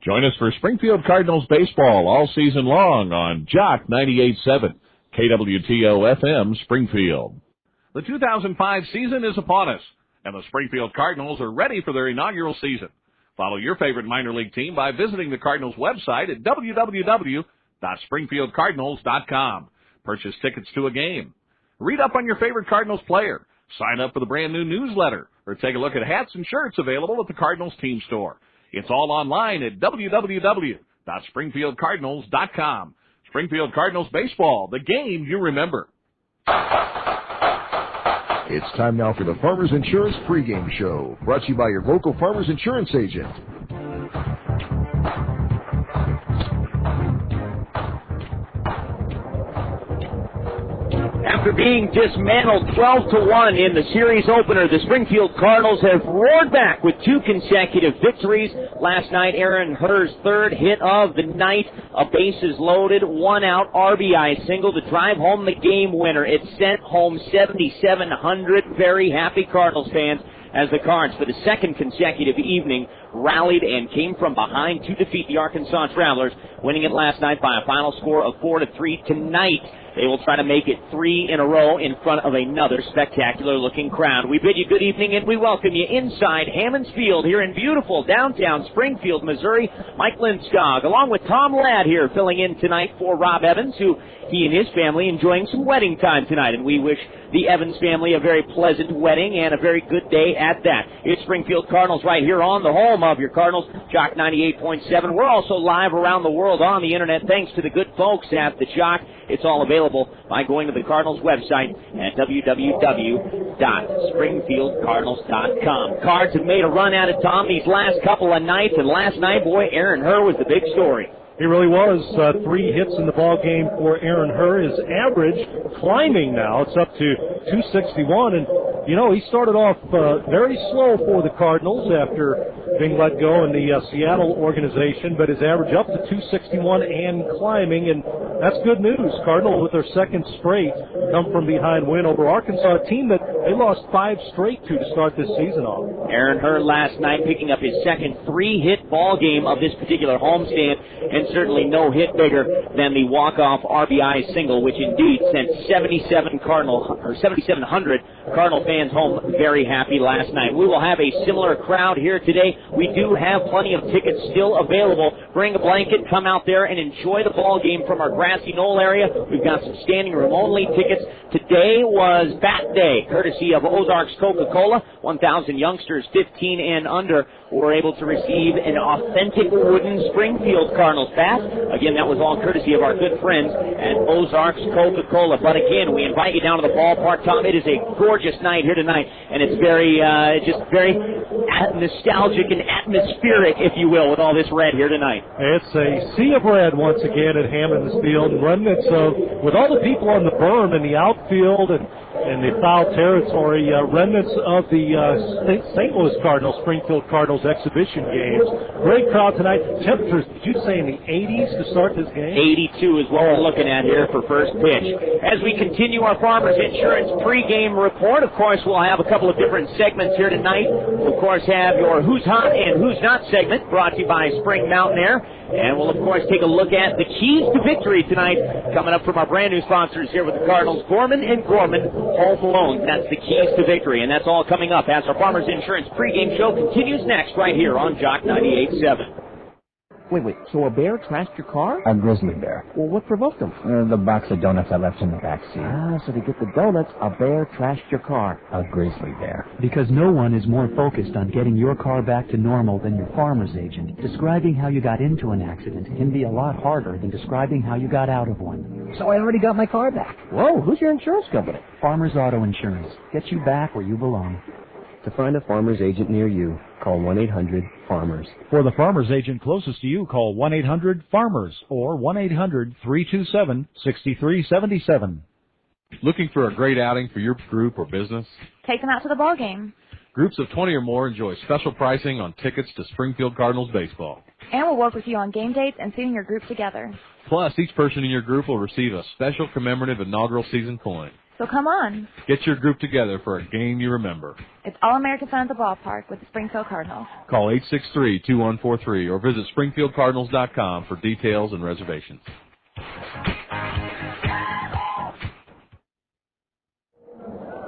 Join us for Springfield Cardinals baseball all season long on Jock 98.7, KWTO-FM, Springfield. The 2005 season is upon us, and the Springfield Cardinals are ready for their inaugural season. Follow your favorite minor league team by visiting the Cardinals website at www.springfieldcardinals.com. Purchase tickets to a game. Read up on your favorite Cardinals player. Sign up for the brand new newsletter, or take a look at hats and shirts available at the Cardinals team store. It's all online at www.springfieldcardinals.com. Springfield Cardinals baseball, the game you remember. It's time now for the Farmers Insurance pregame show, brought to you by your local Farmers Insurance agent. After being dismantled 12-1 in the series opener, the Springfield Cardinals have roared back with 2 consecutive victories. Last night, Aaron Herr's third hit of the night, a bases loaded, 1-out RBI single to drive home the game winner. It sent home 7,700 very happy Cardinals fans as the Cards, for the second consecutive evening, rallied and came from behind to defeat the Arkansas Travelers, winning it last night by a final score of 4-3. Tonight, they will try to make it 3 in a row in front of another spectacular-looking crowd. We bid you good evening, and we welcome you inside Hammons Field here in beautiful downtown Springfield, Missouri. Mike Lindskog, along with Tom Ladd here, filling in tonight for Rob Evans, who he and his family enjoying some wedding time tonight, and we wish the Evans family a very pleasant wedding and a very good day at that. It's Springfield Cardinals right here on the home of your Cardinals, Jock 98.7. We're also live around the world on the internet thanks to the good folks at the Jock. It's all available by going to the Cardinals website at www.springfieldcardinals.com. Cards have made a run at it, Tom, these last couple of nights, and last night, boy, Aaron Herr was the big story. He really was. 3 hits in the ball game for Aaron Herr. His average climbing now. It's up to 261. And, you know, he started off very slow for the Cardinals after being let go in the Seattle organization, but his average up to 261 and climbing, and that's good news. Cardinals with their second straight come from behind win over Arkansas, a team that they lost 5 straight to start this season off. Aaron Herr last night picking up his second 3-hit ball game of this particular homestand, and certainly no hit bigger than the walk-off RBI single, which indeed sent 7,700 Cardinal fans home very happy last night. We will have a similar crowd here today. We do have plenty of tickets still available. Bring a blanket, come out there and enjoy the ball game from our grassy knoll area. We've got some standing room only tickets. Today was Bat Day, courtesy of Ozarks Coca-Cola. 1,000 youngsters 15 and under were able to receive an authentic wooden Springfield Cardinals bat. Again, that was all courtesy of our good friends at Ozarks Coca-Cola. But again, we invite you down to the ballpark, Tom. It is a gorgeous night here tonight, and it's very nostalgic and atmospheric, if you will, with all this red here tonight. It's a sea of red once again at Hammons Field. Remnants of, with all the people on the berm in the outfield and the foul territory, remnants of the St. Louis Cardinals, Springfield Cardinals exhibition games. Great crowd tonight. Temperatures, did you say in the 80s to start this game? 82 is what we're looking at here for first pitch. As we continue our Farmers Insurance pregame report, of course, we'll have a couple of different segments here tonight. We'll, of course, have your Who's Hot and Who's Not segment brought to you by Spring Mountain Air. And we'll, of course, take a look at the keys to victory tonight, coming up from our brand new sponsors here with the Cardinals, Gorman and Gorman Home Loans. That's the keys to victory, and that's all coming up as our Farmers Insurance pregame show continues next right here on Jock 98.7. Wait, so a bear trashed your car? A grizzly bear. Well, what provoked him? The box of donuts I left in the back seat. Ah, so to get the donuts, a bear trashed your car. A grizzly bear. Because no one is more focused on getting your car back to normal than your farmer's agent. Describing how you got into an accident can be a lot harder than describing how you got out of one. So I already got my car back. Whoa, who's your insurance company? Farmers Auto Insurance. Gets you back where you belong. To find a farmer's agent near you, call 1-800-FARMERS. For the farmer's agent closest to you, call 1-800-FARMERS or 1-800-327-6377. Looking for a great outing for your group or business? Take them out to the ball game. Groups of 20 or more enjoy special pricing on tickets to Springfield Cardinals baseball. And we'll work with you on game dates and seeing your group together. Plus, each person in your group will receive a special commemorative inaugural season coin. So come on. Get your group together for a game you remember. It's All-American Fun at the ballpark with the Springfield Cardinals. Call 863-2143 or visit SpringfieldCardinals.com for details and reservations.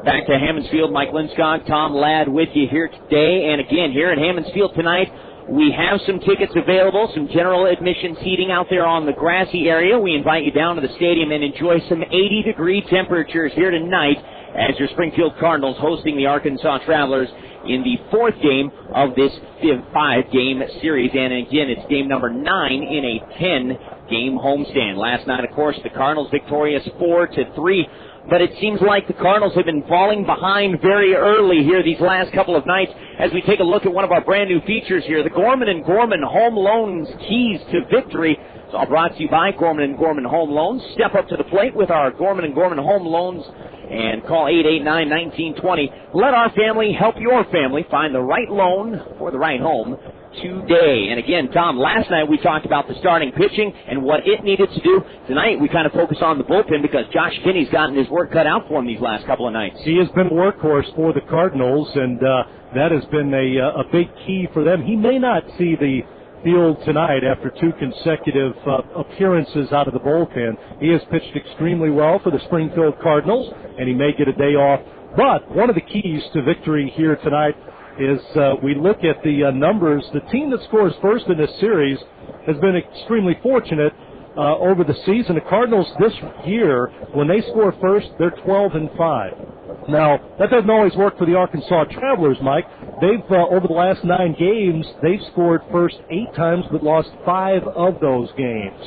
Back to Hammons Field, Mike Linskog, Tom Ladd with you here today. And again, here at Hammons Field tonight, we have some tickets available, some general admission seating out there on the grassy area. We invite you down to the stadium and enjoy some 80-degree temperatures here tonight as your Springfield Cardinals hosting the Arkansas Travelers in the fourth game of this 5-game series. And again, it's game number 9 in a 10-game homestand. Last night, of course, the Cardinals victorious 4-3. But it seems like the Cardinals have been falling behind very early here these last couple of nights as we take a look at one of our brand new features here, the Gorman & Gorman Home Loans Keys to Victory. It's all brought to you by Gorman & Gorman Home Loans. Step up to the plate with our Gorman & Gorman Home Loans and call 889-1920. Let our family help your family find the right loan for the right home today. And again, Tom, last night we talked about the starting pitching and what it needed to do. Tonight we kind of focus on the bullpen because Josh Kinney's gotten his work cut out for him these last couple of nights. He has been a workhorse for the Cardinals, and that has been a big key for them. He may not see the field tonight after 2 consecutive appearances out of the bullpen. He has pitched extremely well for the Springfield Cardinals, and he may get a day off. But one of the keys to victory here tonight is we look at the numbers. The team that scores first in this series has been extremely fortunate over the season. The Cardinals this year, when they score first, they're 12-5. Now, that doesn't always work for the Arkansas Travelers, Mike. They've, over the last 9 games, they've scored first 8 times but lost 5 of those games.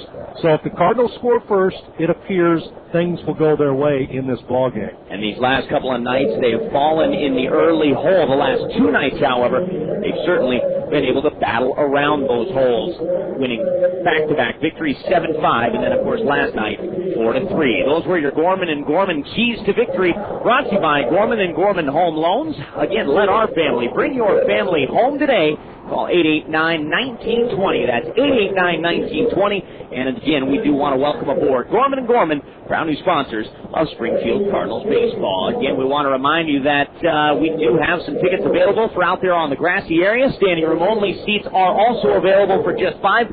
So if the Cardinals score first, it appears things will go their way in this ballgame. And these last couple of nights, they have fallen in the early hole. The last 2 nights, however, they've certainly been able to battle around those holes, winning back-to-back victories 7-5, and then, of course, last night, 4-3. Those were your Gorman & Gorman keys to victory, brought to you by Gorman & Gorman Home Loans. Again, let our family bring your family home today. Call 889-1920. That's 889-1920. And again, we do want to welcome aboard Gorman & Gorman, proud new sponsors of Springfield Cardinals baseball. Again, we want to remind you that we do have some tickets available for out there on the grassy area. Standing room only seats are also available for just $5.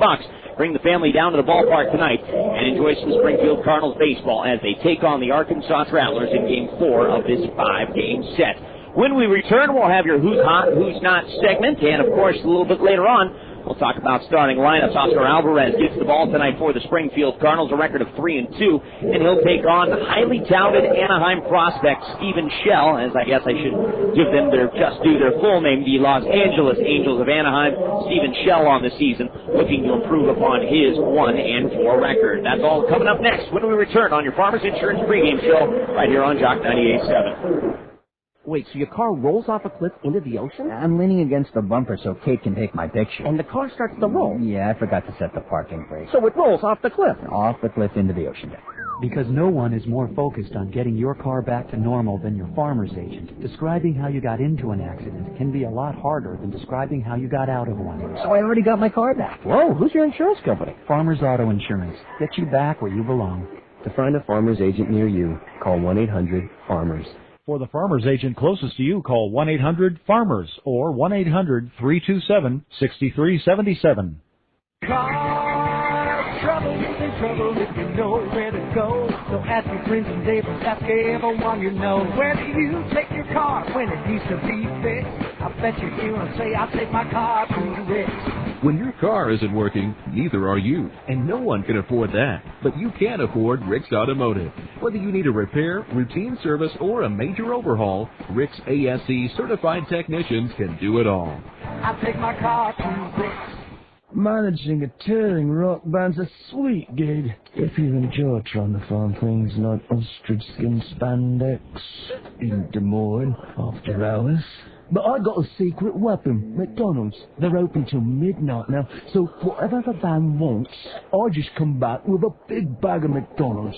Bring the family down to the ballpark tonight and enjoy some Springfield Cardinals baseball as they take on the Arkansas Travelers in Game 4 of this 5-game set. When we return, we'll have your Who's Hot, Who's Not segment, and, of course, a little bit later on, we'll talk about starting lineups. Oscar Alvarez gets the ball tonight for the Springfield Cardinals, a record of 3-2, and he'll take on highly touted Anaheim prospect Stephen Shell, as I guess I should give them their full name, the Los Angeles Angels of Anaheim. Stephen Shell on the season, looking to improve upon his 1-4 record. That's all coming up next when we return on your Farmers Insurance pregame show right here on Jock 98.7. Wait, so your car rolls off a cliff into the ocean? I'm leaning against the bumper so Kate can take my picture. And the car starts to roll? Yeah, I forgot to set the parking brake. So it rolls off the cliff? Off the cliff into the ocean. Because no one is more focused on getting your car back to normal than your farmer's agent. Describing how you got into an accident can be a lot harder than describing how you got out of one. So I already got my car back. Whoa, who's your insurance company? Farmers Auto Insurance. Get you back where you belong. To find a farmer's agent near you, call 1-800-FARMERS. For the farmer's agent closest to you, call 1-800-FARMERS or 1-800-327-6377. Car trouble is in trouble if you know where to go. So ask your friends and neighbors, ask everyone you know. Where do you take your car when it needs to be fixed? I bet you hear them say, I'll take my car to Rick's. When your car isn't working, neither are you, and no one can afford that. But you can afford Rick's Automotive. Whether you need a repair, routine service, or a major overhaul, Rick's ASE certified technicians can do it all. I'll take my car to Rick's. Managing a touring rock band's a sweet gig if you enjoy trying to find things like ostrich skin spandex in Des Moines after hours. But I got a secret weapon, McDonald's. They're open till midnight now, so whatever the band wants, I just come back with a big bag of McDonald's.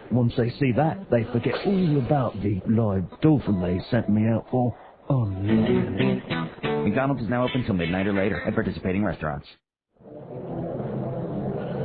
Once they see that, they forget all about the live dolphin they sent me out for. Oh, McDonald's is now open till midnight or later at participating restaurants.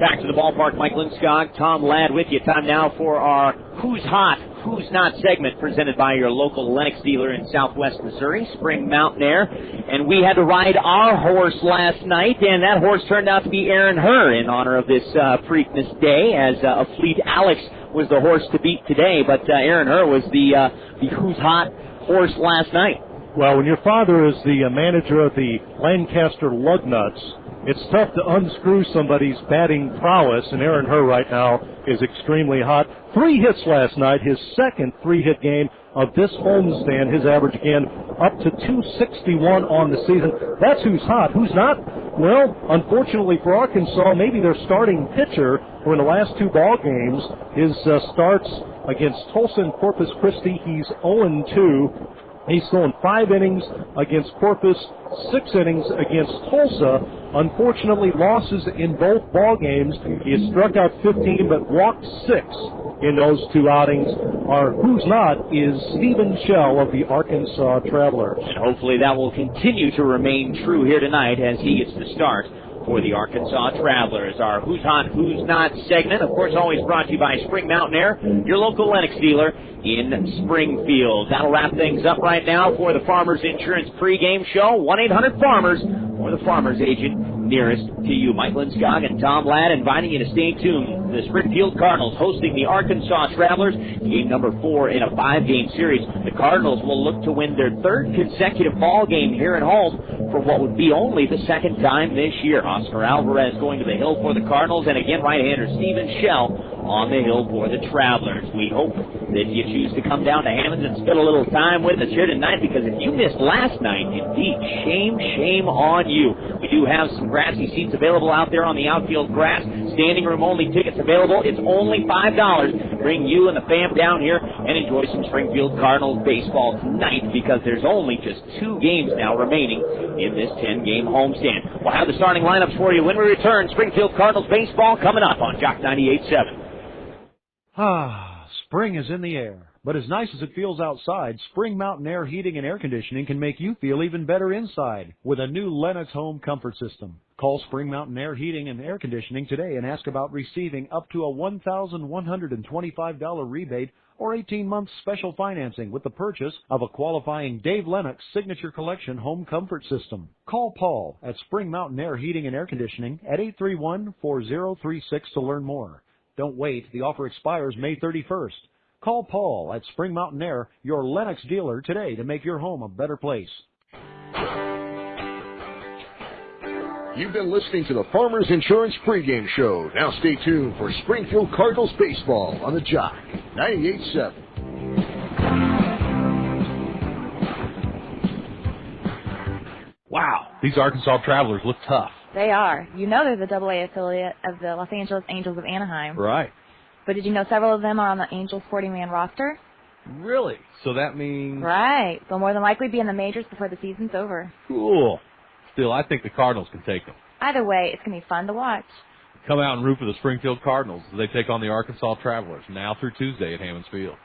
Back to the ballpark, Mike Lindskog, Tom Ladd with you. Time now for our Who's Hot, Who's Not segment presented by your local Lennox dealer in Southwest Missouri, Spring Mountain Air. And we had to ride our horse last night, and that horse turned out to be Aaron Herr in honor of this Preakness Day, as Fleet Alex was the horse to beat today. But Aaron Herr was the Who's Hot horse last night. Well, when your father is the manager of the Lancaster Lugnuts, it's tough to unscrew somebody's batting prowess, and Aaron Herr right now is extremely hot. 3 hits last night, his second 3-hit game of this homestand. His average again up to 261 on the season. That's who's hot. Who's not? Well, unfortunately for Arkansas, maybe their starting pitcher, who in the last 2 ball games, his starts against Tulsa and Corpus Christi, he's 0-2. He's thrown 5 innings against Corpus, 6 innings against Tulsa. Unfortunately, losses in both ball games. He has struck out 15 but walked 6 in those 2 outings. Our Who's Not is Stephen Shell of the Arkansas Travelers. And hopefully that will continue to remain true here tonight as he gets the start for the Arkansas Travelers. Our Who's Hot, Who's Not segment, of course, always brought to you by Spring Mountain Air, your local Lennox dealer in Springfield. That'll wrap things up right now for the Farmers Insurance pregame show. 1-800-FARMERS, or the Farmers agent nearest to you. Mike Lindskog and Tom Ladd inviting you to stay tuned. The Springfield Cardinals hosting the Arkansas Travelers, game number 4 in a 5-game series. The Cardinals will look to win their 3rd consecutive ball game here at home for what would be only the 2nd time this year. Oscar Alvarez going to the hill for the Cardinals, and again right-hander Stephen Shell on the hill for the Travelers. We hope that you choose to come down to Hammond and spend a little time with us here tonight, because if you missed last night, indeed, shame on you. We do have some grassy seats available out there on the outfield grass. Standing room only tickets available. It's only $5. Bring you and the fam down here and enjoy some Springfield Cardinals baseball tonight, because there's only just 2 games now remaining in this 10-game homestand. We'll have the starting lineups for you when we return. Springfield Cardinals baseball coming up on Jock 98.7. Spring is in the air. But as nice as it feels outside, Spring Mountain Air Heating and Air Conditioning can make you feel even better inside with a new Lennox Home Comfort System. Call Spring Mountain Air Heating and Air Conditioning today and ask about receiving up to a $1,125 rebate or 18-month special financing with the purchase of a qualifying Dave Lennox Signature Collection Home Comfort System. Call Paul at Spring Mountain Air Heating and Air Conditioning at 831-4036 to learn more. Don't wait. The offer expires May 31st. Call Paul at Spring Mountain Air, your Lennox dealer, today to make your home a better place. You've been listening to the Farmers Insurance pregame show. Now stay tuned for Springfield Cardinals baseball on the Jock 98.7. Wow, these Arkansas Travelers look tough. They are. You know they're the AA affiliate of the Los Angeles Angels of Anaheim. Right. But did you know several of them are on the Angels 40-man roster? Really? So that means... Right. They'll more than likely be in the majors before the season's over. Cool. Still, I think the Cardinals can take them. Either way, it's going to be fun to watch. Come out and root for the Springfield Cardinals as they take on the Arkansas Travelers now through Tuesday at Hammonds Field.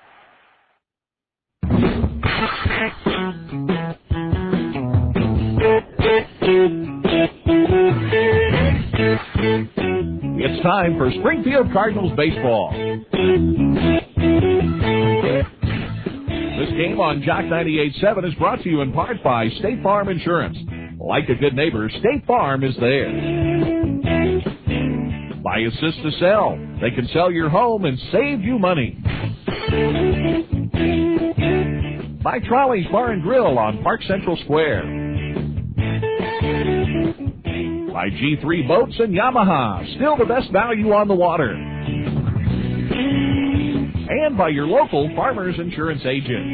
It's time for Springfield Cardinals baseball. This game on Jock 98.7 is brought to you in part by State Farm Insurance. Like a good neighbor, State Farm is there. By Assist to Sell. They can sell your home and save you money. By Trolley's Bar and Grill on Park Central Square. By G3 Boats and Yamaha, still the best value on the water. And by your local Farmers Insurance agent.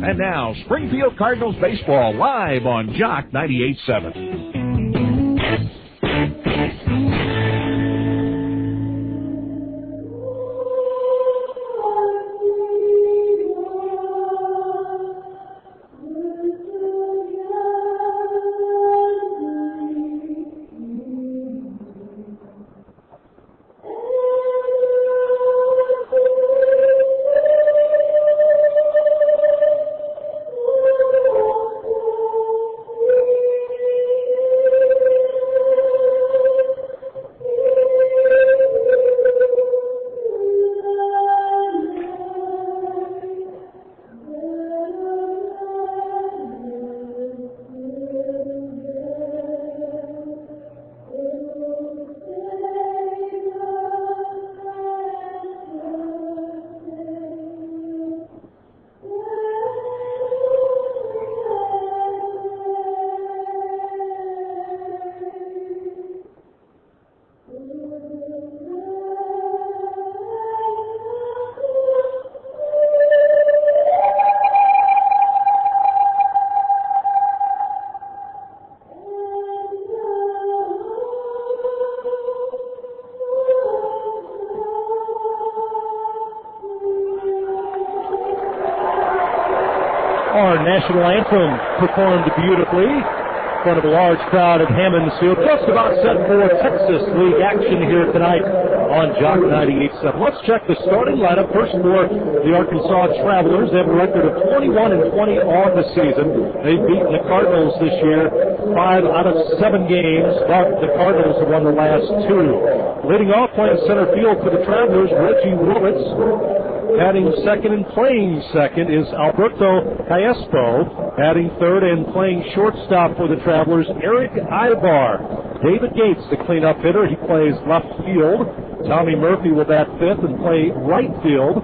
And now, Springfield Cardinals baseball live on Jock 98.7. our national anthem performed beautifully in front of a large crowd at Hammond Field. Just about set for Texas League action here tonight on Jock 98.7. Let's check the starting lineup. First for the Arkansas Travelers. They have a record of 21-20 on the season. They've beaten the Cardinals this year 5 out of 7 games, but the Cardinals have won the last 2. Leading off, playing center field for the Travelers, Reggie Willits. Batting second and playing second is Alberto Callaspo. Batting third and playing shortstop for the Travelers, Erick Aybar. David Gates, the cleanup hitter, he plays left field. Tommy Murphy will bat fifth and play right field.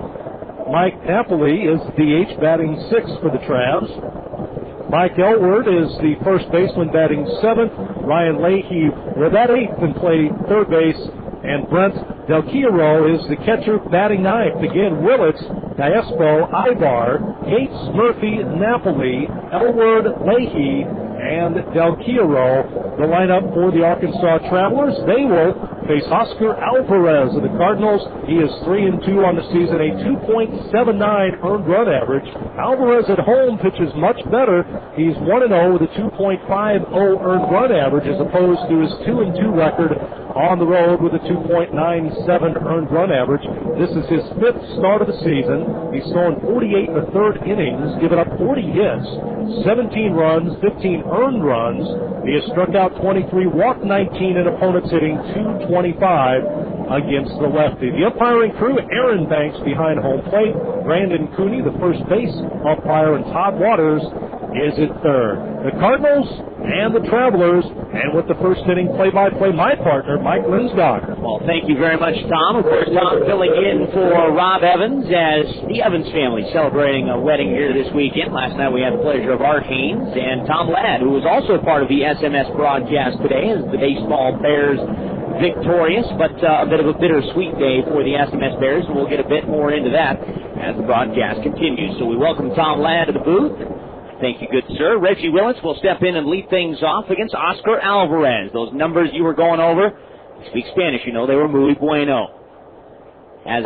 Mike Napoli is DH, batting sixth for the Travs. Mike Elward is the first baseman, batting seventh. Ryan Leahy will bat eighth and play third base. And Brent Del Chiaro is the catcher, batting ninth. Again, Willits, Callaspo, Aybar, Gates, Murphy, Napoli, Elward, Leahy, and Del Chiaro. The lineup for the Arkansas Travelers. They will face Oscar Alvarez of the Cardinals. He is 3-2 on the season, a 2.79 earned run average. Alvarez at home pitches much better. He's 1-0 with a 2.50 earned run average as opposed to his 2-2 record on the road with a 2.97 earned run average. This is his fifth start of the season. He's thrown 48 in the third innings, given up 40 hits, 17 runs, 15 earned runs. He has struck out 23, walked 19, and opponents hitting 225 against the lefty. The umpiring crew, Aaron Banks behind home plate, Brandon Cooney, the first base umpire, and Todd Waters is at third. The Cardinals and the Travelers, and with the first inning play-by-play, my partner, Mike Linsdogger. Well, thank you very much, Tom. Of course, Tom filling in for Rob Evans as the Evans family celebrating a wedding here this weekend. Last night we had the pleasure of Art Haynes and Tom Ladd, who was also part of the SMS broadcast today as the baseball Bears victorious, but a bit of a bittersweet day for the SMS Bears, and we'll get a bit more into that as the broadcast continues. So we welcome Tom Ladd to the booth. Thank you, good sir. Reggie Willits will step in and lead things off against Oscar Alvarez. Those numbers you were going over, you speak Spanish, you know, they were muy bueno. Has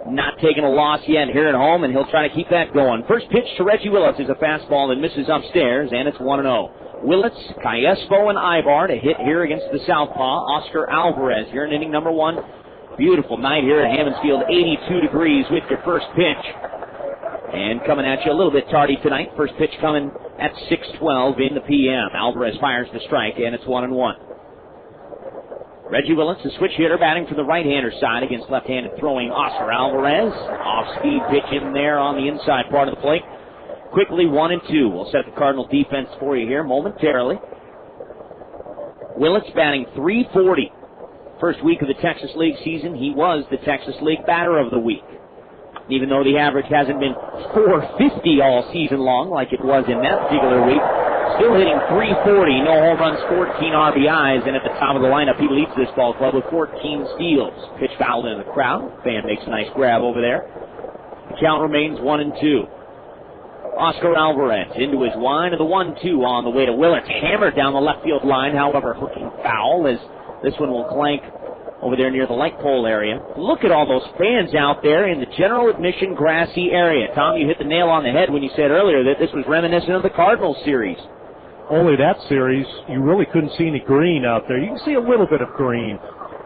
not taken a loss yet here at home, and he'll try to keep that going. First pitch to Reggie Willits is a fastball that misses upstairs, and it's 1-0. Willits, Callaspo, and Aybar to hit here against the southpaw, Oscar Alvarez, here in inning number 1. Beautiful night here at Hammond Field, 82 degrees with your first pitch. And coming at you a little bit tardy tonight. First pitch coming at 6:12 in the p.m. Alvarez fires the strike, and it's 1-1. Reggie Willits, the switch hitter, batting from the right-hander side against left-handed throwing Oscar Alvarez. Off-speed pitch in there on the inside part of the plate. Quickly 1-2. We'll set the Cardinal defense for you here momentarily. Willits batting .340. First week of the Texas League season, he was the Texas League batter of the week. Even though the average hasn't been .450 all season long like it was in that particular week, still hitting .340, no home runs, 14 RBIs, and at the top of the lineup, he leads this ball club with 14 steals. Pitch fouled into the crowd. Fan makes a nice grab over there. The count remains 1-2. Oscar Alvarez into his line of the 1-2 on the way to Willits. Hammered down the left field line, however, hooking foul as this one will clank over there near the light pole area. Look at all those fans out there in the general admission grassy area. Tom, you hit the nail on the head when you said earlier that this was reminiscent of the Cardinals series. Only that series, you really couldn't see any green out there. You can see a little bit of green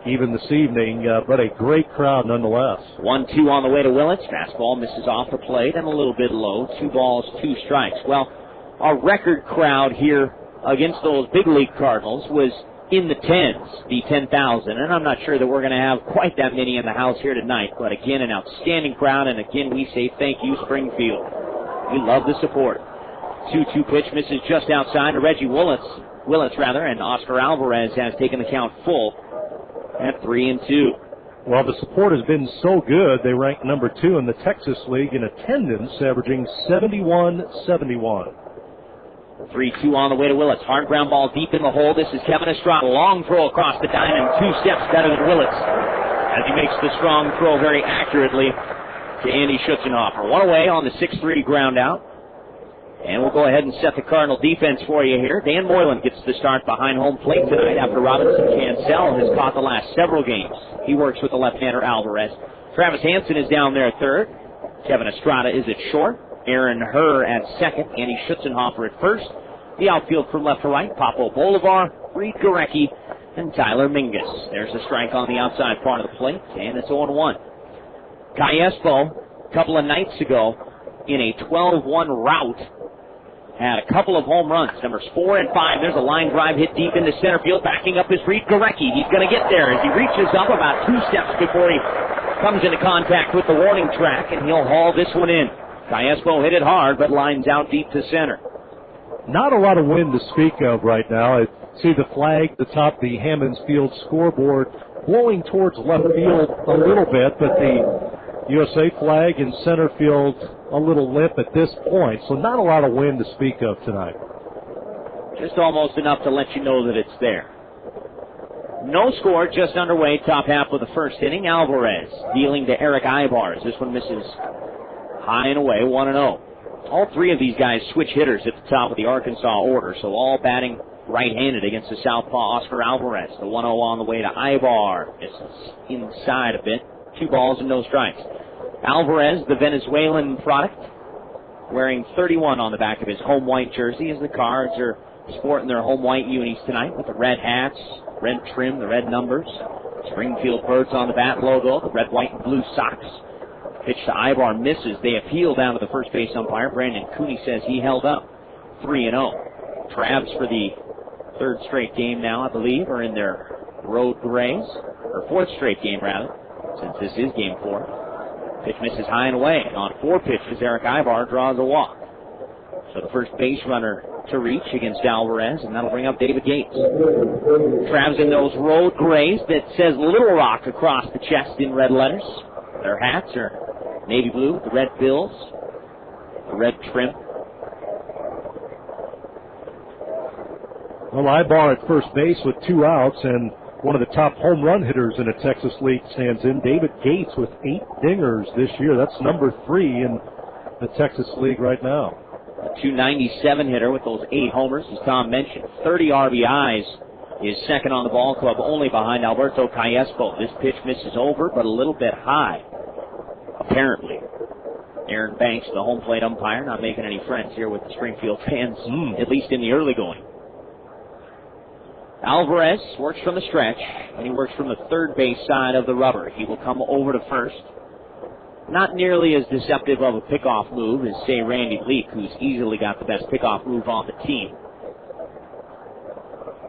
even this evening, but a great crowd nonetheless. 1-2 on the way to Willits. Fastball misses off the plate and a little bit low. 2 balls, 2 strikes. Well, our record crowd here against those big league Cardinals was in the tens, the 10,000, and I'm not sure that we're going to have quite that many in the house here tonight, but again, an outstanding crowd, and again, we say thank you, Springfield. We love the support. 2-2 pitch misses just outside to Reggie Willits, and Oscar Alvarez has taken the count full at 3-2. Well, the support has been so good, they rank number 2 in the Texas League in attendance, averaging 71-71. 3-2 on the way to Willits. Hard ground ball deep in the hole. This is Kevin Estrada. Long throw across the diamond. 2 steps better than Willits as he makes the strong throw very accurately to Andy Schutzenhofer. 1 away on the 6-3 ground out. And we'll go ahead and set the Cardinal defense for you here. Dan Moylan gets the start behind home plate tonight after Robinson Cancel has caught the last several games. He works with the left-hander Alvarez. Travis Hansen is down there at third. Kevin Estrada is at short. Aaron Herr at second, Andy Schutzenhofer at first. The outfield from left to right, Papo Bolivar, Reid Gorecki, and Tyler Mingus. There's a strike on the outside part of the plate, and it's 0-1. Callaspo, a couple of nights ago, in a 12-1 rout, had a couple of home runs, numbers 4 and 5. There's a line drive hit deep into center field. Backing up is Reid Gorecki. He's going to get there as he reaches up about 2 steps before he comes into contact with the warning track, and he'll haul this one in. Callaspo hit it hard, but lines out deep to center. Not a lot of wind to speak of right now. I see the flag at the top of the Hammonds Field scoreboard blowing towards left field a little bit, but the USA flag in center field a little limp at this point, so not a lot of wind to speak of tonight. Just almost enough to let you know that it's there. No score, just underway, top half of the first inning. Alvarez dealing to Erick Aybar. This one misses high and away, 1-0. All three of these guys switch hitters at the top of the Arkansas order, so all batting right-handed against the southpaw Oscar Alvarez. The 1-0 on the way to Aybar. Misses inside a bit. 2 balls and no strikes. Alvarez, the Venezuelan product, wearing 31 on the back of his home white jersey, as the Cards are sporting their home white unis tonight with the red hats, red trim, the red numbers. Springfield Birds on the bat logo, the red, white, and blue socks. Pitch to Aybar misses. They appeal down to the first base umpire. Brandon Cooney says he held up. 3-0. Travs for the 3rd straight game now, I believe, are in their road grays, or 4th straight game rather, since this is game 4. Pitch misses high and away. On 4 pitches, Erick Aybar draws a walk. So the first base runner to reach against Alvarez, and that'll bring up David Gates. Travs in those road grays that says Little Rock across the chest in red letters. Their hats are navy blue with the red bills, the red trim. Well, Aybar at first base with 2 outs, and one of the top home run hitters in the Texas League stands in. David Gates with 8 dingers this year. That's number 3 in the Texas League right now. A .297 hitter with those 8 homers, as Tom mentioned. 30 RBIs, is second on the ball club, only behind Alberto Callaspo. This pitch misses over, but a little bit high, apparently. Aaron Banks, the home plate umpire, not making any friends here with the Springfield fans, at least in the early going. Alvarez works from the stretch, and he works from the third base side of the rubber. He will come over to first. Not nearly as deceptive of a pickoff move as, say, Randy Leak, who's easily got the best pickoff move on the team.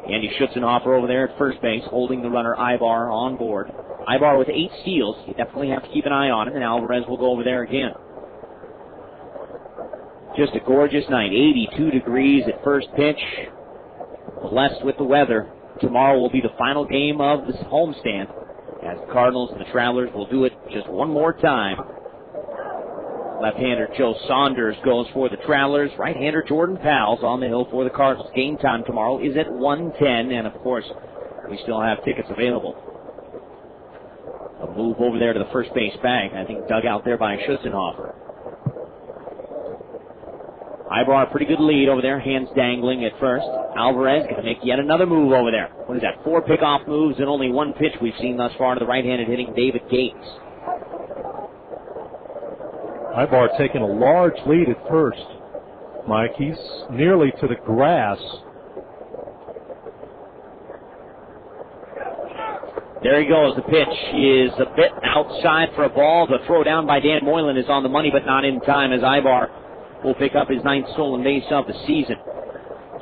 Andy Schutzenhofer over there at first base, holding the runner Aybar on board. Aybar with 8 steals. You definitely have to keep an eye on it, and Alvarez will go over there again. Just a gorgeous night. 82 degrees at first pitch. Blessed with the weather. Tomorrow will be the final game of this homestand, as the Cardinals and the Travelers will do it just one more time. Left-hander Joe Saunders goes for the Travelers. Right-hander Jordan Powell's on the hill for the Cardinals. Game time tomorrow is at 1:10, and of course, we still have tickets available. A move over there to the first base bag, I think dug out there by Schutzenhofer. Aybar, pretty good lead over there, hands dangling at first. Alvarez going to make yet another move over there. What is that, 4 pickoff moves and only 1 pitch we've seen thus far to the right-handed hitting David Gates. Aybar taking a large lead at first, Mike. He's nearly to the grass. There he goes. The pitch is a bit outside for a ball. The throw down by Dan Moylan is on the money, but not in time, as Aybar will pick up his 9th stolen base of the season.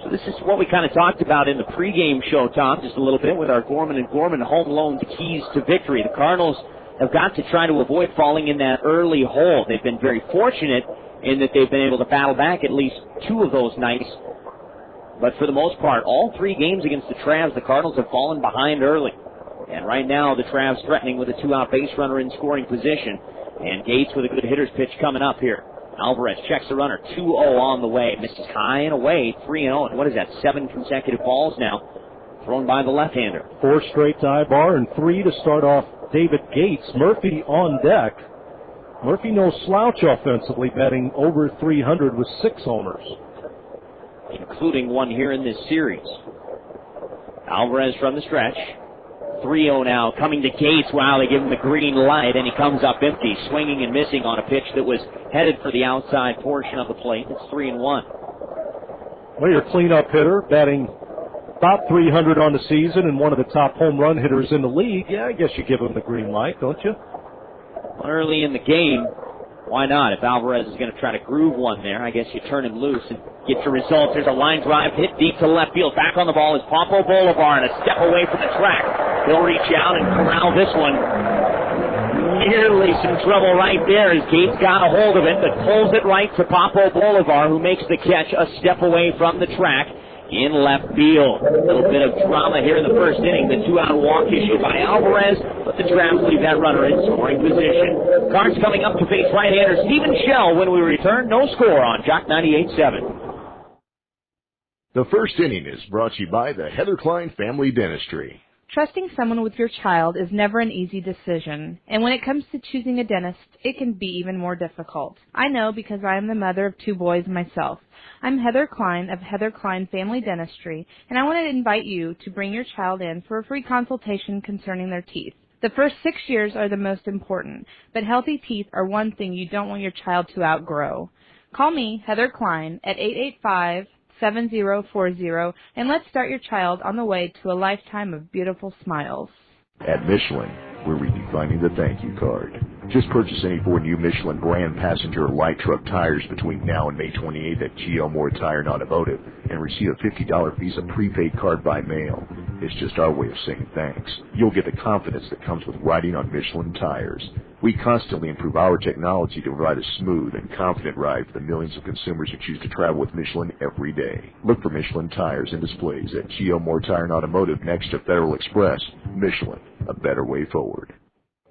So this is what we kind of talked about in the pregame show, Tom, just a little bit with our Gorman and Gorman home loan keys to victory. The Cardinals have got to try to avoid falling in that early hole. They've been very fortunate in that they've been able to battle back at least 2 of those nights. But for the most part, all 3 games against the Travs, the Cardinals have fallen behind early. And right now, the Travs threatening with a 2-out base runner in scoring position. And Gates with a good hitter's pitch coming up here. Alvarez checks the runner, 2-0 on the way. Misses high and away, 3-0. And what is that, 7 consecutive balls now thrown by the left-hander. 4 straight to Aybar and 3 to start off David Gates. Murphy on deck. Murphy no slouch offensively, batting over 300 with 6 homers. Including 1 here in this series. Alvarez from the stretch. 3-0 now, coming to Gates. Wow, they give him the green light, and he comes up empty, swinging and missing on a pitch that was headed for the outside portion of the plate. It's 3-1. Well, your cleanup hitter, batting about 300 on the season and one of the top home run hitters in the league. Yeah, I guess you give him the green light, don't you? Early in the game, why not? If Alvarez is going to try to groove one there, I guess you turn him loose and get your results. There's a line drive hit deep to left field. Back on the ball is Pampo Boulevard, and a step away from the track. He'll reach out and corral this one. Nearly some trouble right there as Gates got a hold of it, but pulls it right to Pampo Boulevard, who makes the catch a step away from the track in left field. A little bit of drama here in the first inning. The 2-out walk issued by Alvarez, but the Drams leave that runner in scoring position. Cards coming up to face right-hander Stephen Shell when we return. No score on Jock 98.7. The first inning is brought to you by the Heather Klein Family Dentistry. Trusting someone with your child is never an easy decision, and when it comes to choosing a dentist, it can be even more difficult. I know because I am the mother of 2 boys myself. I'm Heather Klein of Heather Klein Family Dentistry, and I want to invite you to bring your child in for a free consultation concerning their teeth. The first 6 years are the most important, but healthy teeth are one thing you don't want your child to outgrow. Call me, Heather Klein, at 885-7040, and let's start your child on the way to a lifetime of beautiful smiles. At Michelin, we're redefining the thank you card. Just purchase any 4 new Michelin brand passenger or light truck tires between now and May 28th at G.L. Moore Tire and Automotive and receive a $50 Visa prepaid card by mail. It's just our way of saying thanks. You'll get the confidence that comes with riding on Michelin tires. We constantly improve our technology to provide a smooth and confident ride for the millions of consumers who choose to travel with Michelin every day. Look for Michelin tires and displays at G.L. Moore Tire and Automotive next to Federal Express. Michelin, a better way forward.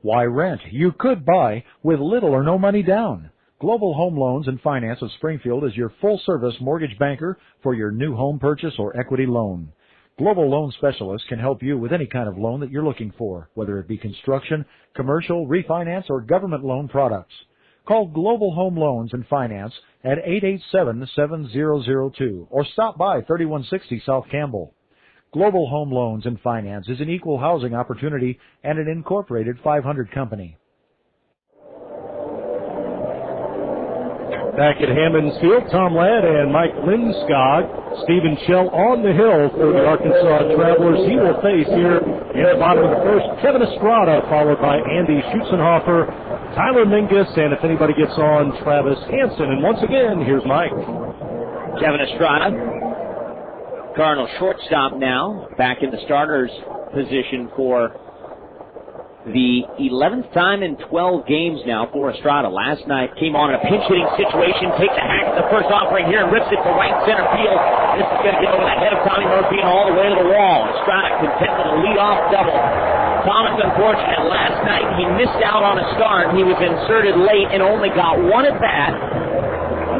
Why rent? You could buy with little or no money down. Global Home Loans and Finance of Springfield is your full-service mortgage banker for your new home purchase or equity loan. Global Loan Specialists can help you with any kind of loan that you're looking for, whether it be construction, commercial, refinance, or government loan products. Call Global Home Loans and Finance at 887-7002 or stop by 3160 South Campbell. Global Home Loans and Finance is an equal housing opportunity and an incorporated 500 company. Back at Hammons Field, Tom Ladd and Mike Lindskog. Stephen Shell on the hill for the Arkansas Travelers. He will face here in the bottom of the first Kevin Estrada, followed by Andy Schutzenhofer, Tyler Mingus, and if anybody gets on, Travis Hansen. And once again, here's Mike. Kevin Estrada, Cardinal shortstop now, back in the starter's position for the 11th time in 12 games now for Estrada. Last night came on in a pinch-hitting situation, takes a hack at the first offering here and rips it to right center field. This is going to get over the head of Tommy Murphy and all the way to the wall. Estrada content with a leadoff double. Thomas, unfortunate, last night he missed out on a start. He was inserted late and only got one at bat.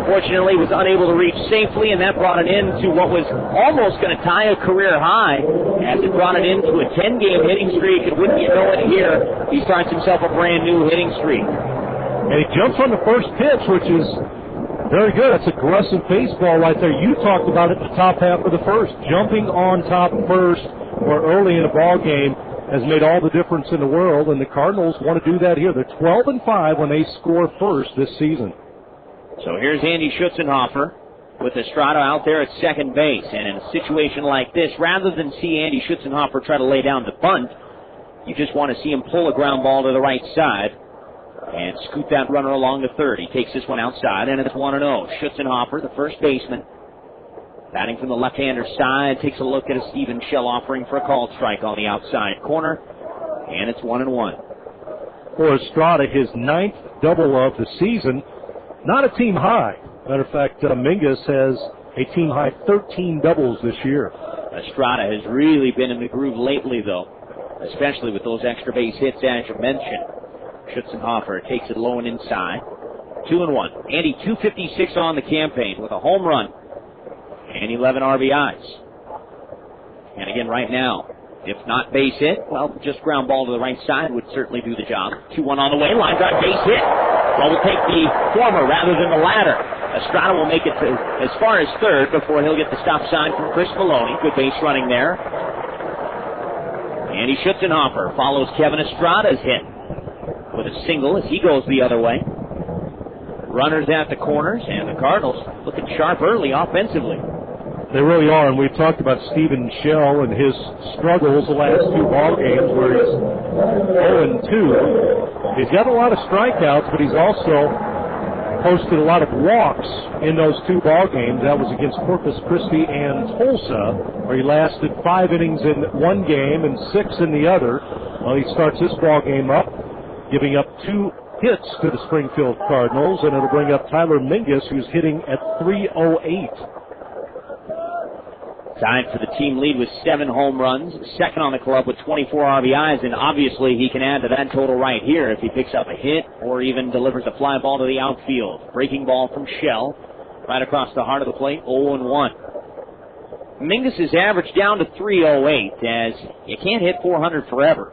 Unfortunately, was unable to reach safely, and that brought it into what was almost going to tie a career high, as it brought it into a 10-game hitting streak. And wouldn't you know it here, he starts himself a brand-new hitting streak. And he jumps on the first pitch, which is very good. That's aggressive baseball right there. You talked about it in the top half of the first. Jumping on top first or early in a ball game has made all the difference in the world, and the Cardinals want to do that here. They're 12-5 when they score first this season. So here's Andy Schutzenhofer with Estrada out there at second base. And in a situation like this, rather than see Andy Schutzenhofer try to lay down the bunt, you just want to see him pull a ground ball to the right side and scoot that runner along to third. He takes this one outside, and it's 1-0. Schutzenhofer, the first baseman, batting from the left-hander side, takes a look at a Stephen Shell offering for a called strike on the outside corner, and it's 1-1. For Estrada, his 9th double of the season. Not a team high. Matter of fact, Mingus has a team high 13 doubles this year. Estrada has really been in the groove lately, though, especially with those extra base hits, as you mentioned. Schutzenhofer takes it low and inside. 2-1. Andy, 256 on the campaign with a home run and 11 RBIs. And again, right now, if not base hit, well, just ground ball to the right side would certainly do the job. 2-1 on the way. Line drive, base hit. Well, we'll take the former rather than the latter. Estrada will make it to as far as third before he'll get the stop sign from Chris Maloney. Good base running there. Andy Schutzenhofer follows Kevin Estrada's hit with a single as he goes the other way. Runners at the corners, and the Cardinals looking sharp early offensively. They really are, and we've talked about Stephen Shell and his struggles the last two ball games where he's 0-2. He's got a lot of strikeouts, but he's also posted a lot of walks in those two ball games. That was against Corpus Christi and Tulsa, where he lasted 5 innings in one game and 6 in the other. Well, he starts this ball game up, giving up 2 hits to the Springfield Cardinals, and it'll bring up Tyler Mingus, who's hitting at .308. Tied for the team lead with 7 home runs, second on the club with 24 RBIs, and obviously he can add to that total right here if he picks up a hit or even delivers a fly ball to the outfield. Breaking ball from Shell, right across the heart of the plate, 0-1. Mingus is average down to .308 as you can't hit .400 forever.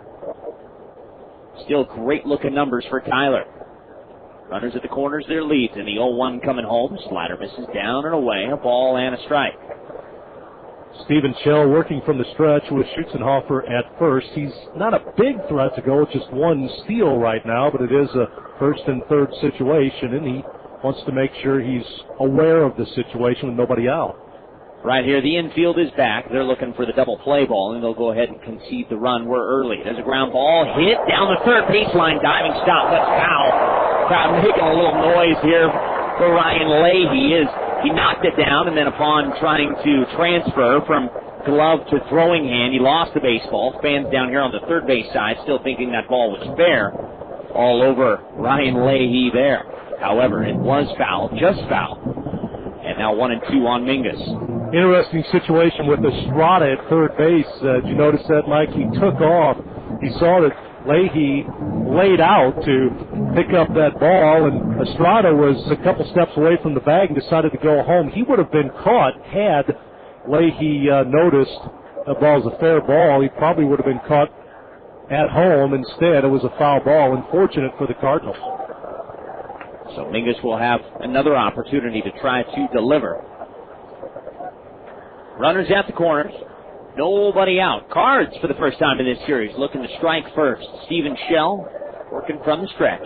Still great-looking numbers for Tyler. Runners at the corners, their leads, and the 0-1 coming home. Slider misses down and away, a ball and a strike. Stephen Shell working from the stretch with Schutzenhofer at first. He's not a big threat to go with just 1 steal right now, but it is a first and third situation, and he wants to make sure he's aware of the situation with nobody out. Right here, the infield is back. They're looking for the double play ball, and they'll go ahead and concede the run. We're early. There's a ground ball hit down the third baseline, diving stop, but foul. Crowd making a little noise here for Ryan Leahy. He knocked it down, and then upon trying to transfer from glove to throwing hand, he lost the baseball. Fans down here on the third base side still thinking that ball was fair. All over Ryan Leahy there. However, it was foul, just foul. And now 1-2 on Mingus. Interesting situation with Estrada at third base. Did you notice that, Mike? He took off. He saw that Leahy laid out to pick up that ball, and Estrada was a couple steps away from the bag and decided to go home. He would have been caught had Leahy noticed the ball's a fair ball. He probably would have been caught at home. Instead, it was a foul ball. Unfortunate for the Cardinals. So Mingus will have another opportunity to try to deliver. Runners at the corners. Nobody out. Cards for the first time in this series looking to strike first. Stephen Shell working from the stretch.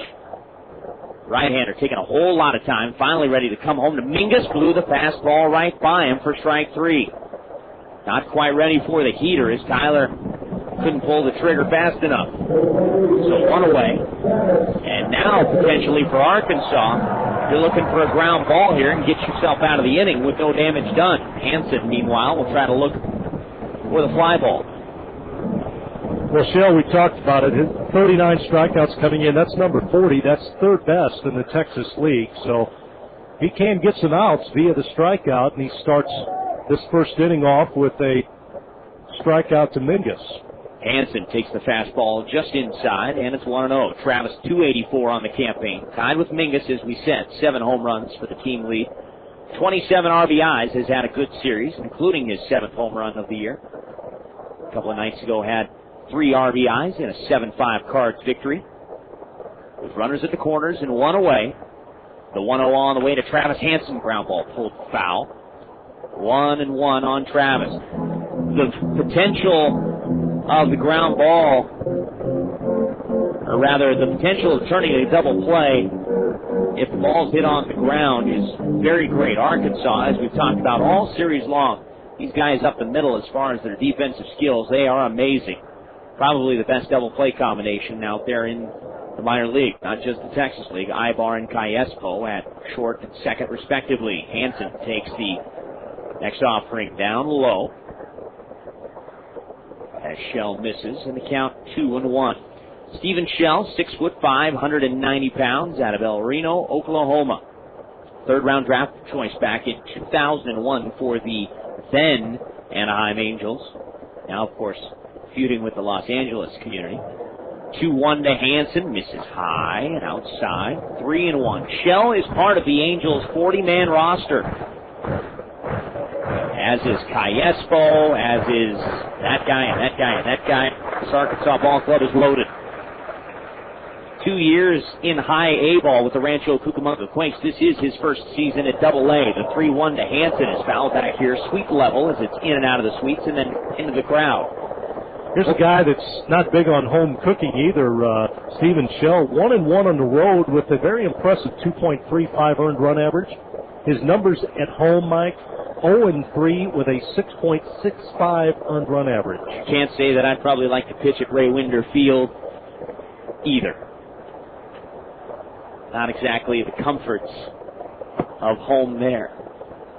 Right-hander taking a whole lot of time. Finally ready to come home to Mingus. Blew the fastball right by him for strike 3. Not quite ready for the heater as Tyler couldn't pull the trigger fast enough. So 1 away. And now potentially for Arkansas, you're looking for a ground ball here and get yourself out of the inning with no damage done. Hansen, meanwhile, will try to look for the fly ball. Well, Shell, we talked about it. 39 strikeouts coming in. That's number 40. That's third best in the Texas League. So he can get some outs via the strikeout, and he starts this first inning off with a strikeout to Mingus. Hansen takes the fastball just inside, and it's 1-0. Travis 284 on the campaign. Tied with Mingus, as we said. 7 home runs for the team lead. 27 RBIs, has had a good series, including his 7th home run of the year. A couple of nights ago had 3 RBIs in a 7-5 Cards victory. With runners at the corners and 1 away. The 1-0 on the way to Travis Hansen. Ground ball pulled foul. 1-1 on Travis. The potential of the ground ball, or rather the potential of turning a double play if the ball's hit on the ground is very great. Arkansas, as we've talked about all series long, these guys up the middle as far as their defensive skills, they are amazing. Probably the best double play combination out there in the minor league, not just the Texas League. Aybar and Callaspo at short and second respectively. Hansen takes the next offering down low as Shell misses, and the count 2-1. Stephen Shell, 6'5", 190 pounds, out of El Reno, Oklahoma. Third-round draft choice back in 2001 for the then Anaheim Angels. Now, of course, feuding with the Los Angeles community. 2-1 to Hansen, misses high and outside. 3-1. Shell is part of the Angels' 40-man roster. As is Callaspo, as is that guy and that guy and that guy. This Arkansas ball club is loaded. 2 years in high A ball with the Rancho Cucamonga Quakes. This is his first season at Double A. The 3-1 to Hansen is fouled back here. Sweep level as it's in and out of the sweeps and then into the crowd. Here's a guy that's not big on home cooking either, Stephen Shell. 1-1 on the road with a very impressive 2.35 earned run average. His numbers at home, Mike, 0-3 with a 6.65 earned run average. Can't say that I'd probably like to pitch at Ray Winder Field either. Not exactly the comforts of home there.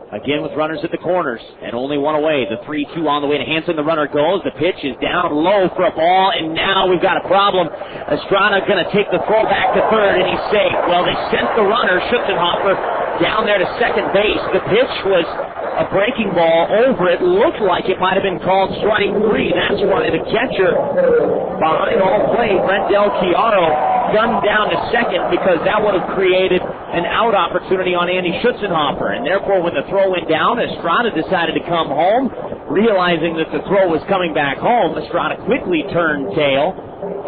Again with runners at the corners and only one away. The 3-2 on the way to Hansen. The runner goes. The pitch is down low for a ball, and now we've got a problem. Estrada going to take the throw back to third, and he's safe. Well, they sent the runner, Schutzenhofer, down there to second base. The pitch was a breaking ball over it. Looked like it might have been called strike three. That's why the catcher behind all play, Brent Del Chiaro, gunned down to second, because that would have created an out opportunity on Andy Schutzenhofer. And therefore, when the throw went down, Estrada decided to come home. Realizing that the throw was coming back home, Estrada quickly turned tail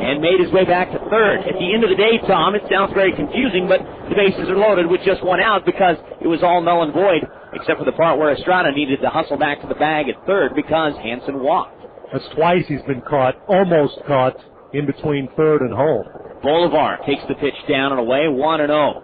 and made his way back to third. At the end of the day, Tom, it sounds very confusing, but the bases are loaded with just one out because it was all null and void, except for the part where Estrada needed to hustle back to the bag at third because Hansen walked. That's twice he's been caught, almost caught, in between third and home. Bolivar takes the pitch down and away, 1-0.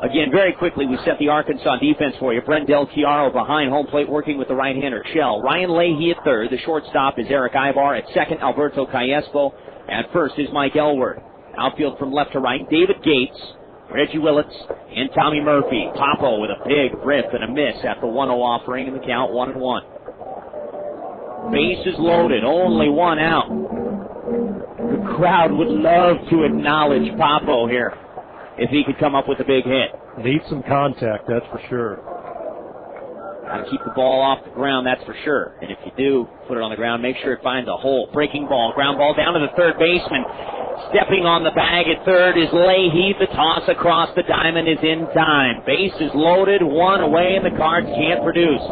Again, very quickly, we set the Arkansas defense for you. Brent Del Chiaro behind home plate working with the right-hander, Shell. Ryan Leahy at third. The shortstop is Erick Aybar. At second, Alberto Callaspo. At first is Mike Elward. Outfield from left to right, David Gates, Reggie Willits, and Tommy Murphy. Papo with a big rip and a miss after 1-0 offering in the count, 1-1. Bases loaded, only one out. The crowd would love to acknowledge Papo here if he could come up with a big hit. Needs some contact, that's for sure. Got to keep the ball off the ground, that's for sure. And if you do put it on the ground, make sure it finds a hole. Breaking ball, ground ball down to the third baseman. Stepping on the bag at third is Leahy. The toss across the diamond is in time. Base is loaded, one away, and the Cards can't produce.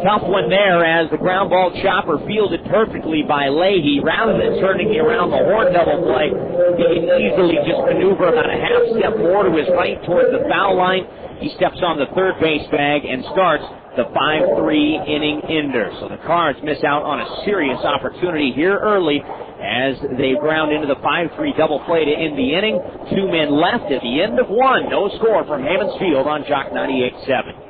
Tough one there as the ground ball chopper fielded perfectly by Leahy. Rather than turning around the horn double play, he can easily just maneuver about a half step more to his right towards the foul line. He steps on the third base bag and starts the 5-3 inning ender. So the Cards miss out on a serious opportunity here early as they ground into the 5-3 double play to end the inning. 2 men left at the end of one. No score from Hammons Field on Jock 98.7.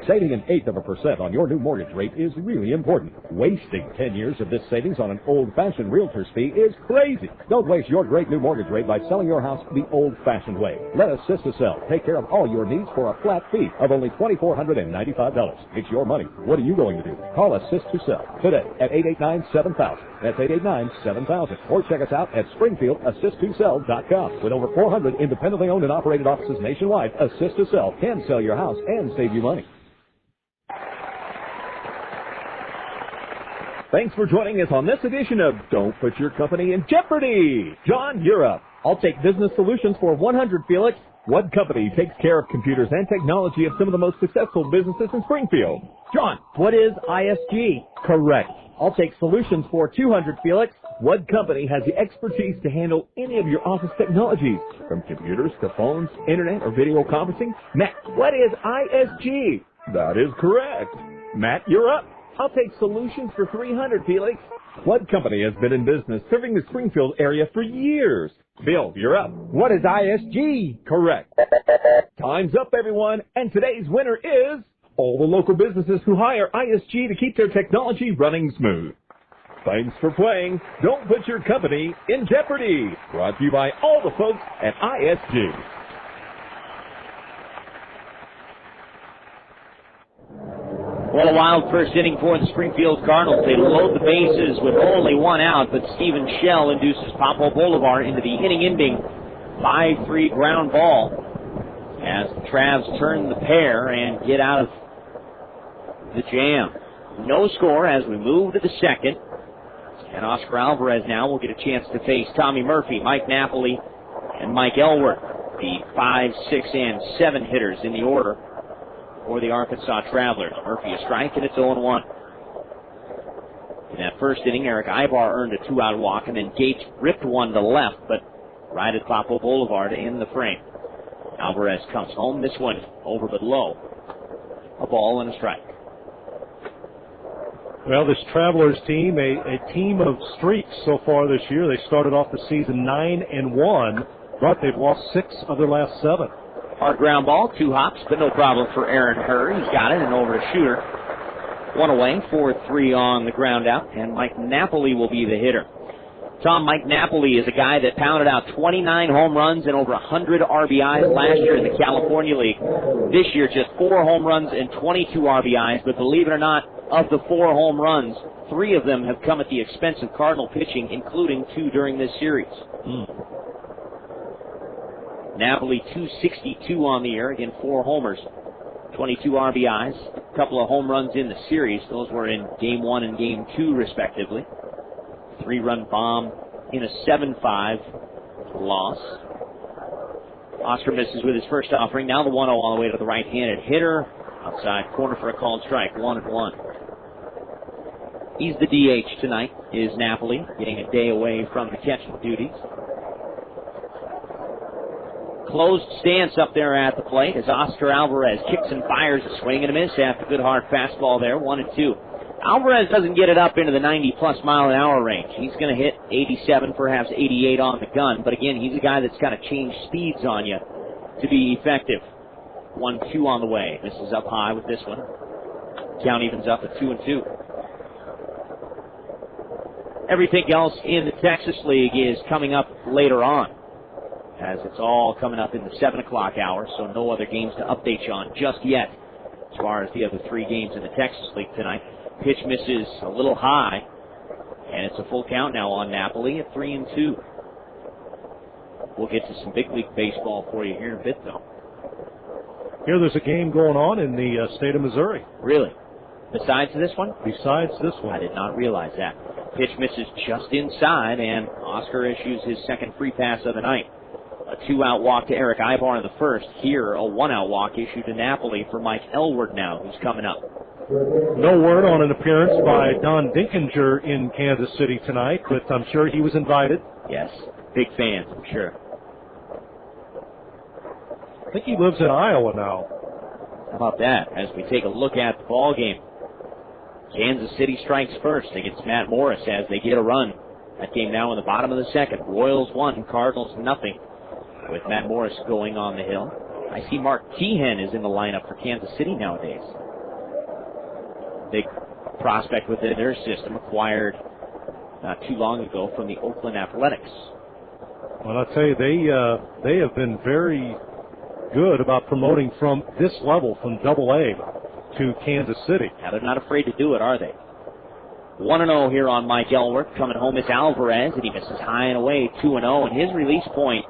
Saving 1/8% on your new mortgage rate is really important. Wasting 10 years of this savings on an old-fashioned realtor's fee is crazy. Don't waste your great new mortgage rate by selling your house the old-fashioned way. Let Assist to Sell take care of all your needs for a flat fee of only $2,495. It's your money. What are you going to do? Call Assist to Sell today at 889-7000. That's 889-7000. Or check us out at SpringfieldAssist2Sell.com. With over 400 independently owned and operated offices nationwide, Assist to Sell can sell your house and save you money. Thanks for joining us on this edition of Don't Put Your Company in Jeopardy. John, you're up. I'll take business solutions for 100, Felix. What company takes care of computers and technology of some of the most successful businesses in Springfield? John. What is ISG? Correct. I'll take solutions for 200, Felix. What company has the expertise to handle any of your office technologies? From computers to phones, internet, or video conferencing? Matt. What is ISG? That is correct. Matt, you're up. I'll take solutions for 300, Felix. What company has been in business serving the Springfield area for years? Bill, you're up. What is ISG? Correct. Time's up, everyone. And today's winner is all the local businesses who hire ISG to keep their technology running smooth. Thanks for playing Don't Put Your Company in Jeopardy. Brought to you by all the folks at ISG. What a wild first inning for the Springfield Cardinals. They load the bases with only one out, but Stephen Shell induces Papo Bolivar into the inning-ending 5-3 ground ball as the Travs turn the pair and get out of the jam. No score as we move to the second. And Oscar Alvarez now will get a chance to face Tommy Murphy, Mike Napoli, and Mike Elward, the 5, 6, and 7 hitters in the order for the Arkansas Travelers. Murphy a strike, and it's 0-1. In that first inning, Erick Aybar earned a 2-out walk, and then Gates ripped one to left, but right at Papo Bolivar to end the frame. Alvarez comes home. This one over but low. A ball and a strike. Well, this Travelers team, a team of streaks so far this year. They started off the season 9-1, but they've lost 6 of their last 7. Hard ground ball, 2 hops, but no problem for Aaron Hurr. He's got it and over to Shooter. 1 away, 4-3 on the ground out, and Mike Napoli will be the hitter. Tom, Mike Napoli is a guy that pounded out 29 home runs and over 100 RBIs last year in the California League. This year, just 4 home runs and 22 RBIs, but believe it or not, of the 4 home runs, 3 of them have come at the expense of Cardinal pitching, including 2 during this series. Napoli 262 on the year, again 4 homers, 22 RBIs, a couple of home runs in the series. Those were in Game 1 and Game 2, respectively. 3-run bomb in a 7-5 loss. Oscar misses with his first offering. Now the 1-0 on the way to the right-handed hitter. Outside corner for a called strike, 1-1. He's the DH tonight, is Napoli, getting a day away from the catching duties. Closed stance up there at the plate as Oscar Alvarez kicks and fires a swing and a miss after good hard fastball there, 1-2. Alvarez doesn't get it up into the 90-plus mile-an-hour range. He's going to hit 87, perhaps 88 on the gun. But again, he's a guy that's got to change speeds on you to be effective. 1-2 on the way. Misses up high with this one. Count evens up at 2-2. Everything else in the Texas League is coming up later on, as it's all coming up in the 7 o'clock hour, so no other games to update you on just yet as far as the other 3 games in the Texas League tonight. Pitch misses a little high, and it's a full count now on Napoli at 3-2. We'll get to some big league baseball for you here in a bit, though. Here there's a game going on in the state of Missouri. Really? Besides this one? Besides this one. I did not realize that. Pitch misses just inside, and Oscar issues his second free pass of the night. A 2-out walk to Erick Aybar in the first. Here, a 1-out walk issued to Napoli for Mike Elward now, who's coming up. No word on an appearance by Don Dinkinger in Kansas City tonight, but I'm sure he was invited. Yes, big fans, I'm sure. I think he lives in Iowa now. How about that, as we take a look at the ball game. Kansas City strikes first against Matt Morris as they get a run. That game now in the bottom of the second. Royals 1, Cardinals nothing, with Matt Morris going on the hill. I see Mark Teehan is in the lineup for Kansas City nowadays. Big prospect within their system, acquired not too long ago from the Oakland Athletics. Well, I'll tell you, they have been very good about promoting from this level, from AA to Kansas City. Now, they're not afraid to do it, are they? 1-0 here on Mike Elward. Coming home is Alvarez, and he misses high and away, 2-0. And his release point,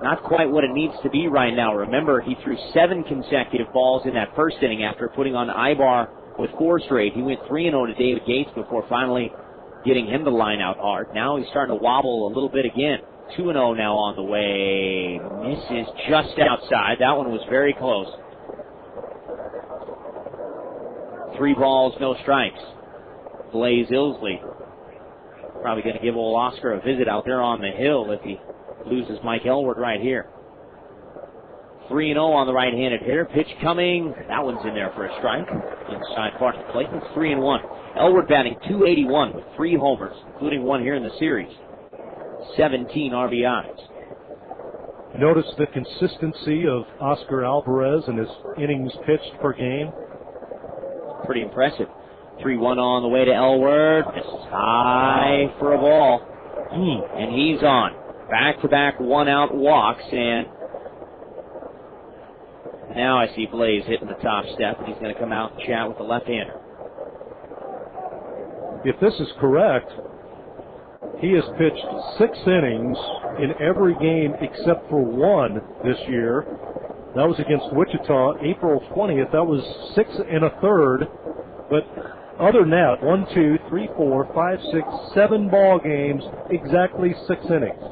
not quite what it needs to be right now. Remember, he threw 7 consecutive balls in that first inning after putting on Aybar with 4 straight. He went 3-0 to David Gates before finally getting him to line out hard. Now he's starting to wobble a little bit again. 2-0 now on the way. Misses just outside. That one was very close. 3 balls, no strikes. Blaze Ilsley probably going to give old Oscar a visit out there on the hill if he loses Mike Elward right here. 3-0 on the right-handed hitter. Pitch coming. That one's in there for a strike. Inside part of the plate. It's 3-1. Elward batting .281 with 3 homers, including 1 here in the series. 17 RBIs. Notice the consistency of Oscar Alvarez and his innings pitched per game. Pretty impressive. 3-1 on the way to Elward. Misses high for a ball. And he's on. Back-to-back 1-out walks, and now I see Blaze hitting the top step, and he's going to come out and chat with the left-hander. If this is correct, he has pitched 6 innings in every game except for 1 this year. That was against Wichita, April 20th. That was 6 1/3. But other than that, 1, 2, 3, 4, 5, 6, 7 ball games, exactly 6 innings.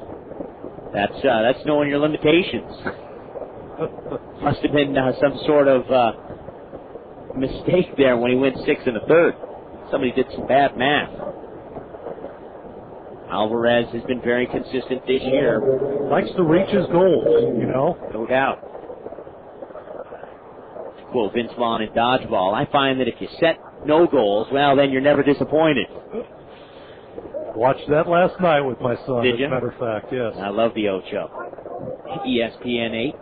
That's knowing your limitations. Must have been some sort of mistake there when he went 6 1/3. Somebody did some bad math. Alvarez has been very consistent this year. Likes to reach his goals, you know. No doubt. To quote Vince Vaughn in Dodgeball, I find that if you set no goals, well, then you're never disappointed. Watched that last night with my son, Did as you? a matter of fact, yes. I love the Ocho. ESPN 8.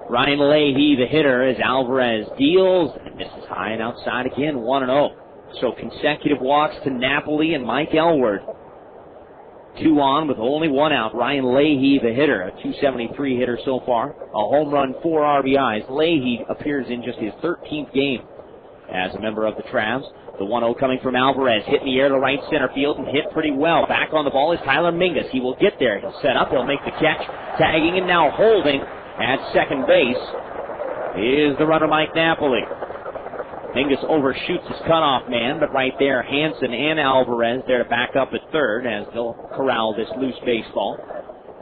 Ryan Leahy, the hitter, as Alvarez deals. And misses high and outside again, 1-0. So consecutive walks to Napoli and Mike Elward. 2 on with only 1 out. Ryan Leahy, the hitter, a .273 hitter so far. A home run, 4 RBIs. Leahy appears in just his 13th game as a member of the Travs. The 1-0 coming from Alvarez. Hit in the air to right center field and hit pretty well. Back on the ball is Tyler Mingus. He will get there. He'll set up. He'll make the catch. Tagging and now holding at second base is the runner Mike Napoli. Mingus overshoots his cutoff man, but right there, Hansen and Alvarez there to back up at third as they'll corral this loose baseball.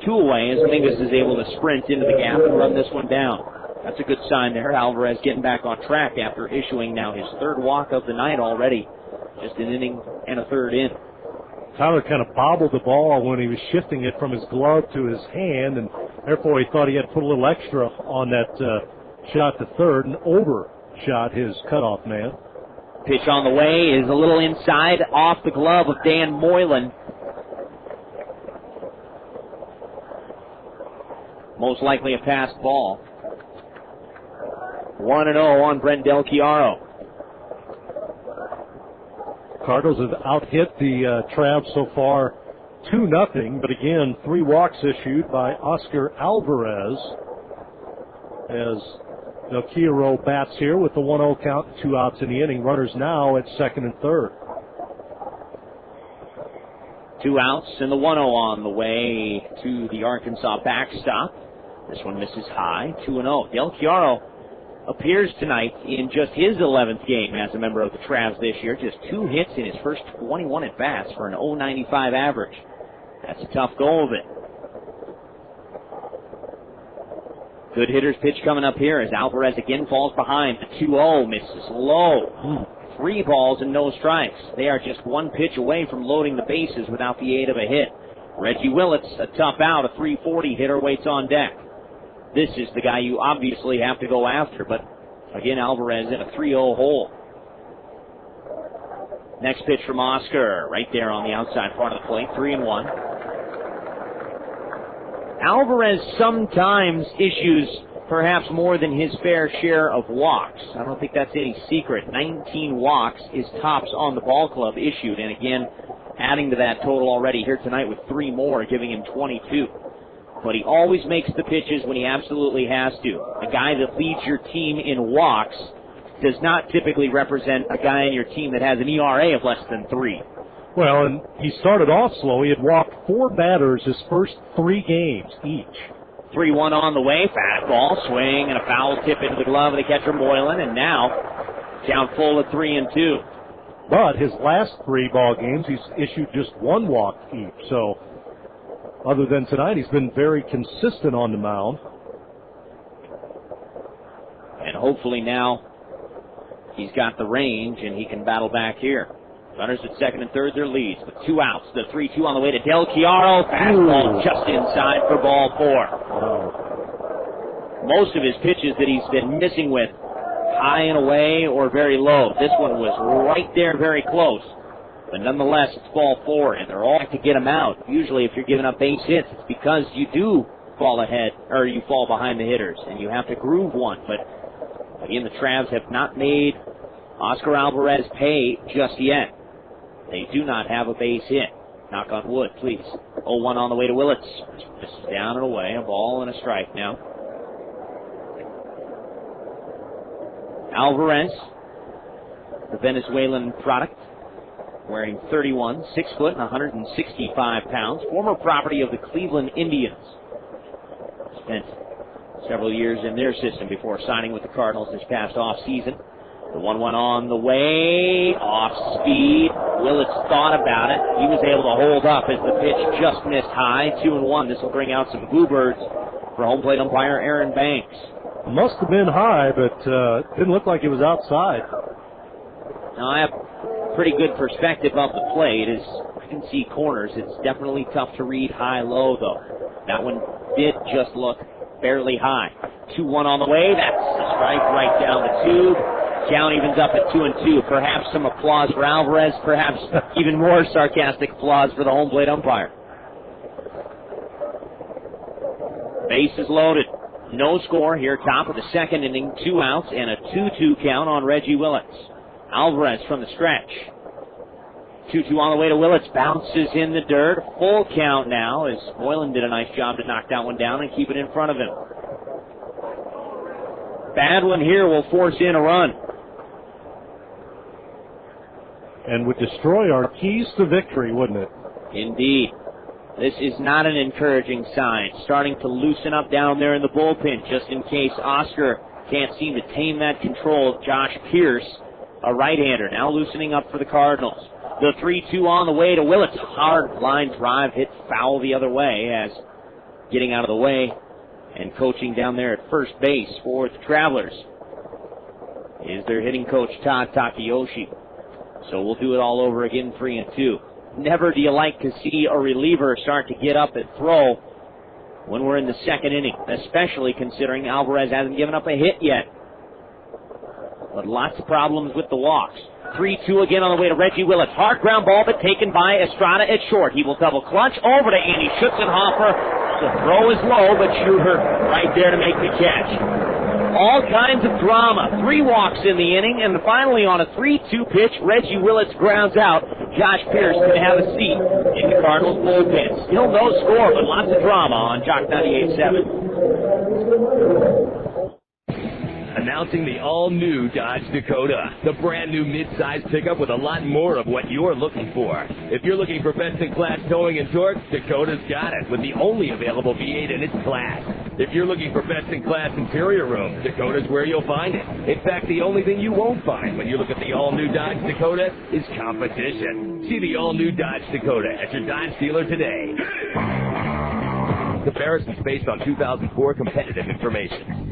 2 away as Mingus is able to sprint into the gap and run this one down. That's a good sign there. Alvarez getting back on track after issuing now his 3rd walk of the night already. Just an inning and a third in. Tyler kind of bobbled the ball when he was shifting it from his glove to his hand, and therefore he thought he had to put a little extra on that shot to third and overshot his cutoff man. Pitch on the way is a little inside off the glove of Dan Moylan. Most likely a passed ball. 1-0 on Brent Del Chiaro. Cardinals have out-hit the Travs so far 2-0, but again, 3 walks issued by Oscar Alvarez as Del Chiaro bats here with the 1-0 count, 2 outs in the inning. Runners now at second and third. 2 outs and the 1-0 on the way to the Arkansas backstop. This one misses high, 2-0. Del Chiaro appears tonight in just his 11th game as a member of the Travs this year. Just 2 hits in his first 21 at-bats for an .095 average. That's a tough go of it. Good hitter's pitch coming up here as Alvarez again falls behind. The 2-0 misses low. 3 balls and no strikes. They are just 1 pitch away from loading the bases without the aid of a hit. Reggie Willits, a tough out, a .340 hitter, waits on deck. This is the guy you obviously have to go after, but again, Alvarez in a 3-0 hole. Next pitch from Oscar, right there on the outside part of the plate, 3-1. Alvarez sometimes issues perhaps more than his fair share of walks. I don't think that's any secret. 19 walks is tops on the ball club issued, and again, adding to that total already here tonight with 3 more, giving him 22. But he always makes the pitches when he absolutely has to. A guy that leads your team in walks does not typically represent a guy on your team that has an ERA of less than 3. Well, and he started off slow. He had walked 4 batters his first 3 games each. 3-1 on the way. Fastball, swing, and a foul tip into the glove of the catcher Moylan, and now down full at 3-2. But his last 3 ball games, he's issued just 1 walk each. So, other than tonight, he's been very consistent on the mound. And hopefully now he's got the range and he can battle back here. Runners at second and third, their leads with 2 outs. The 3-2 on the way to Del Chiaro. Fastball just inside for ball 4. Most of his pitches that he's been missing with high and away or very low. This one was right there, very close. But nonetheless, it's ball 4, and they're all to get him out. Usually if you're giving up base hits, it's because you do fall ahead, or you fall behind the hitters, and you have to groove one. But again, the Travs have not made Oscar Alvarez pay just yet. They do not have a base hit. Knock on wood, please. 0-1 on the way to Willits. This is down and away, a ball and a strike now. Alvarez, the Venezuelan product, wearing 31, 6 foot and 165 pounds. Former property of the Cleveland Indians. Spent several years in their system before signing with the Cardinals this past offseason. The 1-1 on the way, off speed. Willits thought about it. He was able to hold up as the pitch just missed high. 2-1. This will bring out some bluebirds for home plate umpire Aaron Banks. Must have been high, but didn't look like it was outside. Now I have pretty good perspective of the plate as I can see corners. It's definitely tough to read high-low, though. That one did just look barely high. 2-1 on the way. That's a strike right down the tube. Count evens up at 2-2. Perhaps some applause for Alvarez. Perhaps even more sarcastic applause for the home plate umpire. Bases loaded. No score here, top of the second inning. 2 outs and a 2-2 count on Reggie Willits. Alvarez from the stretch. 2-2 on the way to Willits. Bounces in the dirt. Full count now as Moylan did a nice job to knock that one down and keep it in front of him. Bad one here will force in a run. And would destroy our keys to victory, wouldn't it? Indeed. This is not an encouraging sign. Starting to loosen up down there in the bullpen just in case Oscar can't seem to tame that control. Josh Pearce, a right-hander, now loosening up for the Cardinals. The 3-2 on the way to Willits. Hard line drive hit foul the other way as getting out of the way and coaching down there at first base for the Travelers is their hitting coach Todd Takayoshi. So we'll do it all over again, 3-2. Never do you like to see a reliever start to get up and throw when we're in the second inning, especially considering Alvarez hasn't given up a hit yet. But lots of problems with the walks. 3-2 again on the way to Reggie Willits. Hard ground ball, but taken by Estrada at short. He will double clutch over to Andy Schutzenhofer. The throw is low, but Schuher right there to make the catch. All kinds of drama. 3 walks in the inning, and finally on a 3-2 pitch, Reggie Willits grounds out. Josh Pearce can have a seat in the Cardinals bullpen. Still no score, but lots of drama on Jock 98.7. Announcing the all-new Dodge Dakota, the brand-new mid-size pickup with a lot more of what you're looking for. If you're looking for best-in-class towing and torque, Dakota's got it, with the only available V8 in its class. If you're looking for best-in-class interior room, Dakota's where you'll find it. In fact, the only thing you won't find when you look at the all-new Dodge Dakota is competition. See the all-new Dodge Dakota at your Dodge dealer today. Comparisons based on 2004 competitive information.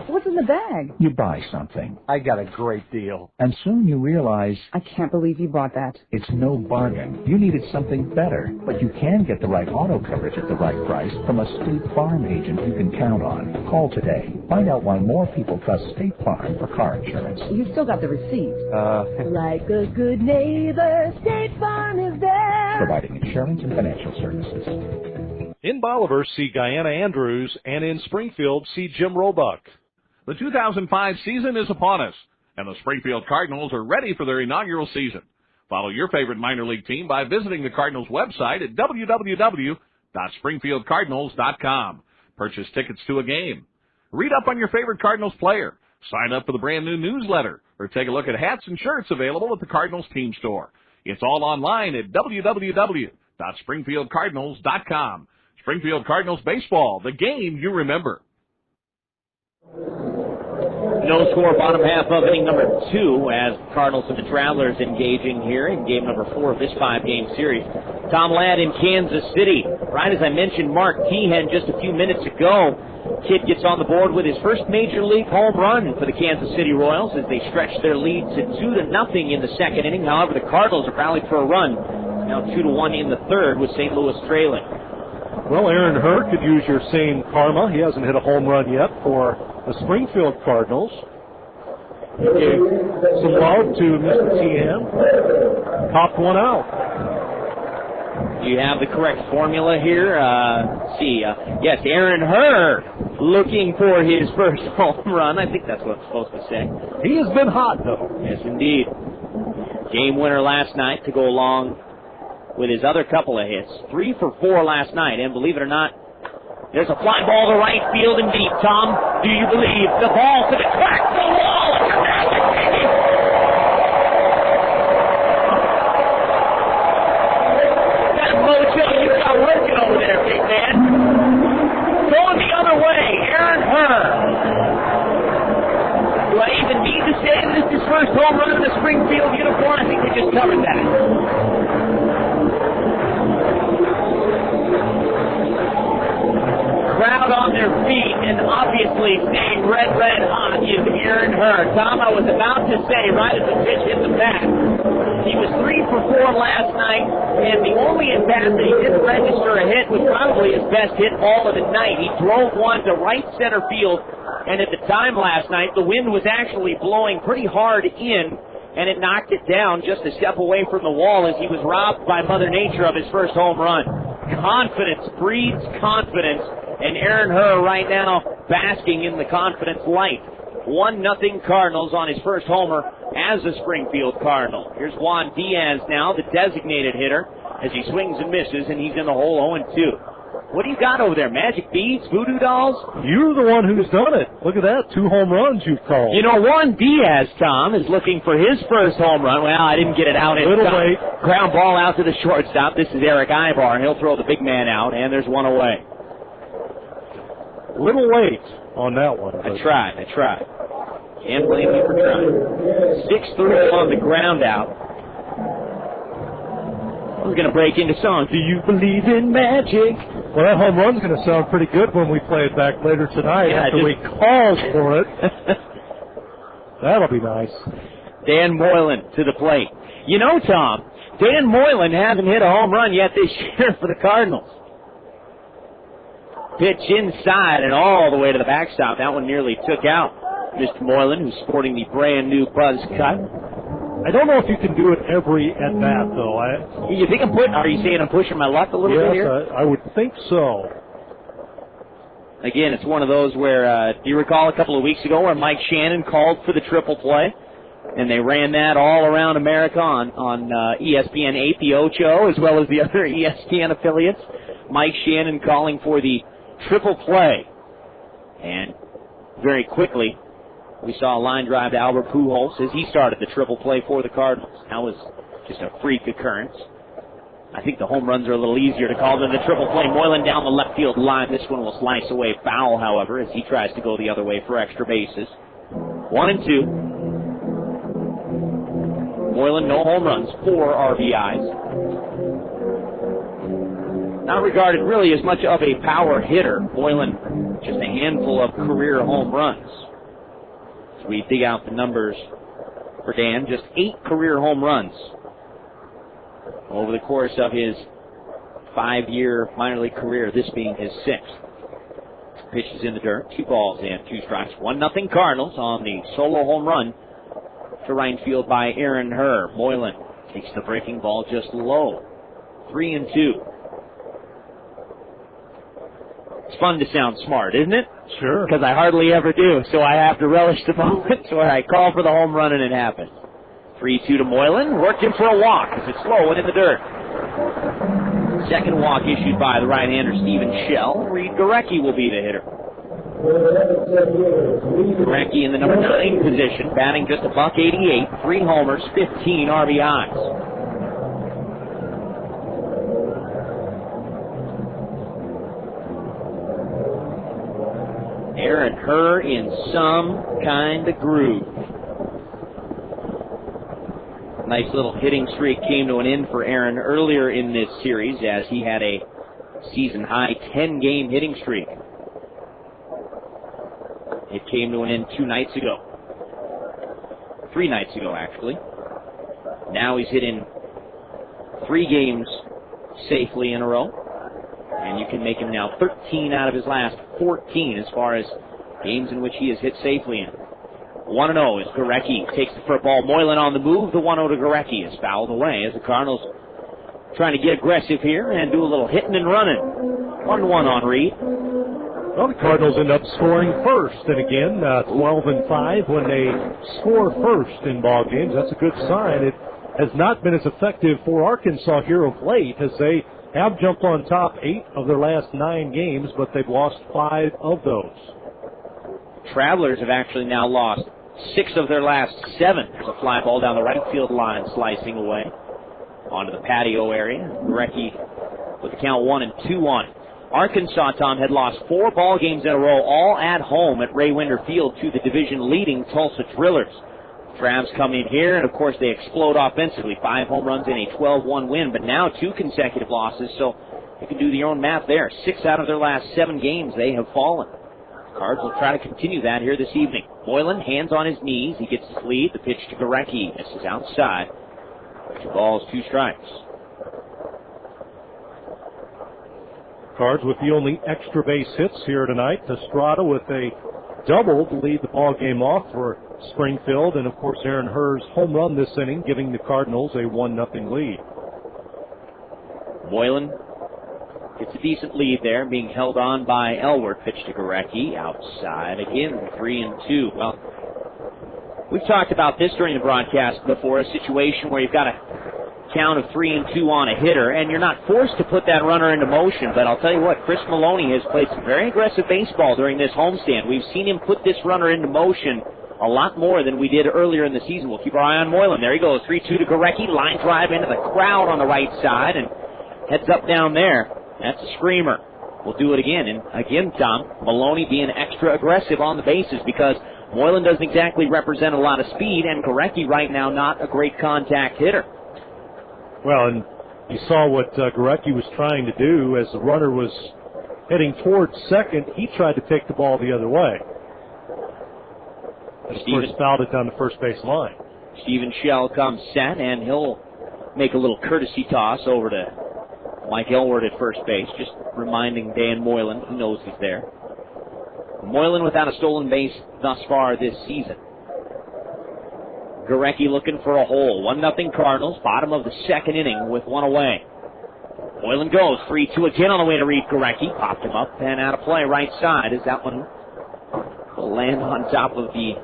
What's in the bag? You buy something. I got a great deal. And soon you realize I can't believe you bought that. It's no bargain. You needed something better, but you can get the right auto coverage at the right price from a State Farm agent you can count on. Call today. Find out why more people trust State Farm for car insurance. You still got the receipt. Like a good neighbor, State Farm is there. Providing insurance and financial services. In Bolivar, see Guyana Andrews, and in Springfield, see Jim Roebuck. The 2005 season is upon us, and the Springfield Cardinals are ready for their inaugural season. Follow your favorite minor league team by visiting the Cardinals website at www.springfieldcardinals.com. Purchase tickets to a game. Read up on your favorite Cardinals player. Sign up for the brand new newsletter, or take a look at hats and shirts available at the Cardinals team store. It's all online at www.springfieldcardinals.com. Springfield Cardinals baseball, the game you remember. No score, bottom half of inning number 2 as Cardinals and the Travelers engaging here in game number 4 of this 5-game series. Tom Ladd in Kansas City. Right as I mentioned, Mark Teahen just a few minutes ago. Kid gets on the board with his first major league home run for the Kansas City Royals as they stretch their lead to 2-0 in the second inning. However, the Cardinals have rallied for a run. Now 2-1 in the third with St. Louis trailing. Well, Aaron Hurd could use your same karma. He hasn't hit a home run yet for the Springfield Cardinals. He gave some love to Mr. Teahen. Popped one out. Do you have the correct formula here? Yes, Aaron Hurd looking for his first home run. I think that's what it's supposed to say. He has been hot, though. Yes, indeed. Game winner last night to go along with his other couple of hits. 3 for 4 last night, and believe it or not, there's a fly ball to right field and deep. Tom, do you believe the ball to the crack the wall? That mojo you got working over there, big man. Going the other way, Aaron Hurd. Do I even need to say this is his first home run in the Springfield uniform? I think we just covered that. Crowd on their feet and obviously staying red hot is Aaron Hurd. Tom, I was about to say right as the pitch hit the bat, he was 3 for 4 last night, and the only at bat that he didn't register a hit was probably his best hit all of the night. He drove one to right center field And at the time last night, the wind was actually blowing pretty hard in, and it knocked it down just a step away from the wall as he was robbed by Mother Nature of his first home run. Confidence breeds confidence, and Aaron Herr right now basking in the confidence light. 1-0 Cardinals on his first homer as a Springfield Cardinal. Here's Juan Diaz now, the designated hitter, as he swings and misses, and he's in the hole 0-2. What do you got over there? Magic beads? Voodoo dolls? You're the one who's done it. Look at that. 2 home runs you've called. You know, Juan Diaz, Tom, is looking for his first home run. Well, I didn't get it out in Little time. late. Ground ball out to the shortstop. This is Erick Aybar. He'll throw the big man out, and there's one away. Little late on that one. I tried. Can't blame you for trying. 6-3 on the ground out. We're going to break into song. Do you believe in magic? Well, that home run's going to sound pretty good when we play it back later tonight after we call for it. That'll be nice. Dan Moylan to the plate. You know, Tom, Dan Moylan hasn't hit a home run yet this year for the Cardinals. Pitch inside and all the way to the backstop. That one nearly took out Mr. Moylan, who's sporting the brand new buzz cut. I don't know if you can do it every at bat, though. You think are you saying I'm pushing my luck a little bit here? Yes, I would think so. Again, it's one of those where, do you recall a couple of weeks ago where Mike Shannon called for the triple play? And they ran that all around America on ESPN 8, the Ocho, as well as the other ESPN affiliates. Mike Shannon calling for the triple play. And very quickly, we saw a line drive to Albert Pujols as he started the triple play for the Cardinals. That was just a freak occurrence. I think the home runs are a little easier to call than the triple play. Moylan down the left field line. This one will slice away foul, however, as he tries to go the other way for extra bases. 1-2. Moylan, no home runs, 4 RBIs. Not regarded really as much of a power hitter. Moylan, just a handful of career home runs. We dig out the numbers for Dan. Just 8 career home runs over the course of his 5-year minor league career, this being his 6th. Pitch is in the dirt. 2 balls and 2 strikes. 1-0 Cardinals on the solo home run to right field by Aaron Herr. Moylan takes the breaking ball just low. 3-2. It's fun to sound smart, isn't it? Sure. Because I hardly ever do, so I have to relish the moments where I call for the home run and it happens. 3-2 to Moylan. Worked him for a walk as it's slow and in the dirt. Second walk issued by the right-hander Stephen Shell. Reid Gorecki will be the hitter. Gorecki in the number 9 position, batting just a $188, 3 homers, 15 RBIs. Aaron Herr in some kind of groove. Nice little hitting streak came to an end for Aaron earlier in this series as he had a season-high 10-game hitting streak. It came to an end 2 nights ago. 3 nights ago, actually. Now he's hitting 3 games safely in a row. And you can make him now 13 out of his last 14 as far as games in which he has hit safely in. 1-0 as Gorecki takes the first ball. Moylan on the move. The 1-0 to Gorecki is fouled away as the Cardinals trying to get aggressive here and do a little hitting and running. 1-1 on Reid. Well, the Cardinals end up scoring first. And again, 12-5 when they score first in ball games. That's a good sign. It has not been as effective for Arkansas here of late as they have jumped on top 8 of their last 9 games, but they've lost 5 of those. Travelers have actually now lost 6 of their last 7. There's a fly ball down the right field line slicing away onto the patio area. Gorecki with the count 1-2 on it. Arkansas, Tom, had lost 4 ball games in a row, all at home at Ray Winder Field to the division-leading Tulsa Drillers. Travs come in here, and of course they explode offensively. 5 home runs and a 12-1 win, but now 2 consecutive losses, so you can do your own math there. 6 out of their last 7 games they have fallen. Cards will try to continue that here this evening. Moylan, hands on his knees. He gets his lead. The pitch to Gorecki. This is outside. 2 balls, 2 strikes. Cards with the only extra base hits here tonight. Estrada with a double to lead the ball game off for Springfield, and of course Aaron Herr's home run this inning giving the Cardinals a 1-0 lead. Moylan gets a decent lead there, being held on by Elward. Pitch to Gorecki, outside again, 3-2. Well, we've talked about this during the broadcast before, a situation where you've got a count of 3-2 on a hitter, and you're not forced to put that runner into motion. But I'll tell you what, Chris Maloney has played some very aggressive baseball during this homestand. We've seen him put this runner into motion a lot more than we did earlier in the season. We'll keep our eye on Moylan. There he goes, 3-2 to Gorecki, line drive into the crowd on the right side, and heads up down there. That's a screamer. We'll do it again. And again, Tom, Maloney being extra aggressive on the bases because Moylan doesn't exactly represent a lot of speed, and Gorecki right now not a great contact hitter. Well, and you saw what Gorecki was trying to do as the runner was heading towards second. He tried to take the ball the other way. Of course, fouled it down the first base line. Steven Shell comes set, and he'll make a little courtesy toss over to Mike Elward at first base, just reminding Dan Moylan he knows he's there. Moylan without a stolen base thus far this season. Gorecki looking for a hole. 1-0 Cardinals, bottom of the second inning with one away. Moylan goes, 3-2 again on the way to Reid Gorecki. Popped him up and out of play right side as that one will land on top of the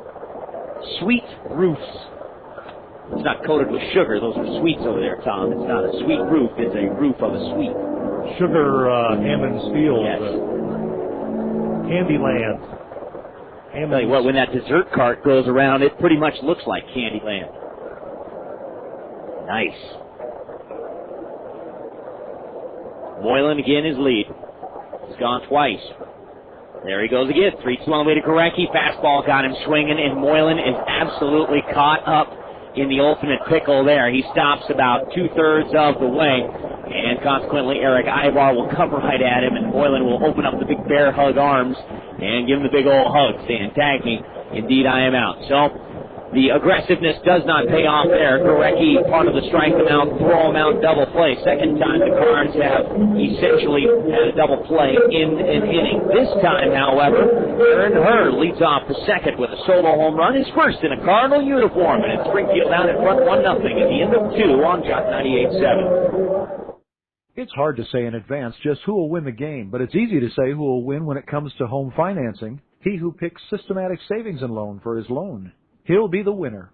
sweet roofs. It's not coated with sugar. Those are sweets over there, Tom. It's not a sweet roof. It's a roof of a sweet. Sugar Hammond's Field. Yes. Candyland. I'll tell you what, when that dessert cart goes around, it pretty much looks like Candyland. Nice. Moylan again is lead. He's gone twice. There he goes again. 3-2 on the way to Gorecki. Fastball got him swinging, and Moylan is absolutely caught up in the ultimate pickle there. He stops about 2/3 of the way, and consequently Erick Aybar will come right at him, and Moylan will open up the big bear hug arms and give him the big old hug, saying, "Tag me. Indeed, I am out." So the aggressiveness does not pay off there. Gorecki, part of the strike him out, throw him out, double play. Second time the Cards have essentially had a double play in an inning. This time, however, Aaron Herr leads off the second with a solo home run. His first in a Cardinal uniform, and it's Springfield out in front 1-0 at the end of 2 on Jock 98.7. It's hard to say in advance just who will win the game, but it's easy to say who will win when it comes to home financing. He who picks Systematic Savings and Loan for his loan. He'll be the winner.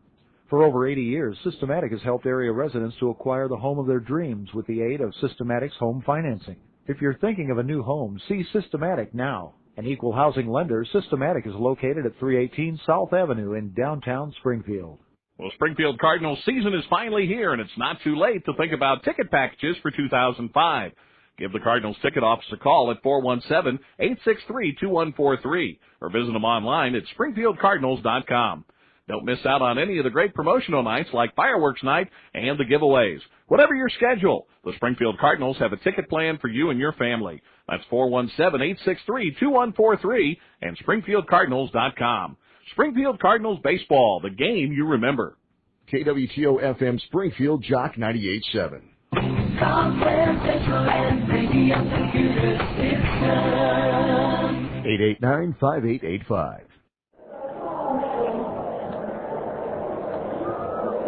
For over 80 years, Systematic has helped area residents to acquire the home of their dreams with the aid of Systematic's home financing. If you're thinking of a new home, see Systematic now. An equal housing lender, Systematic is located at 318 South Avenue in downtown Springfield. Well, Springfield Cardinals season is finally here, and it's not too late to think about ticket packages for 2005. Give the Cardinals ticket office a call at 417-863-2143 or visit them online at springfieldcardinals.com. Don't miss out on any of the great promotional nights like Fireworks Night and the giveaways. Whatever your schedule, the Springfield Cardinals have a ticket plan for you and your family. That's 417-863-2143 and springfieldcardinals.com. Springfield Cardinals baseball, the game you remember. KWTO FM Springfield, Jock 98.7. Central and radio computer system. 889-5885.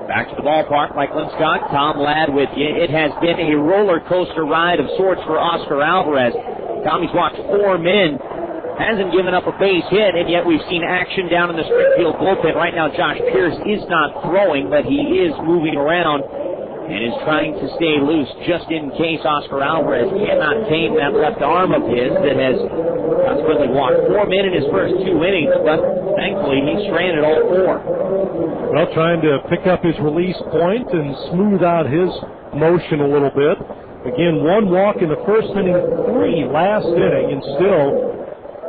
Back to the ballpark, Mike Linscott, Tom Ladd with you. It has been a roller coaster ride of sorts for Oscar Alvarez. Tommy's walked 4 men, hasn't given up a base hit, and yet we've seen action down in the Springfield bullpen. Right now, Josh Pearce is not throwing, but he is moving around and is trying to stay loose just in case Oscar Alvarez cannot tame that left arm of his that has consequently walked 4 men in his first 2 innings, but thankfully he's stranded all 4. Well, trying to pick up his release point and smooth out his motion a little bit. Again, 1 walk in the first inning, 3 last inning, and still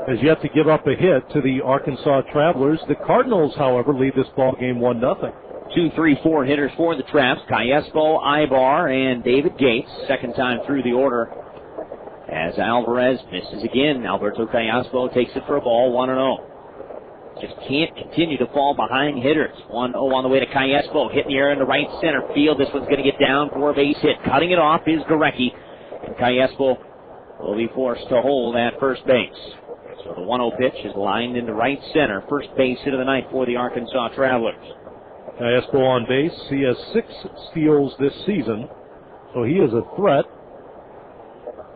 has yet to give up a hit to the Arkansas Travelers. The Cardinals, however, lead this ball game 1-0. 2, 3, 4 hitters for the Traps. Callaspo, Aybar, and David Gates. Second time through the order as Alvarez misses again. Alberto Callaspo takes it for a ball, 1-0. Just can't continue to fall behind hitters. 1-0 on the way to Callaspo. Hit in the air into right center field. This one's going to get down for a base hit. Cutting it off is Gorecki. And Callaspo will be forced to hold at first base. So the 1-0 pitch is lined into right center. First base hit of the night for the Arkansas Travelers. Callaspo on base. He has 6 steals this season, so he is a threat.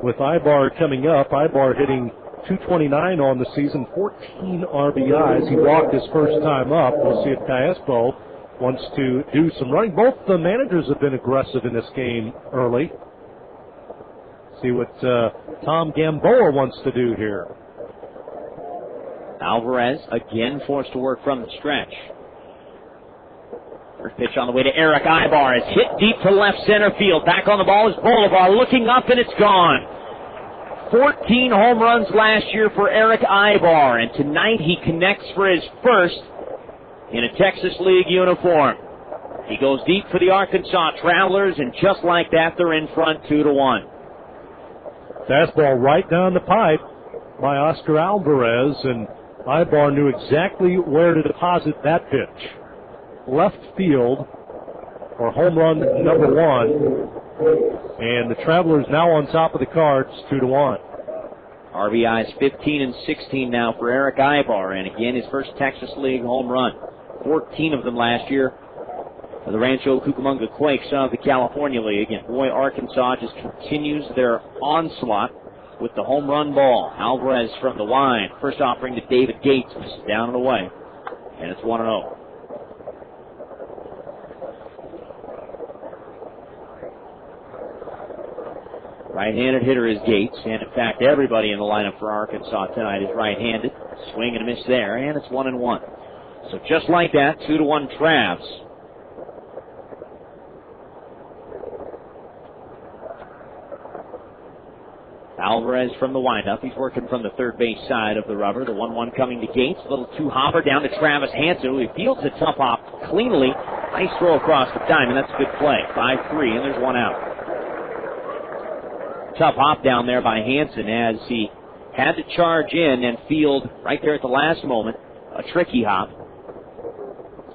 With Aybar coming up, Aybar hitting .229 on the season, 14 RBIs. He walked his first time up. We'll see if Callaspo wants to do some running. Both the managers have been aggressive in this game early. See what Tom Gamboa wants to do here. Alvarez again forced to work from the stretch. First pitch on the way to Erick Aybar is hit deep to left center field. Back on the ball is Bolivar looking up, and it's gone. 14 home runs last year for Erick Aybar, and tonight he connects for his first in a Texas League uniform. He goes deep for the Arkansas Travelers, and just like that, they're in front 2-1. Fastball right down the pipe by Oscar Alvarez, and Aybar knew exactly where to deposit that pitch. Left field for home run number 1, and the Travelers now on top of the Cards 2-1. RBIs 15 and 16 now for Erick Aybar, and again his first Texas League home run. 14 of them last year for the Rancho Cucamonga Quakes of the California League. And boy, Arkansas just continues their onslaught with the home run ball. Alvarez from the line. First offering to David Gates, down and away, and it's 1-0. Right-handed hitter is Gates, and in fact everybody in the lineup for Arkansas tonight is right-handed. Swing and a miss there, and it's 1-1. So just like that, 2-1 Travs. Alvarez from the windup. He's working from the third base side of the rubber. The 1-1 coming to Gates. A little two-hopper down to Travis Hansen, who fields a tough hop cleanly. Nice throw across the diamond. That's a good play. 5-3, and there's one out. Tough hop down there by Hansen as he had to charge in and field right there at the last moment a tricky hop.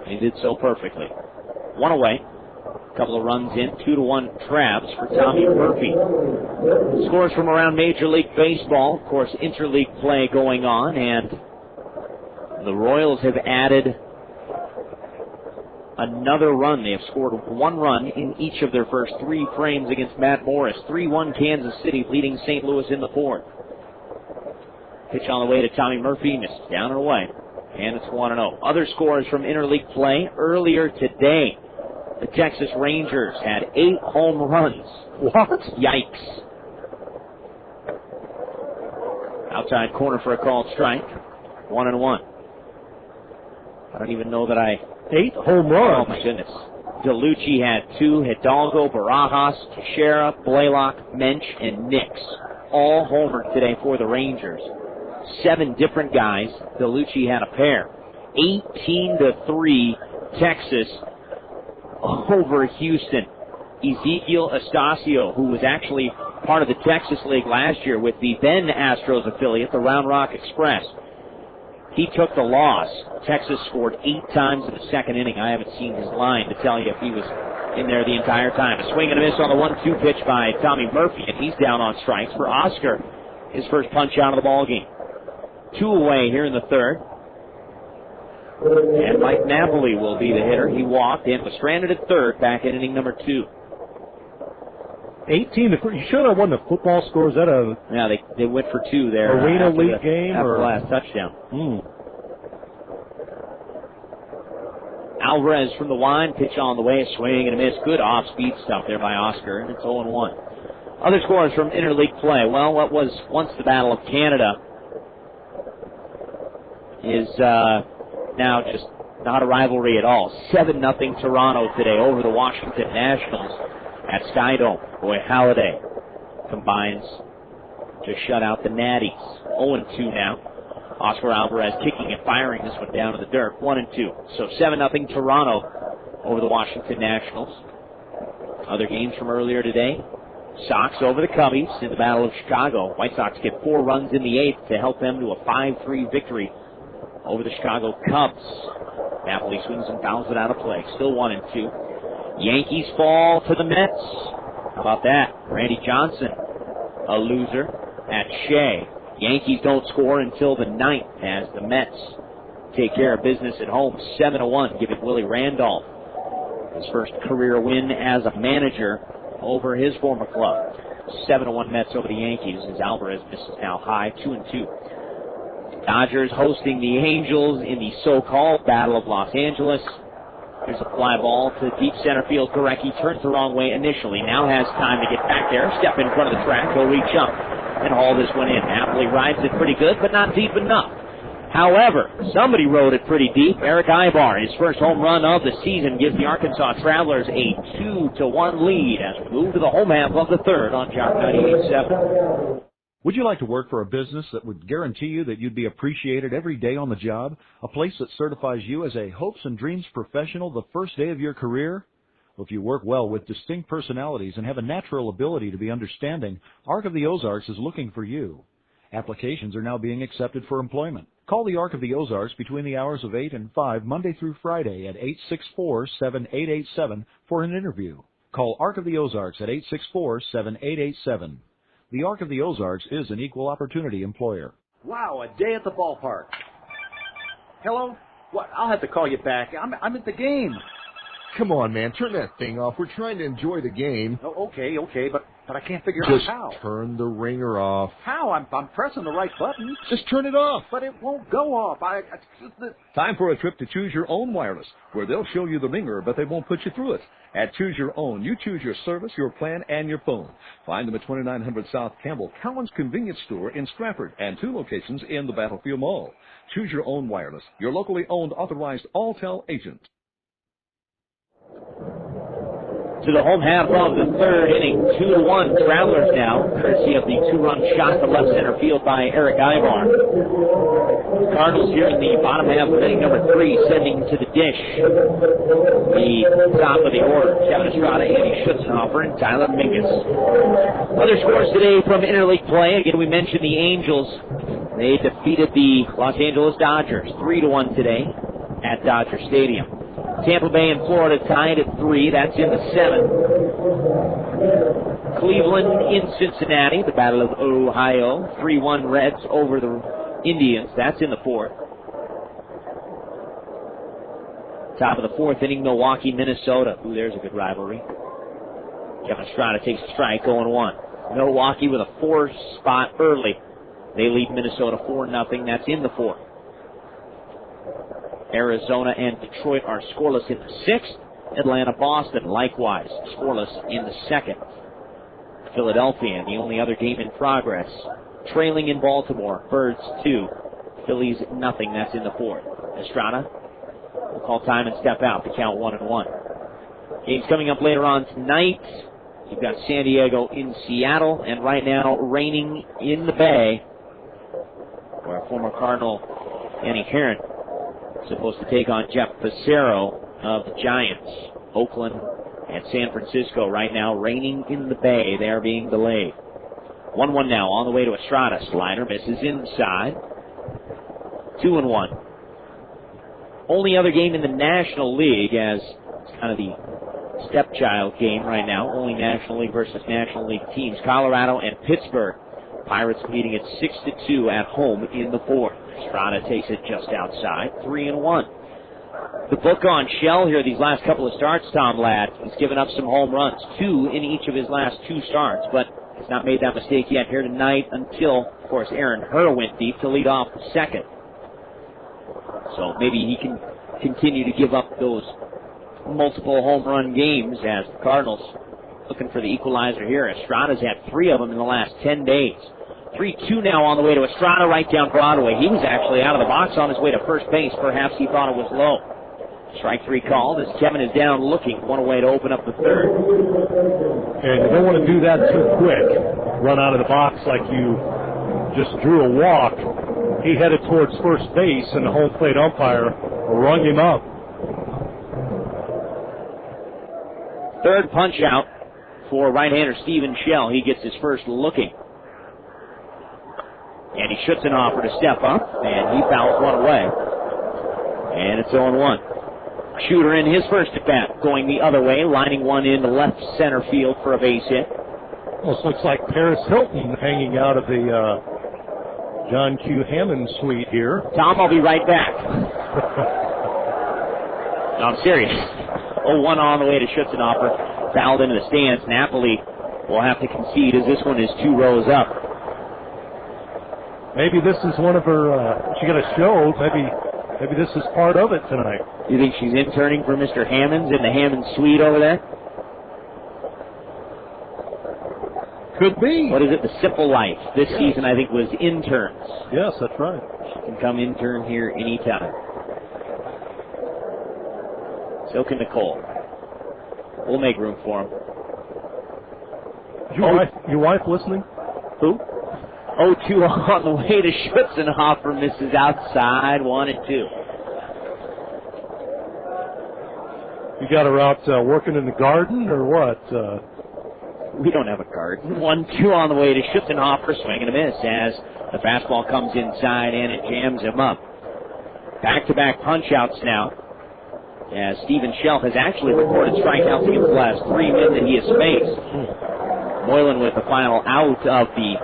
He did so perfectly. One away. A couple of runs in. 2-1 Travs for Tommy Murphy. Scores from around Major League Baseball. Of course, interleague play going on, and the Royals have added another run. They have scored 1 run in each of their first 3 frames against Matt Morris. 3-1 Kansas City leading St. Louis in the 4th. Pitch on the way to Tommy Murphy, missed down and away, and it's 1-0. Other scores from interleague play earlier today. The Texas Rangers had 8 home runs. What? Yikes. Outside corner for a called strike. 1-1. I don't even know that 8 home runs. Oh, my goodness. DeLucci had 2. Hidalgo, Barajas, Teixeira, Blaylock, Mensch, and Nix. All homered today for the Rangers. 7 different guys. DeLucci had a pair. 18-3, Texas over Houston. Ezekiel Estacio, who was actually part of the Texas League last year with the then Astros affiliate, the Round Rock Express. He took the loss. Texas scored 8 times in the second inning. I haven't seen his line to tell you if he was in there the entire time. A swing and a miss on the 1-2 pitch by Tommy Murphy, and he's down on strikes for Oscar. His first punch out of the ball game. 2 away here in the 3rd. And Mike Napoli will be the hitter. He walked and was stranded at 3rd back in inning number 2. 18-3. You should have won the football score. Is that a... Yeah, they went for 2 there. Arena League game? After the last touchdown. Mm. Alvarez from the line. Pitch on the way. A swing and a miss. Good off-speed stuff there by Oscar. And it's 0-1. Other scores from interleague play. Well, what was once the Battle of Canada is now just not a rivalry at all. 7-0 Toronto today over the Washington Nationals at Skydome. Boy, Halladay combines to shut out the Natties. 0-2 now. Oscar Alvarez kicking and firing this one down to the dirt. 1-2. So 7-0 Toronto over the Washington Nationals. Other games from earlier today. Sox over the Cubbies in the Battle of Chicago. White Sox get 4 runs in the 8th to help them to a 5-3 victory over the Chicago Cubs. Napoli swings and fouls it out of play. Still 1-2. Yankees fall to the Mets. How about that? Randy Johnson, a loser at Shea. Yankees don't score until the 9th as the Mets take care of business at home, 7-1, giving Willie Randolph his first career win as a manager over his former club. 7-1 Mets over the Yankees as Alvarez misses now high, 2-2. Dodgers hosting the Angels in the so-called Battle of Los Angeles. Here's a fly ball to deep center field. Gorecki turns the wrong way initially. Now has time to get back there, step in front of the track, go reach up, and haul this one in. Napoli rides it pretty good, but not deep enough. However, somebody rode it pretty deep. Erick Aybar, his first home run of the season, gives the Arkansas Travelers a 2-1 lead as we move to the home half of the third on Jock 98.7. Would you like to work for a business that would guarantee you that you'd be appreciated every day on the job? A place that certifies you as a hopes and dreams professional the first day of your career? Well, if you work well with distinct personalities and have a natural ability to be understanding, Ark of the Ozarks is looking for you. Applications are now being accepted for employment. Call the Ark of the Ozarks between the hours of 8 and 5, Monday through Friday at 864-7887 for an interview. Call Ark of the Ozarks at 864-7887. The Ark of the Ozarks is an equal opportunity employer. Wow, a day at the ballpark. Hello? What? I'll have to call you back. I'm at the game. Come on, man. Turn that thing off. We're trying to enjoy the game. Oh, okay, but I can't figure Just out how. turn the ringer off. How? I'm pressing the right button. Just turn it off. But it won't go off. Time for a trip to Choose Your Own Wireless, where they'll show you the ringer, but they won't put you through it. At Choose Your Own, you choose your service, your plan, and your phone. Find them at 2900 South Campbell, Cowan's Convenience Store in Stratford, and 2 locations in the Battlefield Mall. Choose Your Own Wireless, your locally owned authorized Alltel agent. To the home half of the third inning, 2-1 Travelers now, courtesy of the 2-run shot to left center field by Erick Aybar. Cardinals here in the bottom half of inning number 3, sending to the dish the top of the order, Kevin Estrada, Andy Schutzenhofer, and Tyler Mingus. Other scores today from interleague play. Again, we mentioned the Angels. They defeated the Los Angeles Dodgers 3-1 today at Dodger Stadium. Tampa Bay and Florida tied at 3. That's in the 7th. Cleveland in Cincinnati, the Battle of Ohio. 3-1 Reds over the Indians. That's in the 4th. Top of the 4th inning, Milwaukee, Minnesota. Ooh, there's a good rivalry. Kevin Estrada takes a strike, 0-1. Milwaukee with a 4 spot early. They lead Minnesota 4-0. That's in the 4th. Arizona and Detroit are scoreless in the 6th. Atlanta, Boston, likewise, scoreless in the 2nd. Philadelphia, the only other game in progress, trailing in Baltimore. Birds 2, Phillies nothing. That's in the 4th. Estrada will call time and step out. The count 1-1. Games coming up later on tonight. You've got San Diego in Seattle, and right now raining in the Bay, where former Cardinal Danny Herron supposed to take on Jeff Pissarro of the Giants. Oakland and San Francisco right now raining in the Bay. They are being delayed. 1-1 now on the way to Estrada. Slider misses inside. 2-1. Only other game in the National League, as it's kind of the stepchild game right now. Only National League versus National League teams. Colorado and Pittsburgh. Pirates leading at 6-2 at home in the 4th. Estrada takes it just outside, 3-1. The book on Shell here these last couple of starts, Tom Ladd. He's given up some home runs, 2 in each of his last 2 starts, but he's not made that mistake yet here tonight until, of course, Aaron Herr went deep to lead off the 2nd. So maybe he can continue to give up those multiple home run games as the Cardinals looking for the equalizer here. Estrada's had 3 of them in the last 10 days. 3-2 now on the way to Estrada right down Broadway. He was actually out of the box on his way to first base. Perhaps he thought it was low. Strike 3 called as Kevin is down looking. One away to open up the 3rd. And you don't want to do that too quick. Run out of the box like you just drew a walk. He headed towards first base, and the home plate umpire rung him up. 3rd punch out for right-hander Steven Shell. He gets his first looking. Andy Schutzenhofer to step up, and he fouls one away. And it's 0-1. Shooter in his first at bat, going the other way, lining one in the left center field for a base hit. Almost looks like Paris Hilton hanging out of the John Q. Hammond suite here. Tom, I'll be right back. No, I'm serious. 0-1 on the way to Schutzenhofer. Fouled into the stands. Napoli will have to concede as this one is 2 rows up. Maybe this is one of her, she got a show. Maybe this is part of it tonight. You think she's interning for Mr. Hammonds in the Hammond suite over there? Could be. What is it? The Simple Life. This season, I think, was interns. Yes, that's right. She can come intern here anytime. So can Nicole. We'll make room for him. Your wife listening? Who? 0-2 on the way to Schutzenhofer. Misses outside. 1-2. You got her out working in the garden or what? We don't have a garden. 1-2 on the way to Schutzenhofer. Swing and a miss as the fastball comes inside and it jams him up. Back-to-back punch-outs now. As Stephen Shelf has actually recorded strikeouts against the last 3 men that he has faced. Moylan with the final out of the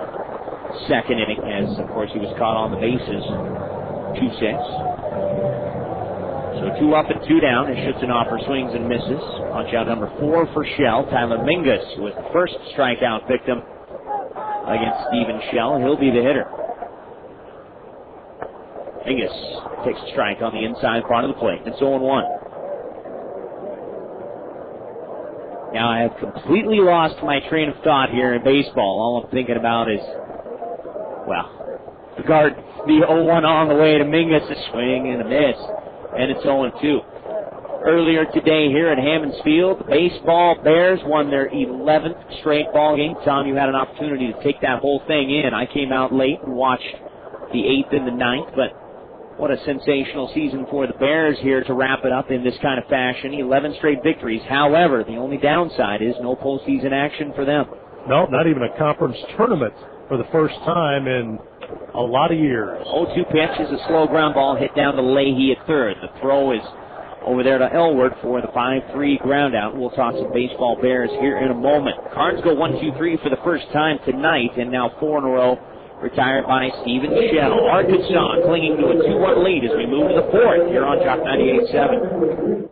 second inning, as of course he was caught on the bases. 2-6. So 2 up and 2 down as Schutzenhofer swings and misses. Punch out number 4 for Shell. Tyler Mingus was the first strikeout victim against Stephen Shell. He'll be the hitter. Mingus takes a strike on the inside part of the plate. It's 0-1. Now I have completely lost my train of thought here in baseball. All I'm thinking about is, well, the guard, the 0-1 on the way to Mingus, a swing and a miss, and it's 0-2. Earlier today here at Hammonds Field, the baseball Bears won their 11th straight ball game. Tom, you had an opportunity to take that whole thing in. I came out late and watched the 8th and the 9th, but what a sensational season for the Bears here to wrap it up in this kind of fashion. 11 straight victories. However, the only downside is no postseason action for them. No, not even a conference tournament for the first time in a lot of years. 0-2 pitch is a slow ground ball hit down to Leahy at third. The throw is over there to Elward for the 5-3 ground out. We'll talk some baseball Bears here in a moment. Cards go 1-2-3 for the first time tonight, and now 4 in a row retired by Stephen Shell. Arkansas clinging to a 2-1 lead as we move to the 4th here on Jock 98.7.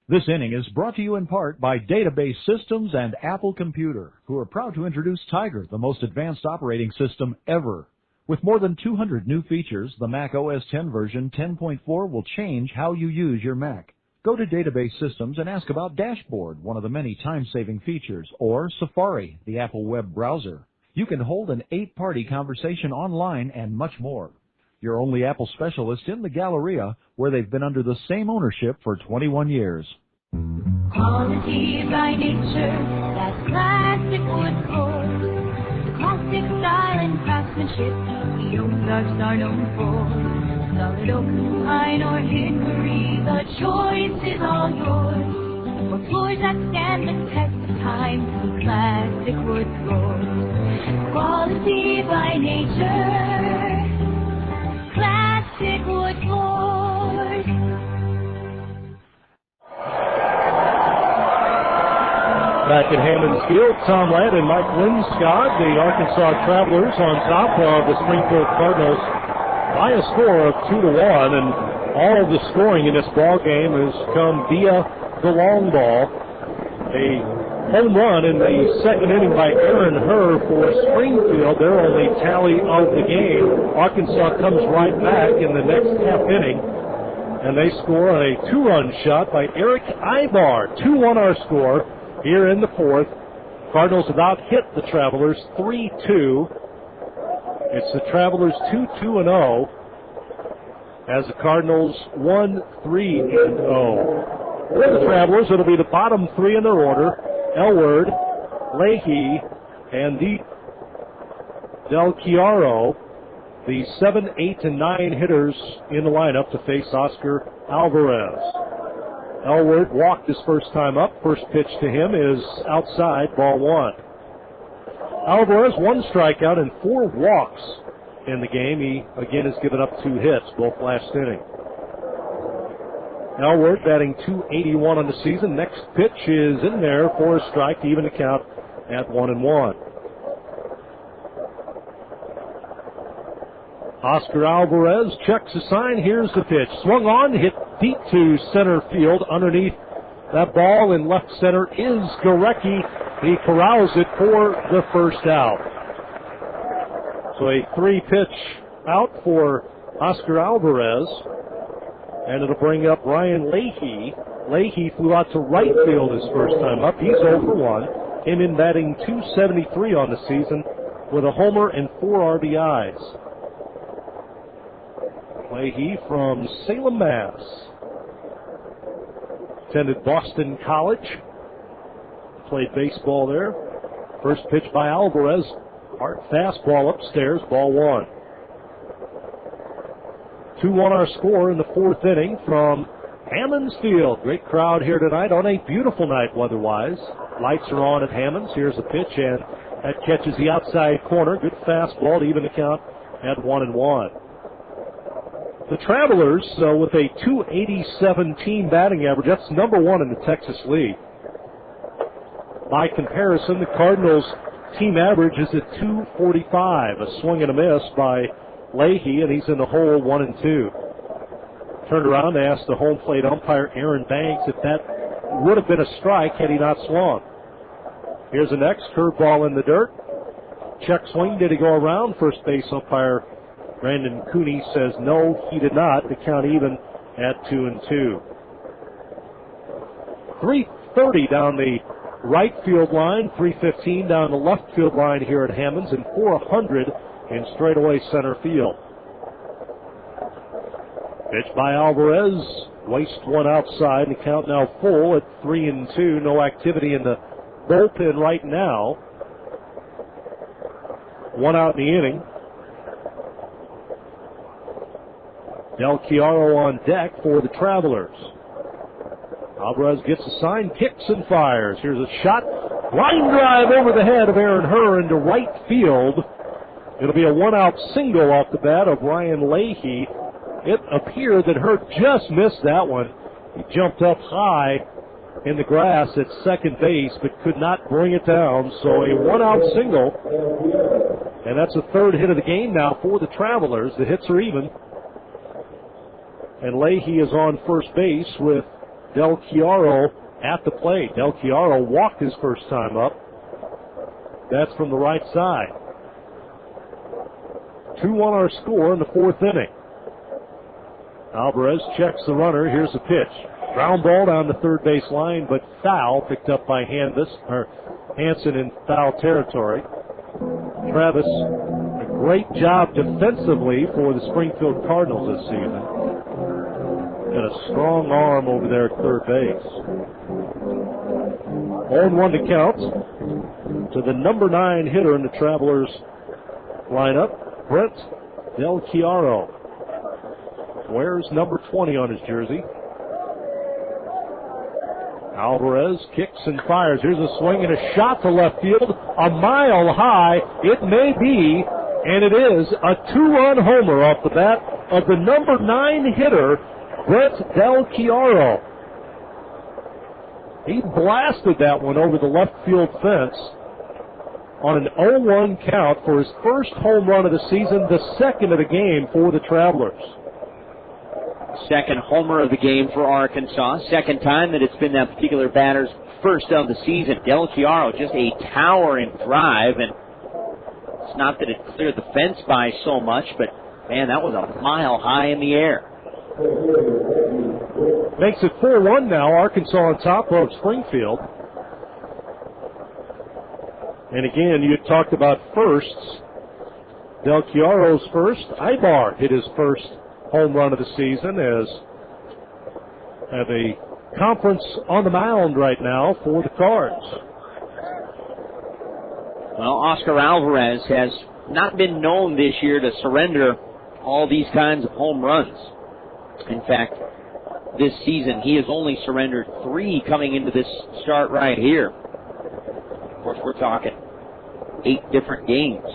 This inning is brought to you in part by Database Systems and Apple Computer, who are proud to introduce Tiger, the most advanced operating system ever. With more than 200 new features, the Mac OS X version 10.4 will change how you use your Mac. Go to Database Systems and ask about Dashboard, one of the many time-saving features, or Safari, the Apple web browser. You can hold an 8-party conversation online and much more. Your only Apple specialist in the Galleria, where they've been under the same ownership for 21 years. Quality by nature, that classic wood core. Classic style and craftsmanship, the Ozarks are known for. Solid oak, pine, or hickory, the choice is all yours. For floors that stand the test of time, classic wood floors. Quality by nature, classic wood floors. Back at Hammonds Field, Tom Ladd and Mike Linscott, the Arkansas Travelers, on top of the Springfield Cardinals by a score of 2-1, and all of the scoring in this ball game has come via the long ball. A home run in the second inning by Aaron Herr for Springfield, their only tally of the game. Arkansas comes right back in the next half inning, and they score a 2-run shot by Erick Aybar. 2-1 our score here in the 4th. Cardinals have out-hit the Travelers 3-2. It's the Travelers 2-2-0 as the Cardinals 1-3-0. For the Travelers, it'll be the bottom 3 in their order: Elward, Leahy, and Del Chiaro, the 7, 8, and 9 hitters in the lineup to face Oscar Alvarez. Elward walked his first time up. First pitch to him is outside, ball 1. Alvarez 1 strikeout and 4 walks in the game. He again has given up 2 hits, both last inning. Elward batting .281 on the season. Next pitch is in there for a strike to even the count at 1-1. Oscar Alvarez checks the sign. Here's the pitch. Swung on, hit deep to center field. Underneath that ball in left center is Gorecki. He corrals it for the first out. So a 3-pitch out for Oscar Alvarez. And it'll bring up Ryan Leahy. Leahy flew out to right field his first time up. He's 0 for 1. Came in batting .273 on the season with a homer and 4 RBIs. Leahy from Salem, Mass. Attended Boston College. Played baseball there. First pitch by Alvarez. Hard fastball upstairs, ball 1. 2-1 our score in the 4th inning from Hammons Field. Great crowd here tonight on a beautiful night weather-wise. Lights are on at Hammons. Here's a pitch, and that catches the outside corner. Good fastball to even the count at 1-1. The Travelers, with a .287 team batting average, that's number 1 in the Texas League. By comparison, the Cardinals' team average is at .245. A swing and a miss by Leahy, and he's in the hole 1-2. Turned around to ask the home plate umpire Aaron Banks if that would have been a strike had he not swung. Here's the next curveball in the dirt. Check swing. Did he go around? First base umpire Brandon Cooney says no, he did not. The count even at 2-2. 330 down the right field line, 315 down the left field line here at Hammons, and 400 in straightaway center field. Pitch by Alvarez, waste one outside, the count now full at 3-2. No activity in the bullpen right now. 1 out in the inning. Del Chiaro on deck for the Travelers. Alvarez gets a sign, kicks and fires. Here's a shot. Line drive over the head of Aaron Herr into right field. It'll be a 1-out single off the bat of Ryan Leahy. It appeared that Herr just missed that one. He jumped up high in the grass at second base, but could not bring it down. So a 1-out single. And that's the 3rd hit of the game now for the Travelers. The hits are even. And Leahy is on first base with Del Chiaro at the plate. Del Chiaro walked his first time up. That's from the right side. 2-1 our score in the 4th inning. Alvarez checks the runner. Here's the pitch. Ground ball down the third base line, but foul, picked up by Hansen in foul territory. Travis, a great job defensively for the Springfield Cardinals this season. Got a strong arm over there at third base. 0-1 to count to the number 9 hitter in the Travelers lineup, Brent Del Chiaro. Wears number 20 on his jersey. Alvarez kicks and fires. Here's a swing and a shot to left field. A mile high. It may be, and it is, a 2-run homer off the bat of the number 9 hitter, Brent Del Chiaro. He blasted that one over the left field fence on an 0-1 count for his first home run of the season, the second of the game for the Travelers. Second homer of the game for Arkansas. Second time that it's been that particular batter's first of the season. Del Chiaro, just a towering drive, and it's not that it cleared the fence by so much, but man, that was a mile high in the air. Makes it 4-1 now. Arkansas on top of Springfield. And again, you talked about firsts. Del Chiaro's first. Aybar hit his first home run of the season, as have a conference on the mound right now for the Cards. Well, Oscar Alvarez has not been known this year to surrender all these kinds of home runs. In fact, this season he has only surrendered 3 coming into this start right here. Of course, we're talking 8 different games.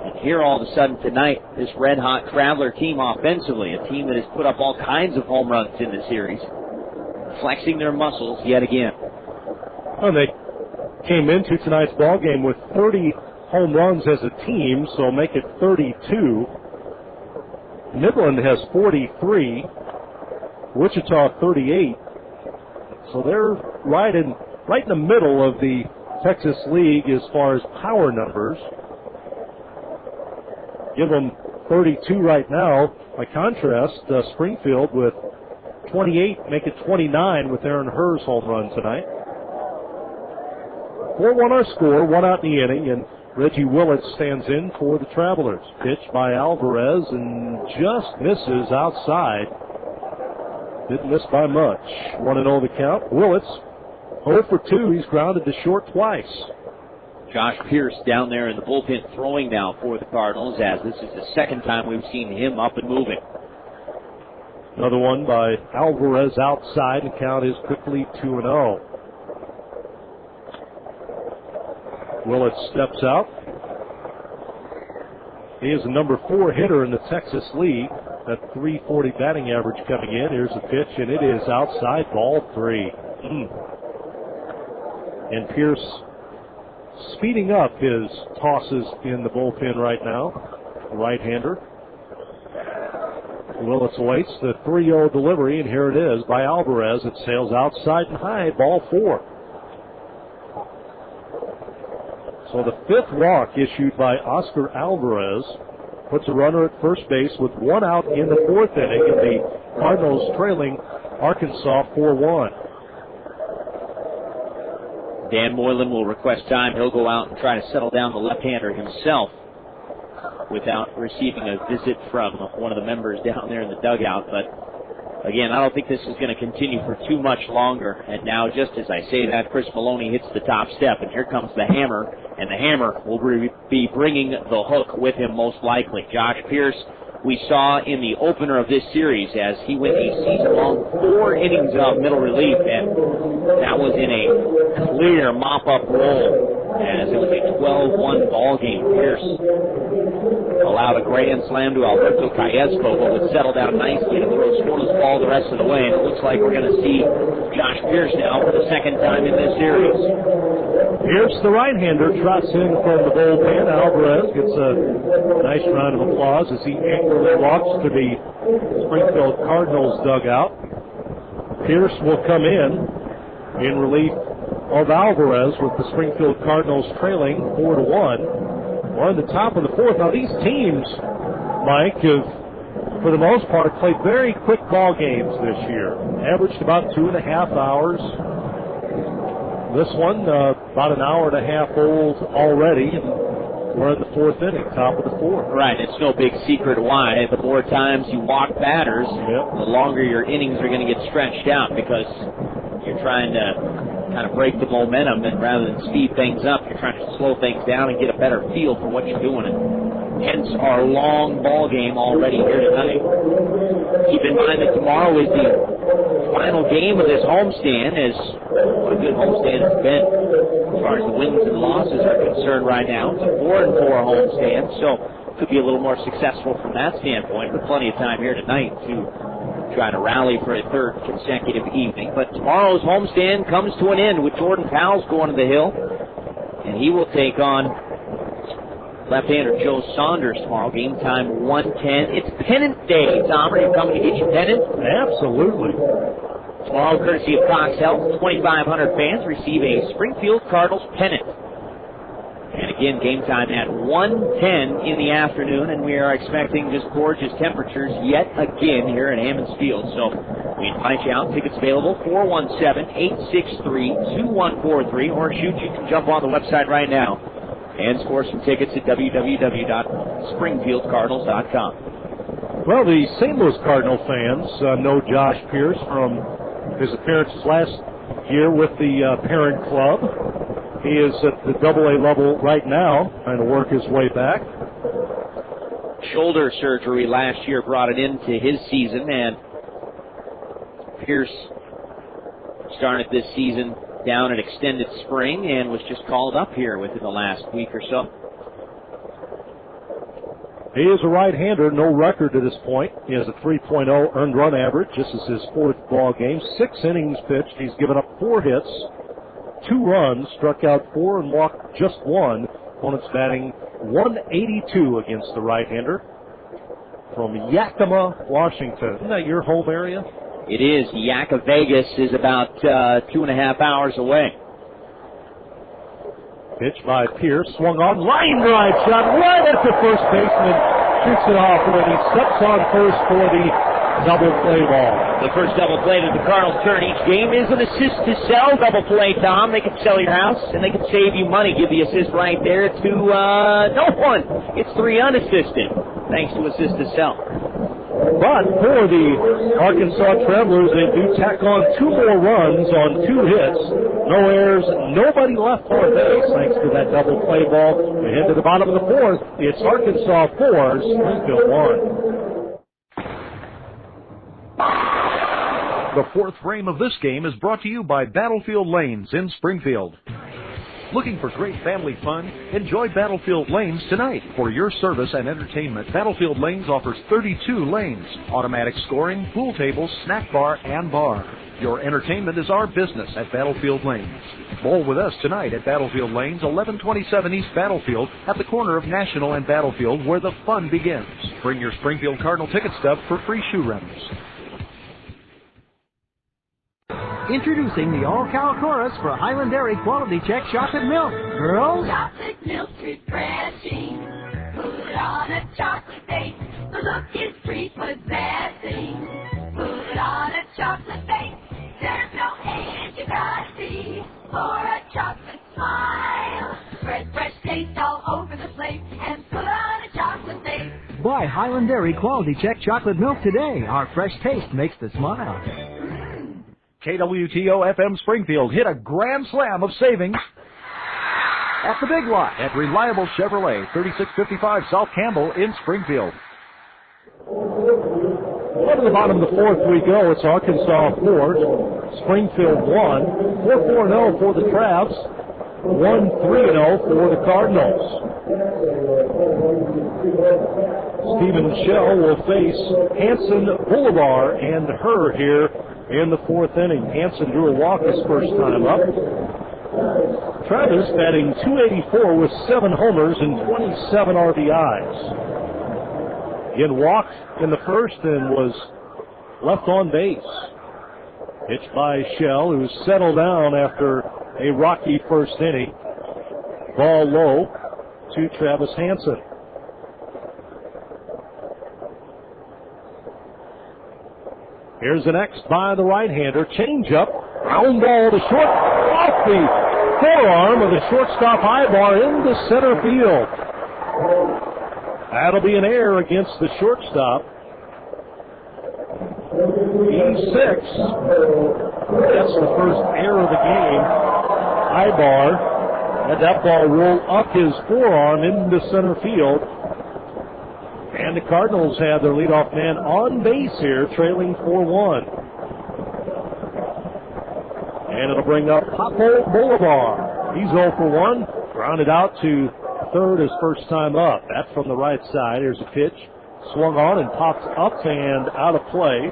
And here all of a sudden tonight, this red-hot Traveler team offensively, a team that has put up all kinds of home runs in the series, flexing their muscles yet again. Well, they came into tonight's ball game with 30 home runs as a team, so make it 32. Midland has 43, Wichita 38. So they're right in the middle of the Texas League as far as power numbers. Give them 32 right now. By contrast, Springfield with 28, make it 29 with Aaron Herr's home run tonight. 4-1 our score, one out in the inning, and Reggie Willits stands in for the Travelers. Pitch by Alvarez and just misses outside. Didn't miss by much. 1-0 the count. Willits 0 for 2. He's grounded to short twice. Josh Pearce down there in the bullpen throwing now for the Cardinals, as this is the second time we've seen him up and moving. Another one by Alvarez outside. The count is quickly 2-0. Willits steps out. He is the number 4 hitter in the Texas League. That .340 batting average coming in. Here's the pitch, and it is outside, ball 3. And Pearce speeding up his tosses in the bullpen right now. Right-hander. Willits awaits the 3-0 delivery, and here it is by Alvarez. It sails outside and high, ball 4. So the 5th walk issued by Oscar Alvarez puts a runner at first base with 1 out in the 4th inning, and the Cardinals trailing Arkansas 4-1. Dan Moylan will request time. He'll go out and try to settle down the left-hander himself without receiving a visit from one of the members down there in the dugout. But again, I don't think this is going to continue for too much longer. And now, just as I say that, Chris Maloney hits the top step, and here comes the hammer, and the hammer will be bringing the hook with him most likely. Josh Pearce, we saw in the opener of this series as he went a season-long 4 innings of middle relief, and that was in a clear mop-up role as it was a 12-1 ball game. Pearce allowed a grand slam to Alberto Callaspo, but would settle down nicely and throw a scoreless ball the rest of the way, and it looks like we're going to see Josh Pearce now for the second time in this series. Pearce, the right-hander, trots in from the bullpen. Alvarez gets a nice round of applause as he angrily walks to the Springfield Cardinals dugout. Pearce will come in relief of Alvarez with the Springfield Cardinals trailing 4-1. We're on the top of the 4th. Now these teams, Mike, have, for the most part, played very quick ball games this year. Averaged about 2.5 hours. This one, about an hour and a half old already. We're in the 4th inning, top of the 4th. Right, it's no big secret why. The more times you walk batters, the longer your innings are going to get stretched out because you're trying to kind of break the momentum, and rather than speed things up, you're trying to slow things down and get a better feel for what you're doing. And hence our long ball game already here tonight. Keep in mind that tomorrow is the final game of this homestand, as what a good homestand it's been as far as the wins and losses are concerned right now. It's a 4-4 homestand, so could be a little more successful from that standpoint, but plenty of time here tonight to try to rally for a 3rd consecutive evening. But tomorrow's homestand comes to an end with Jordan Powell's going to the hill, and he will take on left-hander Joe Saunders tomorrow. Game time 1:10. It's pennant day. Tom, are you coming to get your pennant? Absolutely. Tomorrow, courtesy of Cox Health, 2,500 fans receive a Springfield Cardinals pennant. And again, game time at 1:10 in the afternoon, and we are expecting just gorgeous temperatures yet again here at Hammons Field. So we invite you out. Tickets available, 417-863-2143, or shoot, you can jump on the website right now and score some tickets at www.springfieldcardinals.com. Well, the St. Louis Cardinal fans know Josh Pearce from his appearances last year with the parent club. He is at the AA level right now, trying to work his way back. Shoulder surgery last year brought it into his season, and Pearce started this season down at extended spring and was just called up here within the last week or so. He is a right-hander, no record to this point. He has a 3.0 earned run average. This is his 4th ball game. 6 innings pitched. He's given up 4 hits. 2 runs, struck out 4 and walked just 1. Opponent's batting 182 against the right-hander. from Yakima, Washington. Isn't that your home area? It is. Yakima, Vegas is about 2.5 hours away. Pitch by Pearce, swung on, line drive shot right at the first baseman, shoots it off, and he steps on first for the double play ball. The first double play that the Cardinals turn each game is an assist to sell double play, Tom. They can sell your house, and they can save you money. Give the assist right there to no one. It's 3 unassisted, thanks to assist to sell. But for the Arkansas Travelers, they do tack on 2 more runs on 2 hits. No errors, nobody left on base thanks to that double play ball. We head to the bottom of the 4th. It's Arkansas 4, Springfield 1. The 4th frame of this game is brought to you by Battlefield Lanes in Springfield. Looking for great family fun? Enjoy Battlefield Lanes tonight. For your service and entertainment, Battlefield Lanes offers 32 lanes, automatic scoring, pool tables, snack bar, and bar. Your entertainment is our business at Battlefield Lanes. Bowl with us tonight at Battlefield Lanes, 1127 East Battlefield, at the corner of National and Battlefield, where the fun begins. Bring your Springfield Cardinal ticket stub for free shoe rentals. Introducing the all-cow chorus for Highland Dairy Quality Check Chocolate Milk. Girls? Chocolate milk refreshing. Put it on a chocolate bake. The look is prepossessing. Put it on a chocolate bake. There's no age you gotta see for a chocolate smile. Spread fresh taste all over the plate and put on a chocolate bake. Buy Highland Dairy Quality Check Chocolate Milk today. Our fresh taste makes the smile. KWTO-FM Springfield hit a grand slam of savings at the Big Lot at Reliable Chevrolet, 3655 South Campbell in Springfield. Up to the bottom of the 4th we go. It's Arkansas 4, Springfield 1. 4-4-0 for the Travs. 1-3-0 for the Cardinals. Stephen Shell will face Hanson, Boulevard, and Herr here in the 4th inning. Hanson drew a walk his first time up. Travis batting .284 with 7 homers and 27 RBIs. Again, walked in the first and was left on base. Pitch by Shell, who settled down after a rocky first inning. Ball low to Travis Hanson. Here's the next by the right-hander. Change-up. Round ball to short. Off the forearm of the shortstop Aybar into center field. That'll be an error against the shortstop. E6. That's the first error of the game. Aybar had that ball roll up his forearm into center field. And the Cardinals have their leadoff man on base here, trailing 4-1. And it'll bring up Papo Boulevard. He's 0 for 1. Grounded out to third his first time up. That from the right side. Here's a pitch. Swung on and popped up and out of play.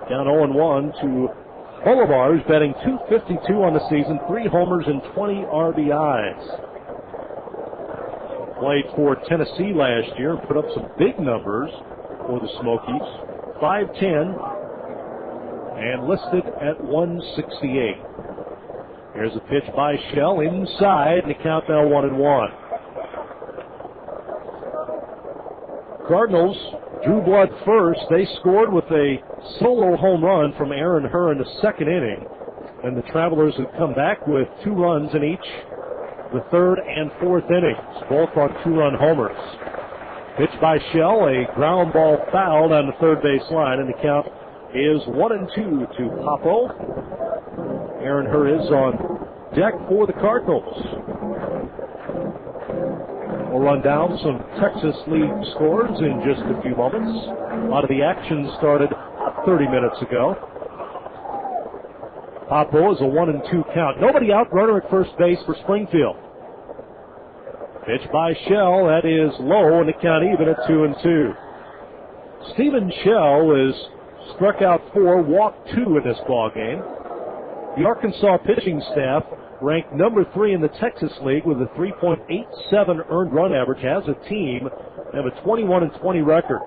Down 0-1 to Boulevard, who's batting .252 on the season, 3 homers and 20 RBIs. Played for Tennessee last year and put up some big numbers for the Smokies. 5'10", and listed at 168. Here's a pitch by Shell inside, and the count now 1-1. Cardinals drew blood first. They scored with a solo home run from Aaron Herr in the second inning. And the Travelers have come back with 2 runs in each the third and fourth innings, both on 2-run homers. Pitch by Shell, a ground ball fouled on the third base line, and the count is 1-2 to Papo. Aaron Herr is on deck for the Cardinals. We'll run down some Texas League scores in just a few moments. A lot of the action started 30 minutes ago. Papo is a 1-2 count. Nobody out, runner at first base for Springfield. Pitch by Shell, that is low, and the count even at 2-2. Stephen Shell is struck out 4, walked 2 in this ball game. The Arkansas pitching staff ranked number 3 in the Texas League with a 3.87 earned run average as a team. They have a 21-20 record.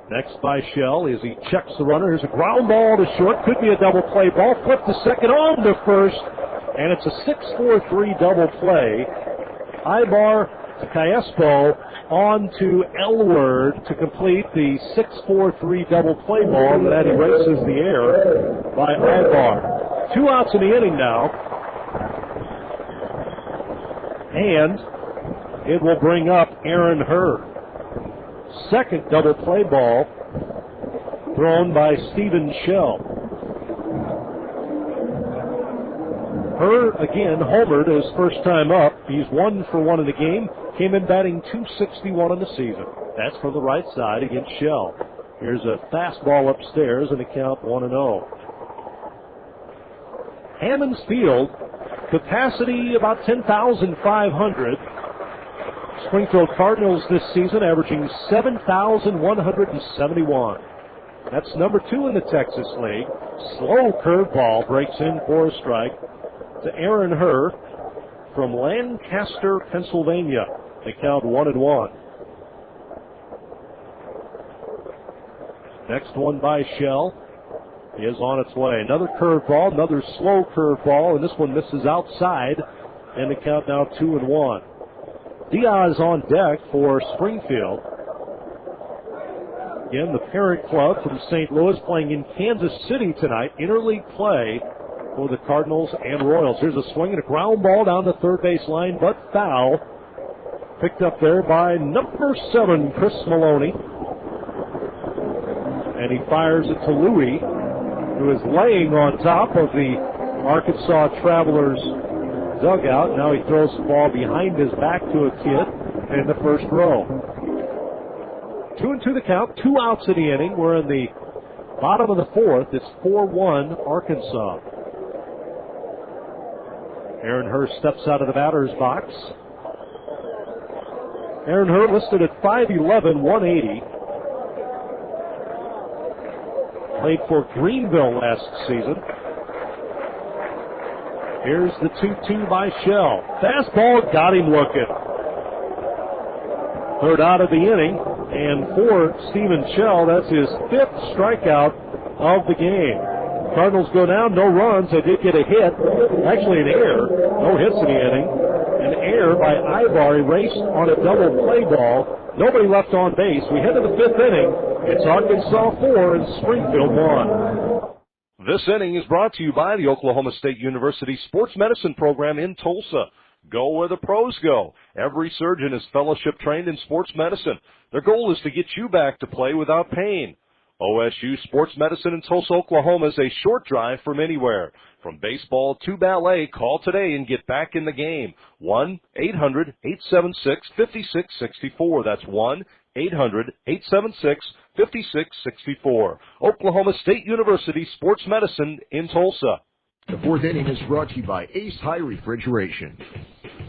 Next by Shell as he checks the runner. Here's a ground ball to short. Could be a double play ball. Flip to second, on to first. And it's a 6-4-3 double play. Aybar to Callaspo on to Elward to complete the 6-4-3 double play ball. That erases the air by Aybar. 2 outs in the inning now. And it will bring up Aaron Hurd. Second double play ball thrown by Stephen Shell. Hurd again homered his first time up. He's 1 for 1 in the game. Came in batting .261 in the season. That's from the right side against Shell. Here's a fastball upstairs and a count 1-0. Hammons Field, capacity about 10,500. Springfield Cardinals this season averaging 7,171. That's number 2 in the Texas League. Slow curveball breaks in for a strike to Aaron Hurd from Lancaster, Pennsylvania. They count 1-1. Next one by Shell is on its way. Another curveball, another slow curveball, and this one misses outside, and the count now 2-1. Diaz on deck for Springfield. Again, the parent club from St. Louis playing in Kansas City tonight. Interleague play for the Cardinals and Royals. Here's a swing and a ground ball down the third base line, but foul. Picked up there by number 7, Chris Maloney. And he fires it to Louie, who is laying on top of the Arkansas Travelers dugout. Now he throws the ball behind his back to a kid in the first row. 2-2 the count, 2 outs in the inning. We're in the bottom of the 4th. It's 4-1 Arkansas. Aaron Hurd steps out of the batter's box. Aaron Hurd listed at 5'11", 180. Played for Greenville last season. Here's the 2-2 by Shell. Fastball got him looking. Third out of the inning, and for Stephen Shell, that's his 5th strikeout of the game. Cardinals go down, no runs. They did get a hit, actually an error. No hits in the inning. An error by Aybar erased on a double play ball. Nobody left on base. We head to the 5th inning. It's Arkansas 4 and Springfield 1. This inning is brought to you by the Oklahoma State University Sports Medicine Program in Tulsa. Go where the pros go. Every surgeon is fellowship trained in sports medicine. Their goal is to get you back to play without pain. OSU Sports Medicine in Tulsa, Oklahoma is a short drive from anywhere. From baseball to ballet, call today and get back in the game. 1-800-876-5664. That's 1-800-876-5664. Oklahoma State University Sports Medicine in Tulsa. The 4th inning is brought to you by Ace High Refrigeration.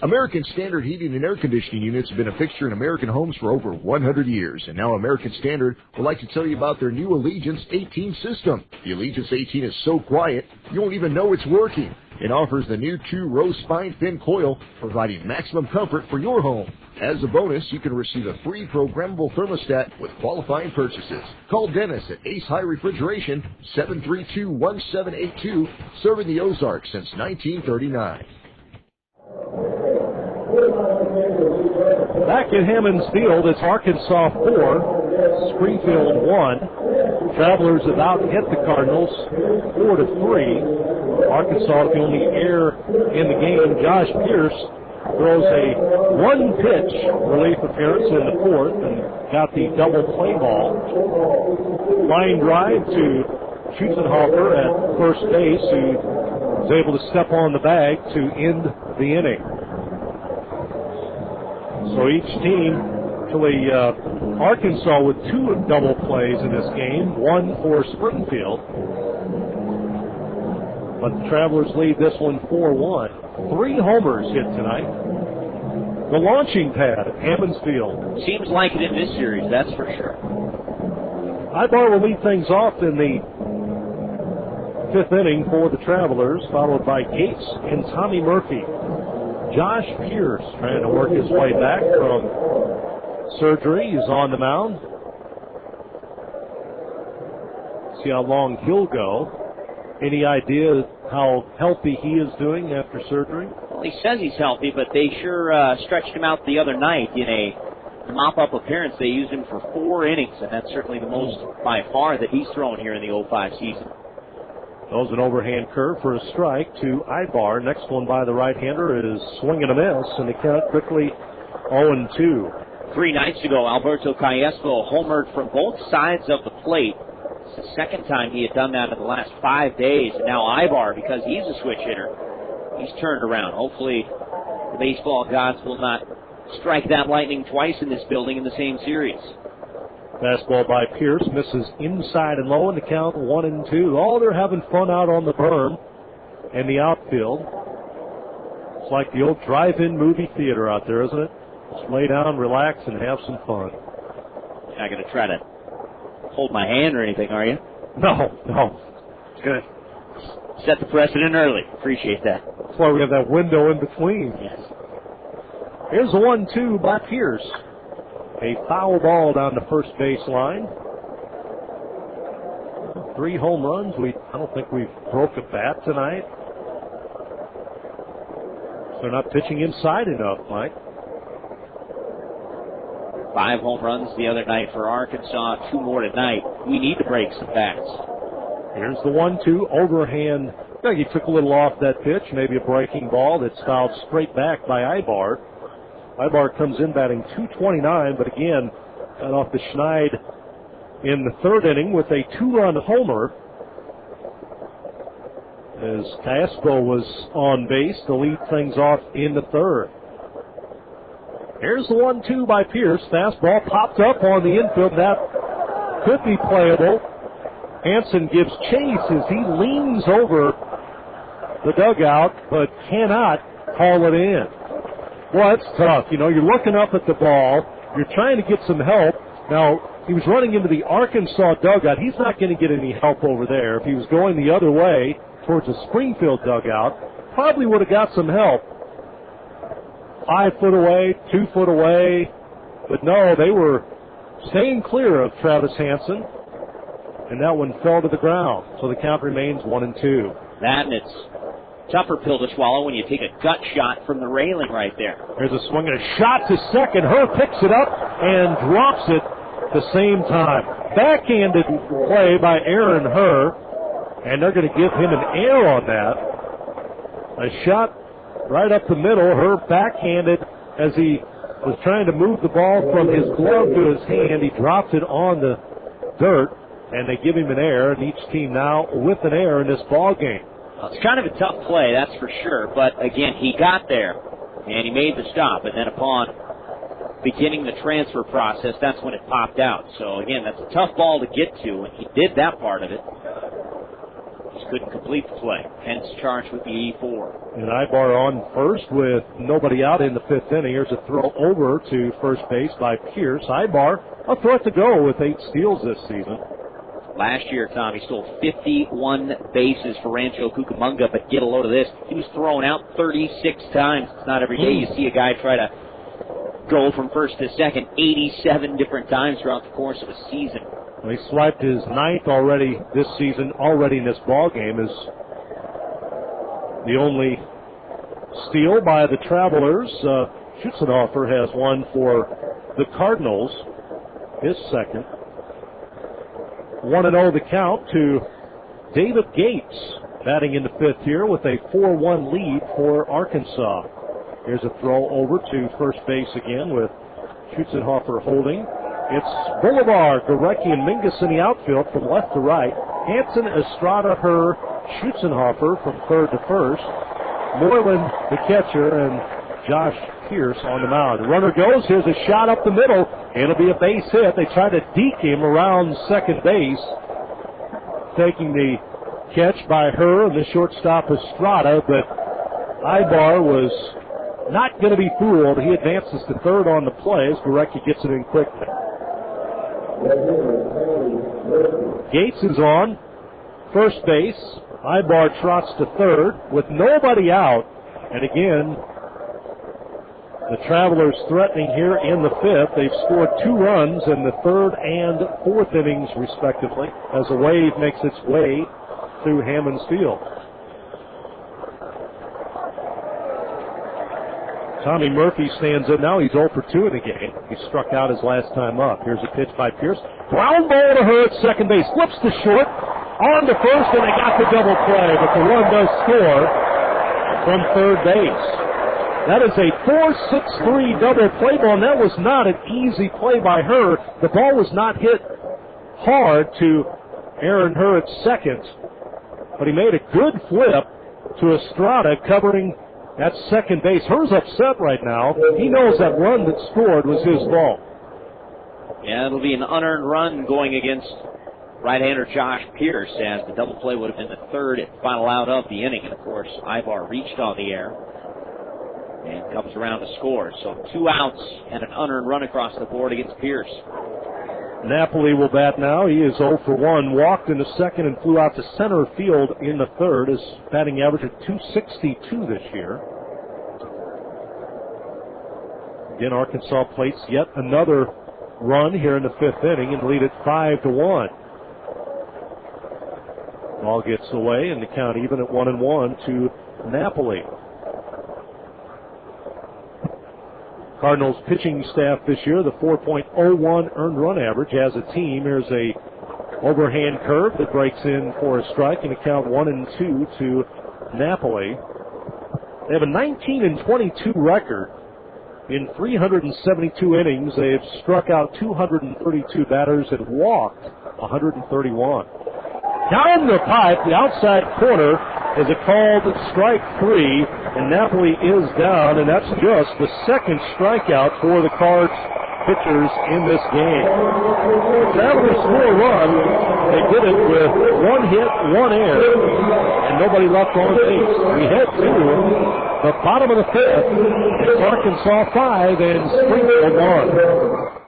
American Standard heating and air conditioning units have been a fixture in American homes for over 100 years, and now American Standard would like to tell you about their new Allegiance 18 system. The Allegiance 18 is so quiet, you won't even know it's working. It offers the new 2-row spine thin coil, providing maximum comfort for your home. As a bonus, you can receive a free programmable thermostat with qualifying purchases. Call Dennis at Ace High Refrigeration, 732-1782, serving the Ozarks since 1939. Back at Hammons Field, it's Arkansas 4, Springfield 1. Travelers about hit the Cardinals 4-3. Arkansas, the only error in the game. Josh Pearce throws a 1-pitch relief appearance in the 4th and got the double play ball. Line drive to Schutzenhofer at first base, who was able to step on the bag to end the inning. So each team, actually Arkansas with 2 double plays in this game, 1 for Springfield. But the Travelers lead this one 4-1. 3 homers hit tonight. The launching pad at Hammons Field. Seems like it in this series, that's for sure. Aybar will lead things off in the fifth inning for the Travelers, followed by Gates and Tommy Murphy. Josh Pearce trying to work his way back from surgery. He's on the mound. See how long he'll go. Any idea how healthy he is doing after surgery? Well, he says he's healthy, but they sure stretched him out the other night in a mop-up appearance. They used him for 4 innings, and that's certainly the most by far that he's thrown here in the 05 season. Throws an overhand curve for a strike to Aybar. Next one by the right-hander is swing and a miss, and the count quickly 0-2. 3 nights ago, Alberto Callaspo homered from both sides of the plate. It's the second time he had done that in the last 5 days. And now Aybar, because he's a switch hitter, he's turned around. Hopefully the baseball gods will not strike that lightning twice in this building in the same series. Fastball by Pearce misses inside and low, and the count 1-2. Oh, they're having fun out on the berm and the outfield. It's like the old drive-in movie theater out there, isn't it? Just lay down, relax, and have some fun. You're not going to try to hold my hand or anything, are you? No. Good. Set the precedent early. Appreciate that. That's why we have that window in between. Yes. Here's the 1-2 by Pearce. A foul ball down the first base line. 3 home runs. I don't think we've broke a bat tonight. They're not pitching inside enough, Mike. 5 home runs the other night for Arkansas, 2 more tonight. We need to break some bats. Here's the 1-2 overhand. He took a little off that pitch, maybe a breaking ball that's fouled straight back by Aybar. Aybar comes in batting .229, but again, got off the schneid in the 3rd inning with a 2-run homer. As Callaspo was on base to lead things off in the 3rd. Here's the 1-2 by Pearce. Fastball popped up on the infield. That could be playable. Hansen gives chase as he leans over the dugout, but cannot call it in. Well, it's tough. You're looking up at the ball. You're trying to get some help. Now, he was running into the Arkansas dugout. He's not going to get any help over there. If he was going the other way towards the Springfield dugout, probably would have got some help. 5 foot away, 2 foot away. But no, they were staying clear of Travis Hansen. And that one fell to the ground. So the count remains 1-2. That, and it's tougher pill to swallow when you take a gut shot from the railing right there. There's a swing and a shot to second. Herr picks it up and drops it at the same time. Backhanded play by Aaron Herr, and they're going to give him an error on that. A shot right up the middle. Herr backhanded as he was trying to move the ball from his glove to his hand. He dropped it on the dirt, and they give him an error, and each team now with an error in this ball game. It's kind of a tough play, that's for sure. But, again, he got there, and he made the stop. And then upon beginning the transfer process, that's when it popped out. So, again, that's a tough ball to get to, and he did that part of it. Just couldn't complete the play, hence charged with the E4. And Aybar on first with nobody out in the 5th inning. Here's a throw over to first base by Pearce. Aybar, a threat to go with 8 steals this season. Last year, Tom, he stole 51 bases for Rancho Cucamonga, but get a load of this. He was thrown out 36 times. It's not every day you see a guy try to go from first to second 87 different times throughout the course of a season. He swiped his 9th already this season, already in this ball game, is the only steal by the Travelers. Schutzenhofer has one for the Cardinals, his second. 1-0 the count to David Gates, batting in the 5th here with a 4-1 lead for Arkansas. Here's a throw over to first base again with Schutzenhofer holding. It's Boulevard, Gorecki, and Mingus in the outfield from left to right. Hansen, Estrada, Herr, Schutzenhofer from 3rd to 1st. Moreland, the catcher, and Josh Pearce on the mound. The runner goes. Here's a shot up the middle. It'll be a base hit. They try to deke him around second base. Taking the catch by Herr and the shortstop Estrada, but Aybar was not going to be fooled. He advances to 3rd on the play as Gorecki gets it in quickly. Gates is on. first base. Aybar trots to third with nobody out. And again, the Travelers threatening here in the fifth. They've scored 2 runs in the third and fourth innings, respectively, as a wave makes its way through Hammons Field. Tommy Murphy stands in now. He's 0 for 2 in the game. He struck out his last time up. Here's a pitch by Pearce. Ground ball to her at second base. Flips to short. On to first, and they got the double play, but the run does score from third base. That is a 4-6-3 double play ball, and that was not an easy play by her. The ball was not hit hard to Aaron Herr at second, but he made a good flip to Estrada covering at second base. Her's upset right now. He knows that run that scored was his fault. Yeah, it'll be an unearned run going against right-hander Josh Pearce, as the double play would have been the third and final out of the inning. And, of course, Aybar reached on the air and comes around to score. So 2 outs and an unearned run across the board against Pearce. Napoli will bat now. He is 0 for 1. Walked in the second and flew out to center field in the third. His batting average at .262 this year. Again, Arkansas plates yet another run here in the fifth inning and lead it 5-1. Ball gets away and the count even at 1-1 to Napoli. Cardinals pitching staff this year, the 4.01 earned run average as a team. Here's a overhand curve that breaks in for a strike, and a count 1-2 to Napoli. They have a 19-22 record. In 372 innings, they have struck out 232 batters and walked 131. Down the pipe, the outside corner, is a called strike 3, and Napoli is down, and that's just the second strikeout for the Cards pitchers in this game. Travelers score a run. They did it with 1 hit, 1 error, and nobody left on base. We head to the bottom of the fifth. It's Arkansas 5 and Springfield 1.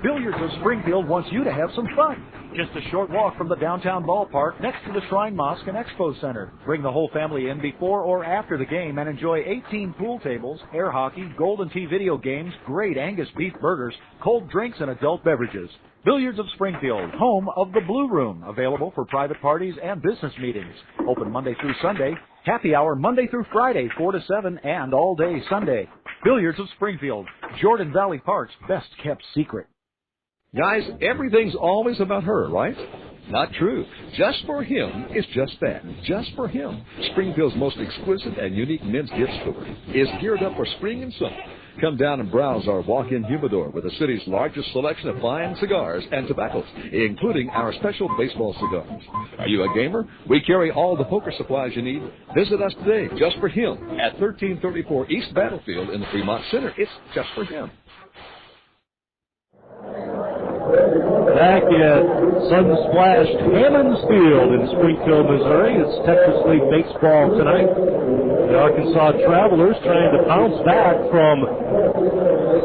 Billiards of Springfield wants you to have some fun. Just a short walk from the downtown ballpark next to the Shrine Mosque and Expo Center. Bring the whole family in before or after the game and enjoy 18 pool tables, air hockey, Golden Tee video games, great Angus beef burgers, cold drinks, and adult beverages. Billiards of Springfield, home of the Blue Room, available for private parties and business meetings. Open Monday through Sunday. Happy hour Monday through Friday, 4 to 7, and all day Sunday. Billiards of Springfield, Jordan Valley Park's best kept secret. Guys, everything's always about her, right? Not true. Just for Him is just that. Just for Him. Springfield's most exquisite and unique men's gift store is geared up for spring and summer. Come down and browse our walk-in humidor with the city's largest selection of fine cigars and tobaccos, including our special baseball cigars. Are you a gamer? We carry all the poker supplies you need. Visit us today, Just for Him, at 1334 East Battlefield in the Fremont Center. It's Just for Him. Back at sun-splashed Hammons Field in Springfield, Missouri. It's Texas League Baseball tonight. The Arkansas Travelers trying to bounce back from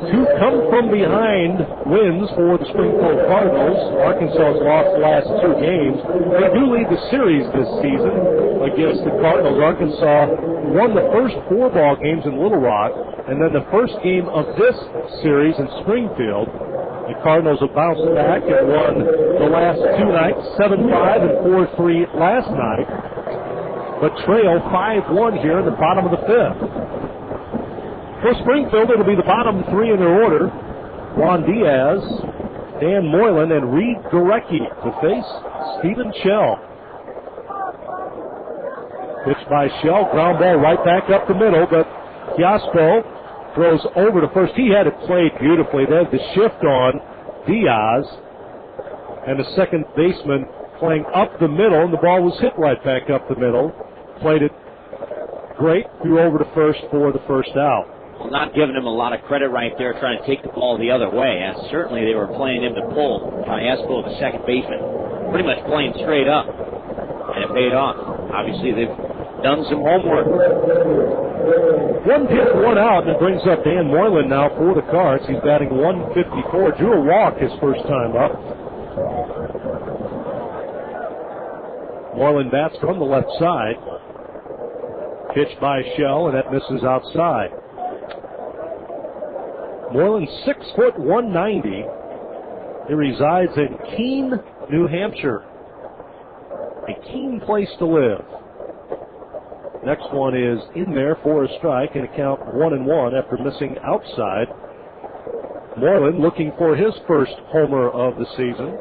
2 come-from-behind wins for the Springfield Cardinals. Arkansas has lost the last 2 games. They do lead the series this season against the Cardinals. Arkansas won the first 4 ball games in Little Rock, and then the first game of this series in Springfield. The Cardinals have bounced back and won the last 2 nights, 7-5 and 4-3 last night, but trail 5-1 here in the bottom of the fifth. For Springfield, it'll be the bottom 3 in their order. Juan Diaz, Dan Moylan, and Reid Gorecki to face Stephen Shell. Pitch by Shell, ground ball right back up the middle, but Callaspo throws over to first. He had it played beautifully. They had the shift on Diaz, and the second baseman playing up the middle, and the ball was hit right back up the middle. Played it great, threw over to first for the first out. Well, not giving him a lot of credit right there, trying to take the ball the other way. And certainly they were playing him to pull. Callaspo, the second baseman, pretty much playing straight up, and it paid off. Obviously, they've done some homework. One hit, one out, and it brings up Dan Moylan now for the Cards. He's batting 154. Drew a walk his first time up. Moylan bats from the left side. Pitch by Shell, and that misses outside. Moylan 6', 190. He resides in Keene, New Hampshire. A keen place to live. Next one is in there for a strike and a count 1-1 after missing outside. Moylan looking for his first homer of the season.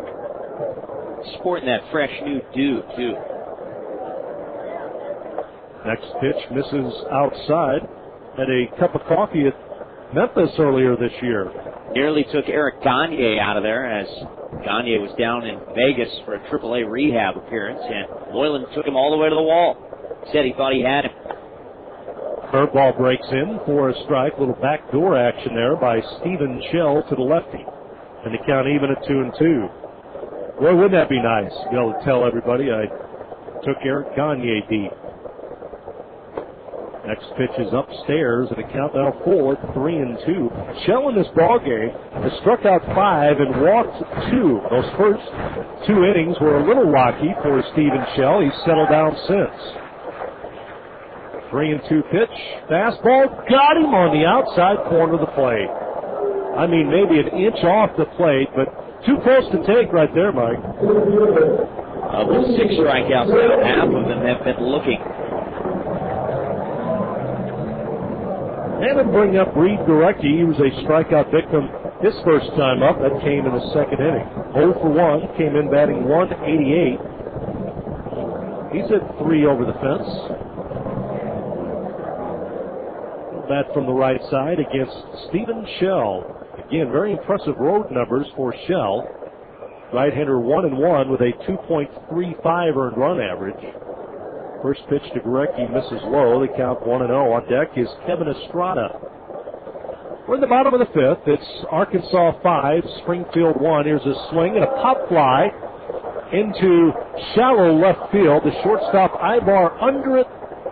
Sporting that fresh new dew, too. Next pitch misses outside. Had a cup of coffee at Memphis earlier this year. Nearly took Erick Gagne out of there as Gagne was down in Vegas for a AAA rehab appearance, and Moylan took him all the way to the wall. Said he thought he had him. Curveball breaks in for a strike. Little backdoor action there by Stephen Shell to the lefty. And the count even at 2-2. Boy, wouldn't that be nice? Be able to tell everybody I took Erick Gagne deep. Next pitch is upstairs, and the count now full at 3-2. Shell in this ball game has struck out 5 and walked 2. Those first 2 innings were a little rocky for Stephen Shell. He's settled down since. 3-2 pitch. Fastball got him on the outside corner of the plate. I mean, maybe an inch off the plate, but too close to take right there, Mike. Of the 6 strikeouts now, half of them have been looking. And to bring up Reid Gorecki. He was a strikeout victim his first time up. That came in the second inning. 0 for 1, came in batting 188. He's at 3 over the fence. Bat from the right side against Stephen Shell. Again, very impressive road numbers for Shell. Right-hander 1-1 with a 2.35 earned run average. First pitch to Gorecki misses low. The count 1-0. On deck is Kevin Estrada. We're in the bottom of the 5th. It's Arkansas 5, Springfield 1. Here's a swing and a pop fly into shallow left field. The shortstop Aybar under it,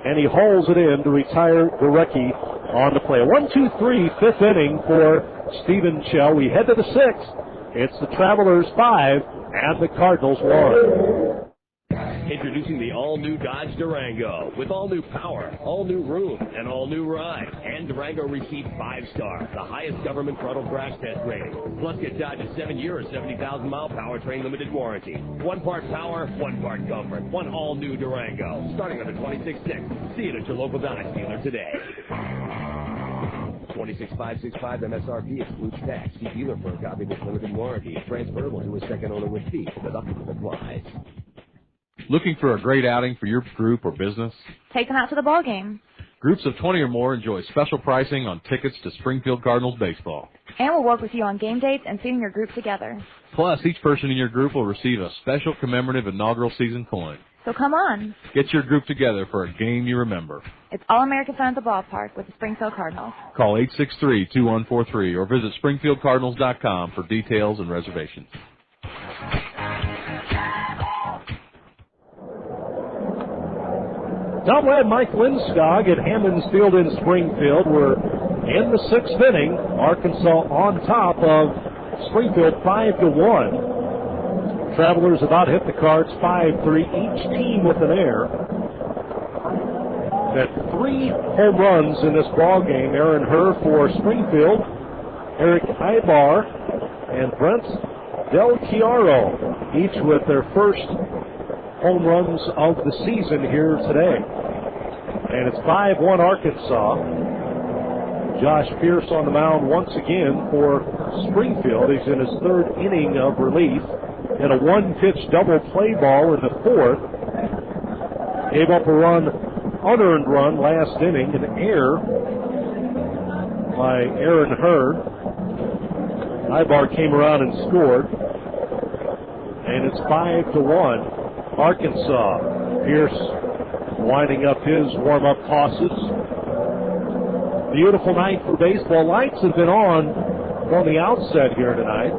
and he hauls it in to retire Gorecki on the play. 1-2-3, 5th inning for Stephen Shell. We head to the 6th. It's the Travelers 5 and the Cardinals 1. Introducing the all-new Dodge Durango with all-new power, all-new room, and all-new ride. And Durango received 5-star, the highest government frontal crash test rating. Plus, get Dodge's 7-year or 70,000-mile powertrain limited warranty. 1 part power, 1 part comfort. 1 all-new Durango, starting under $26,600. See it at your local Dodge dealer today. $26,565 MSRP excludes tax. See dealer for a copy of this limited warranty. Transferable to a second owner with fee. Deductible applies. Looking for a great outing for your group or business? Take them out to the ball game. Groups of 20 or more enjoy special pricing on tickets to Springfield Cardinals baseball. And we'll work with you on game dates and seeing your group together. Plus, each person in your group will receive a special commemorative inaugural season coin. So come on. Get your group together for a game you remember. It's All-American Fun at the ballpark with the Springfield Cardinals. Call 863-2143 or visit SpringfieldCardinals.com for details and reservations. Tom Ladd, Mike Lindskog at Hammons Field in Springfield. We're in the 6th inning. Arkansas on top of Springfield 5-1. Travelers about hit the Cards 5-3, each team with an error. Had 3 home runs in this ball game. Aaron Herr for Springfield, Erick Aybar, and Brent Del Chiaro, each with their first home runs of the season here today. And it's 5-1 Arkansas. Josh Pearce on the mound once again for Springfield. He's in his 3rd inning of relief. And a 1-pitch double play ball in the 4th. Gave up a unearned run last inning, an error by Aaron Herr. Aybar came around and scored. And it's 5-1. Arkansas. Pearce winding up his warm-up tosses. Beautiful night for baseball. Lights have been on from the outset here tonight.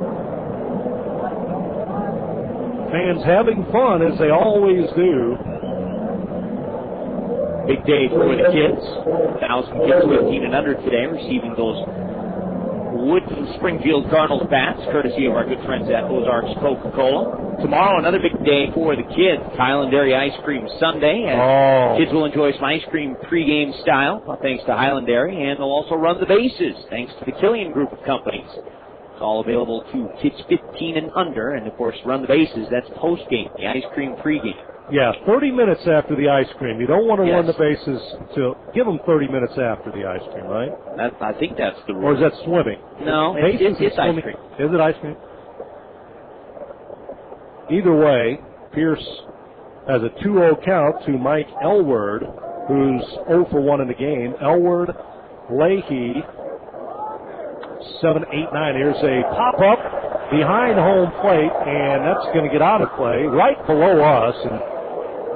Fans having fun as they always do. Big day for the kids. 1,000 kids 15 and under today receiving those wooden Springfield Cardinals bats, courtesy of our good friends at Ozarks Coca-Cola. Tomorrow, another big day for the kids. Highland Dairy Ice Cream Sunday. And kids will enjoy some ice cream pregame style, thanks to Highland Dairy. And they'll also run the bases, thanks to the Killian Group of companies. It's all available to kids 15 and under. And, of course, run the bases, that's postgame, the ice cream pregame. Yeah, 30 minutes after the ice cream. You don't want to run the bases to give them 30 minutes after the ice cream, right? I think that's the rule. Or is that swimming? No, it's ice cream. Is it ice cream? Either way, Pearce has a 2-0 count to Mike Elward, who's 0 for 1 in the game. Elward, Leahy, 7, 8, 9. Here's a pop-up behind home plate, and that's going to get out of play right below us. And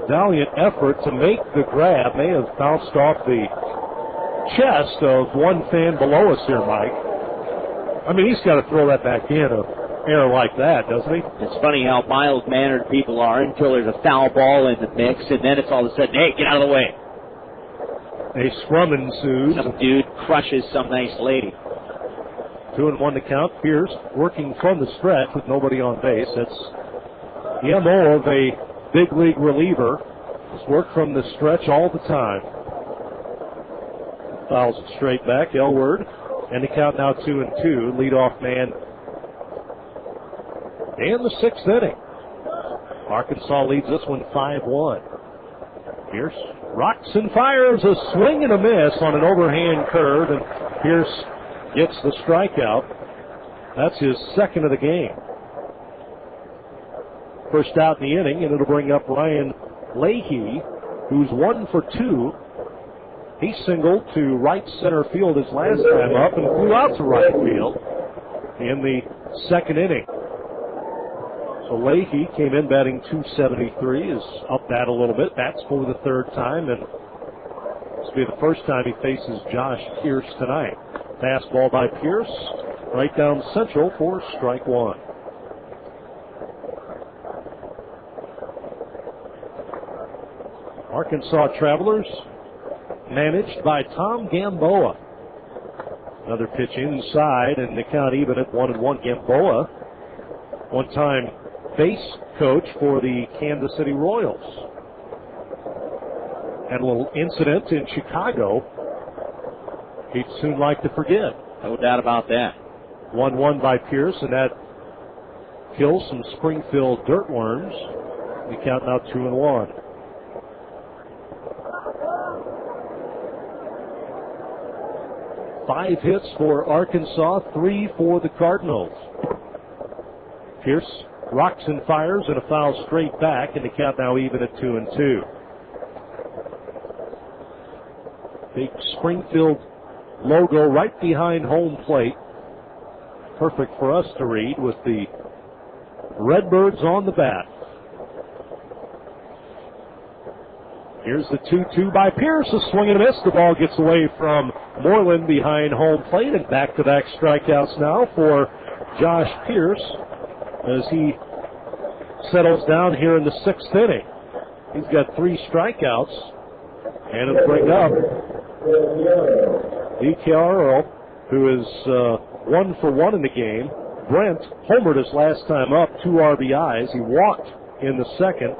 valiant effort to make the grab. May have bounced off the chest of one fan below us here, Mike. I mean, he's got to throw that back in an air like that, doesn't he? It's funny how mild-mannered people are until there's a foul ball in the mix, and then it's all of a sudden, hey, get out of the way. A scrum ensues. Some dude crushes some nice lady. 2-1 to count. Pearce working from the stretch with nobody on base. That's the MO of a big league reliever. Just work from the stretch all the time. Fouls it straight back. Elward. And the count now 2-2. Leadoff man in the 6th inning. Arkansas leads this one 5-1. Pearce rocks and fires a swing and a miss on an overhand curve, and Pearce gets the strikeout. That's his second of the game. First out in the inning, and it'll bring up Ryan Leahy, who's 1 for 2. He singled to right center field his last time up and flew out to right field in the second inning. So Leahy came in batting .273, is up that a little bit. That's for the third time, and this will be the first time he faces Josh Pearce tonight. Fastball by Pearce, right down central for strike one. Arkansas Travelers, managed by Tom Gamboa. Another pitch inside, and the count even at 1-1. Gamboa, one-time base coach for the Kansas City Royals. Had a little incident in Chicago he'd soon like to forget. No doubt about that. 1-1 by Pearce, and that kills some Springfield dirtworms. The count now 2-1. Five hits for Arkansas, 3 for the Cardinals. Pearce rocks and fires and a foul straight back, and the count now even at 2-2. Big Springfield logo right behind home plate. Perfect for us to read with the Redbirds on the bat. Here's the 2-2 by Pearce. A swing and a miss. The ball gets away from Moreland behind home plate, and back-to-back strikeouts now for Josh Pearce as he settles down here in the 6th inning. He's got 3 strikeouts, and it'll bring up DeCaro, who is 1 for 1 in the game. Brent homered his last time up, 2 RBIs. He walked in the second.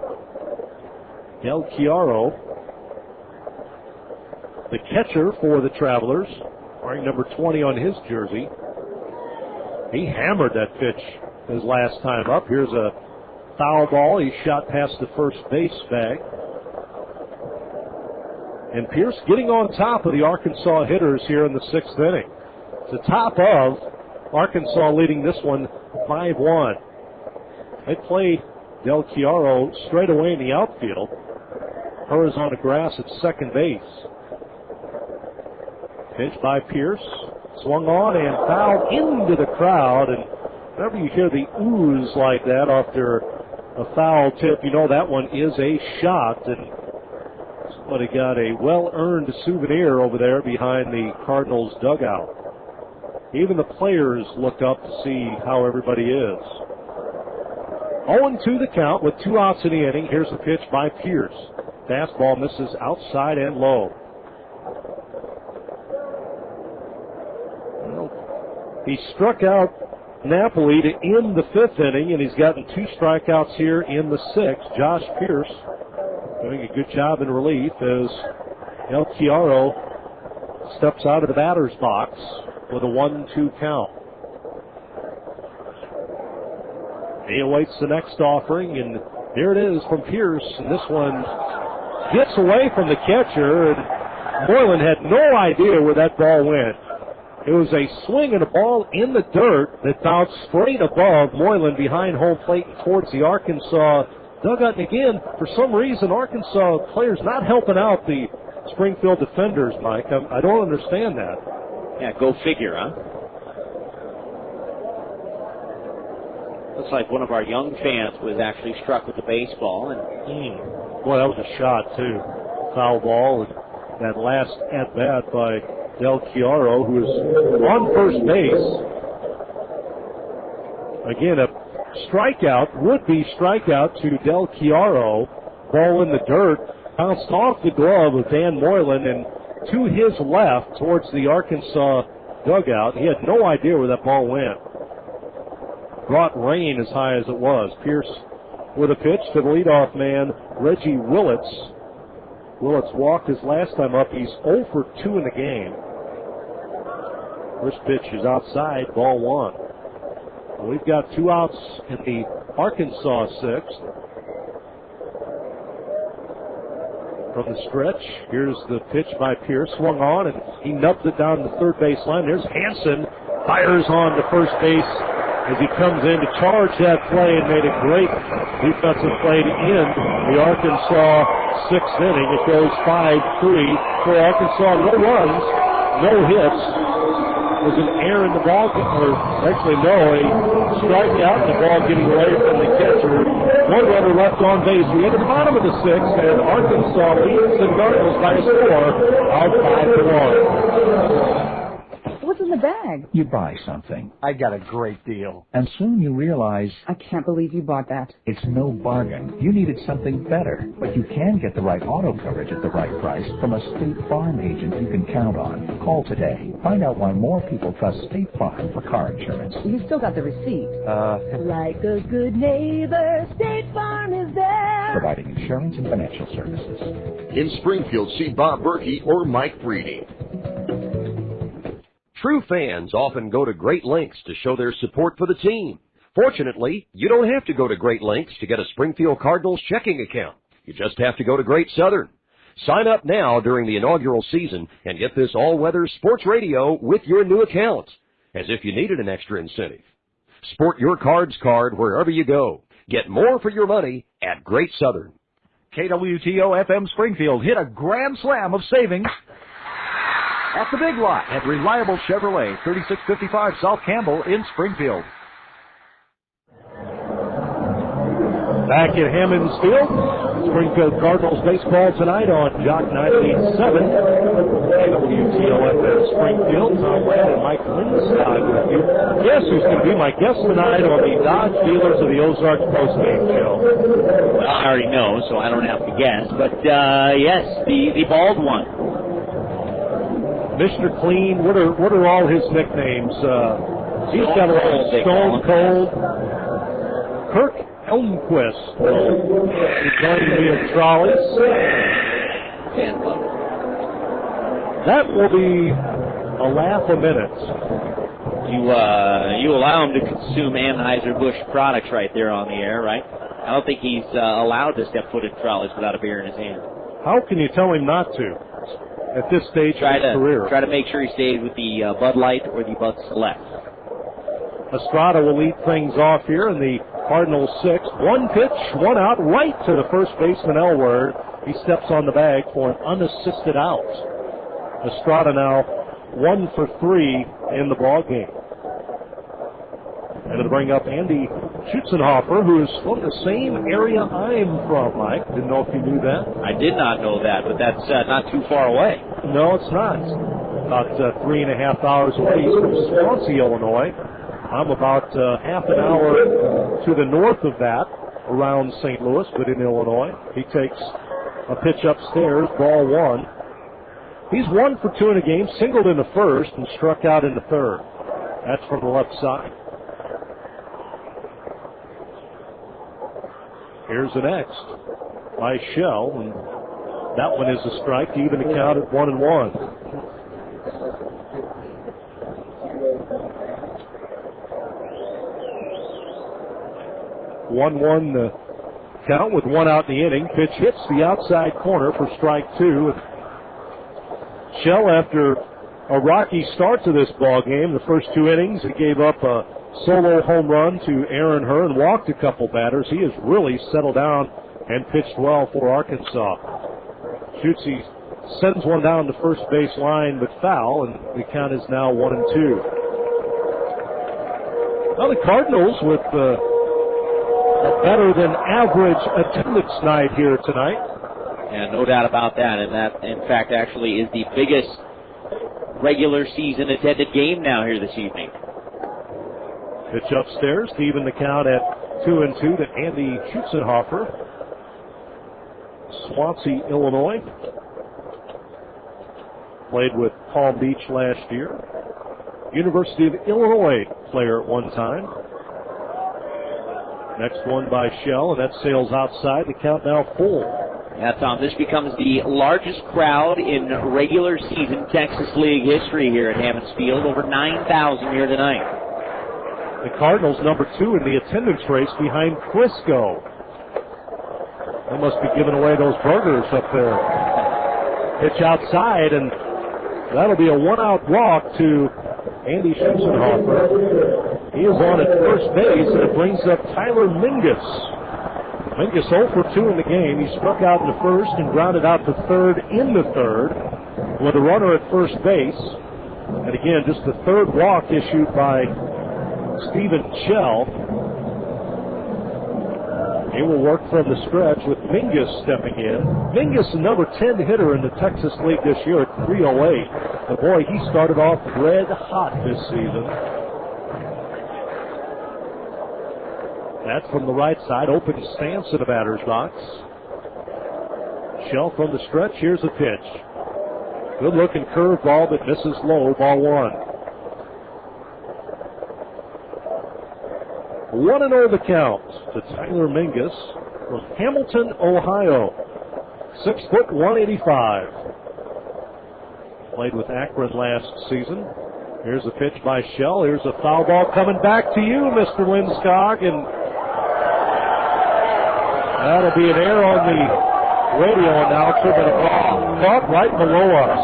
Del Chiaro, the catcher for the Travelers, wearing number 20 on his jersey. He hammered that pitch his last time up. Here's a foul ball. He shot past the first base bag. And Pearce getting on top of the Arkansas hitters here in the 6th inning. To top of Arkansas leading this one 5-1. They play Del Chiaro straight away in the outfield. Hers on the grass at second base. Pitch by Pearce. Swung on and fouled into the crowd. And whenever you hear the ooze like that after a foul tip, you know that one is a shot. And somebody got a well-earned souvenir over there behind the Cardinals dugout. Even the players look up to see how everybody is. 0-2 the count with 2 outs in the inning. Here's the pitch by Pearce. fastball misses outside and low. Well, he struck out Napoli to end the 5th inning, and he's gotten 2 strikeouts here in the 6th. Josh Pearce doing a good job in relief as El Chiaro steps out of the batter's box with a 1-2 count. He awaits the next offering, and here it is from Pearce, and this one gets away from the catcher, and Moylan had no idea where that ball went. It was a swing and a ball in the dirt that bounced straight above Moylan behind home plate towards the Arkansas dugout. And again, for some reason, Arkansas players not helping out the Springfield defenders, Mike. I don't understand that. Yeah, go figure, huh? Looks like one of our young fans was actually struck with the baseball. And boy, that was a shot, too. Foul ball. And that last at-bat by Del Chiaro, who is on first base. Again, a strikeout, would-be strikeout to Del Chiaro. Ball in the dirt, bounced off the glove of Dan Moylan and to his left towards the Arkansas dugout. He had no idea where that ball went. Brought rain as high as it was. Pearce with a pitch to the leadoff man, Reggie Willits. Willits walked his last time up. He's 0 for 2 in the game. First pitch is outside, ball 1. We've got 2 outs in the Arkansas 6th. From the stretch, here's the pitch by Pearce, swung on, and he nubbed it down the third base line. There's Hansen, fires on to first base as he comes in to charge that play and made a great defensive play to end the Arkansas 6th inning. It goes 5-3 for Arkansas. No runs, no hits. Was an error in the ball, or actually no, a strikeout, the ball getting away from the catcher. 1 runner left on base. We at the bottom of the 6th, and Arkansas leads the Cardinals by a score of 5-1. What's in the bag? You buy something. I got a great deal. And soon you realize... I can't believe you bought that. It's no bargain. You needed something better. But you can get the right auto coverage at the right price from a State Farm agent you can count on. Call today. Find out why more people trust State Farm for car insurance. You still got the receipt. Like a good neighbor, State Farm is there. Providing insurance and financial services. In Springfield, see Bob Berkey or Mike Breedy. True fans often go to great lengths to show their support for the team. Fortunately, you don't have to go to great lengths to get a Springfield Cardinals checking account. You just have to go to Great Southern. Sign up now during the inaugural season and get this all-weather sports radio with your new account, as if you needed an extra incentive. Sport your Cards card wherever you go. Get more for your money at Great Southern. KWTO-FM Springfield hit a grand slam of savings at the Big Lot at Reliable Chevrolet, 3655 South Campbell in Springfield. Back at Hammons Field, Springfield Cardinals baseball tonight on Jock 98.7. KWTO-FM Springfield. Tom Ladd and Mike Lindstad with you. Guess who's going to be my guest tonight on the Dodge Dealers of the Ozarks postgame show? Well, I already know, so I don't have to guess. But, yes, the bald one. Mr. Clean, what are all his nicknames? He's got a little Stone Cold. Kirk Elmquist is going to be in trolleys. That will be a laugh a minute. You allow him to consume Anheuser-Busch products right there on the air, right? I don't think he's allowed to step foot in trolleys without a beer in his hand. How can you tell him not to? At this stage of his career. Try to make sure he stays with the Bud Light or the Bud Select. Estrada will lead things off here in the Cardinals 6th. 1 pitch, 1 out, right to the first baseman, Elward. He steps on the bag for an unassisted out. Estrada now 1 for 3 in the ball game. And it'll bring up Andy Schutzenhofer, who is from the same area I'm from, Mike. Didn't know if you knew that. I did not know that, but that's not too far away. No, it's not. About 3.5 hours away. He's from Swansea, Illinois. I'm about half an hour to the north of that, around St. Louis, but in Illinois. He takes A pitch upstairs, ball one. He's 1 for 2 in the game, singled in the first and struck out in the third. That's from the left side. Here's the next by Shell, and that one is a strike to even the count at 1-1. The count with 1 out in the inning. Pitch hits the outside corner for strike 2. Shell, after a rocky start to this ball game, the first 2 innings, he gave up a solo home run to Aaron Herr and walked a couple batters. He has really settled down and pitched well for Arkansas. Shoots, he sends one down the first base line, but foul, and the count is now 1-2. Now the Cardinals with a better than average attendance night here tonight. And no doubt about that. And that, in fact, actually is the biggest regular season attended game now here this evening. Pitch upstairs to even the count at 2-2 to Andy Schutzenhofer. Swansea, Illinois. Played with Palm Beach last year. University of Illinois player at one time. Next one by Shell, and that sails outside. The count now full. Yeah, Tom, this becomes the largest crowd in regular season Texas League history here at Hammons Field. Over 9,000 here tonight. The Cardinals number 2 in the attendance race behind Frisco. They must be giving away those burgers up there. Pitch outside, and that'll be a 1-out walk to Andy Schutzenhofer. He is on at first base, and it brings up Tyler Mingus. Mingus 0 for 2 in the game. He struck out in the first and grounded out to third in the third with a runner at first base. And again, just the third walk issued by Stephen Shell. He will work from the stretch with Mingus stepping in. Mingus, the number 10 hitter in the Texas League this year at 308. And boy, he started off red hot this season. That's from the right side. Open stance in the batter's box. Shell from the stretch. Here's a pitch. Good looking curveball that misses low. Ball one. 1-0 the count to Tyler Mingus from Hamilton, Ohio. 6 foot 185. Played with Akron last season. Here's a pitch by Shell. Here's a foul ball coming back to you, Mr. Lindskog, and that'll be an error on the radio announcer, but a ball caught right below us.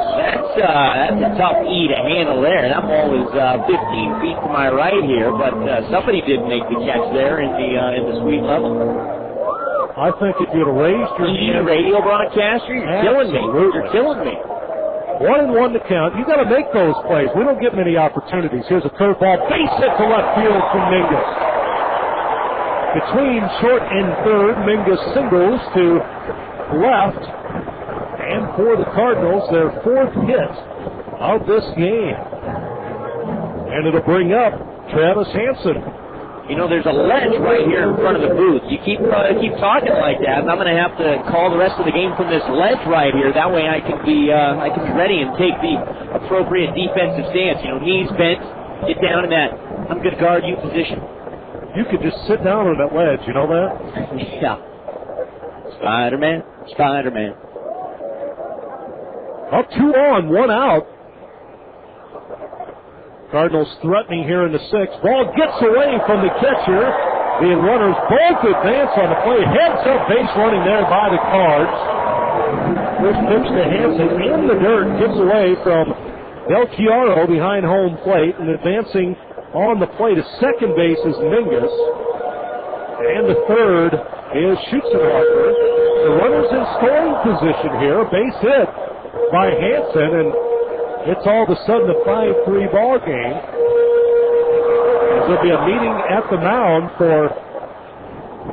That's a tough E to handle there. That ball was 15 feet to my right here, but somebody did make the catch there in the sweet level. I think if you'd have raised your hand, radio broadcaster, you're killing me. You're killing me. 1-1 to count. You got to make those plays. We don't get many opportunities. Here's a curveball, base hit to left field from Mingus. Between short and third, Mingus singles to left. And for the Cardinals, their 4th hit of this game. And it'll bring up Travis Hansen. You know, there's a ledge right here in front of the booth. You keep talking like that, and I'm going to have to call the rest of the game from this ledge right here. That way I can be ready and take the appropriate defensive stance. You know, knees bent, get down in that I'm going to guard you position. You could just sit down on that ledge, you know that? Yeah. Spider-Man, Spider-Man. Up 2 on, 1 out. Cardinals threatening here in the 6th. Ball gets away from the catcher. The runners both advance on the play. Heads up base running there by the Cards. First pitch to Hansen in the dirt. Gets away from Del Chiaro behind home plate. And advancing on the plate to second base is Mingus. And the third is Schutzenhofer. The runners in scoring position here. A base hit by Hansen, and it's all of a sudden a 5-3 ball game. There'll be a meeting at the mound for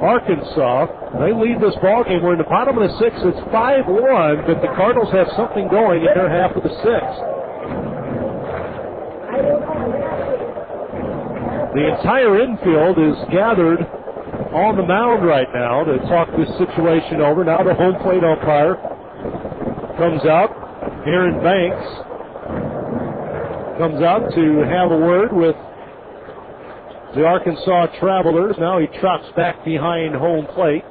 Arkansas. They lead this ball game. We're in the bottom of the 6th. It's 5-1, but the Cardinals have something going in their half of the 6th. The entire infield is gathered on the mound right now to talk this situation over. Now the home plate umpire comes out. Aaron Banks comes out to have a word with the Arkansas Travelers. Now he trots back behind home plate.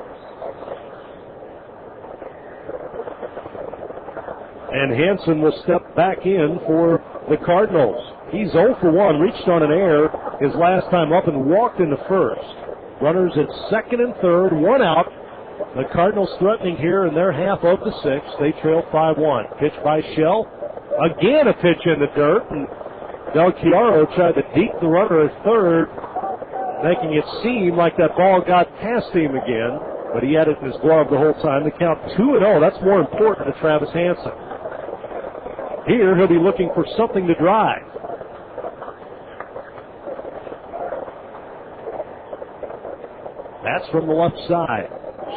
And Hansen will step back in for the Cardinals. He's 0 for 1, reached on an error his last time up and walked into first. Runners at second and third, one out. The Cardinals threatening here in their half of the sixth. They trail 5-1. Pitch by Shell. Again a pitch in the dirt. And Del Chiaro tried to deke the runner at third, making it seem like that ball got past him again. But he had it in his glove the whole time. The count 2-0. That's more important to Travis Hansen. Here he'll be looking for something to drive. That's from the left side.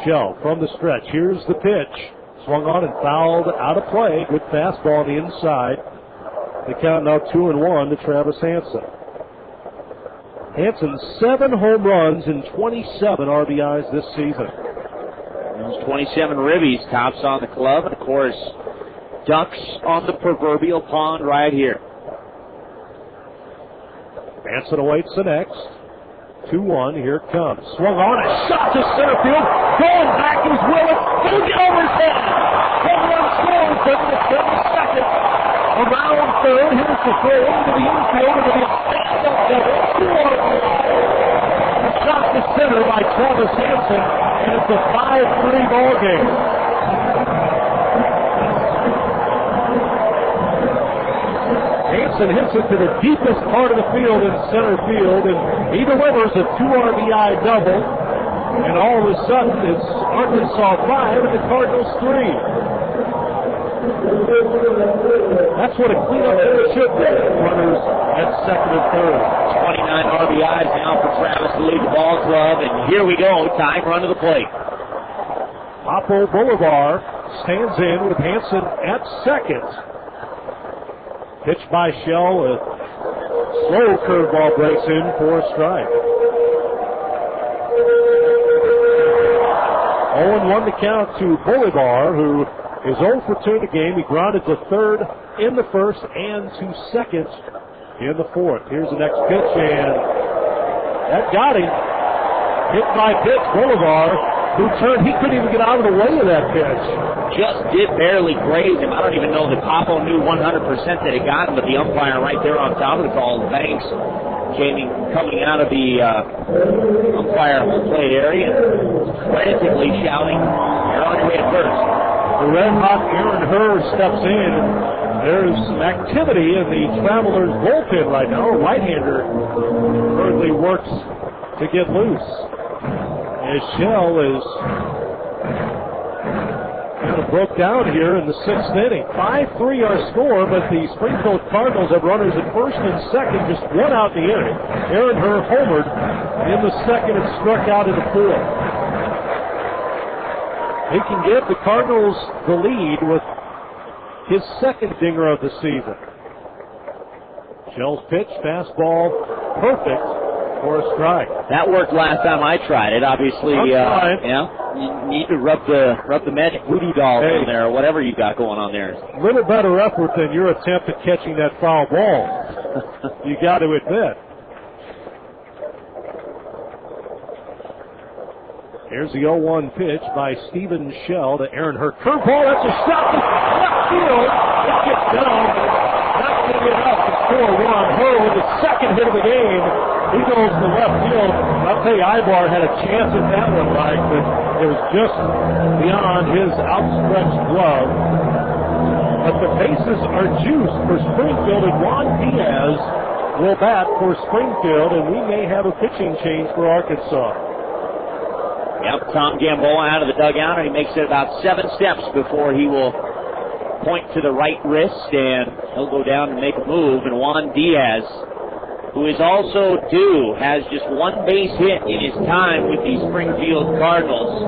Shell from the stretch. Here's the pitch. Swung on and fouled out of play. Good fastball on the inside. The count now 2-1 to Travis Hansen. Hansen 7 home runs and 27 RBIs this season. Those 27 ribbies, tops on the club, and of course, ducks on the proverbial pond right here. Hansen awaits the next. 2-1, here it comes. Swung on, a shot to center field. Going back is Willits. He'll get over his head. Home run scores from the 72nd. Around third, here's the throw into the infield. It'll be a stand-up double. A shot to center by Travis Hansen, and it's a 5-3 ball game. Hansen hits it to the deepest part of the field in center field, and he delivers a 2 RBI double. And all of a sudden, it's Arkansas 5 and the Cardinals 3. That's what a cleanup hitter should be. Runners at second and third. 29 RBIs now for Travis to lead the ball club, and here we go. Time run to the plate. Papo Bolivar stands in with Hansen at second. Pitch by Shell, a slow curveball breaks in for a strike. 0-1 the count to Bolivar, who is 0 for 2 in the game. He grounded to third in the first and to second in the fourth. Here's the next pitch, and that got him. Hit by pitch, Bolivar, who turned. He couldn't even get out of the way of that pitch. Just did barely graze him. I don't even know that Papo knew 100% that it got him, but the umpire right there on top of the call, Banks, coming out of the umpire home plate area, frantically shouting, "You're on your way to first." The red-hot Aaron Herr steps in. There's some activity in the Travelers' bullpen right now. A right-hander hurriedly works to get loose. As Shell is kind of broke down here in the sixth inning. 5-3 our score, but the Springfield Cardinals have runners at first and second, just one out in the inning. Aaron Herr homered in the second and struck out in the fourth. He can give the Cardinals the lead with his second dinger of the season. Shell's pitch, fastball, perfect for a strike. That worked last time I tried it. Obviously, you need to rub the magic voodoo doll in there, or whatever you got going on there. A little better effort than your attempt at catching that foul ball. You got to admit. Here's the 0-1 pitch by Stephen Shell to Aaron Herr. Curveball, that's a shot to left field. It gets down, not going to get up to score 1. Herr with the second hit of the game. He goes to left field. I'll tell you, Aybar had a chance at that one, Mike, but it was just beyond his outstretched glove. But the bases are juiced for Springfield, and Juan Diaz will bat for Springfield, and we may have a pitching change for Arkansas. Yep, Tom Gamboa out of the dugout, and he makes it about 7 steps before he will point to the right wrist, and he'll go down and make a move. And Juan Diaz, who is also due, has just 1 base hit in his time with the Springfield Cardinals.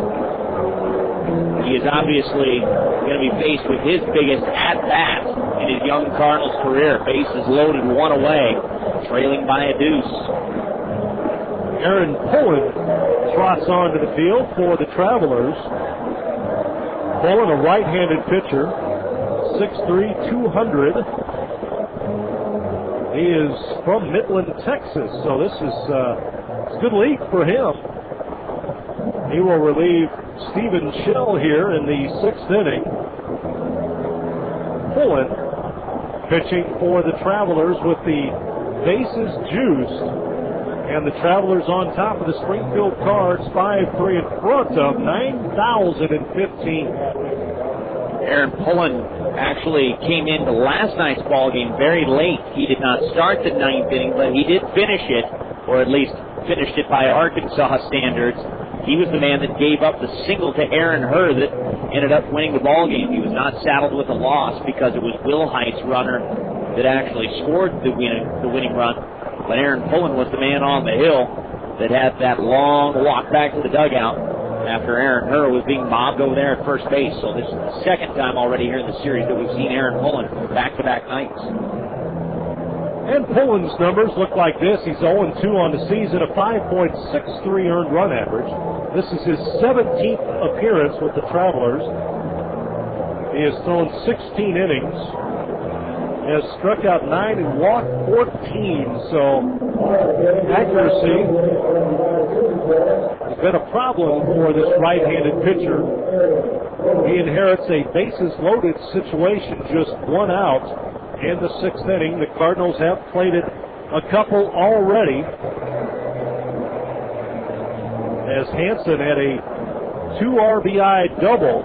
He is obviously going to be faced with his biggest at-bat in his young Cardinals career. Bases loaded, 1 away, trailing by a deuce. Aaron Pullen trots onto the field for the Travelers. Pullen, a right-handed pitcher, 6'3", 200. He is from Midland, Texas, so this is a good league for him. He will relieve Stephen Shell here in the 6th inning. Pullen pitching for the Travelers with the bases juiced. And the Travelers on top of the Springfield Cards, 5-3 in front of 9,015. Aaron Pullen actually came into last night's ball game very late. He did not start the 9th inning, but he did finish it, or at least finished it by Arkansas standards. He was the man that gave up the single to Aaron Herr that ended up winning the ball game. He was not saddled with a loss because it was Will Height's runner that actually scored the winning run. But Aaron Pullen was the man on the hill that had that long walk back to the dugout after Aaron Herr was being mobbed over there at first base. So this is the second time already here in the series that we've seen Aaron Pullen back-to-back nights. And Pullen's numbers look like this. He's 0-2 on the season, a 5.63 earned run average. This is his 17th appearance with the Travelers. He has thrown 16 innings, has struck out 9 and walked 14, so accuracy has been a problem for this right-handed pitcher. He inherits a bases-loaded situation, just one out. In the 6th inning, the Cardinals have played it a couple already, as Hansen had a 2 RBI double.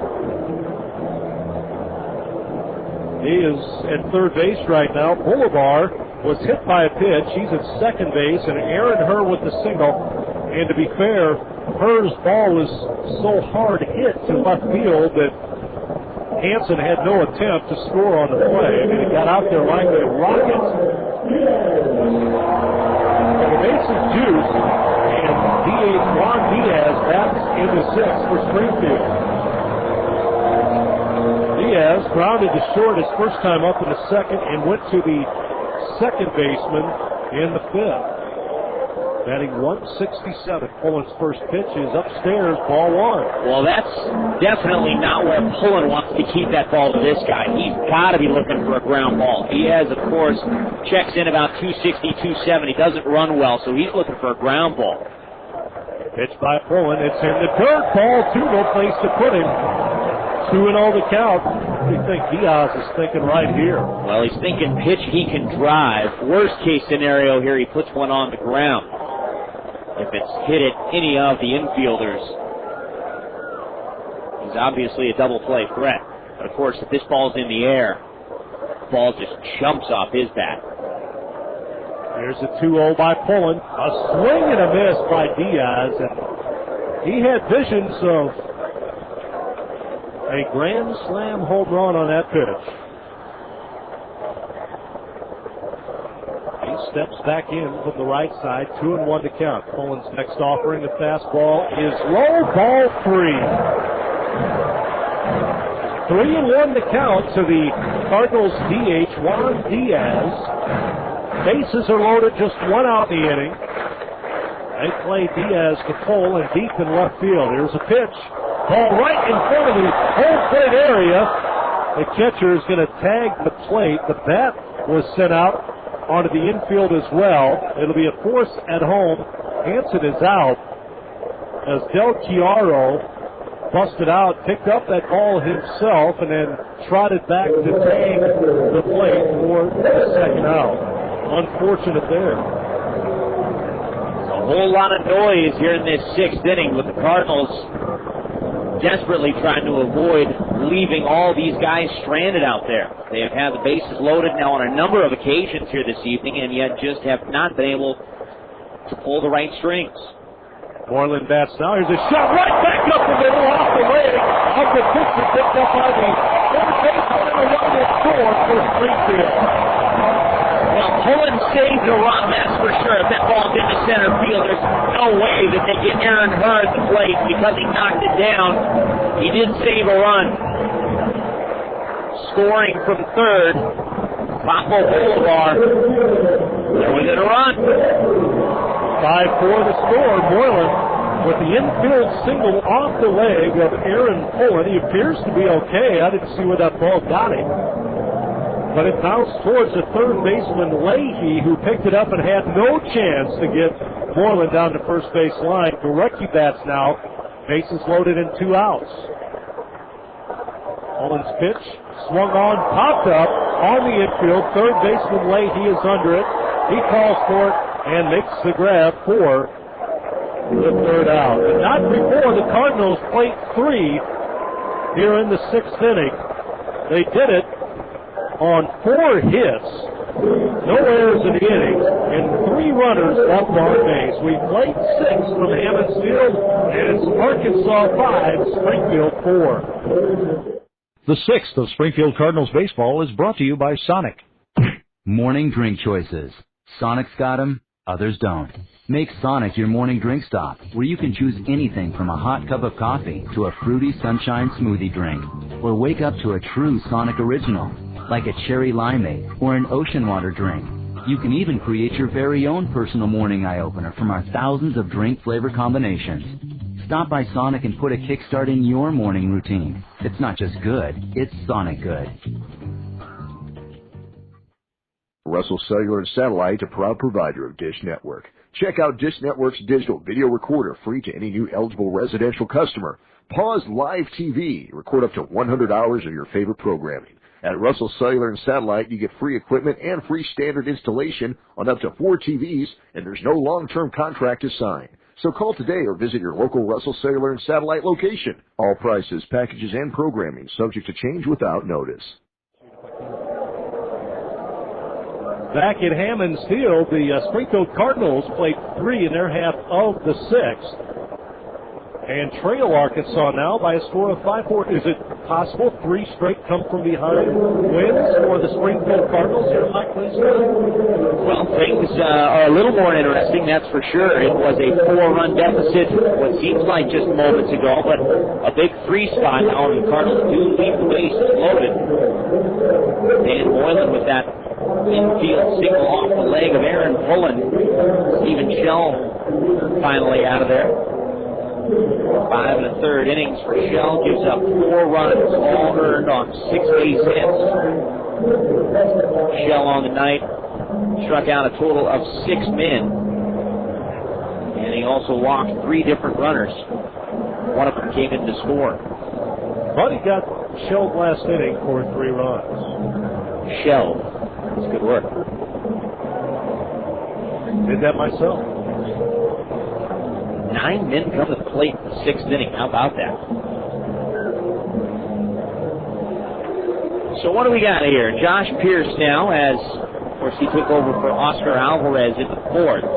He is at third base right now. Bolivar was hit by a pitch. He's at second base, and Aaron Herr with the single. And to be fair, Herr's ball was so hard hit to left field that Hansen had no attempt to score on the play. I mean, he got out there like a rocket. The base is juiced, and DH Juan Diaz bats in the 6th for Springfield. Diaz grounded to short his first time up in the 2nd and went to the second baseman in the 5th. Batting 167. Pullen's first pitch is upstairs, ball 1. Well, that's definitely not where Pullen wants to keep that ball to this guy. He's got to be looking for a ground ball. Diaz, of course, checks in about 260, 270. Doesn't run well, so he's looking for a ground ball. Pitch by Pullen. It's in the dirt. Ball 2. No place to put him. 2-0 the count. What do you think Diaz is thinking right here? Well, he's thinking pitch he can drive. Worst case scenario here, he puts one on the ground. If it's hit at any of the infielders, he's obviously a double play threat. But of course, if this ball's in the air, the ball just jumps off his bat. Here's a 2-0 by Pullen. A swing and a miss by Diaz. And he had visions of a grand slam home run on that pitch. He steps back in from the right side, 2-1 to count. Pullen's next offering, the fastball is low, ball 3. 3-1 to count to the Cardinals DH, Juan Diaz. Bases are loaded, just one out in the inning. They play Diaz to pull and deep in left field. Here's a pitch. Ball right in front of the home plate area. The catcher is going to tag the plate. The bat was sent out onto the infield as well. It'll be a force at home. Hansen is out as Del Chiaro busted out, picked up that ball himself, and then trotted back to tag the plate for the second out. Unfortunate there. A whole lot of noise here in this 6th inning with the Cardinals desperately trying to avoid leaving all these guys stranded out there. They have had the bases loaded now on a number of occasions here this evening, and yet just have not been able to pull the right strings. Moreland bats now. Here's a shot right back up the middle, off the leg of the pitcher, picked up by the third baseman, and a run is scored for Springfield. Well, Pullen saved a run, that's for sure. If that ball's into center field, there's no way that they get Aaron Herr at the plate because he knocked it down. He did save a run. Scoring from third, Papo Bolivar. There was a run. 5-4 the score. Moreland with the infield single off the leg of Aaron Pullen. He appears to be okay. I didn't see where that ball got him. But it bounced towards the third baseman Leahy, who picked it up and had no chance to get Moreland down to first base line. Gorecki bats now. Bases loaded and 2 outs. Pullen's pitch swung on, popped up on the infield. Third baseman Leahy is under it. He calls for it and makes the grab for the third out. But not before the Cardinals played 3 here in the 6th inning. They did it on 4 hits, no errors in the inning, and 3 runners left on base. We played 6 from Hammond Field, and it's Arkansas 5, Springfield 4. The 6th of Springfield Cardinals baseball is brought to you by Sonic. Morning drink choices. Sonic's got 'em, others don't. Make Sonic your morning drink stop, where you can choose anything from a hot cup of coffee to a fruity sunshine smoothie drink. Or wake up to a true Sonic original, like a cherry limeade or an ocean water drink. You can even create your very own personal morning eye-opener from our thousands of drink flavor combinations. Stop by Sonic and put a kickstart in your morning routine. It's not just good, it's Sonic good. Russell Cellular and Satellite, a proud provider of Dish Network. Check out Dish Network's digital video recorder, free to any new eligible residential customer. Pause live TV. Record up to 100 hours of your favorite programming. At Russell Cellular and Satellite, you get free equipment and free standard installation on up to 4 TVs, and there's no long-term contract to sign. So call today or visit your local Russell Cellular and Satellite location. All prices, packages, and programming subject to change without notice. Back at Hammond Field, the Springfield Cardinals played 3 in their half of the 6th. And trail Arkansas now by a score of 5-4. Is it possible 3 straight come from behind wins for the Springfield Cardinals here, Mike Winston? Well, things are a little more interesting, that's for sure. It was a 4-run deficit, what seems like just moments ago, but a big 3 spot now, and the Cardinals do leave the bases loaded. Dan Moylan with that infield single off the leg of Aaron Pullen. Stephen Shell finally out of there. 5 1/3 innings for Shell, gives up 4 runs, all earned on 6 base hits. Shell on the night struck out a total of 6 men, and he also walked 3 different runners. One of them came in to score. But he got shelled last inning for 3 runs. Shelled. That's good work. Did that myself. 9 men come to the plate in the 6th inning. How about that? So what do we got here? Josh Pearce now, as of course he took over for Oscar Alvarez in the 4th.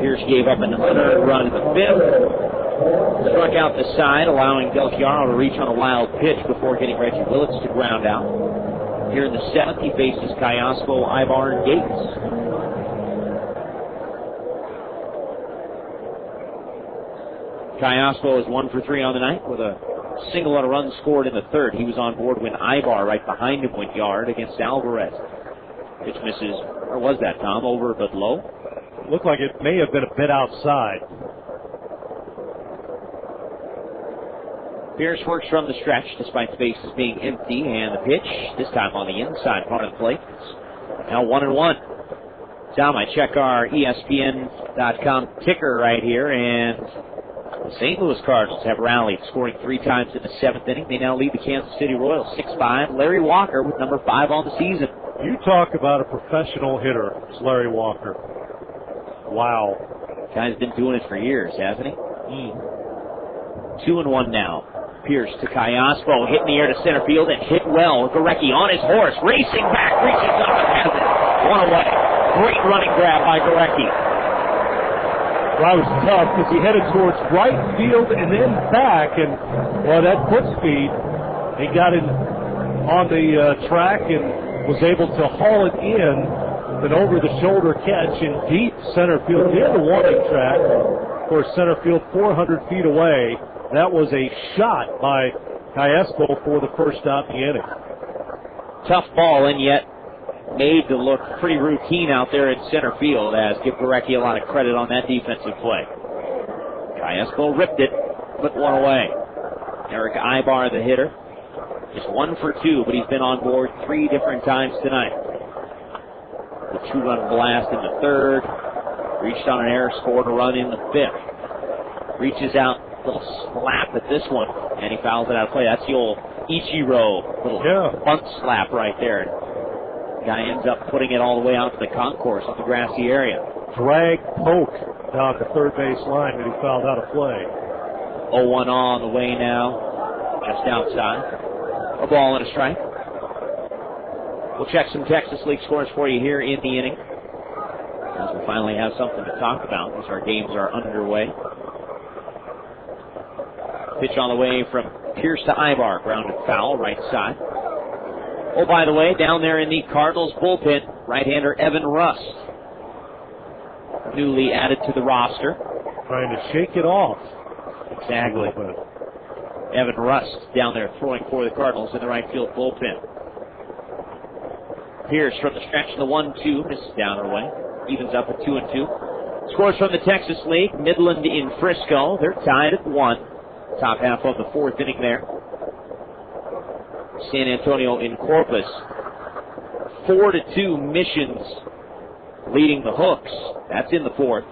Pearce gave up an unearned run in the 5th. Struck out the side, allowing Del Chiaro to reach on a wild pitch before getting Reggie Willits to ground out. Here in the 7th, he faces Callaspo, Aybar, and Gates. Callaspo is 1 for 3 on the night with a single and a run scored in the 3rd. He was on board when Aybar right behind him went yard against Alvarez. Pitch misses, or was that, Tom, over but low? Looked like it may have been a bit outside. Pearce works from the stretch despite the bases being empty, and the pitch, this time on the inside part of the plate. It's now 1-1. Tom, I check our ESPN.com ticker right here, and the St. Louis Cardinals have rallied, scoring 3 times in the 7th inning. They now lead the Kansas City Royals 6-5. Larry Walker with number 5 on the season. You talk about a professional hitter, it's Larry Walker. Wow. Guy's been doing it for years, hasn't he? 2-1 now. Pearce to Callaspo, hit in the air to center field and hit well. Gorecki on his horse, racing back, reaches up and has it. 1 away. Great running grab by Gorecki. That was tough because he headed towards right field and then back, and well, that foot speed, he got in on the track and was able to haul it in, an over-the-shoulder catch in deep center field near the warning track. Of course, center field 400 feet away. That was a shot by Callaspo for the first out in the inning. Tough ball, and yet made to look pretty routine out there in center field, as give Gorecki a lot of credit on that defensive play. Callaspo ripped it, put one away. Erick Aybar, the hitter, just 1 for 2, but he's been on board 3 different times tonight. The 2-run blast in the 3rd, reached on an error, scored a run in the 5th. Reaches out, little slap at this one, and he fouls it out of play. That's the old Ichiro little bunt slap right there. Guy ends up putting it all the way out to the concourse of the grassy area. Drag poke down the third base line that he fouled out of play. 0-1 on the way now, just outside. A ball and a strike. We'll check some Texas League scores for you here in the inning, as we finally have something to talk about as our games are underway. Pitch on the way from Pearce to Aybar, grounded foul, right side. Oh, by the way, down there in the Cardinals bullpen, right-hander Evan Rust, newly added to the roster. Trying to shake it off. Exactly. Evan Rust down there throwing for the Cardinals in the right field bullpen. Pierce from the stretch, the 1-2, misses down her way. Evens up at 2-2. Scores from the Texas League, Midland in Frisco. They're tied at 1. Top half of the 4th inning there. San Antonio in Corpus. 4-2 Missions leading the Hooks. That's in the 4th.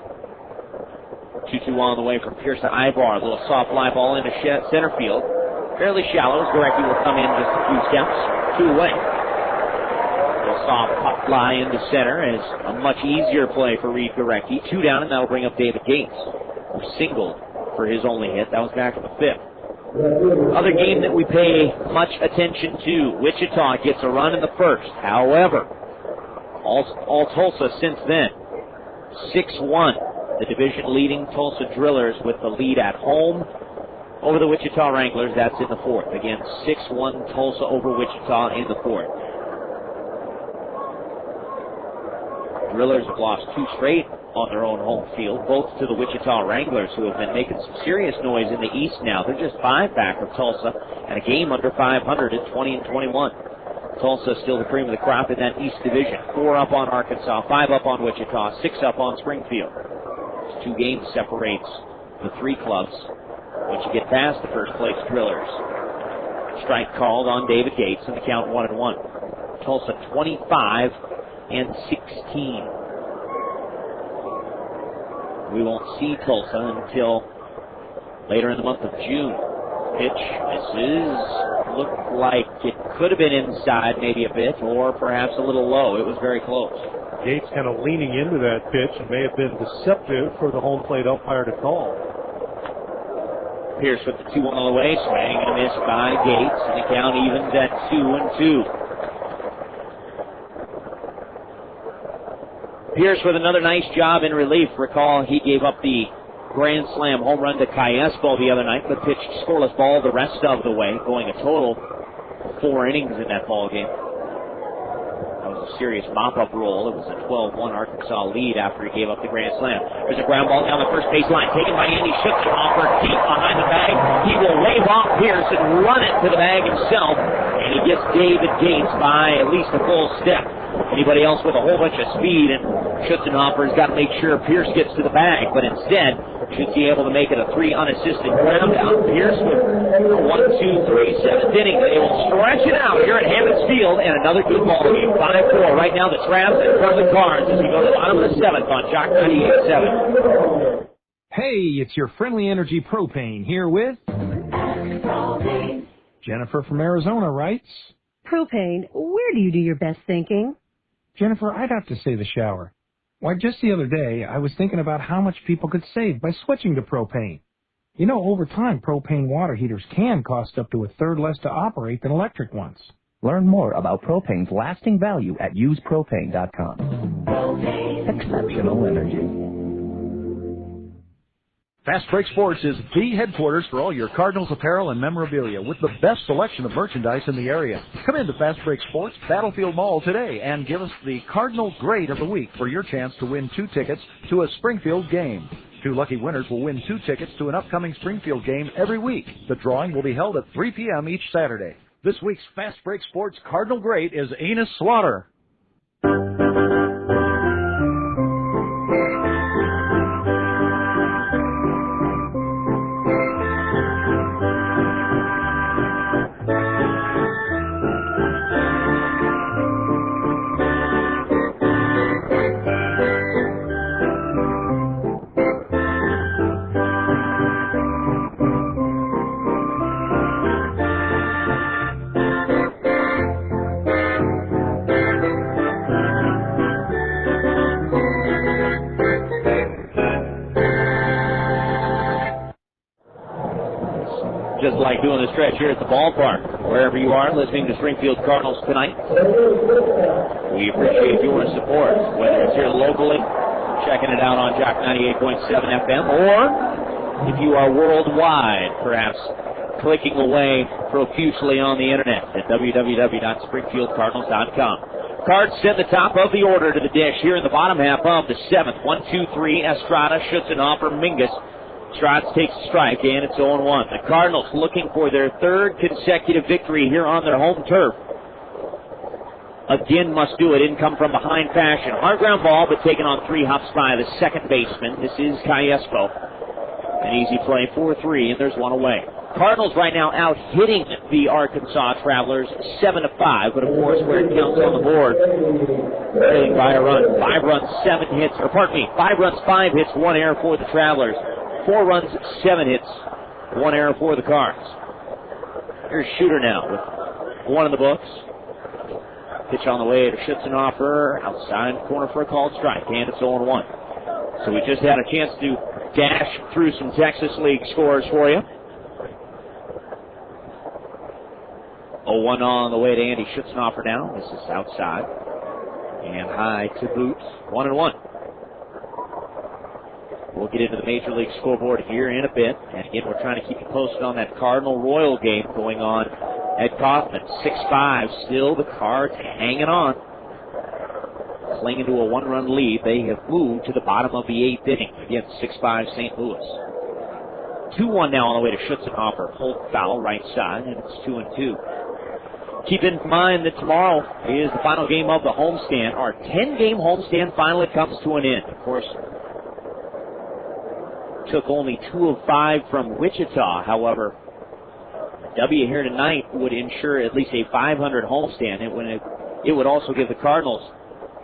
2-2 on the way from Pearce to Aybar. A little soft fly ball into center field. Fairly shallow. Gorecki will come in just a few steps. 2 away. A little soft pop fly into center, and it's a much easier play for Reid Gorecki. 2 down, and that'll bring up David Gates, who singled for his only hit. That was back in the 5th. Other game that we pay much attention to, Wichita gets a run in the 1st. However, all Tulsa since then. 6-1. The division-leading Tulsa Drillers with the lead at home over the Wichita Wranglers. That's in the 4th. Again, 6-1 Tulsa over Wichita in the 4th. Drillers have lost 2 straight on their own home field, both to the Wichita Wranglers, who have been making some serious noise in the East now. They're just 5 back of Tulsa and a game under 500 at 20-21. Tulsa still the cream of the crop in that East Division. 4 up on Arkansas, 5 up on Wichita, 6 up on Springfield. 2 games separates the 3 clubs once you get past the first place Drillers. Strike called on David Gates, and the count 1-1. Tulsa 25-16. We won't see Tulsa until later in the month of June. Pitch misses. Looked like it could have been inside maybe a bit, or perhaps a little low. It was very close. Gates kind of leaning into that pitch and may have been deceptive for the home plate umpire to call. Pearce with the 2-1 on the way, swing and a miss by Gates, and the count evens at 2-2. Pearce with another nice job in relief. Recall he gave up the grand slam home run to Callaspo the other night, but pitched scoreless ball the rest of the way, going a total of 4 innings in that ball game. That was a serious mop-up roll. It was a 12-1 Arkansas lead after he gave up the grand slam. There's a ground ball down the first baseline, taken by Andy Schutzenhofer, deep behind the bag. He will wave off Pearce and run it to the bag himself, and he gets David Gates by at least a full step. Anybody else with a whole bunch of speed, and Schutzenhofer's got to make sure Pearce gets to the bag, but instead should be able to make it a 3 unassisted ground out. Pearce with a 1-2-3 7th inning. They will stretch it out here at Hammons Field, and another good ball game. 5-4. Right now the Travs in front of the Cards as we go to the bottom of the 7th on Jock 98.7. Hey, it's your Friendly Energy Propane here with Jennifer from Arizona writes, Propane, where do you do your best thinking? Jennifer, I'd have to say the shower. Why, just the other day, I was thinking about how much people could save by switching to propane. You know, over time, propane water heaters can cost up to a third less to operate than electric ones. Learn more about propane's lasting value at usepropane.com. Exceptional energy. Fast Break Sports is the headquarters for all your Cardinals apparel and memorabilia with the best selection of merchandise in the area. Come into Fast Break Sports Battlefield Mall today and give us the Cardinal Grade of the Week for your chance to win 2 tickets to a Springfield game. 2 lucky winners will win 2 tickets to an upcoming Springfield game every week. The drawing will be held at 3 p.m. each Saturday. This week's Fast Break Sports Cardinal Great is Enos Slaughter. Just like doing the stretch here at the ballpark, wherever you are listening to Springfield Cardinals tonight. We appreciate your support, whether it's here locally, checking it out on Jock 98.7 FM, or if you are worldwide, perhaps clicking away profusely on the internet at www.springfieldcardinals.com. Cards send the top of the order to the dish here in the bottom half of the seventh. 1-2-3, Estrada, Schutzenhofer, Mingus. Strauss takes a strike, and it's 0-1. The Cardinals looking for their third consecutive victory here on their home turf. Again, must do it in come from behind fashion. Hard ground ball, but taken on 3 hops by the second baseman. This is Callaspo. An easy play, 4-3, and there's one away. Cardinals right now out hitting the Arkansas Travelers 7-5, but of course where it counts on the board, trailing by a run. 5 runs, 7 hits, or pardon me, 5 runs, 5 hits, 1 error for the Travelers. 4 runs, 7 hits, 1 error for the Cards. Here's Shooter now with 1 in the books. Pitch on the way to Schutzenhofer, outside corner for a called strike, and it's 0-1. So we just had a chance to dash through some Texas League scores for you. 0-1 on the way to Andy Schutzenhofer now. This is outside and high to boot. 1-1. We'll get into the Major League scoreboard here in a bit. And again, we're trying to keep you posted on that Cardinal-Royal game going on at Kaufman. 6-5, still the Cards hanging on. Clinging to a 1-run lead. They have moved to the bottom of the 8th inning. Again, 6-5 St. Louis. 2-1 now on the way to Schutzenhofer. Pulled foul right side, and it's 2-2. Keep in mind that tomorrow is the final game of the homestand. Our 10-game homestand finally comes to an end. Of course, took only 2 of 5 from Wichita. However, a W here tonight would ensure at least a 500 homestand. It would also give the Cardinals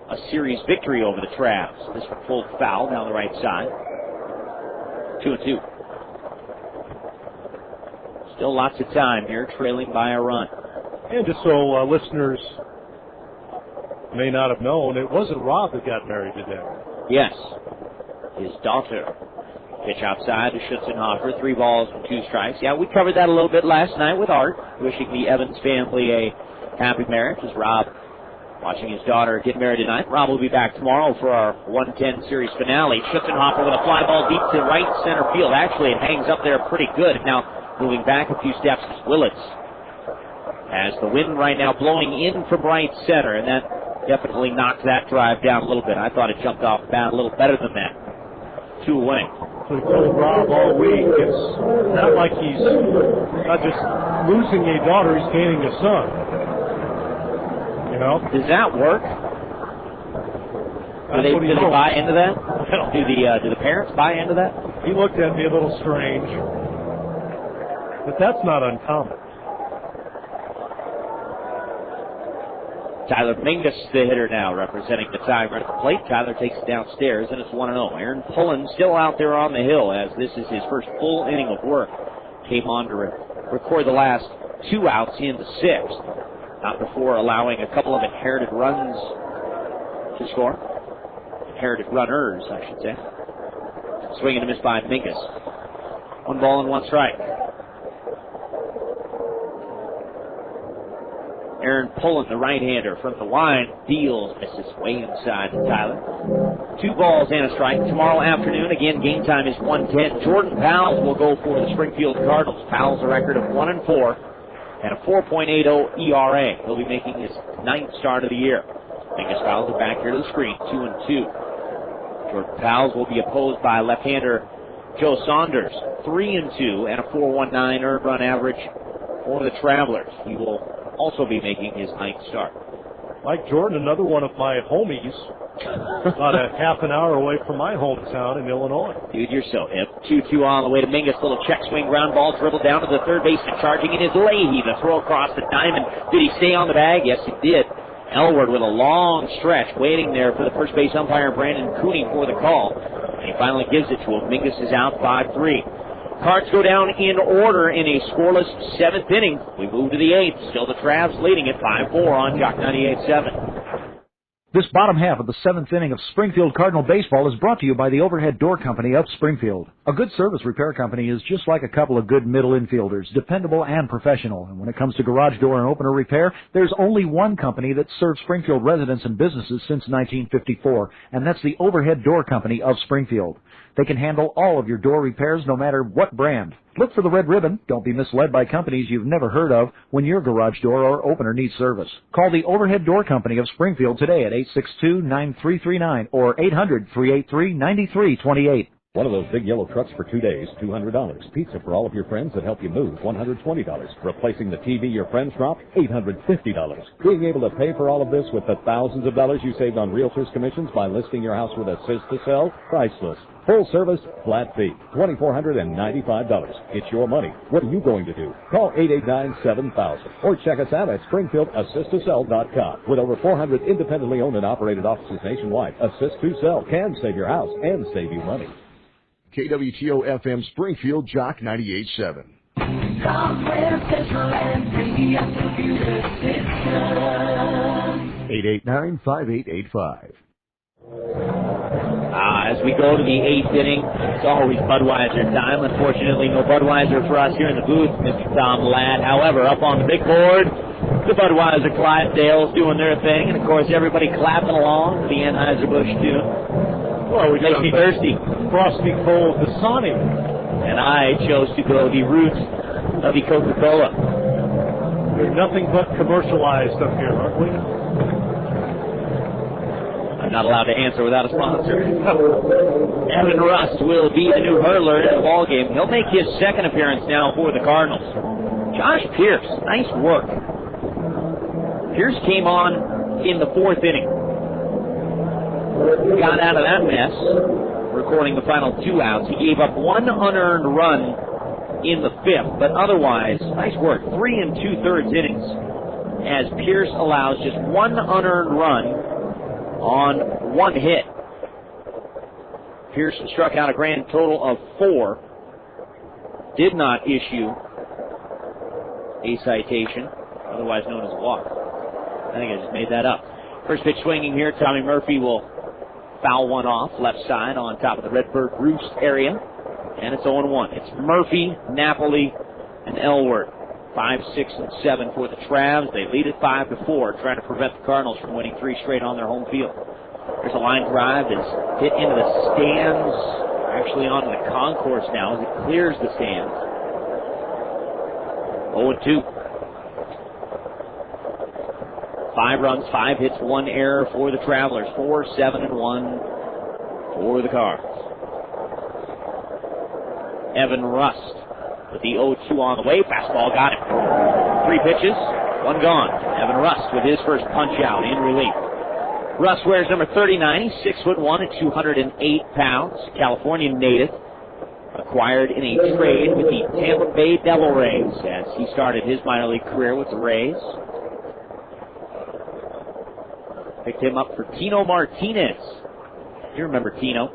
a series victory over the Travs. This one pulled foul down the right side. 2-2. Still lots of time here, trailing by a run. And just so listeners may not have known, it wasn't Rob that got married today. Yes, his daughter. Pitch outside to Schutzenhofer. 3 balls and 2 strikes. Yeah, we covered that a little bit last night with Art, wishing the Evans family a happy marriage as Rob watching his daughter get married tonight. Rob will be back tomorrow for our 110 series finale. Schutzenhofer with a fly ball deep to right center field. Actually, it hangs up there pretty good. Now, moving back a few steps is Willits. As the wind right now blowing in from right center, and that definitely knocked that drive down a little bit. I thought it jumped off the bat a little better than that. 2 away. We told Rob all week, it's not like he's not just losing a daughter, he's gaining a son. You know? Does that work? Do they buy into that? Do the parents buy into that? He looked at me a little strange. But that's not uncommon. Tyler Mingus, the hitter now, representing the Tiger at the plate. Tyler takes it downstairs, and it's 1-0. Aaron Pullen still out there on the hill, as this is his first full inning of work. Came on to record the last 2 outs in the 6th. Not before allowing a couple of inherited runs to score. Inherited runners, I should say. Swing and a miss by Mingus. 1 ball and 1 strike. Aaron Pullen, the right-hander from the line, deals, misses way inside to Tyler. 2 balls and a strike. Tomorrow afternoon, again, game time is 1:10. Jordan Powell will go for the Springfield Cardinals. Powell's a record of 1-4 and a 4.80 ERA. He'll be making his 9th start of the year. Mingus fouls it back here to the screen, 2-2. Jordan Powell will be opposed by left-hander Joe Saunders, 3-2 and a 4.19 earned run average for the Travelers. He will also be making his 9th start. Mike Jordan, another one of my homies, about a half an hour away from my hometown in Illinois. Dude, you're so hip. 2-2 on the way to Mingus. Little check swing ground ball dribbled down to the third baseman. Charging in is Leahy. The throw across the diamond. Did he stay on the bag? Yes, he did. Elward with a long stretch waiting there for the first base umpire, Brandon Cooney, for the call. And he finally gives it to him. Mingus is out 5-3. Cards go down in order in a scoreless 7th inning. We move to the 8th. Still the Travs leading it 5-4 on Jock 98.7. This bottom half of the 7th inning of Springfield Cardinal baseball is brought to you by the Overhead Door Company of Springfield. A good service repair company is just like a couple of good middle infielders, dependable and professional. And when it comes to garage door and opener repair, there's only one company that served Springfield residents and businesses since 1954, and that's the Overhead Door Company of Springfield. They can handle all of your door repairs no matter what brand. Look for the red ribbon. Don't be misled by companies you've never heard of when your garage door or opener needs service. Call the Overhead Door Company of Springfield today at 862-9339 or 800-383-9328. One of those big yellow trucks for 2 days, $200. Pizza for all of your friends that help you move, $120. Replacing the TV your friends dropped, $850. Being able to pay for all of this with the thousands of dollars you saved on realtors' commissions by listing your house with Assist to Sell, priceless. Full service, flat fee, $2,495. It's your money. What are you going to do? Call 889-7000 or check us out at SpringfieldAssistToSell.com. With over 400 independently owned and operated offices nationwide, Assist to Sell can save your house and save you money. KWTO FM Springfield, Jock 98.7. Comware Central and Media Computer Systems. 889-5885. As we go to the 8th inning, it's always Budweiser time. Unfortunately, no Budweiser for us here in the booth, Mr. Tom Ladd. However, up on the big board, the Budweiser Clydesdales doing their thing, and of course everybody clapping along to the Anheuser-Busch tune. Well, we makes me thirsty. Frosty Cold Dasani. And I chose to go the route of the Coca-Cola. We're nothing but commercialized up here, aren't we? I'm not allowed to answer without a sponsor. Evan Rust will be the new hurler in the ballgame. He'll make his second appearance now for the Cardinals. Josh Pearce, nice work. Pearce came on in the 4th inning. Got out of that mess, recording the final 2 outs. He gave up 1 unearned run in the 5th, but otherwise, nice work. 3 2/3 innings as Pearce allows just 1 unearned run on 1 hit. Pearce struck out a grand total of 4. Did not issue a citation, otherwise known as a walk. I think I just made that up. First pitch swinging here. Tommy Murphy will foul one off, left side on top of the Redbird Roost area. And it's 0-1. It's Murphy, Napoli, and Elward. 5, 6, and 7 for the Travs. They lead it 5-4, trying to prevent the Cardinals from winning 3 straight on their home field. There's a line drive that's hit into the stands, actually onto the concourse now as it clears the stands. 0-2. 5 runs, 5 hits, 1 error for the Travelers. 4, 7, and 1 for the Cards. Evan Rust with the 0-2 on the way. Fastball got him. 3 pitches, 1 gone. Evan Rust with his first punch out in relief. Rust wears number 39. He's 6'1" at 208 pounds. Californian native. Acquired in a trade with the Tampa Bay Devil Rays as he started his minor league career with the Rays. Picked him up for Tino Martinez. You remember Tino?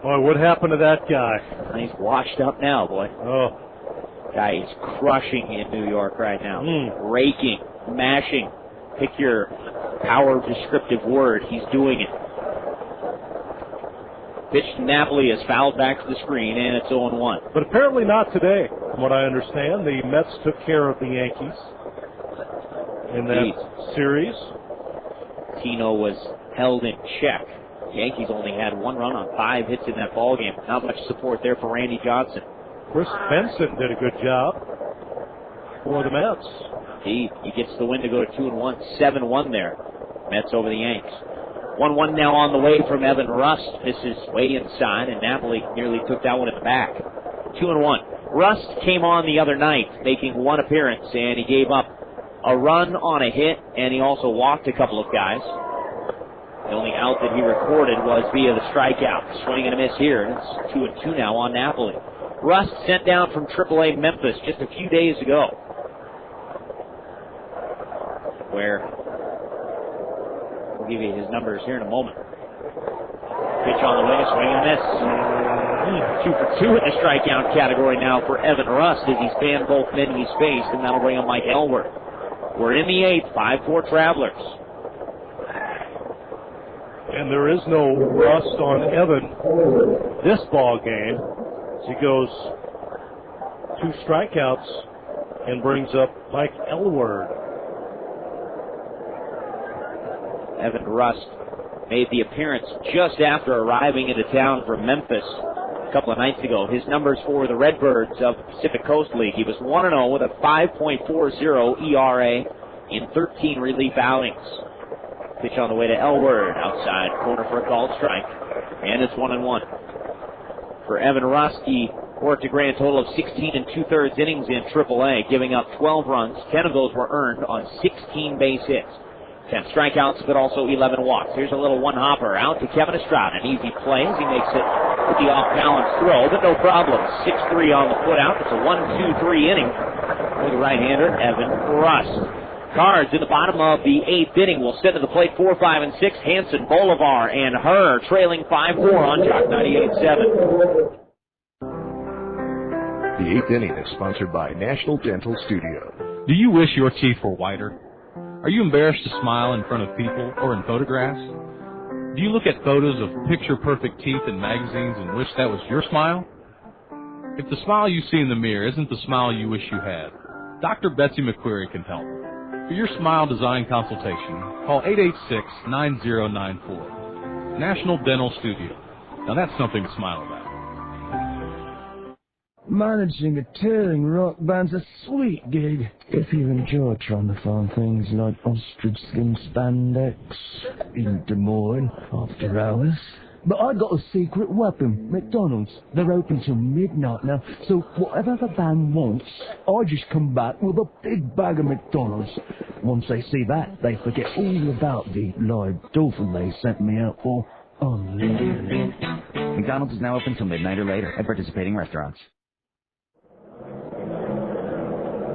Boy, what happened to that guy? He's washed up now, boy. Oh. Guy is crushing in New York right now. Raking, mashing. Pick your power descriptive word. He's doing it. Pitch to Napoli is fouled back to the screen, and it's 0-1. But apparently not today, from what I understand. The Mets took care of the Yankees in that series. Tino was held in check. Yankees only had 1 run on 5 hits in that ballgame. Not much support there for Randy Johnson. Chris Benson did a good job for the Mets. He gets the win to go to 2-1, 7-1 there. Mets over the Yanks. 1-1 now on the way from Evan Rust. This is way inside, and Napoli nearly took that one in the back. 2-1. Rust came on the other night, making 1 appearance, and he gave up a run on a hit, and he also walked a couple of guys. The only out that he recorded was via the strikeout. Swing and a miss here, and it's 2-2 now on Napoli. Rust sent down from AAA Memphis just a few days ago, where we'll give you his numbers here in a moment. Pitch on the way, swing and a miss. 2 for 2 in the strikeout category now for Evan Rust as he's fanned both men he's faced, and that'll bring him Mike Elworth. We're in the 8th, 5-4 Travelers. And there is no rust on Evan this ball game. As he goes 2 strikeouts and brings up Mike Elward. Evan Rust made the appearance just after arriving into town from Memphis a couple of nights ago. His numbers for the Redbirds of the Pacific Coast League. He was 1-0 with a 5.40 ERA in 13 relief outings. Pitch on the way to Elward, outside corner for a called strike, and it's 1-1. For Evan Rust, he worked a grand total of 16 2/3 innings in AAA, giving up 12 runs. 10 of those were earned on 16 base hits. 10 strikeouts, but also 11 walks. Here's a little one-hopper out to Kevin Estrada. An easy play as he makes it with the off-balance throw, but no problem. 6-3 on the footout. It's a 1-2-3 inning for the right-hander, Evan Rust. Cards in the bottom of the 8th inning will send to the plate 4, 5, and 6. Hanson, Bolivar, and Herr trailing 5-4 on Jock 98.7. The 8th inning is sponsored by National Dental Studio. Do you wish your teeth were whiter? Are you embarrassed to smile in front of people or in photographs? Do you look at photos of picture-perfect teeth in magazines and wish that was your smile? If the smile you see in the mirror isn't the smile you wish you had, Dr. Betsy McQuarrie can help. For your smile design consultation, call 886-9094. National Dental Studio. Now that's something to smile about. Managing a touring rock band's a sweet gig if you enjoy trying to find things like ostrich skin spandex in Des Moines after hours. But I got a secret weapon, McDonald's. They're open till midnight now, so whatever the band wants, I just come back with a big bag of McDonald's. Once they see that, they forget all about the live dolphin they sent me out for. McDonald's is now open till midnight or later at participating restaurants.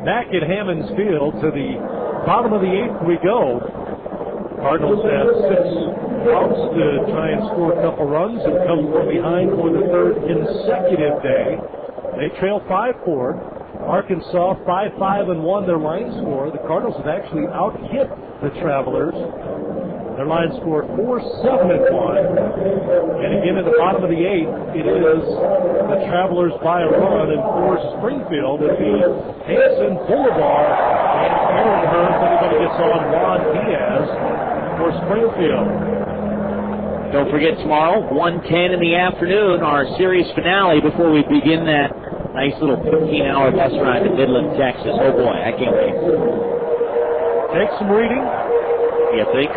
Back at Hammons Field to the bottom of the 8th we go. Cardinals have 6 outs to try and score a couple runs and come from behind for the 3rd consecutive day. They trail 5-4. Arkansas 5-5-1 their line score. The Cardinals have actually out-hit the Travelers. Their line score 4-7-1. And again at the bottom of the 8th, it is the Travelers by a run, and for Springfield it'll be Hanson, Bolivar, and Aaron Herr. If anybody gets on, Juan Diaz for Springfield. Don't forget tomorrow, 1:10 in the afternoon, our series finale before we begin that nice little 15-hour bus ride to Midland, Texas. Oh boy, I can't wait. Take some reading. You think?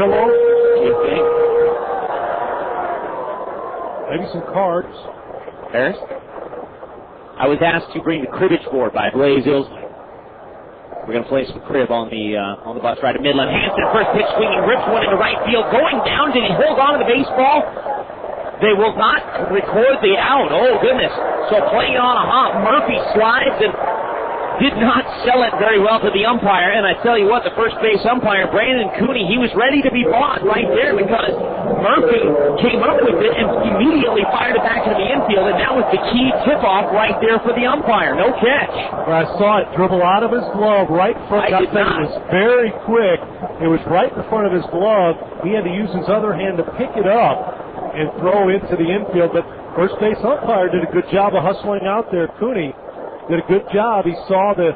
Hello? You think? Maybe some cards. Pearce? I was asked to bring the cribbage board by Blaze Ilsley. We're going to play some crib on the bus ride to Midland. Hanson, first pitch swinging, rips one into right field. Going down, did he hold on to the baseball? They will not record the out. Oh, goodness. So playing on a hop, Murphy slides and did not sell it very well to the umpire. And I tell you what, the first base umpire, Brandon Cooney, he was ready to be bought right there because Murphy came up with it and immediately fired it back into the infield. And that was the key tip-off right there for the umpire. No catch. I saw it dribble out of his glove right in front. It was very quick. It was right in front of his glove. He had to use his other hand to pick it up and throw into the infield. But first base umpire did a good job of hustling out there. Cooney did a good job. He saw the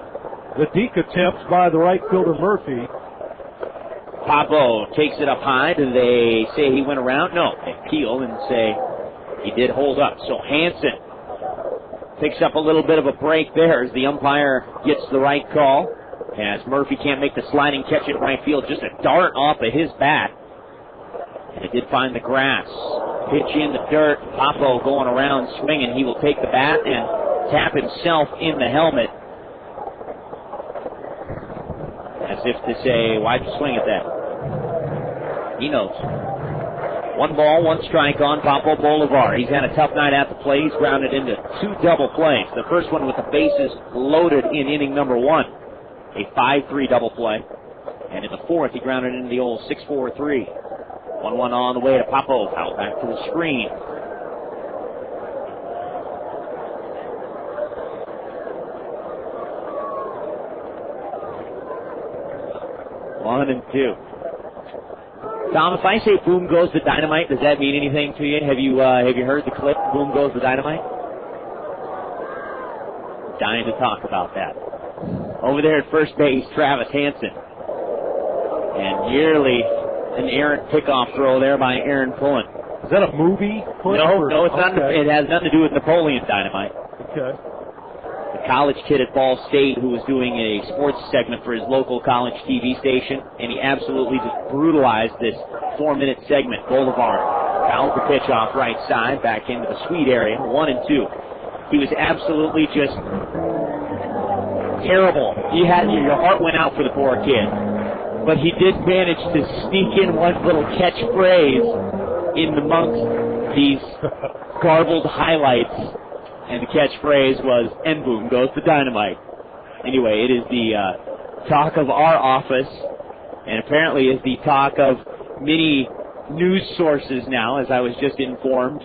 deke attempt by the right fielder Murphy. Pablo takes it up high. Do they say he went around? No. They peel and say he did hold up. So Hanson picks up a little bit of a break there as the umpire gets the right call. As Murphy can't make the sliding catch in right field, just a dart off of his bat. And it did find the grass. Pitch in the dirt. Pablo going around swinging. He will take the bat and tap himself in the helmet. as if to say, why'd you swing at that? He knows. 1 ball, 1 strike on Papo Bolivar. He's had a tough night at the plate. He's grounded into 2 double plays. The first one with the bases loaded in inning number 1. A 5-3 double play. And in the 4th, he grounded into the old 6-4-3. 1-1 on the way to Papo. Foul back to the screen. 1-2. Tom, if I say boom goes the dynamite, does that mean anything to you? Have you heard the clip, boom goes the dynamite? Dying to talk about that. Over there at first base, Travis Hansen. And nearly an errant pickoff throw there by Aaron Pullen. Is that a movie clip? No, it's not. It has nothing to do with Napoleon Dynamite. Okay. The college kid at Ball State who was doing a sports segment for his local college TV station, and he absolutely just brutalized this 4-minute segment. Bolivar fouls the pitch off right side, back into the sweet area, 1-2. He was absolutely just terrible. Your heart went out for the poor kid. But he did manage to sneak in one little catchphrase in amongst these garbled highlights. And the catchphrase was, and boom goes the dynamite. Anyway, it is the talk of our office, and apparently is the talk of many news sources now, as I was just informed.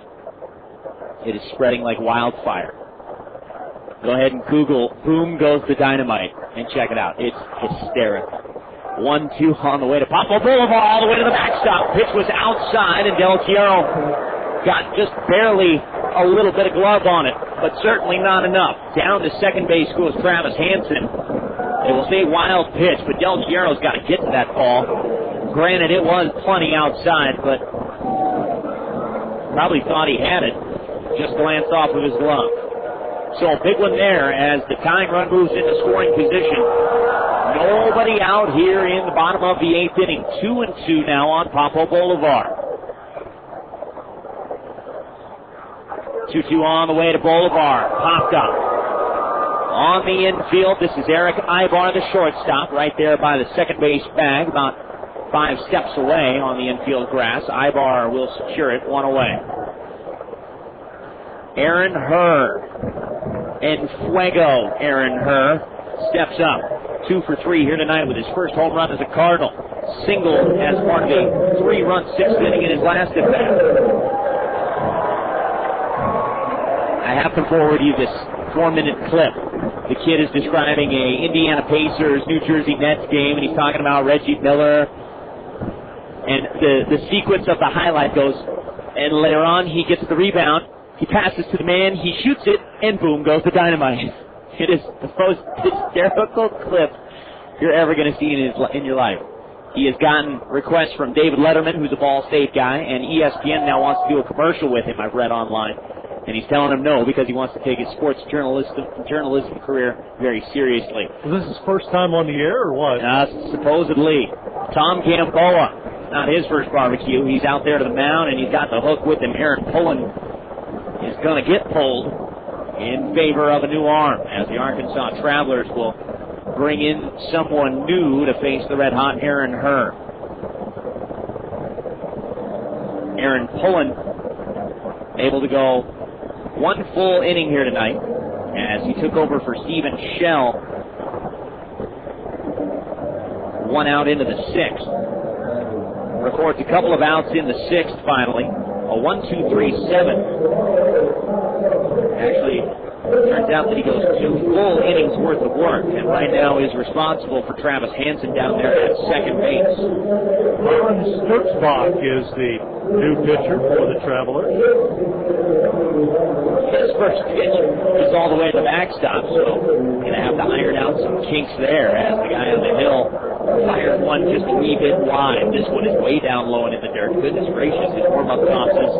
It is spreading like wildfire. Go ahead and Google boom goes the dynamite and check it out. It's hysterical. 1-2 on the way to Papo Boulevard, all the way to the backstop. Pitch was outside, and Del Chiaro got just barely a little bit of glove on it, but certainly not enough. Down to second base goes Travis Hansen. It will say wild pitch, but Del Chiaro's got to get to that ball. Granted, it was plenty outside, but probably thought he had it. Just glanced off of his glove. So a big one there as the tying run moves into scoring position. Nobody out here in the bottom of the 8th inning. 2-2 now on Papo Boulevard. 2-2 on the way to Boulevard. Popped up. On the infield, this is Erick Aybar, the shortstop, right there by the second base bag, about 5 steps away on the infield grass. Aybar will secure it, 1 away. Aaron Herr. En fuego, Aaron Herr steps up. 2 for 3 here tonight with his first home run as a Cardinal. Single as part of a 3-run 6th inning in his last at bat. I have to forward you this 4-minute clip. The kid is describing a Indiana Pacers New Jersey Nets game, and he's talking about Reggie Miller. And the sequence of the highlight goes, and later on he gets the rebound, he passes to the man, he shoots it, and boom goes the dynamite. It is the most hysterical clip you're ever going to see in your life. He has gotten requests from David Letterman, who's a Ball State guy, and ESPN now wants to do a commercial with him, I've read online. And he's telling him no because he wants to take his sports journalism career very seriously. Is this his first time on the air or what? Supposedly. Tom Gamboa, not his first barbecue. He's out there to the mound, and he's got the hook with him. Aaron Pullen is going to get pulled in favor of a new arm as the Arkansas Travelers will bring in someone new to face the red-hot Aaron Herr. Aaron Pullen able to go 1 full inning here tonight as he took over for Stephen Schell. 1 out into the 6th. Records a couple of outs in the 6th finally. A 1-2-3-7. Actually, turns out that he goes 2 full innings worth of work, and right now is responsible for Travis Hansen down there at second base. Ron Sturzbach is the new pitcher for the Travelers. His first pitch is all the way to the backstop, so going to have to iron out some kinks there as the guy on the hill fired one just a wee bit wide. This one is way down low and in the dirt. Goodness gracious, his warm-up tosses.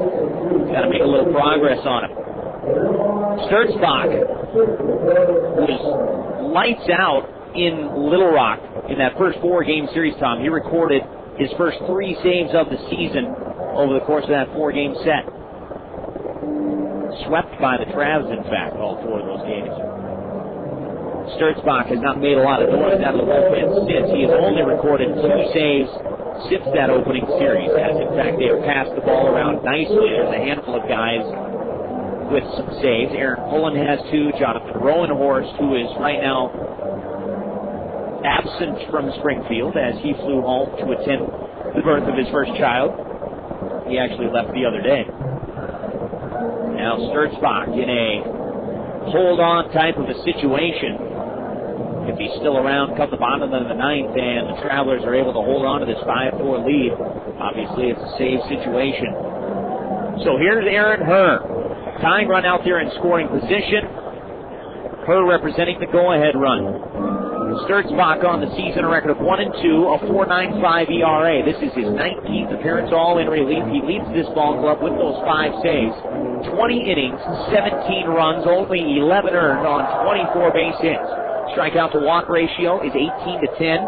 He's got to make a little progress on him. Sturzbach was lights out in Little Rock in that first 4-game series, Tom. He recorded his first 3 saves of the season over the course of that 4-game set. Swept by the Travs, in fact, all 4 of those games. Sturzbach has not made a lot of noise out of the bullpen since. He has only recorded 2 saves since that opening series, as in fact they have passed the ball around nicely. There's a handful of guys with some saves. Aaron Pullen has 2. Jonathan Rowenhorst, who is right now absent from Springfield as he flew home to attend the birth of his first child. He actually left the other day. Now Sturzbach in a hold-on type of a situation. If he's still around come the bottom of the 9th and the Travelers are able to hold on to this 5-4 lead, obviously it's a save situation. So here's Aaron Herr. Tying run out there in scoring position. Herr representing the go-ahead run. Sturzbach on the season, a record of 1-2, a 4.95 ERA. This is his 19th appearance all in relief. He leads this ball club with those 5 saves. 20 innings, 17 runs, only 11 earned on 24 base hits. Strikeout to walk ratio is 18-10.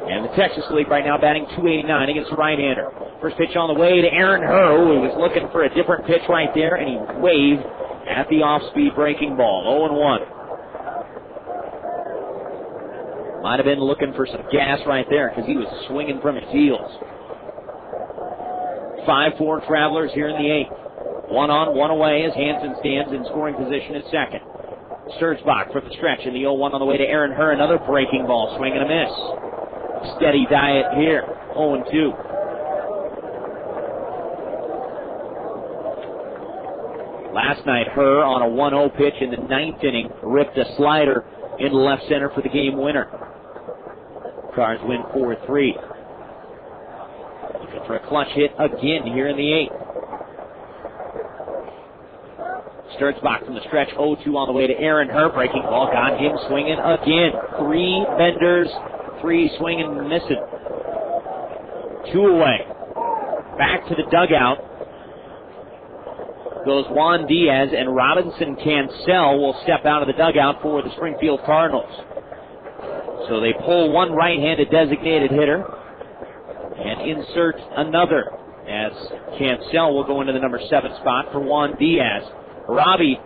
And the Texas League right now batting .289 against the right-hander. First pitch on the way to Aaron Herr, who was looking for a different pitch right there, and he waved at the off-speed breaking ball. 0-1. Might have been looking for some gas right there because he was swinging from his heels. 5-4 Travelers here in the 8th. 1 on, 1 away as Hansen stands in scoring position at second. Sturzbach for the stretch in the 0-1 on the way to Aaron Herr. Another breaking ball, swing and a miss. Steady diet here, 0-2. Last night, Herr on a 1-0 pitch in the 9th inning ripped a slider into left center for the game winner. Cards win 4-3. Looking for a clutch hit again here in the 8th. Sturzbach from the stretch, 0-2 on the way to Aaron Herr. Breaking ball, got him swinging again. 3 benders, 3 swinging and missing. 2 away. Back to the dugout goes Juan Diaz, and Robinson Cancel will step out of the dugout for the Springfield Cardinals. So they pull one right-handed designated hitter and insert another, as Cancel will go into the number 7 spot for Juan Diaz. Robbie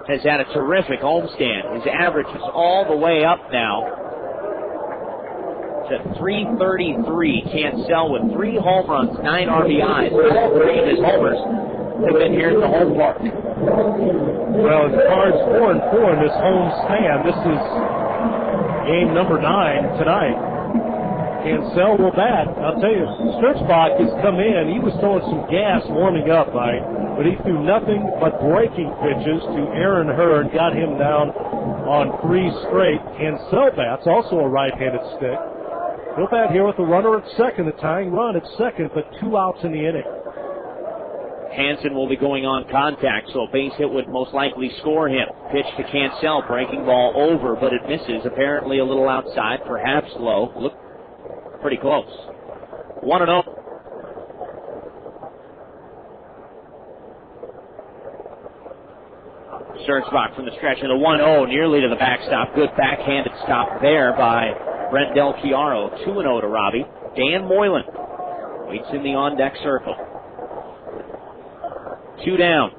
has had a terrific homestand. His average is all the way up now to .333. Cancel with 3 home runs, 9 RBIs. 3 of his homers have been here at the home park. Well, the Cards 4-4 in this home stand. This is game number 9 tonight. Cancel will bat. I'll tell you, Sturzbach has come in. He was throwing some gas warming up, Mike, but he threw nothing but breaking pitches to Aaron Herr and got him down on 3 straight. Cancel bats, also a right-handed stick. He'll bat here with a runner at second, a tying run at second, but 2 outs in the inning. Hansen will be going on contact, so a base hit would most likely score him. Pitch to Cancel, breaking ball over, but it misses. Apparently a little outside, perhaps low. Look pretty close. 1-0. Sturzbach from the stretch in the 1-0, nearly to the backstop. Good backhanded stop there by Brent Del Chiaro. 2-0 to Robbie. Dan Moylan waits in the on-deck circle. 2 down.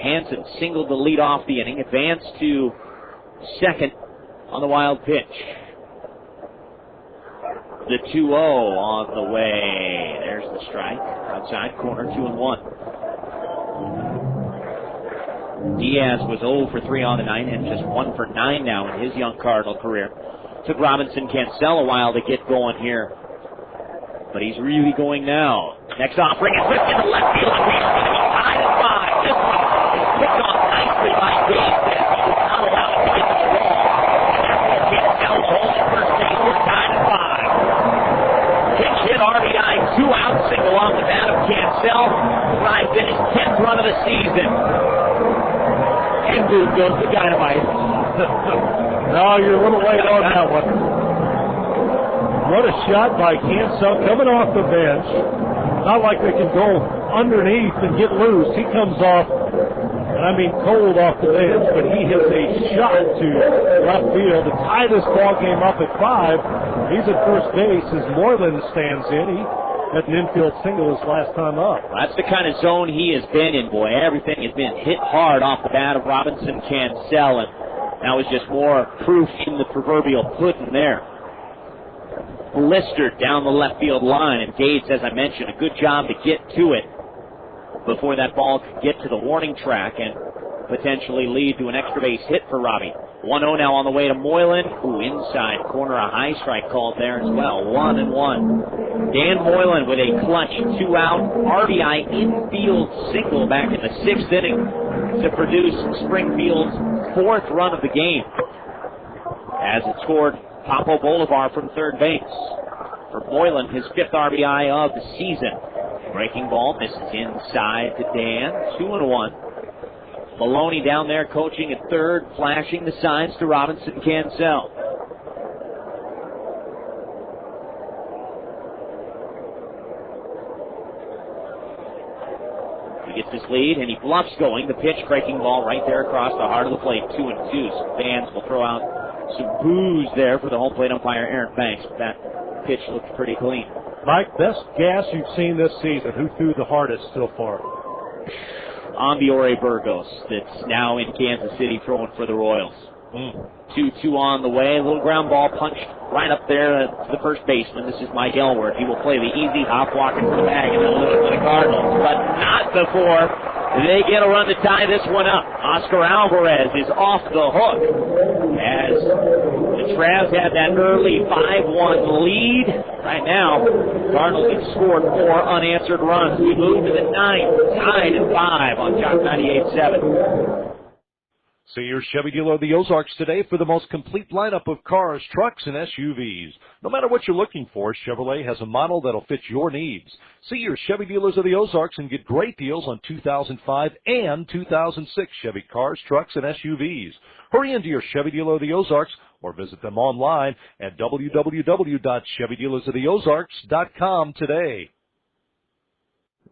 Hansen singled the lead off the inning. Advanced to second on the wild pitch. The 2-0 on the way. There's the strike. Outside corner, 2-1. Diaz was 0 for 3 on the night and just 1 for 9 now in his young Cardinal career. Took Robinson Cancel a while to get going here, but he's really going now. Next offering is whipped into left field. High to 5. This one is picked off nicely by Diaz. He was not allowed to get the ball. Cancel's holding first base. We're tied at 5. Pitch hit RBI, 2 out, single off the bat of Cancel. Drives in his 10th run of the season. And boom goes the dynamite. No, you're a little late on that one. What a shot by Cancel coming off the bench. Not like they can go underneath and get loose. He comes off, and I mean cold off the bench, but he hits a shot to left field to tie this ball game up at 5. He's at first base as Moylan stands in. He had an infield single his last time up. That's the kind of zone he has been in, boy. Everything has been hit hard off the bat of Robinson Cancel, and That was just more proof in the proverbial pudding there. Blistered down the left field line, and Gates, as I mentioned, a good job to get to it before that ball could get to the warning track and potentially lead to an extra base hit for Robbie. 1-0 now on the way to Moylan. Inside corner, a high strike called there as well. 1-1. Dan Moylan with a clutch 2-out RBI infield single back in the 6th inning to produce Springfield's 4th run of the game, as it scored Papo Bolivar from third base. For Moylan, his 5th RBI of the season. Breaking ball misses inside to Dan. 2-1. Maloney down there coaching at third, flashing the signs to Robinson Cancel. He gets his lead, and he bluffs going. The pitch, breaking ball right there across the heart of the plate. 2-2. Some fans will throw out some boos there for the home plate umpire, Aaron Banks. But that pitch looks pretty clean. Mike, best gas you've seen this season. Who threw the hardest so far? Ambiore Burgos, that's now in Kansas City throwing for the Royals. 2-2 on the way. A little ground ball punched right up there to the first baseman. This is Mike Elworth. He will play the easy hop walk into the bag and then look for the Cardinals. But not before they get a run to tie this one up. Oscar Alvarez is off the hook as the Travs had that early 5-1 lead. Right now, Cardinals have scored 4 unanswered runs. We move to the 9th, tied at 5 on Jock 98.7. See your Chevy dealer of the Ozarks today for the most complete lineup of cars, trucks, and SUVs. No matter what you're looking for, Chevrolet has a model that'll fit your needs. See your Chevy dealers of the Ozarks and get great deals on 2005 and 2006 Chevy cars, trucks, and SUVs. Hurry into your Chevy dealer of the Ozarks or visit them online at www.ChevyDealersOfTheOzarks.com today.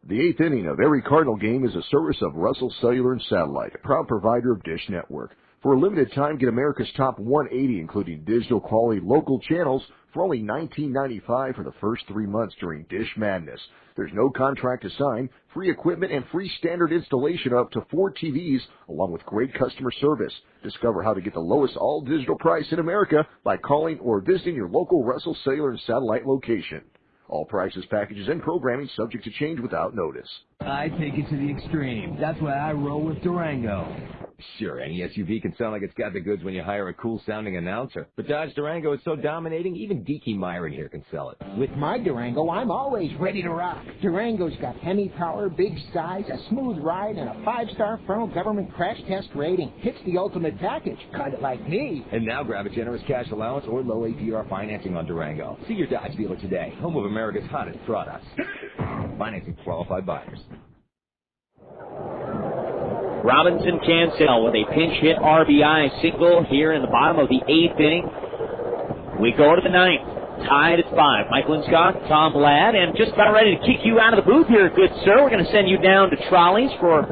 The 8th inning of every Cardinal game is a service of Russell Cellular and Satellite, a proud provider of Dish Network. For a limited time, get America's top 180, including digital quality local channels, for only $19.95 for the first 3 months during Dish Madness. There's no contract to sign, free equipment, and free standard installation up to 4 TVs, along with great customer service. Discover how to get the lowest all-digital price in America by calling or visiting your local Russell Cellular and Satellite location. All prices, packages, and programming subject to change without notice. I take it to the extreme. That's why I roll with Durango. Sure, any SUV can sound like it's got the goods when you hire a cool-sounding announcer. But Dodge Durango is so dominating, even Deaky Myron here can sell it. With my Durango, I'm always ready to rock. Durango's got Hemi power, big size, a smooth ride, and a 5-star federal government crash test rating. It's the ultimate package, kind of like me. And now grab a generous cash allowance or low APR financing on Durango. See your Dodge dealer today, home of America's hottest products. Financing for qualified buyers. Robinson Cancel with a pinch hit RBI single here in the bottom of the 8th inning. We go to the 9th, tied at 5. Mike Linscott, Tom Ladd, and just about ready to kick you out of the booth here, good sir. We're going to send you down to Trolley's for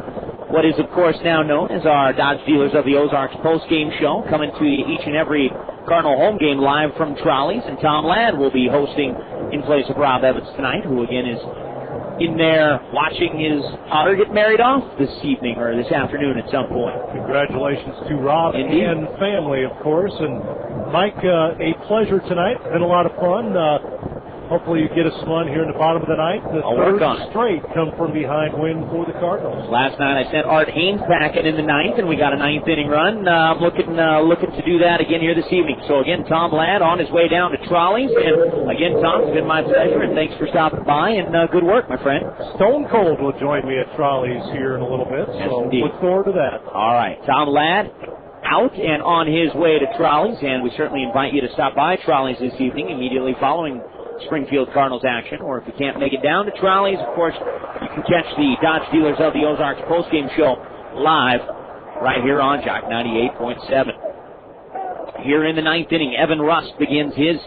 what is, of course, now known as our Dodge Dealers of the Ozarks post-game show, coming to you each and every Cardinal home game live from Trolley's. And Tom Ladd will be hosting in place of Rob Evans tonight, who again is in there watching his daughter get married off this evening or this afternoon at some point. Congratulations to Rob and family, of course. And Mike, a pleasure tonight. Been a lot of fun. Hopefully you get us one here in the bottom of the ninth. The third straight come from behind win for the Cardinals. Last night I sent Art Haynes packet in the 9th, and we got a 9th inning run. I'm looking to do that again here this evening. So again, Tom Ladd on his way down to Trolley's. And again, Tom, it's been my pleasure, and thanks for stopping by, and good work, my friend. Stone Cold will join me at Trolley's here in a little bit, so look forward to that. All right, Tom Ladd out and on his way to Trolley's, and we certainly invite you to stop by Trolley's this evening immediately following Springfield Cardinals action, or if you can't make it down to Trolley's, of course, you can catch the Dodge Dealers of the Ozarks postgame show live right here on Jock 98.7. Here in the 9th inning, Evan Rust begins his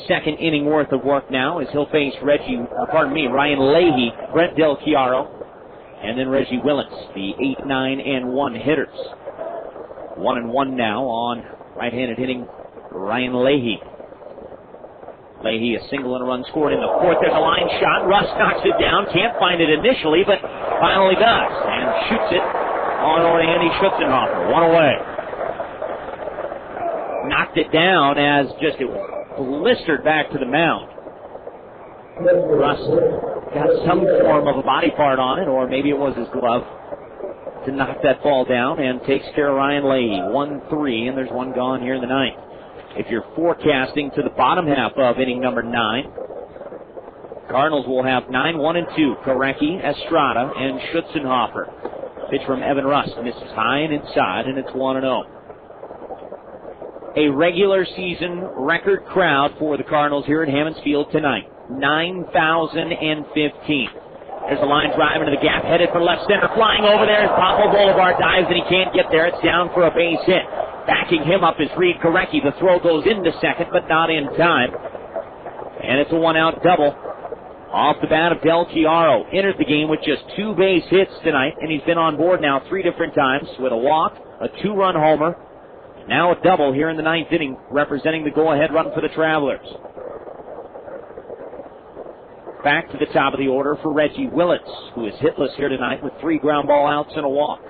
second inning worth of work now as he'll face Ryan Leahy, Brent Del Chiaro, and then Reggie Willits, the 8, 9, and 1 hitters. 1-1 now on right-handed hitting Ryan Leahy. Leahy, a single and a run scored in the 4th. There's a line shot. Rust knocks it down. Can't find it initially, but finally does. And shoots it on over to Andy Schutzenhofer. One away. it down as just it blistered back to the mound. Rust got some form of a body part on it, or maybe it was his glove, to knock that ball down, and takes care of Ryan Leahy. 1-3, and there's one gone here in the ninth. If you're forecasting to the bottom half of inning number 9, Cardinals will have 9-1-2. Gorecki, Estrada, and Schutzenhofer. Pitch from Evan Rust misses high and inside, and it's 1-0. A regular season record crowd for the Cardinals here at Hammons Field tonight. 9,015. There's a line drive into the gap, headed for left center, flying over there as Pablo Boulevard dives, and he can't get there. It's down for a base hit. Backing him up is Reid Gorecki. The throw goes into second, but not in time. And it's a one-out double. Off the bat of Del Chiaro. Enters the game with just 2 base hits tonight, and he's been on board now 3 different times with a walk, a 2-run homer, now a double here in the 9th inning, representing the go-ahead run for the Travelers. Back to the top of the order for Reggie Willits, who is hitless here tonight with 3 ground ball outs and a walk.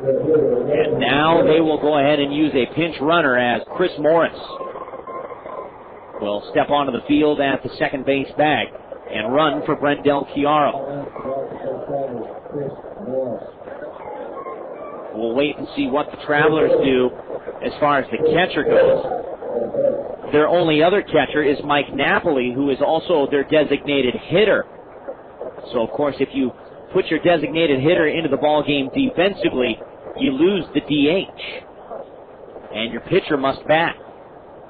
And now they will go ahead and use a pinch runner as Chris Morris will step onto the field at the second base bag and run for Brent Del Chiaro. We'll wait and see what the Travelers do as far as the catcher goes. Their only other catcher is Mike Napoli, who is also their designated hitter. So, of course, if you put your designated hitter into the ball game defensively, you lose the DH, and your pitcher must bat.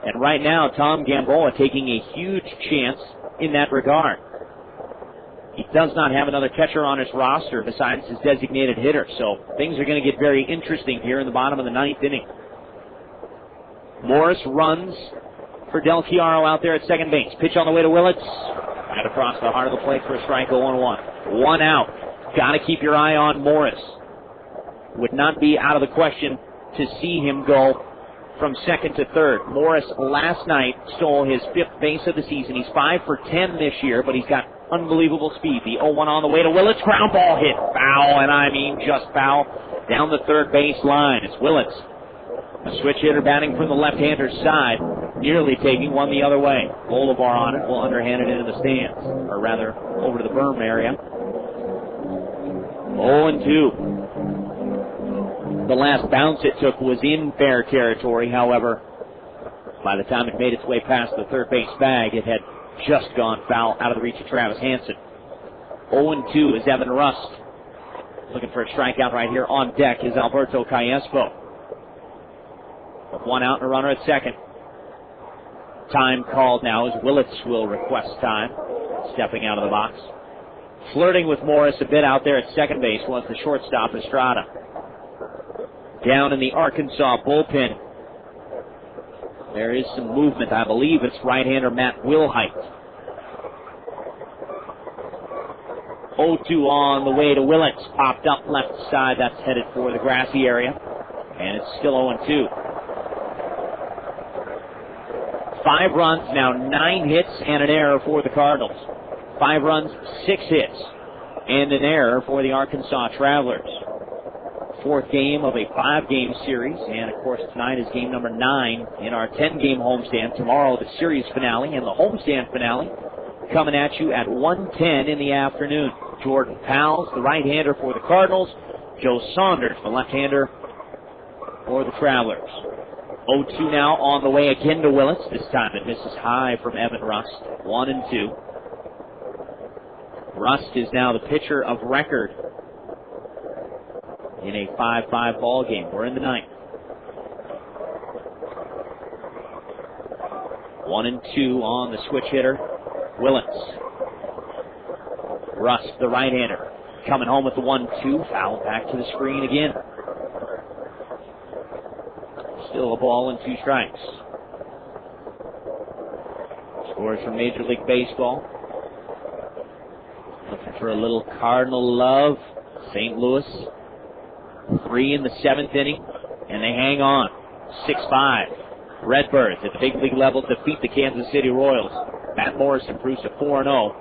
And right now, Tom Gamboa taking a huge chance in that regard. He does not have another catcher on his roster besides his designated hitter, so things are going to get very interesting here in the bottom of the 9th inning. Morris runs for Del Chiaro out there at second base. Pitch on the way to Willits. Right across the heart of the plate for a strike, 0-1. 1 out. Got to keep your eye on Morris. Would not be out of the question to see him go from second to third. Morris last night stole his 5th base of the season. He's 5 for 10 this year, but he's got unbelievable speed. The 0-1 on the way to Willits. Ground ball hit. Foul, and I mean just foul, down the third base line. It's Willits. A switch hitter batting from the left-hander's side, nearly taking one the other way. Bolivar on it will underhand it into the stands, or rather over to the berm area. 0-2. The last bounce it took was in fair territory. However, by the time it made its way past the third base bag, it had just gone foul out of the reach of Travis Hansen. 0-2 is Evan Rust. Looking for a strikeout right here on deck is Alberto Callaspo. With 1 out and a runner at second. Time called now as Willits will request time, stepping out of the box. Flirting with Morris a bit out there at second base was the shortstop Estrada. Down in the Arkansas bullpen, there is some movement. I believe it's right-hander Matt Wilhite. 0-2 on the way to Willits. Popped up left side. That's headed for the grassy area. And it's still 0-2. 5 runs, now 9 hits and an error for the Cardinals. 5 runs, 6 hits, and an error for the Arkansas Travelers. 4th game of a 5-game series, and of course tonight is game number 9 in our 10-game homestand. Tomorrow the series finale and the homestand finale coming at you at 1:10 in the afternoon. Jordan Powell's the right-hander for the Cardinals. Joe Saunders, the left-hander for the Travelers. 0-2 now on the way again to Willits. This time it misses high from Evan Rust. 1-2. Rust is now the pitcher of record in a 5-5 ball game. We're in the 9th. 1-2 on the switch hitter, Willits. Rust, the right-hander, coming home with the 1-2. Foul back to the screen again. Still a ball and 2 strikes. Scores from Major League Baseball. Looking for a little Cardinal love. St. Louis. 3 in the 7th inning, and they hang on. 6-5. Redbirds at the big league level defeat the Kansas City Royals. Matt Morris improves to 4-0,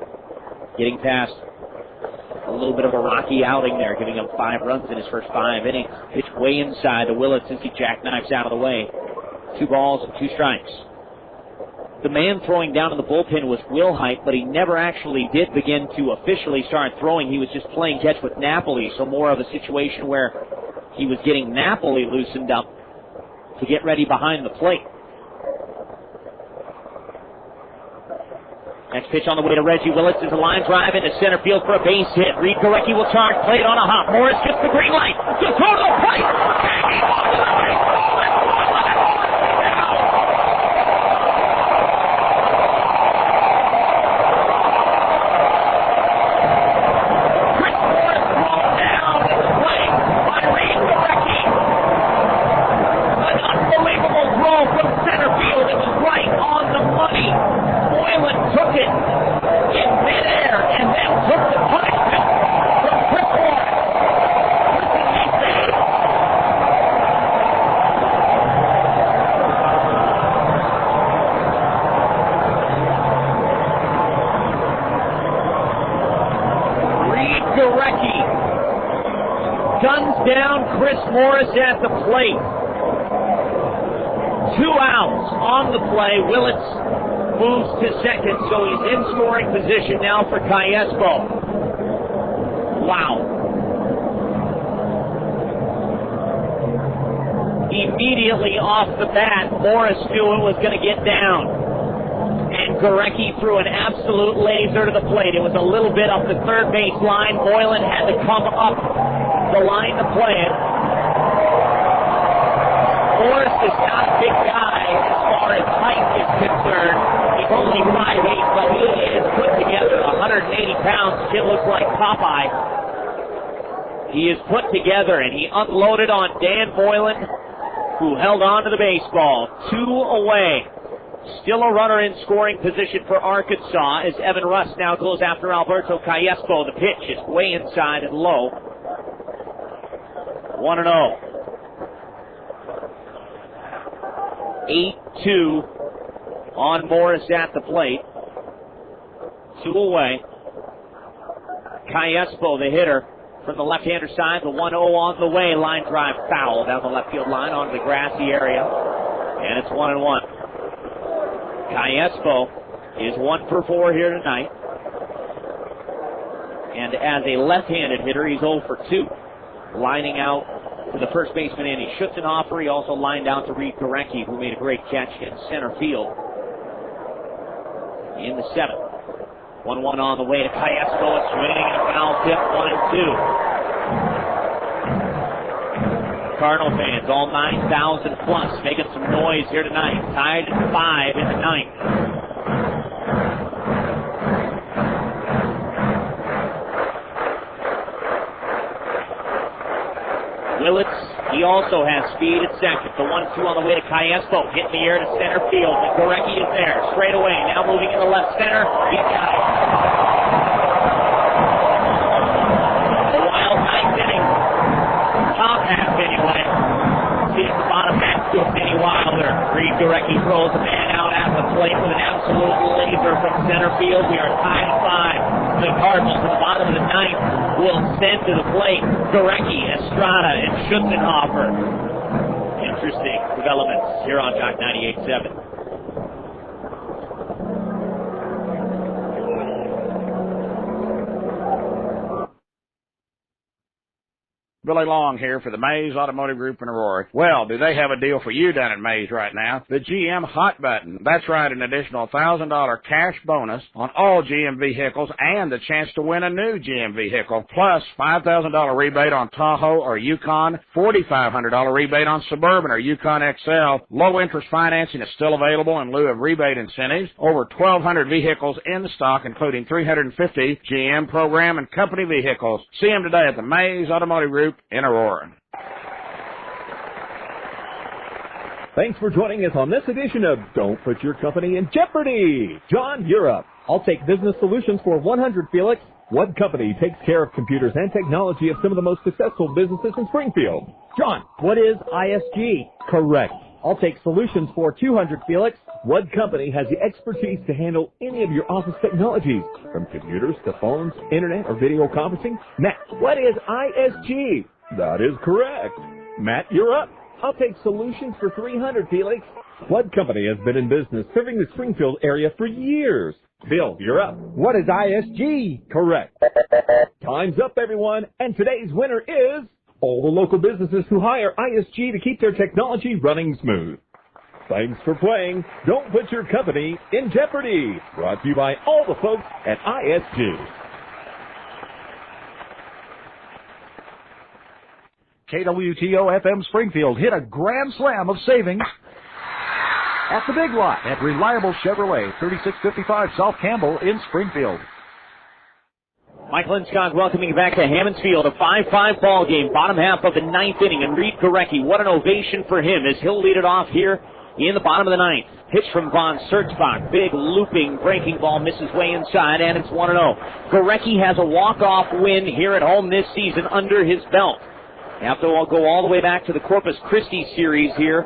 getting past A little bit of a rocky outing there, giving up 5 runs in his first 5 innings. Pitch way inside to Willits as he jackknifes out of the way. 2 balls and 2 strikes. The man throwing down in the bullpen was Wilhite, but he never actually did begin to officially start throwing. He was just playing catch with Napoli, so more of a situation where he was getting Napoli loosened up to get ready behind the plate. Next pitch on the way to Reggie Willits is a line drive into center field for a base hit. Reid Gorecki will charge, play it on a hop. Morris gets the green light to throw to the plate. Morris at the plate. 2 outs on the play. Willits moves to second, so he's in scoring position now for Callaspo. Wow. Immediately off the bat, Morris knew it was going to get down. And Gorecki threw an absolute laser to the plate. It was a little bit up the third base line. Moylan had to come up the line to play it. Morris is not a big guy as far as height is concerned. He's only 5'8", but he is put together. 180 pounds. Kid looks like Popeye. He is put together, and he unloaded on Dan Moylan, who held on to the baseball. 2 away. Still a runner in scoring position for Arkansas as Evan Rust now goes after Alberto Callaspo. The pitch is way inside and low. 1-0. 8-2 on Morris at the plate. 2 away. Callaspo, the hitter, from the left-hander side. The 1-0 on the way. Line drive foul down the left field line onto the grassy area. And it's 1-1. Callaspo is 1 for 4 here tonight. And as a left-handed hitter, he's 0 for 2. Lining out to the first baseman, Andy Schutzenhofer. He also lined out to Reid Gorecki, who made a great catch in center field in the 7th. 1-1 on the way to Callaspo. A swing and a foul tip, 1-2. Cardinal fans, all 9,000 plus, making some noise here tonight. Tied at 5 in the 9th. Willits, he also has speed at second. The 1-2 on the way to Callaspo. Hit in the air to center field. And Gorecki is there. Straight away. Now moving into left center. He's got it. A wild 9th inning. Top half anyway. See if the bottom half gets any wilder. Reid Gorecki throws a man out at the plate with an absolute laser from center field. We are tied at 5. The Cardinals at the bottom of the 9th will send to the plate Gorecki, Estrada, and Schutzenhofer. Interesting developments here on Jock 98.7. Billy Long here for the Mays Automotive Group in Aurora. Well, do they have a deal for you down at Mays right now? The GM Hot Button. That's right, an additional $1,000 cash bonus on all GM vehicles and the chance to win a new GM vehicle. Plus, $5,000 rebate on Tahoe or Yukon, $4,500 rebate on Suburban or Yukon XL. Low interest financing is still available in lieu of rebate incentives. Over 1,200 vehicles in stock, including 350 GM program and company vehicles. See them today at the Mays Automotive Group in Aurora. Thanks for joining us on this edition of Don't Put Your Company in Jeopardy. John, you're up. I'll take business solutions for 100, Felix. What company takes care of computers and technology of some of the most successful businesses in Springfield? John. What is ISG? Correct. I'll take solutions for 200, Felix. What company has the expertise to handle any of your office technologies? From computers to phones, internet, or video conferencing? Matt, what is ISG? That is correct. Matt, you're up. I'll take solutions for 300, Felix. What company has been in business serving the Springfield area for years? Bill, you're up. What is ISG? Correct. Time's up, everyone. And today's winner is all the local businesses who hire ISG to keep their technology running smooth. Thanks for playing. Don't put your company in jeopardy. Brought to you by all the folks at ISG. KWTO-FM Springfield hit a grand slam of savings at the Big Lot at Reliable Chevrolet, 3655 South Campbell in Springfield. Mike Linscott welcoming you back to Hammons Field, a 5-5 ball game, bottom half of the ninth inning, and Reid Gorecki, what an ovation for him as he'll lead it off here in the bottom of the ninth. Pitch from Von Surtzbach, big looping breaking ball, misses way inside, and it's 1-0. Gorecki has a walk-off win here at home this season under his belt. You have to go all the way back to the Corpus Christi series here.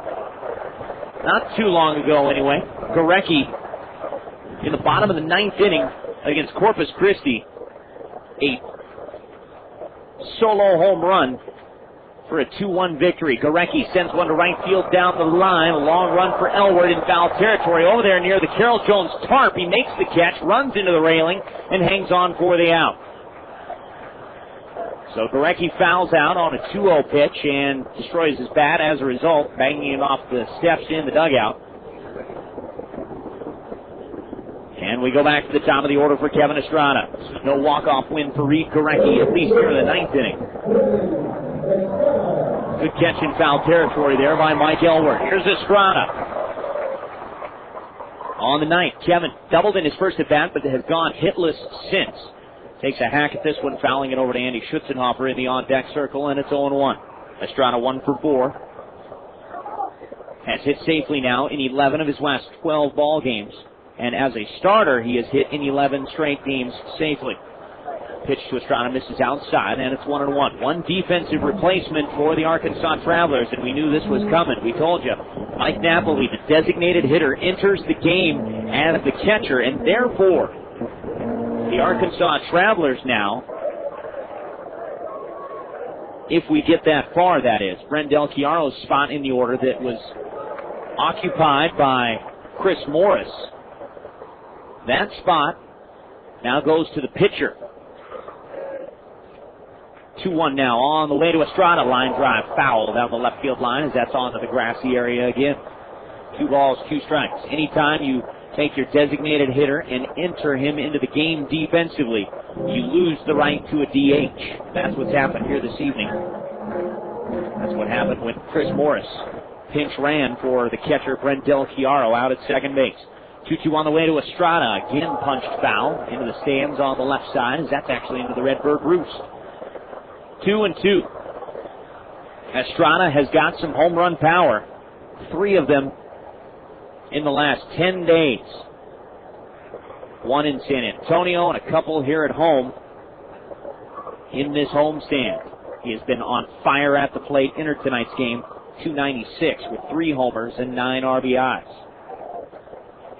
Not too long ago, anyway. Gorecki in the bottom of the ninth inning against Corpus Christi. A solo home run for a 2-1 victory. Gorecki sends one to right field down the line. A long run for Elward in foul territory. Over there near the Carroll Jones tarp. He makes the catch, runs into the railing, and hangs on for the out. So Gorecki fouls out on a 2-0 pitch and destroys his bat as a result, banging him off the steps in the dugout. And we go back to the top of the order for Kevin Estrada. No walk-off win for Reid Gorecki, at least here in the ninth inning. Good catch in foul territory there by Mike Elward. Here's Estrada. On the ninth, Kevin doubled in his first at-bat, but has gone hitless since. Takes a hack at this one, fouling it over to Andy Schutzenhofer in the on-deck circle, and it's 0-1. Estrada 1 for 4. Has hit safely now in 11 of his last 12 ball games. And as a starter, he has hit in 11 straight games safely. Pitch to Estrada, misses outside, and it's 1-1. One defensive replacement for the Arkansas Travelers, and we knew this was coming. We told you. Mike Napoli, the designated hitter, enters the game as the catcher, and therefore the Arkansas Travelers now, if we get that far, that is, Brendel Chiaro's spot in the order that was occupied by Chris Morris. That spot now goes to the pitcher. 2-1 now on the way to Estrada. Line drive foul down the left field line as that's onto the grassy area again. 2 balls, 2 strikes. Anytime you take your designated hitter and enter him into the game defensively, you lose the right to a DH. That's what's happened here this evening. That's what happened with Chris Morris. Pinch ran for the catcher Brendel Chiaro out at second base. 2-2 on the way to Estrada. Again punched foul into the stands on the left side as that's actually into the Redbird Roost. 2-2. Estrada has got some home run power. 3 of them in the last 10 days. 1 in San Antonio and a couple here at home in this homestand. He has been on fire at the plate. Entered tonight's game, .296 with 3 homers and 9 RBIs.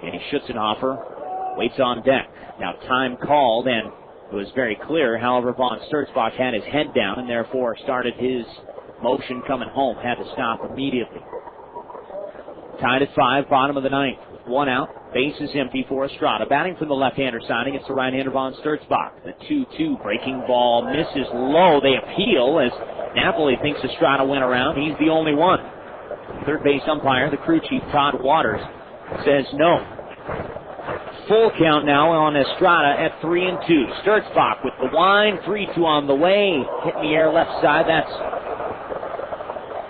Andy Schutzenhofer waits on deck. Now time called, and it was very clear. However, Von Surtzbach had his head down and therefore started his motion coming home. Had to stop immediately. Tied at 5, bottom of the ninth. 1 out, bases empty for Estrada. Batting from the left-hander side against the right-hander Von Surtzbach. The 2-2 breaking ball misses low. They appeal as Napoli thinks Estrada went around. He's the only one. Third base umpire, the crew chief Todd Waters, says no. Full count now on Estrada at 3-2. Surtzbach with the wind, 3-2 on the way. Hit in the air left side. That's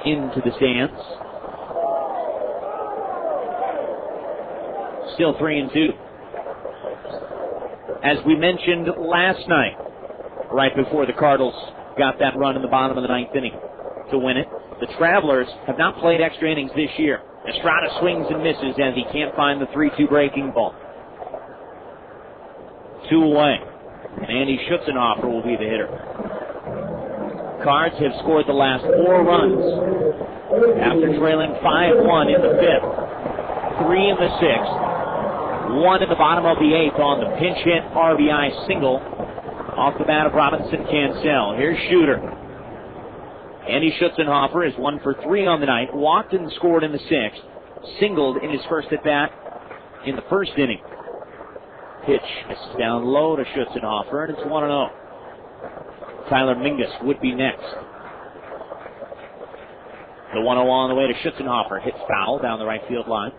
into the stands. Still 3-2. As we mentioned last night, right before the Cardinals got that run in the bottom of the ninth inning to win it, the Travelers have not played extra innings this year. Estrada swings and misses as he can't find the 3-2 breaking ball. 2 away. And Andy Schutzenhofer will be the hitter. Cards have scored the last 4 runs after trailing 5-1 in the 5th, 3 in the 6th, 1 in the bottom of the 8th on the pinch hit RBI single off the bat of Robinson Cancel. Here's Shooter. Andy Schutzenhofer is 1 for 3 on the night, walked and scored in the 6th, singled in his first at bat in the 1st inning. Pitch is down low to Schutzenhofer, and it's 1-0. Tyler Mingus would be next. The 1-0 on the way to Schutzenhofer. Hits foul down the right field line.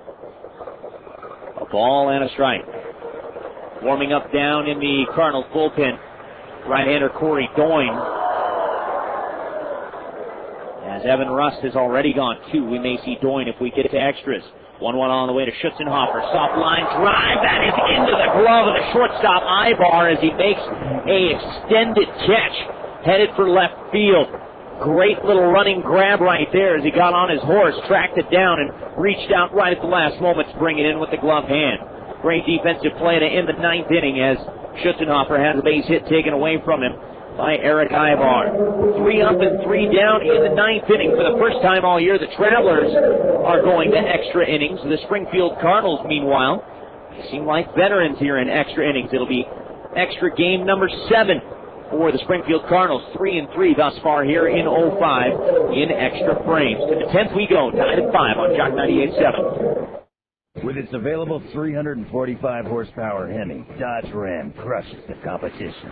A ball and a strike. Warming up down in the Cardinals bullpen, right-hander Corey Doyne. As Evan Rust has already gone 2, we may see Doyne if we get to extras. 1-1 on the way to Schutzenhofer. Soft line drive. That is into the glove of the shortstop Aybar as he makes a extended catch headed for left field. Great little running grab right there as he got on his horse, tracked it down, and reached out right at the last moment to bring it in with the glove hand. Great defensive play to end the 9th inning as Schutzenhofer has a base hit taken away from him by Erick Aybar. 3 up and 3 down in the 9th inning. For the first time all year, the Travelers are going to extra innings. The Springfield Cardinals, meanwhile, seem like veterans here in extra innings. It'll be extra game number 7 for the Springfield Cardinals. 3 and 3 thus far here in 05 in extra frames. To the 10th we go, tied at 5 on Jock 98.7. With its available 345 horsepower Hemi, Dodge Ram crushes the competition.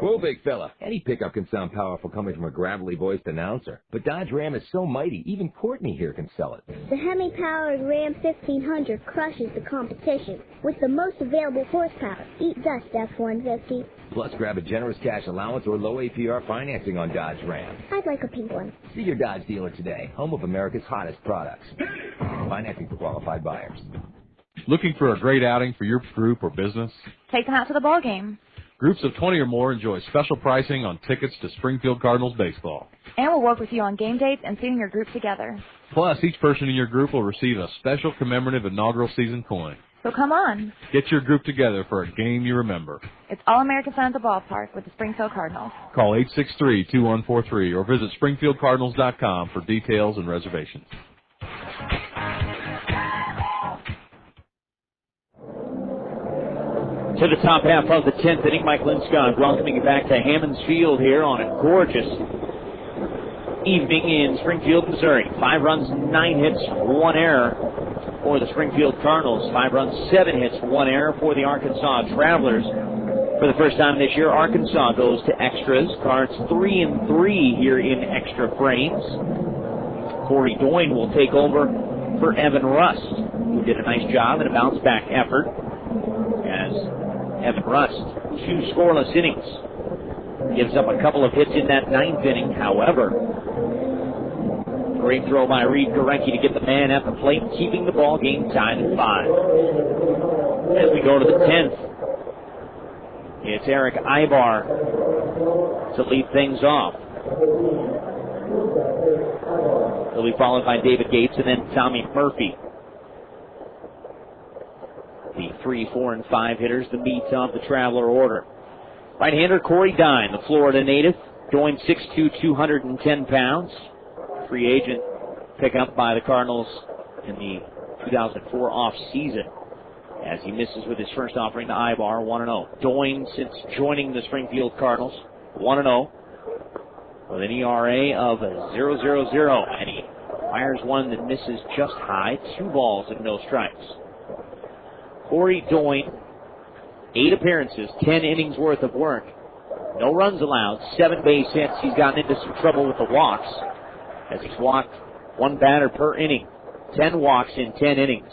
Whoa, big fella. Any pickup can sound powerful coming from a gravelly-voiced announcer. But Dodge Ram is so mighty, even Courtney here can sell it. The Hemi-powered Ram 1500 crushes the competition with the most available horsepower. Eat dust, F-150. Plus, grab a generous cash allowance or low APR financing on Dodge Ram. I'd like a pink one. See your Dodge dealer today, home of America's hottest products. Financing for qualified buyers. Looking for a great outing for your group or business? Take them out to the ball game. Groups of 20 or more enjoy special pricing on tickets to Springfield Cardinals baseball. And we'll work with you on game dates and seeing your group together. Plus, each person in your group will receive a special commemorative inaugural season coin. So come on. Get your group together for a game you remember. It's All-American Fun at the ballpark with the Springfield Cardinals. Call 863-2143 or visit SpringfieldCardinals.com for details and reservations. To the top half of the 10th inning, Mike Linscott welcoming you back to Hammons Field here on a gorgeous evening in Springfield, Missouri. 5 runs, 9 hits, 1 error for the Springfield Cardinals. 5 runs, 7 hits, 1 error for the Arkansas Travelers. For the first time this year, Arkansas goes to extras. Cards 3 and 3 here in extra frames. Corey Doyne will take over for Evan Rust, who did a nice job in a bounce-back effort. As Evan Rust, 2 scoreless innings. Gives up a couple of hits in that 9th inning. However, great throw by Reid Gorecki to get the man at the plate, keeping the ball game tied at 5. As we go to the 10th, it's Erick Aybar to lead things off. He'll be followed by David Gates and then Tommy Murphy. The 3, 4, and 5 hitters, the meat of the Traveler order. Right-hander Corey Dine, the Florida native, Doyne 6'2", 210 pounds. Free agent picked up by the Cardinals in the 2004 off-season as he misses with his first offering to Aybar, 1-0. Doyne, since joining the Springfield Cardinals, 1-0 with an ERA of 0.00, and he fires one that misses just high, 2 balls and no strikes. Corey Doyne, 8 appearances, 10 innings worth of work. No runs allowed, 7 base hits. He's gotten into some trouble with the walks as he's walked 1 batter per inning. 10 walks in 10 innings,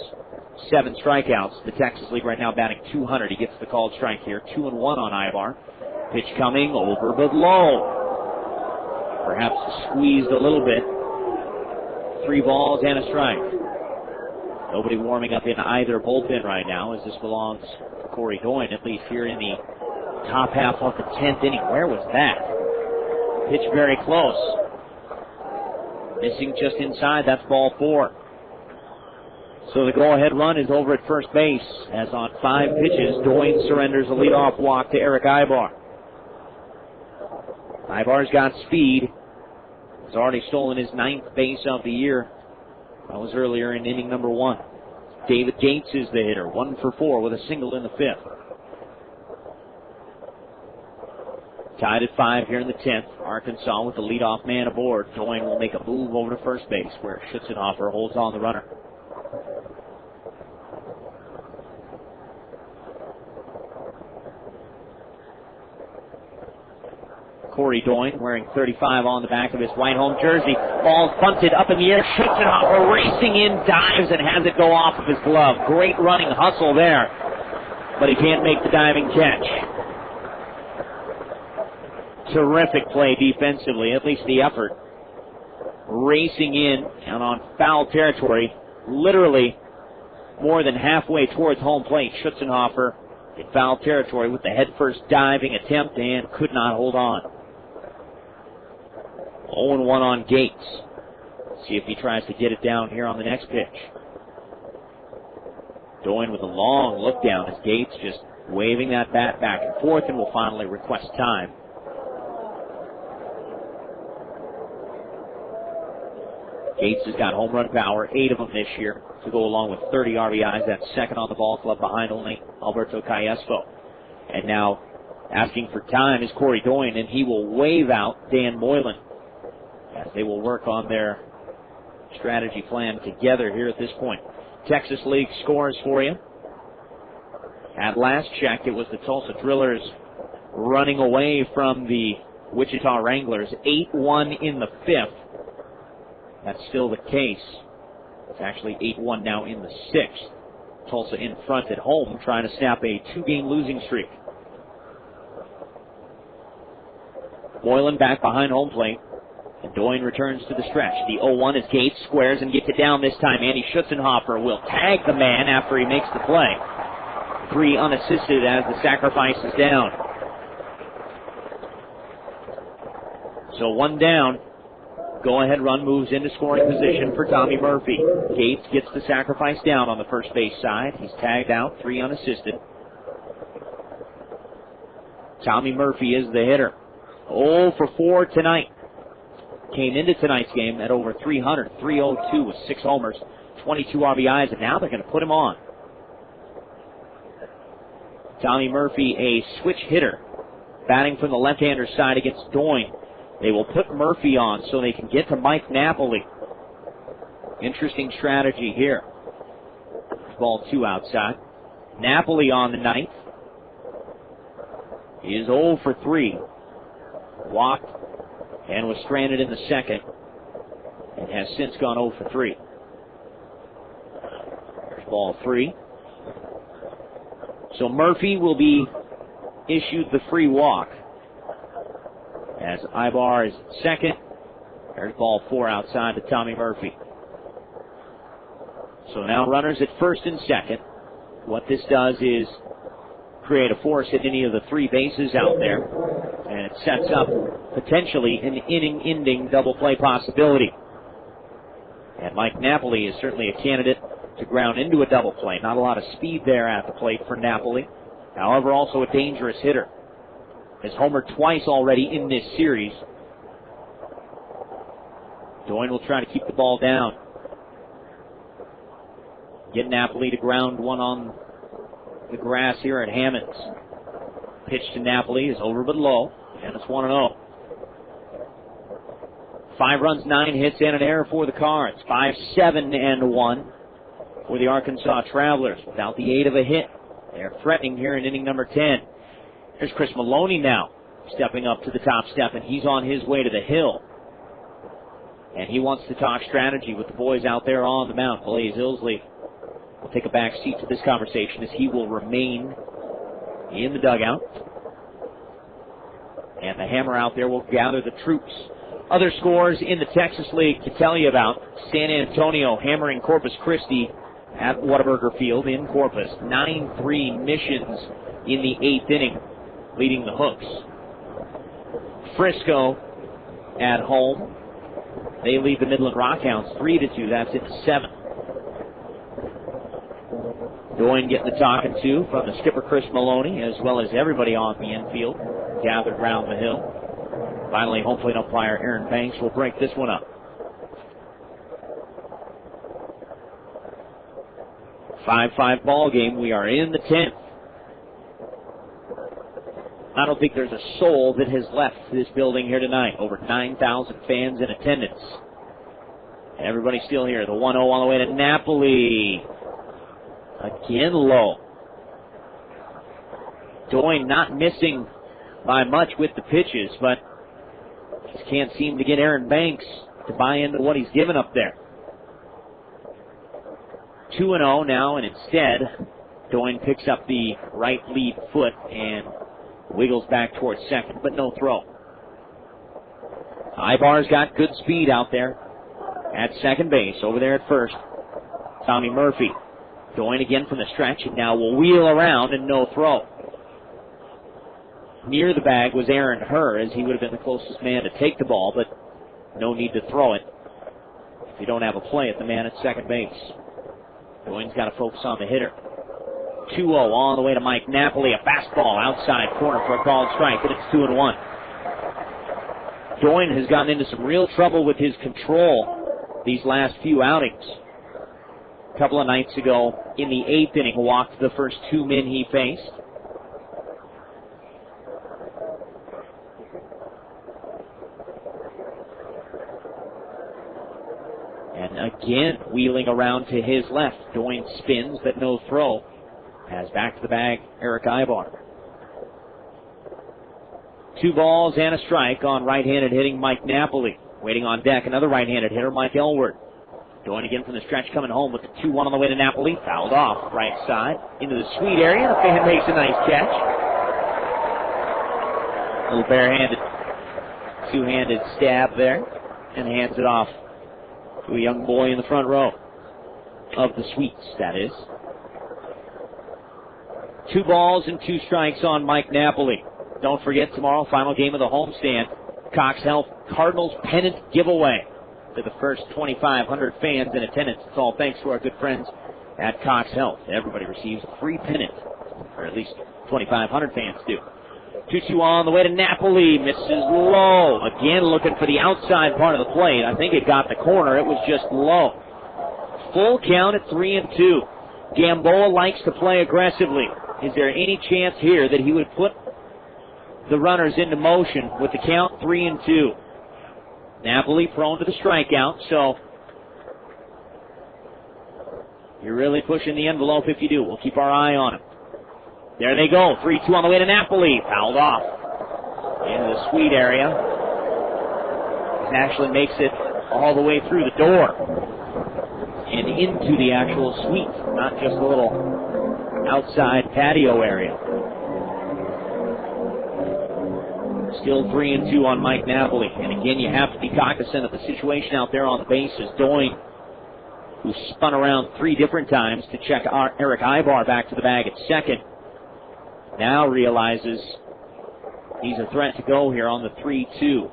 7 strikeouts. The Texas League right now batting 200. He gets the called strike here, 2-1 on Aybar. Pitch coming over but low. Perhaps squeezed a little bit. 3 balls and a strike. Nobody warming up in either bullpen right now as this belongs to Corey Doyne, at least here in the top half of the 10th inning. Where was that? Pitch very close. Missing just inside. That's ball 4. So the go-ahead run is over at first base as on 5 pitches, Doyne surrenders a leadoff walk to Erick Aybar. Aybar's got speed. He's already stolen his 9th base of the year. That was earlier in inning number 1. David Gates is the hitter, 1 for 4 with a single in the 5th. Tied at 5 here in the 10th. Arkansas with the leadoff man aboard. Doyne will make a move over to first base where Schutzenhofer holds on the runner. Corey Doyne wearing 35 on the back of his white home jersey. Ball bunted up in the air. Schutzenhofer racing in, dives, and has it go off of his glove. Great running hustle there, but he can't make the diving catch. Terrific play defensively, at least the effort. Racing in and on foul territory, literally more than halfway towards home plate. Schutzenhofer in foul territory with the headfirst diving attempt and could not hold on. 0-1 on Gates. See if he tries to get it down here on the next pitch. Doyne with a long look down as Gates just waving that bat back and forth and will finally request time. Gates has got home run power, 8 of them this year, to go along with 30 RBIs. That's second on the ball club behind only Alberto Callaspo. And now asking for time is Corey Doyne, and he will wave out Dan Moylan as they will work on their strategy plan together here at this point. Texas League scores for you. At last check, it was the Tulsa Drillers running away from the Wichita Wranglers, 8-1 in the 5th. That's still the case. It's actually 8-1 now in the 6th. Tulsa in front at home, trying to snap a 2-game losing streak. Moylan back behind home plate. And Doyne returns to the stretch. The 0-1 as Gates squares and gets it down this time. Andy Schutzenhofer will tag the man after he makes the play. 3 unassisted as the sacrifice is down. So 1 down. Go-ahead run moves into scoring position for Tommy Murphy. Gates gets the sacrifice down on the first base side. He's tagged out, 3 unassisted. Tommy Murphy is the hitter. 0 for 4 tonight. Came into tonight's game at over 300, 302 with 6 homers, 22 RBIs, and now they're going to put him on. Tommy Murphy, a switch hitter, batting from the left-hander side against Doyne. They will put Murphy on so they can get to Mike Napoli. Interesting strategy here. Ball 2 outside. Napoli on the 9th. He is 0 for 3. Walked and was stranded in the 2nd and has since gone 0 for 3. There's ball 3. So Murphy will be issued the free walk as Aybar is 2nd. There's ball 4 outside to Tommy Murphy. So now runners at 1st and 2nd. What this does is create a force at any of the 3 bases out there, and it sets up potentially an inning-ending double play possibility. And Mike Napoli is certainly a candidate to ground into a double play. Not a lot of speed there at the plate for Napoli. However, also a dangerous hitter. Has homered twice already in this series. Doyne will try to keep the ball down. Get Napoli to ground one on the grass here at Hammonds. Pitch to Napoli is over but low, and it's 1-0. 5 runs, 9 hits, and an error for the Cards. 5-7-1 for the Arkansas Travelers without the aid of a hit. They're threatening here in inning number 10. Here's Chris Maloney now stepping up to the top step, and he's on his way to the hill. And he wants to talk strategy with the boys out there on the mound. Blaze Ilsley will take a back seat to this conversation as he will remain in the dugout. And the hammer out there will gather the troops. Other scores in the Texas League to tell you about. San Antonio hammering Corpus Christi at Whataburger Field in Corpus. 9-3 Missions in the 8th inning, leading the Hooks. Frisco at home. They lead the Midland Rockhounds 3-2. That's in the 7th. Doyne getting the talking to from the skipper Chris Maloney, as well as everybody on the infield gathered round the hill. Finally, home plate umpire Aaron Banks will break this one up. 5-5 ball game. We are in the 10th. I don't think there's a soul that has left this building here tonight. Over 9,000 fans in attendance. Everybody's still here. The 1-0 on the way to Napoli. Again low. Doyne not missing by much with the pitches, but just can't seem to get Aaron Banks to buy into what he's given up there. 2-0 now, and instead, Doyne picks up the right lead foot and wiggles back towards second, but no throw. Aybar's got good speed out there at second base. Over there at first, Tommy Murphy. Doyne again from the stretch, and now will wheel around and no throw. Near the bag was Aaron Herr, as he would have been the closest man to take the ball, but no need to throw it if you don't have a play at the man at second base. Doyne's got to focus on the hitter. 2-0 on the way to Mike Napoli. A fastball outside corner for a called strike, and it's 2-1. Doyne has gotten into some real trouble with his control these last few outings. A couple of nights ago, in the 8th inning, walked the first 2 men he faced. And again, wheeling around to his left. Doyne spins, but no throw. Has back to the bag, Erick Aybar. 2 balls and a strike on right-handed hitting Mike Napoli. Waiting on deck, another right-handed hitter, Mike Elward. Doyne again from the stretch, coming home with the 2-1 on the way to Napoli. Fouled off, right side, into the sweet area. The fan makes a nice catch. Little barehanded, two-handed stab there, and hands it off to a young boy in the front row of the suites, that is. 2 balls and 2 strikes on Mike Napoli. Don't forget, tomorrow, final game of the homestand, Cox Health Cardinals pennant giveaway to the first 2,500 fans in attendance. It's all thanks to our good friends at Cox Health. Everybody receives a free pennant, or at least 2,500 fans do. 2-2 on the way to Napoli. Misses low. Again, looking for the outside part of the plate. I think it got the corner. It was just low. Full count at 3-2. Gamboa likes to play aggressively. Is there any chance here that he would put the runners into motion with the count 3-2? Napoli prone to the strikeout, so you're really pushing the envelope if you do. We'll keep our eye on him. There they go. 3-2 on the way to Napoli. Fouled off into the suite area. It actually makes it all the way through the door and into the actual suite, not just a little outside patio area. Still 3-2 on Mike Napoli. And again, you have to be cognizant of the situation out there on the bases. Doyne, who spun around 3 different times to check Erick Aybar back to the bag at second, now realizes he's a threat to go here on the 3-2.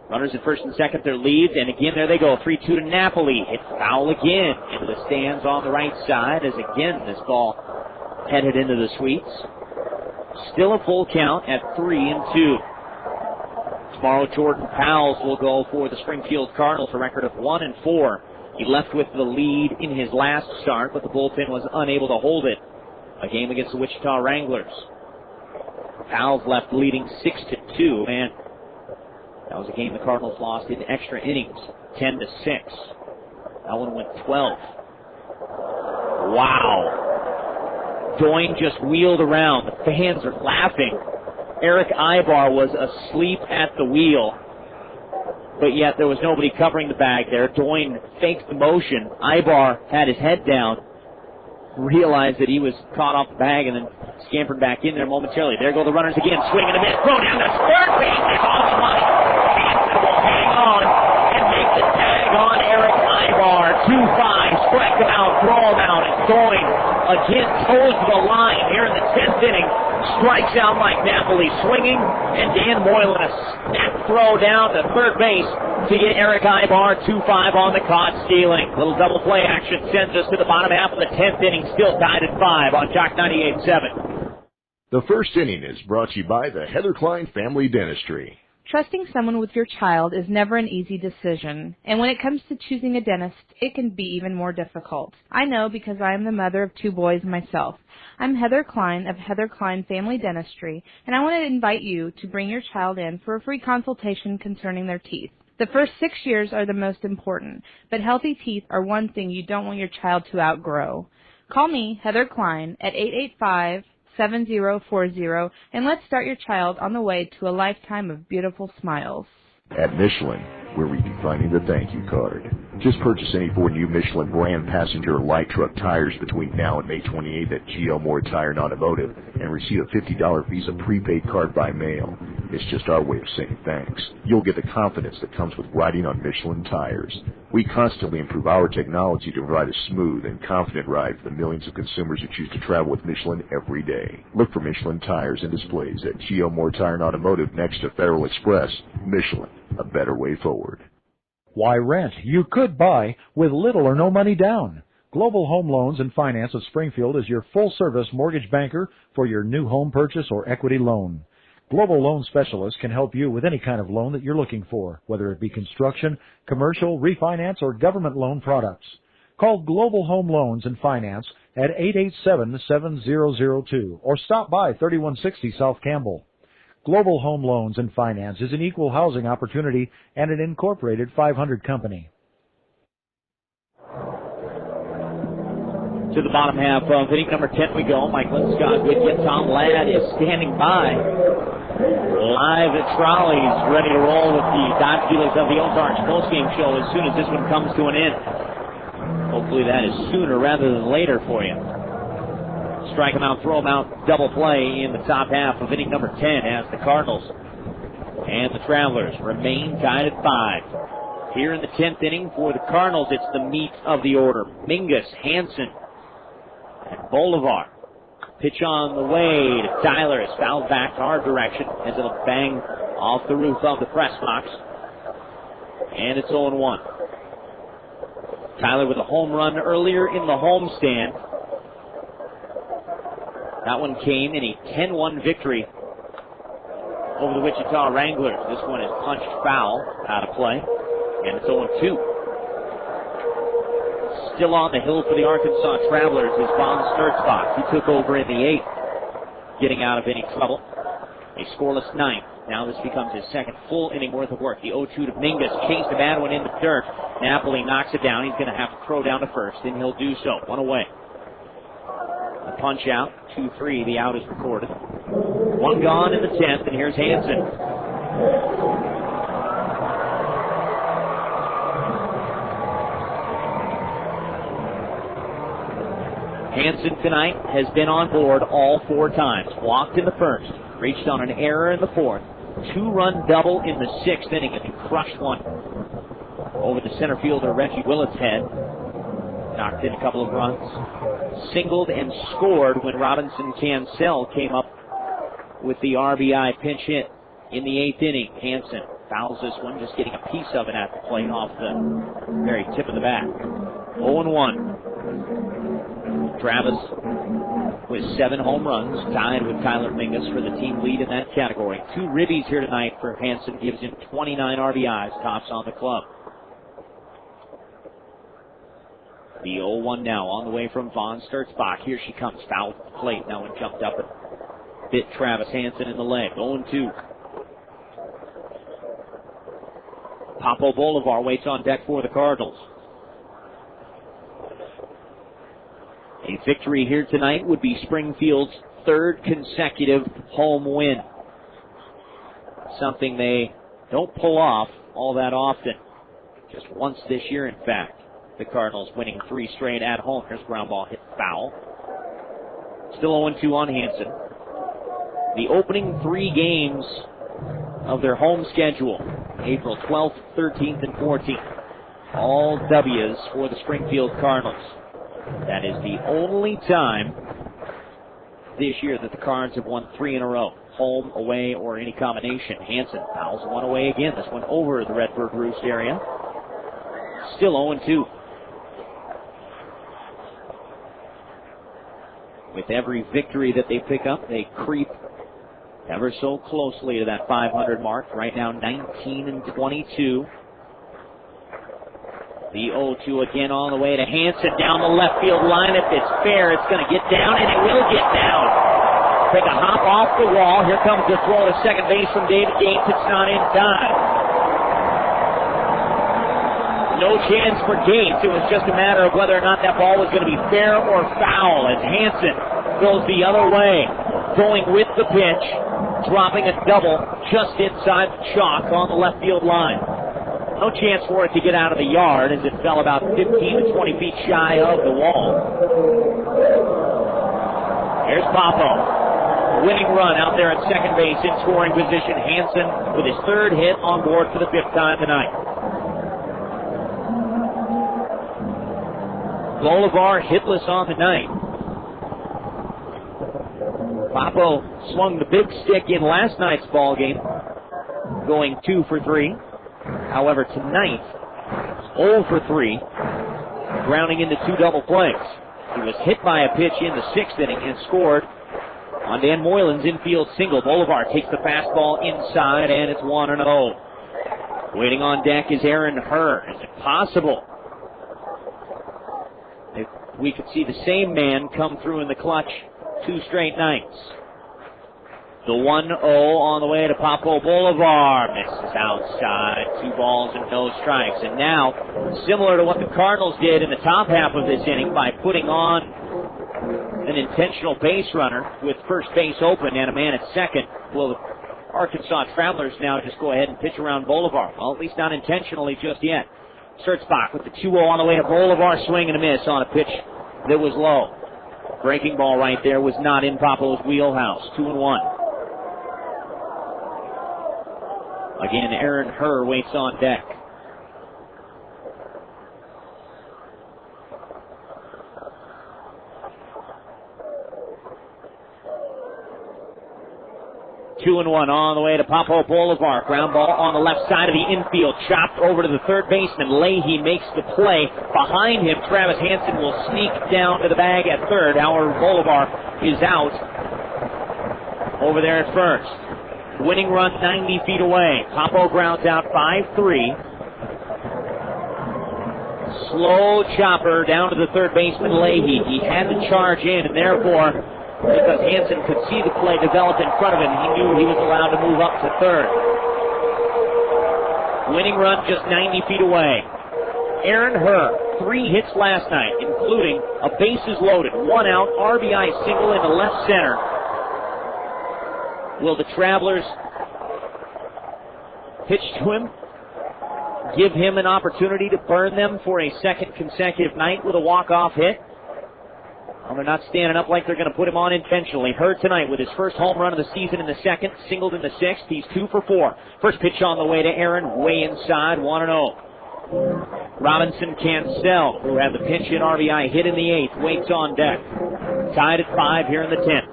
Runners at first and second, their leads, and again, there they go. 3-2 to Napoli. Hit foul again into the stands on the right side, as again, this ball headed into the suites. Still a full count at 3-2. Tomorrow, Jordan Powles will go for the Springfield Cardinals, a record of 1-4. He left with the lead in his last start, but the bullpen was unable to hold it. A game against the Wichita Wranglers. Powles left leading 6-2, and that was a game the Cardinals lost in extra innings, 10-6. That one went 12. Wow. Doyne just wheeled around. The fans are laughing. Erick Aybar was asleep at the wheel, but yet there was nobody covering the bag there. Doyne faked the motion. Aybar had his head down, realized that he was caught off the bag, and then scampered back in there momentarily. There go the runners again, swinging a bit, throw down the third base, it's off the money. Hanson will hang on and make the tag on Erick Aybar. 2-5, strike him out, throw him out, and Doyne again toes the line here in the 10th inning. Strikes out Mike Napoli swinging, and Dan Moylan a snap throw down to third base to get Erick Aybar 2-5 on the caught stealing. Little double play action sends us to the bottom half of the 10th inning, still tied at 5 on Jock 98.7. The first inning is brought to you by the Heather Klein Family Dentistry. Trusting someone with your child is never an easy decision, and when it comes to choosing a dentist, it can be even more difficult. I know because I am the mother of 2 boys myself. I'm Heather Klein of Heather Klein Family Dentistry, and I want to invite you to bring your child in for a free consultation concerning their teeth. The first 6 years are the most important, but healthy teeth are one thing you don't want your child to outgrow. Call me, Heather Klein, at 885-7040, and let's start your child on the way to a lifetime of beautiful smiles. At Michelin, we're redefining the thank you card. Just purchase any 4 new Michelin brand passenger light truck tires between now and May 28th at G.L. Moore Tire and Automotive and receive a $50 Visa prepaid card by mail. It's just our way of saying thanks. You'll get the confidence that comes with riding on Michelin tires. We constantly improve our technology to provide a smooth and confident ride for the millions of consumers who choose to travel with Michelin every day. Look for Michelin tires and displays at G.L. Moore Tire and Automotive next to Federal Express. Michelin, a better way forward. Why rent? You could buy with little or no money down. Global Home Loans and Finance of Springfield is your full-service mortgage banker for your new home purchase or equity loan. Global Loan Specialists can help you with any kind of loan that you're looking for, whether it be construction, commercial, refinance, or government loan products. Call Global Home Loans and Finance at 887-7002 or stop by 3160 South Campbell. Global Home Loans and Finance is an equal housing opportunity and an incorporated 500 company. To the bottom half of inning number 10 we go. Michael Scott Goodyear. Tom Ladd is standing by. Live at Trolley's, ready to roll with the Dodge dealers of the Ozarks postgame show as soon as this one comes to an end. Hopefully that is sooner rather than later for you. Strike him out, throw him out, double play in the top half of inning number 10 as the Cardinals and the Travelers remain tied at 5. Here in the 10th inning for the Cardinals, it's the meat of the order. Mingus, Hansen, and Bolivar. Pitch on the way to Tyler. Is fouled back to our direction as it'll bang off the roof of the press box. And it's 0-1. Tyler with a home run earlier in the homestand. That one came in a 10-1 victory over the Wichita Wranglers. This one is punched foul, out of play, and it's 0-2. Still on the hill for the Arkansas Travelers is Von Sturzbach. He took over in the 8th, getting out of any trouble. A scoreless 9th. Now this becomes his second full inning worth of work. The 0-2 to Mingus. Chased a bad one in the dirt. Napoli knocks it down. He's going to have to throw down to first, and he'll do so. One away. A punch out, 2-3, the out is recorded. One gone in the 10th, and here's Hansen. Hansen tonight has been on board all 4 times. Walked in the first, reached on an error in the 4th, 2-run double in the 6th inning, and he crushed one over the center fielder Reggie Willits' head. Knocked in a couple of runs. Singled and scored when Robinson Cancel came up with the RBI pinch hit in the 8th inning. Hansen fouls this one, just getting a piece of it at the plate off the very tip of the bat. 0-1. Travis with 7 home runs, tied with Tyler Mingus for the team lead in that category. 2 ribbies here tonight for Hansen, gives him 29 RBIs, tops on the club. The 0-1 now on the way from Von Sturzbach. Here she comes, foul at the plate. Now one jumped up and bit Travis Hansen in the leg. 0-2. Papo Bolivar waits on deck for the Cardinals. A victory here tonight would be Springfield's 3rd consecutive home win. Something they don't pull off all that often. Just once this year, in fact. The Cardinals winning 3 straight at home. Here's ground ball hit foul. Still 0-2 on Hansen. The opening 3 games of their home schedule, April 12th, 13th, and 14th. All W's for the Springfield Cardinals. That is the only time this year that the Cards have won 3 in a row. Home, away, or any combination. Hansen fouls one away again. This one over the Redbird Roost area. Still 0-2. With every victory that they pick up, they creep ever so closely to that 500 mark. Right now, 19-22. The 0-2 again on the way to Hansen down the left field line. If it's fair, it's going to get down, and it will get down. Take a hop off the wall. Here comes the throw to second base from David Gates. It's not in time. No chance for Gates. It was just a matter of whether or not that ball was going to be fair or foul, as Hansen goes the other way, going with the pitch, dropping a double just inside the chalk on the left field line. No chance for it to get out of the yard as it fell about 15 to 20 feet shy of the wall. Here's Popo. Winning run out there at second base in scoring position. Hansen with his third hit on board for the fifth time tonight. Bolivar hitless on the night. Popo swung the big stick in last night's ball game, going 2 for 3. However, tonight, 0 for 3, grounding into 2 double plays. He was hit by a pitch in the 6th inning and scored on Dan Moylan's infield single. Bolivar takes the fastball inside, and it's 1-0. Waiting on deck is Aaron Herr. Is it possible if we could see the same man come through in the clutch 2 straight nights? The 1-0 on the way to Popo. Bolivar misses outside. 2 balls and no strikes. And now, similar to what the Cardinals did in the top half of this inning by putting on an intentional base runner with first base open and a man at second, will the Arkansas Travelers now just go ahead and pitch around Bolivar? Well, at least not intentionally just yet. Sturzbach with the 2-0 on the way to Bolivar. Swing and a miss on a pitch that was low. Breaking ball right there was not in Popo's wheelhouse. 2-1. Again, Aaron Herr waits on deck. Two and one on the way to Popo. Bolivar. Ground ball on the left side of the infield. Chopped over to the third baseman. Leahy makes the play. Behind him, Travis Hansen will sneak down to the bag at third. However, Bolivar is out over there at first. Winning run 90 feet away. Popo grounds out 5-3. Slow chopper down to the third baseman, Leahy. He had to charge in, and therefore, because Hansen could see the play develop in front of him, he knew he was allowed to move up to third. Winning run just 90 feet away. Aaron Herr, 3 hits last night, including a bases loaded, 1 out, RBI single into left center. Will the Travelers pitch to him, give him an opportunity to burn them for a second consecutive night with a walk-off hit? Well, they're not standing up like they're going to put him on intentionally. Herr tonight with his first home run of the season in the second, singled in the 6th. He's 2 for 4. First pitch on the way to Aaron, way inside, 1-0. Robinson Cancel, who had the pinch hit RBI hit in the 8th, waits on deck. Tied at 5 here in the 10th.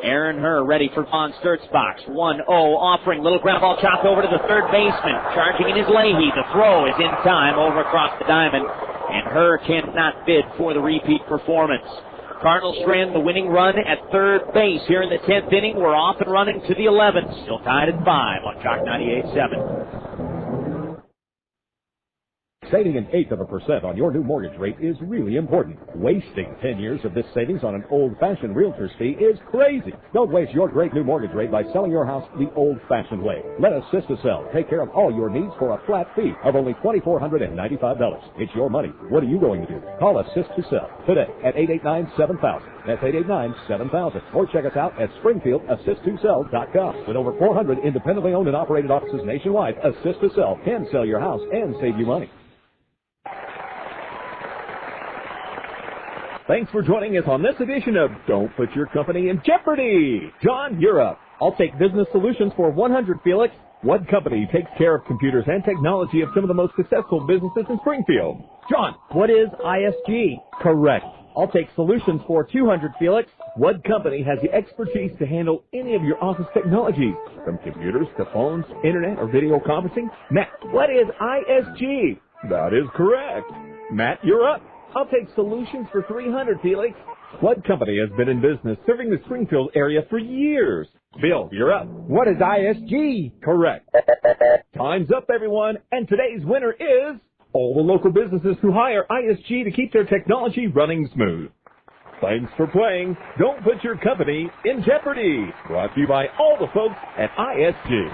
Aaron Herr ready for Von Sturzbach. 1-0 offering. Little ground ball chopped over to the third baseman. Charging in his Leahy. The throw is in time over across the diamond. And Herr cannot bid for the repeat performance. Cardinals strand the winning run at third base here in the 10th inning. We're off and running to the 11th. Still tied at 5 on Chalk 98.7. Saving 1/8% on your new mortgage rate is really important. Wasting 10 years of this savings on an old-fashioned realtor's fee is crazy. Don't waste your great new mortgage rate by selling your house the old-fashioned way. Let Assist to Sell take care of all your needs for a flat fee of only $2,495. It's your money. What are you going to do? Call Assist to Sell today at 889-7000. That's 889-7000. Or check us out at SpringfieldAssist2Sell.com. With over 400 independently owned and operated offices nationwide, Assist to Sell can sell your house and save you money. Thanks for joining us on this edition of Don't Put Your Company in Jeopardy! John, you're up. I'll take business solutions for 100, Felix. What company takes care of computers and technology of some of the most successful businesses in Springfield? John. What is ISG? Correct. I'll take solutions for 200, Felix. What company has the expertise to handle any of your office technologies? From computers to phones, internet, or video conferencing? Matt. What is ISG? That is correct. Matt, you're up. I'll take Solutions for 300, Felix. What company has been in business serving the Springfield area for years? Bill, you're up. What is ISG? Correct. Time's up, everyone, and today's winner is all the local businesses who hire ISG to keep their technology running smooth. Thanks for playing. Don't put your company in jeopardy. Brought to you by all the folks at ISG.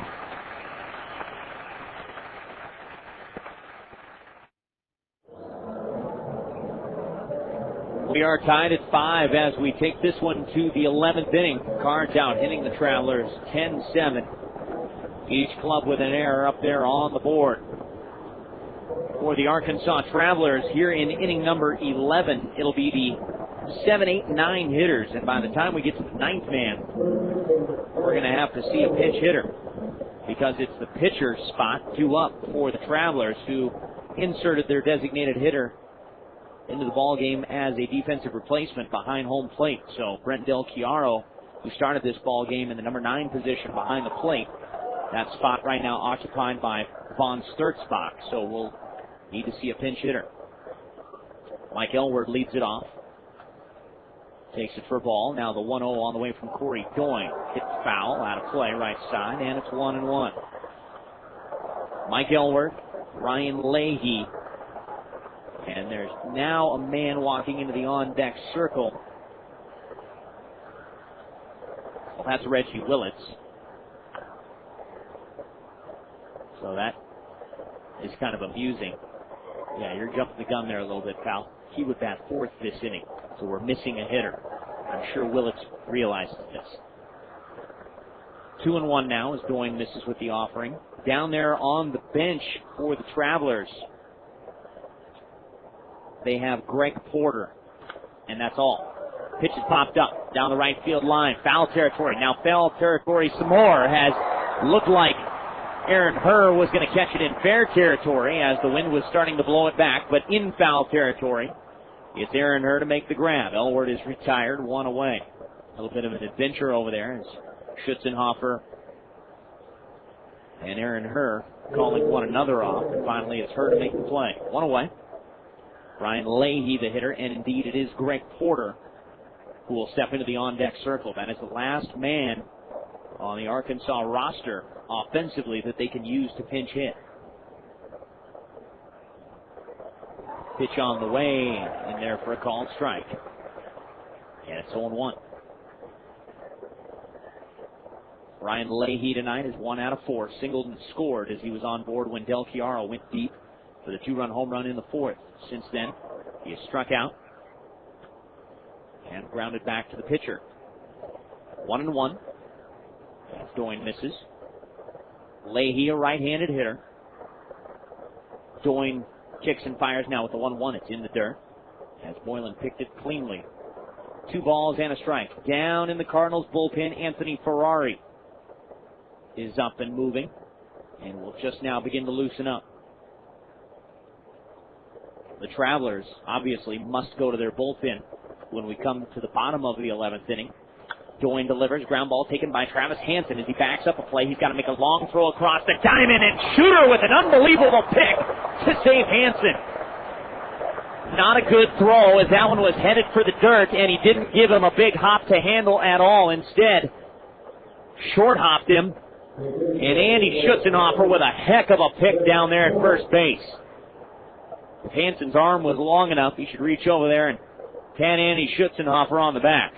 We are tied at 5 as we take this one to the 11th inning. Cards out, hitting the Travelers 10-7. Each club with an error up there on the board. For the Arkansas Travelers here in inning number 11, it'll be the 7, 8, 9 hitters. And by the time we get to the 9th man, we're going to have to see a pinch hitter, because it's the pitcher spot due up for the Travelers, who inserted their designated hitter into the ball game as a defensive replacement behind home plate. So Brent Del Chiaro, who started this ball game in the number 9 position behind the plate, that spot right now occupied by Von Sturzbach. So we'll need to see a pinch hitter. Mike Elward leads it off. Takes it for a ball. Now the 1-0 on the way from Corey Doyne. Hit foul, out of play, right side, and it's 1-1. Mike Elward, Ryan Leahy. And there's now a man walking into the on-deck circle. Well, that's Reggie Willits. So that is kind of amusing. Yeah, you're jumping the gun there a little bit, pal. He would bat 4th this inning, so we're missing a hitter. I'm sure Willits realizes this. 2-1 now as Doyne misses with the offering. Down there on the bench for the Travelers, they have Greg Porter, and that's all. Pitch is popped up down the right field line. Foul territory. Now foul territory some more. Has looked like Aaron Herr was going to catch it in fair territory as the wind was starting to blow it back, but in foul territory, it's Aaron Herr to make the grab. Elward is retired, 1 away. A little bit of an adventure over there as Schutzenhofer and Aaron Herr calling one another off, and finally it's Herr to make the play. 1 away. Ryan Leahy, the hitter, and indeed it is Greg Porter who will step into the on-deck circle. That is the last man on the Arkansas roster offensively that they can use to pinch hit. Pitch on the way, and there for a called strike. And it's 0-1. Ryan Leahy tonight is 1 out of 4. Singleton scored as he was on board when Del Chiaro went deep for the 2-run home run in the 4th. Since then, he has struck out and grounded back to the pitcher. 1-1. As Doyne misses. Leahy, a right-handed hitter. Doyne kicks and fires now with the 1-1. It's in the dirt as Moylan picked it cleanly. 2 balls and a strike. Down in the Cardinals bullpen, Anthony Ferrari is up and moving and will just now begin to loosen up. The Travelers obviously must go to their bullpen when we come to the bottom of the 11th inning. Doyne delivers, ground ball taken by Travis Hansen as he backs up a play. He's got to make a long throw across the diamond, and Shooter with an unbelievable pick to save Hansen. Not a good throw as that one was headed for the dirt, and he didn't give him a big hop to handle at all. Instead, short hopped him, and Andy Schutzenhofer with a heck of a pick down there at first base. If Hansen's arm was long enough, he should reach over there and pat Andy Schutzenhofer on the back.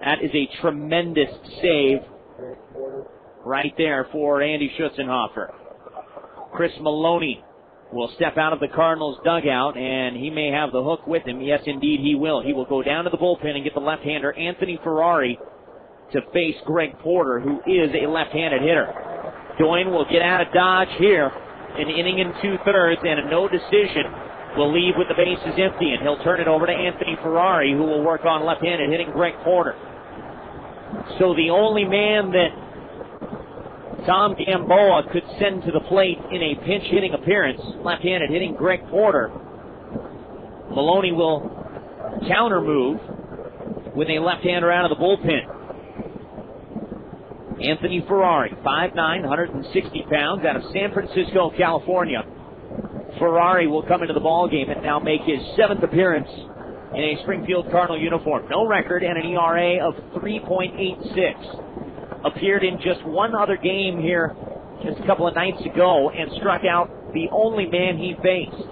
That is a tremendous save right there for Andy Schutzenhofer. Chris Maloney will step out of the Cardinals dugout, and he may have the hook with him. Yes, indeed, he will. He will go down to the bullpen and get the left-hander, Anthony Ferrari, to face Greg Porter, who is a left-handed hitter. Doyne will get out of dodge here. An inning and 2/3 and a no decision will leave with the bases empty, and he'll turn it over to Anthony Ferrari, who will work on left-handed hitting Greg Porter. So the only man that Tom Gamboa could send to the plate in a pinch hitting appearance, left-handed hitting Greg Porter, Maloney will counter move with a left-hander out of the bullpen. Anthony Ferrari, 5'9", 160 pounds, out of San Francisco, California. Ferrari will come into the ball game and now make his 7th appearance in a Springfield Cardinal uniform. No record and an ERA of 3.86. Appeared in just one other game here just a couple of nights ago and struck out the only man he faced.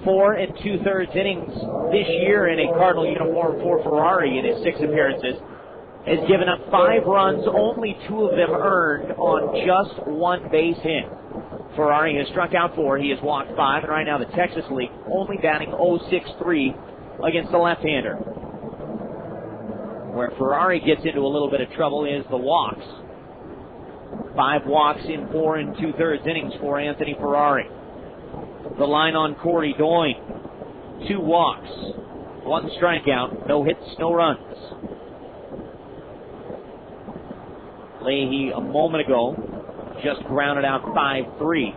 4 2/3 innings this year in a Cardinal uniform for Ferrari in his 6 appearances. Has given up 5 runs, only 2 of them earned on just 1 base hit. Ferrari has struck out 4, he has walked 5, and right now the Texas League only batting .063 against the left-hander. Where Ferrari gets into a little bit of trouble is the walks. 5 walks in 4 2/3 innings for Anthony Ferrari. The line on Corey Doyne. 2 walks, 1 strikeout, no hits, no runs. Leahy a moment ago just grounded out 5-3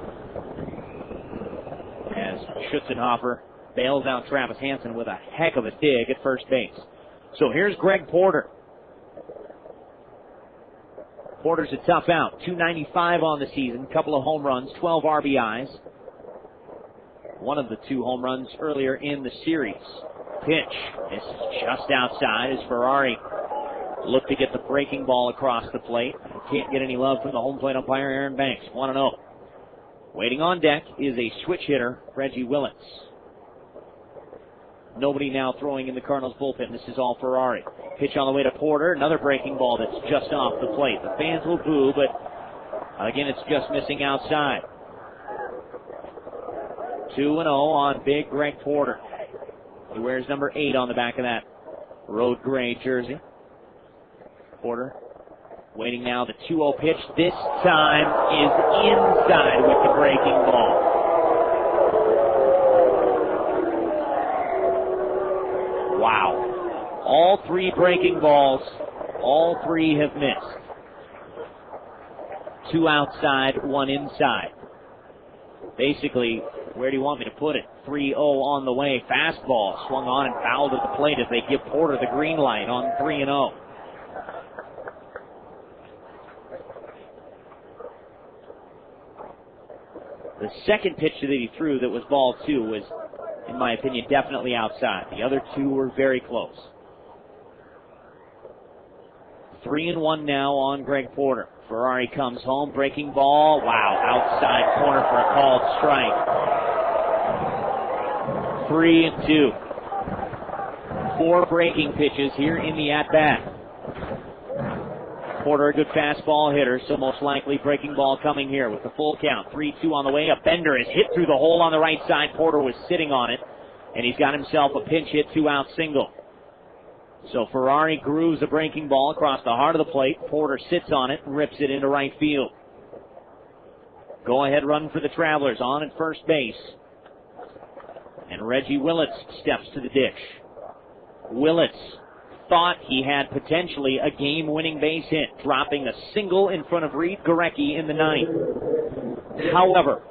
as Schutzenhofer bails out Travis Hansen with a heck of a dig at first base. So here's Greg Porter. Porter's a tough out. .295 on the season, couple of home runs, 12 RBIs. One of the 2 home runs earlier in the series. Pitch is just outside as Ferrari look to get the breaking ball across the plate. Can't get any love from the home plate umpire, Aaron Banks. 1-0. Waiting on deck is a switch hitter, Reggie Willits. Nobody now throwing in the Cardinals bullpen. This is all Ferrari. Pitch on the way to Porter. Another breaking ball that's just off the plate. The fans will boo, but again, it's just missing outside. 2-0 on big Greg Porter. He wears number 8 on the back of that road gray jersey. Porter waiting now, the 2-0 pitch. This time is inside with the breaking ball. Wow. All 3 breaking balls, all 3 have missed. 2 outside, 1 inside. Basically, where do you want me to put it? 3-0 on the way. Fastball swung on and fouled at the plate as they give Porter the green light on 3-0. The second pitch that he threw that was ball 2 was, in my opinion, definitely outside. The other 2 were very close. 3-1 now on Greg Porter. Ferrari comes home, breaking ball. Wow, outside corner for a called strike. 3-2. 4 breaking pitches here in the at-bat. Porter, a good fastball hitter, so most likely breaking ball coming here with the full count. 3-2 on the way. A bender is hit through the hole on the right side. Porter was sitting on it, and he's got himself a pinch hit 2-out single. So Ferrari grooves a breaking ball across the heart of the plate. Porter sits on it and rips it into right field. Go-ahead run for the Travelers on at first base. And Reggie Willits steps to the dish. Willits thought he had potentially a game-winning base hit, dropping a single in front of Reid Gorecki in the 9th. However,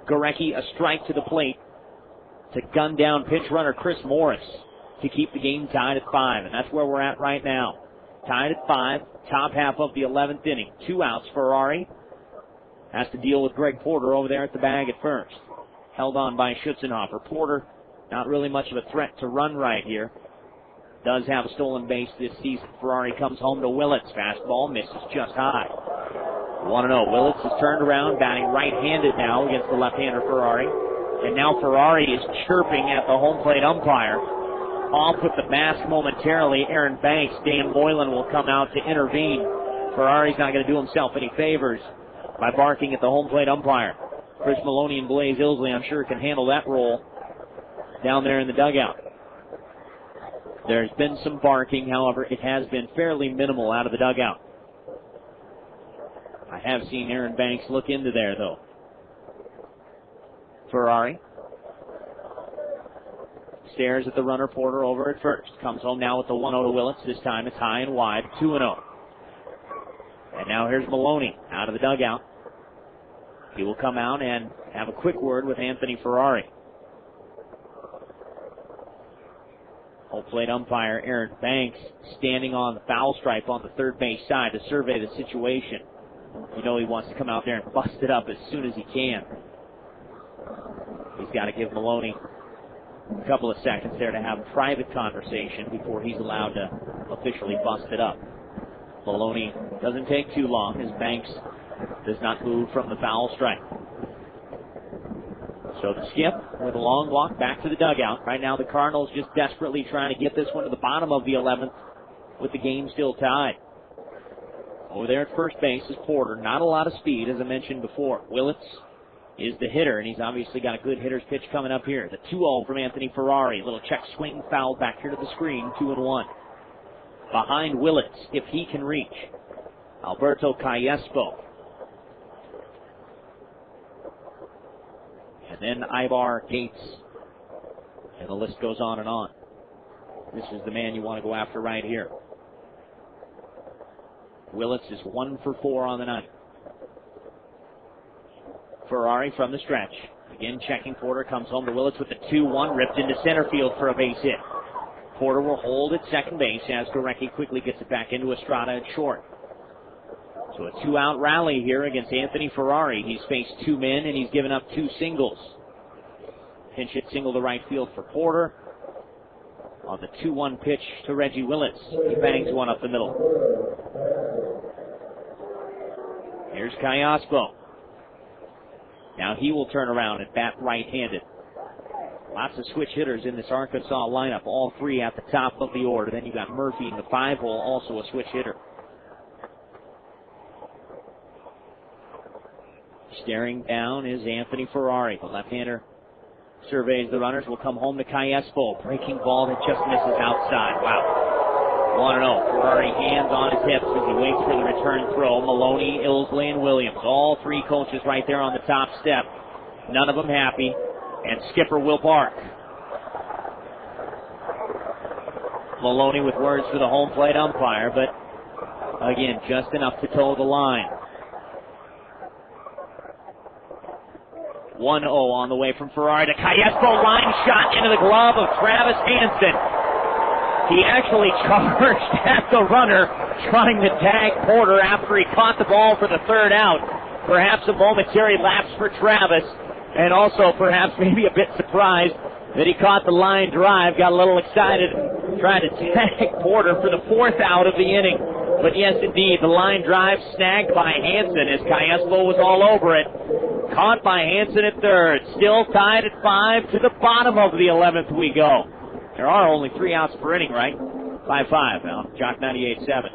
Gorecki a strike to the plate to gun down pinch runner Chris Morris to keep the game tied at 5, and that's where we're at right now. Tied at 5, top half of the 11th inning. 2 outs. Ferrari has to deal with Greg Porter over there at the bag at first. Held on by Schutzenhofer. Porter, not really much of a threat to run right here. Does have a stolen base this season. Ferrari comes home to Willits. Fastball misses just high. 1-0. Willits is turned around, batting right-handed now against the left-hander Ferrari. And now Ferrari is chirping at the home plate umpire. Off with the mask momentarily. Aaron Banks, Dan Boylan will come out to intervene. Ferrari's not going to do himself any favors by barking at the home plate umpire. Chris Maloney and Blaze Ilsley, I'm sure, can handle that role down there in the dugout. There's been some barking, however, it has been fairly minimal out of the dugout. I have seen Aaron Banks look into there, though. Ferrari stares at the runner Porter over at first. Comes home now with the 1-0 to Willits. This time it's high and wide, 2-0. And now here's Maloney out of the dugout. He will come out and have a quick word with Anthony Ferrari. Home plate umpire Aaron Banks standing on the foul stripe on the third base side to survey the situation. You know he wants to come out there and bust it up as soon as he can. He's got to give Maloney a couple of seconds there to have a private conversation before he's allowed to officially bust it up. Maloney doesn't take too long as Banks does not move from the foul strike. So the skip with a long walk back to the dugout. Right now the Cardinals just desperately trying to get this one to the bottom of the 11th with the game still tied. Over there at first base is Porter. Not a lot of speed, as I mentioned before. Willits is the hitter, and he's obviously got a good hitter's pitch coming up here. The 2-0 from Anthony Ferrari. Little check swing foul back here to the screen, 2-1. Behind Willits, if he can reach, Alberto Callaspo. And then Aybar, Gates, and the list goes on and on. This is the man you want to go after right here. Willits is 1 for 4 on the night. Ferrari from the stretch. Again checking Porter, comes home to Willits with the 2-1, ripped into center field for a base hit. Porter will hold at second base as Gorecki quickly gets it back into Estrada at short. So a 2-out rally here against Anthony Ferrari. He's faced 2 men and he's given up 2 singles. Pinch hit single to right field for Porter. On the 2-1 pitch to Reggie Willits. He bangs one up the middle. Here's Callaspo. Now he will turn around and bat right-handed. Lots of switch hitters in this Arkansas lineup, all 3 at the top of the order. Then you got Murphy in the 5-hole, also a switch hitter. Staring down is Anthony Ferrari. The left-hander surveys the runners, will come home to Callaspo. Breaking ball that just misses outside. Wow. 1-0. Ferrari hands on his hips as he waits for the return throw. Maloney, Ilsley, and Williams. All 3 coaches right there on the top step. None of them happy. And skipper will bark. Maloney with words for the home plate umpire, but again, just enough to toe the line. 1-0 on the way from Ferrari to Callaspo. Line shot into the glove of Travis Hansen. He actually charged at the runner, trying to tag Porter after he caught the ball for the 3rd out. Perhaps a momentary lapse for Travis, and also perhaps maybe a bit surprised that he caught the line drive, got a little excited, trying to tag Porter for the 4th out of the inning. But yes, indeed, the line drive snagged by Hansen as Callaspo was all over it. Caught by Hansen at 3rd. Still tied at 5. To the bottom of the 11th we go. There are only 3 outs per inning, right? 5-5 now. Jock 98.7.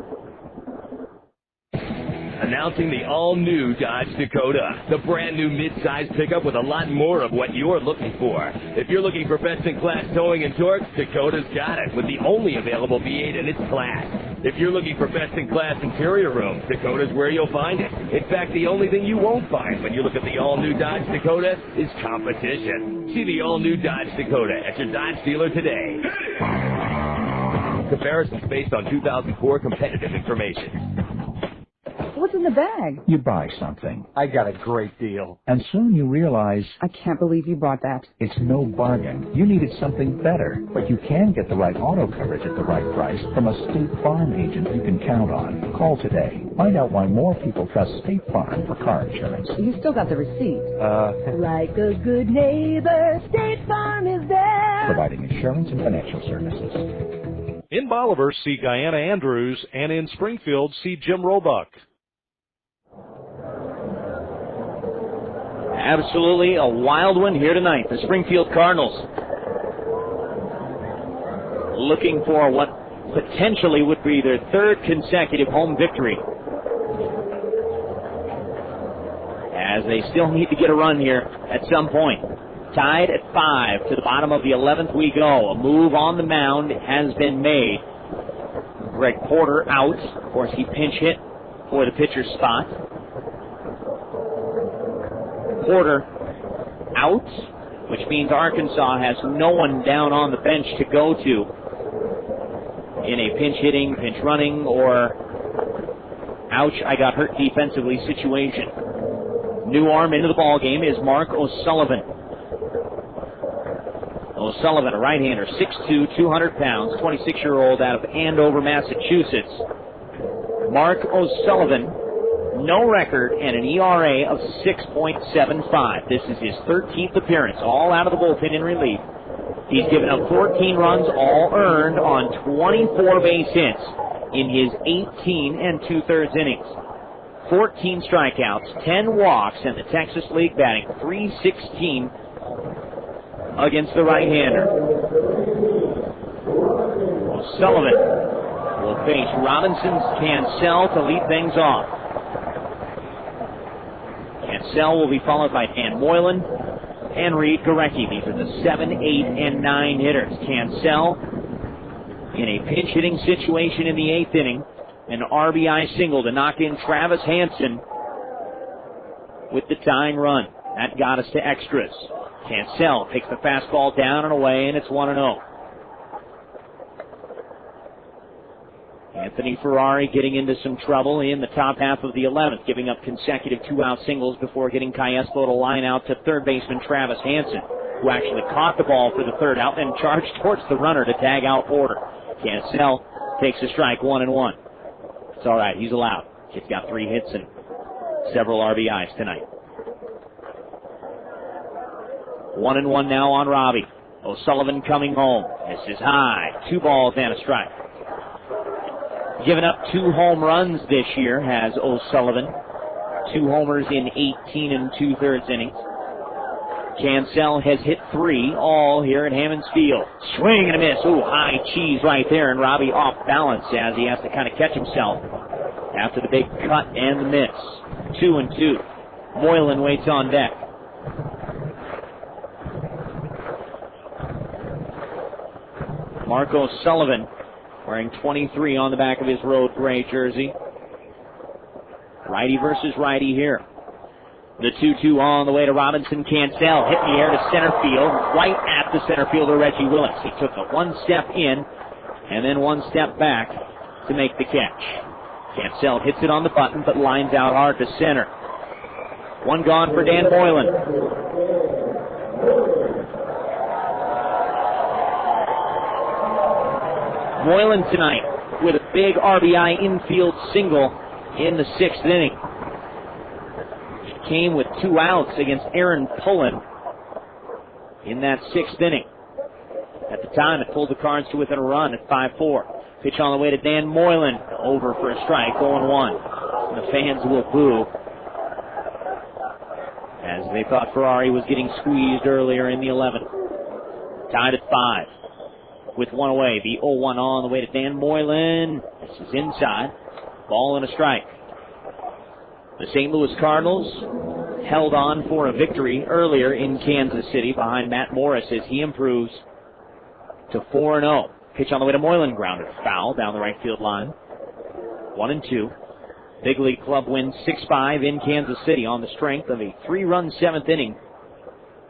Announcing the all-new Dodge Dakota, the brand-new mid-size pickup with a lot more of what you're looking for. If you're looking for best-in-class towing and torque, Dakota's got it with the only available V8 in its class. If you're looking for best-in-class interior room, Dakota's where you'll find it. In fact, the only thing you won't find when you look at the all-new Dodge Dakota is competition. See the all-new Dodge Dakota at your Dodge dealer today. Comparisons based on 2004 competitive information. What's in the bag? You buy something. I got a great deal. And soon you realize... I can't believe you bought that. It's no bargain. You needed something better. But you can get the right auto coverage at the right price from a State Farm agent you can count on. Call today. Find out why more people trust State Farm for car insurance. You still got the receipt. Like a good neighbor, State Farm is there. Providing insurance and financial services. In Bolivar, see Guyana Andrews, and in Springfield, see Jim Roebuck. Absolutely a wild one here tonight. The Springfield Cardinals looking for what potentially would be their 3rd consecutive home victory, as they still need to get a run here at some point. Tied at 5. To the bottom of the 11th we go. A move on the mound has been made. Greg Porter out. Of course, he pinch hit for the pitcher's spot. Porter out, which means Arkansas has no one down on the bench to go to in a pinch hitting, pinch running, or ouch, I got hurt defensively situation. New arm into the ball game is Mark O'Sullivan. O'Sullivan, a right-hander, 6'2", 200 pounds, 26-year-old out of Andover, Massachusetts. Mark O'Sullivan no record, and an ERA of 6.75. This is his 13th appearance, all out of the bullpen in relief. He's given up 14 runs, all earned on 24 base hits in his 18 2/3 innings. 14 strikeouts, 10 walks, and the Texas League batting .316 against the right-hander. O'Sullivan will face Robinson's Cancel to lead things off. Cancel will be followed by Dan Moylan and Reid Gorecki. These are the 7, 8, and 9 hitters. Cancel in a pinch-hitting situation in the 8th inning. An RBI single to knock in Travis Hansen with the tying run. That got us to extras. Cancel takes the fastball down and away, and it's 1-0. Anthony Ferrari getting into some trouble in the top half of the 11th, giving up consecutive 2-out singles before getting Callaspo to line out to third baseman Travis Hansen, who actually caught the ball for the third out and charged towards the runner to tag out Porter. Cancel takes a strike, 1-1. It's all right, he's allowed. Kid's got 3 hits and several RBIs tonight. 1-1 now on Robbie. O'Sullivan coming home. This is high. 2 balls and a strike. Given up 2 home runs this year has O'Sullivan. 2 homers in 18 2/3 innings. Cancel has hit 3, all here at Hammons Field. Swing and a miss. Ooh, high cheese right there, and Robbie off balance as he has to kind of catch himself after the big cut and the miss. 2-2. Moylan waits on deck. Marco Sullivan wearing 23 on the back of his road gray jersey. Righty versus righty here. The 2-2 on the way to Robinson. Cancel hit in the air to center field, right at the center fielder Reggie Willits. He took a 1 step in and then 1 step back to make the catch. Cancel hits it on the button but lines out hard to center. 1 gone for Dan Moylan. Moylan tonight with a big RBI infield single in the 6th inning. It came with 2 outs against Aaron Pullen in that 6th inning. At the time, it pulled the Cards to within a run at 5-4. Pitch on the way to Dan Moylan. Over for a strike, 0-1. The fans will boo as they thought Ferrari was getting squeezed earlier in the 11th. Tied at 5. With 1 away, the 0-1 on the way to Dan Moylan. This is inside. Ball and a strike. The St. Louis Cardinals held on for a victory earlier in Kansas City behind Matt Morris as he improves to 4-0. Pitch on the way to Moylan, grounded foul down the right field line. 1-2. Big League Club wins 6-5 in Kansas City on the strength of a 3-run 7th inning,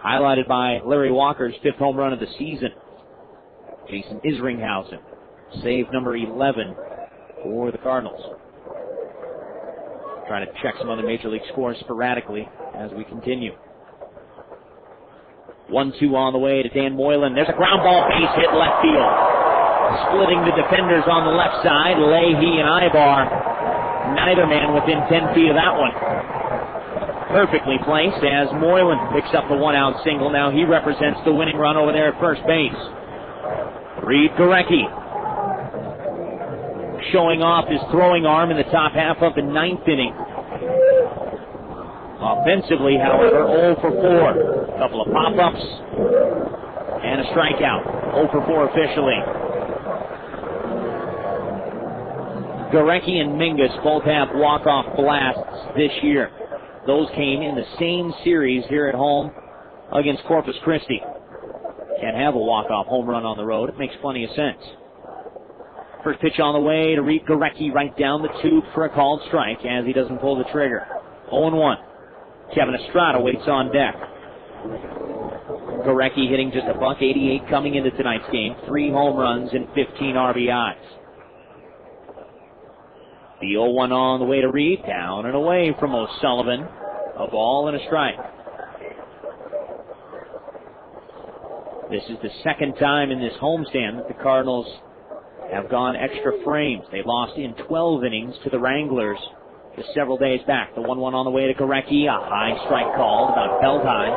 highlighted by Larry Walker's 5th home run of the season. Jason Isringhausen, save number 11 for the Cardinals. Trying to check some other Major League scores sporadically as we continue. 1-2 on the way to Dan Moylan. There's a ground ball, base hit left field. Splitting the defenders on the left side, Leahy and Aybar. Neither man within 10 feet of that one. Perfectly placed as Moylan picks up the 1-out single. Now he represents the winning run over there at first base. Reid Gorecki showing off his throwing arm in the top half of the 9th inning. Offensively, however, 0 for 4. A couple of pop-ups and a strikeout. 0 for 4 officially. Gorecki and Mingus both have walk-off blasts this year. Those came in the same series here at home against Corpus Christi. Can't have a walk-off home run on the road. It makes plenty of sense. First pitch on the way to Reid Gorecki right down the tube for a called strike as he doesn't pull the trigger. 0-1. Kevin Estrada waits on deck. Gorecki hitting just a .188 coming into tonight's game. 3 home runs and 15 RBIs. The 0-1 on the way to Reid. Down and away from O'Sullivan. A ball and a strike. This is the 2nd time in this homestand that the Cardinals have gone extra frames. They lost in 12 innings to the Wranglers just several days back. The 1-1 on the way to Gorecki. A high strike called, about belt high.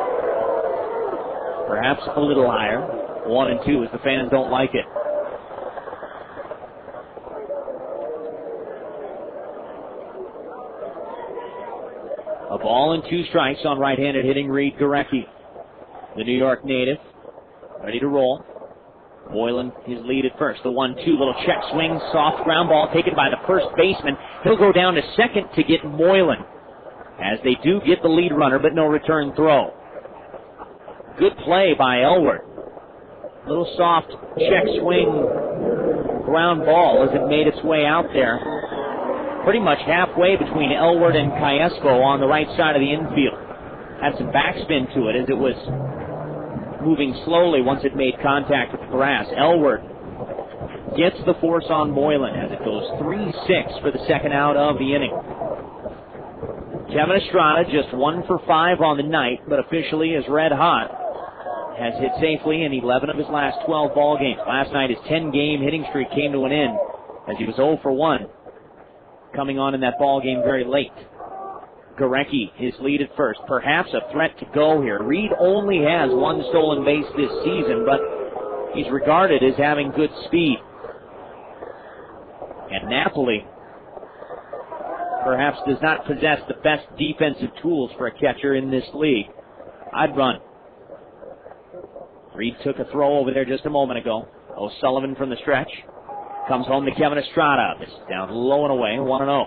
Perhaps a little higher. 1-2 as the fans don't like it. A ball and 2 strikes on right-handed hitting Reid Gorecki. The New York native, ready to roll. Moylan, his lead at first. The 1-2, little check swing, soft ground ball taken by the first baseman. He'll go down to second to get Moylan, as they do get the lead runner, but no return throw. Good play by Elward. Little soft check swing, ground ball as it made its way out there. Pretty much halfway between Elward and Callaspo on the right side of the infield. Had some backspin to it as it was moving slowly once it made contact with the grass. Elward gets the force on Moylan as it goes 3-6 for the second out of the inning. Kevin Estrada just 1 for 5 on the night, but officially is red hot. Has hit safely in 11 of his last 12 ball games. Last night his 10-game hitting streak came to an end as he was 0 for 1. Coming on in that ball game very late. Gorecki, his lead at first. Perhaps a threat to go here. Reid only has 1 stolen base this season, but he's regarded as having good speed. And Napoli perhaps does not possess the best defensive tools for a catcher in this league. I'd run. Reid took a throw over there just a moment ago. O'Sullivan from the stretch. Comes home to Kevin Estrada. This is down low and away, 1-0.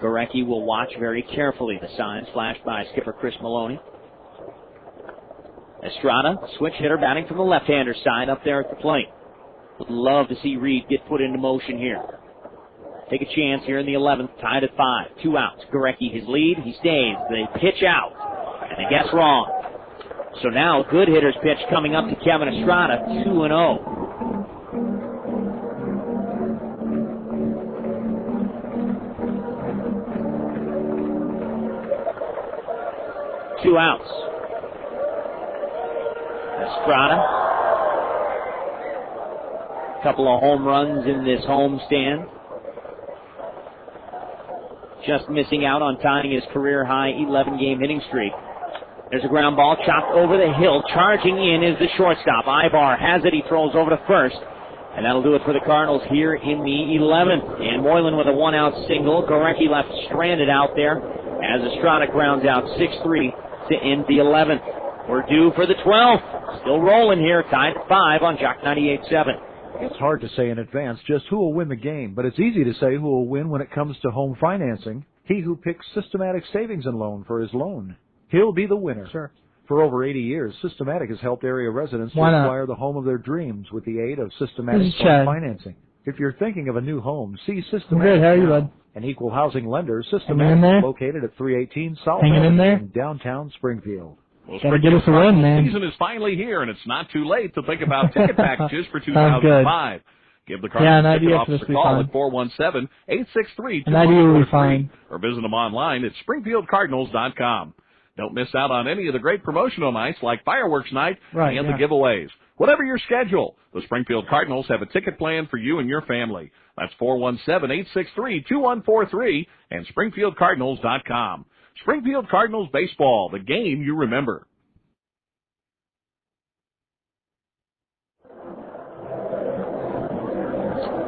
Gorecki will watch very carefully the signs flashed by skipper Chris Maloney. Estrada, switch hitter, batting from the left-hander side up there at the plate. Would love to see Reid get put into motion here. Take a chance here in the 11th, tied at 5. 2 outs. Gorecki, his lead, he stays. They pitch out, and they guess wrong. So now a good hitter's pitch coming up to Kevin Estrada, 2-0. 2 outs. Estrada. A couple of home runs in this homestand. Just missing out on tying his career-high 11-game hitting streak. There's a ground ball chopped over the hill. Charging in is the shortstop. Aybar has it. He throws over to first. And that'll do it for the Cardinals here in the 11th. And Moylan with a 1-out single. Gorecki left stranded out there as Estrada grounds out 6-3 to end the 11th. We're due for the 12th. Still rolling here, tied at 5 on Jock 98.7. It's hard to say in advance just who will win the game, but it's easy to say who will win when it comes to home financing. He who picks Systematic Savings and Loan for his loan. He'll be the winner. Sure. For over 80 years, Systematic has helped area residents to acquire the home of their dreams with the aid of Systematic Financing. If you're thinking of a new home, see Systematic. Good, how are you, bud? An equal housing lender, Systematic is located at 318 South Avenue in downtown Springfield. Well, gotta get us a run, man. Season is finally here, and it's not too late to think about ticket packages for 2005. Give the Cardinals ticket office a call at 417-863-2143 or visit them online at springfieldcardinals.com. Don't miss out on any of the great promotional nights like Fireworks Night and the giveaways. Whatever your schedule, the Springfield Cardinals have a ticket plan for you and your family. That's 417-863-2143 and springfieldcardinals.com. Springfield Cardinals baseball, the game you remember.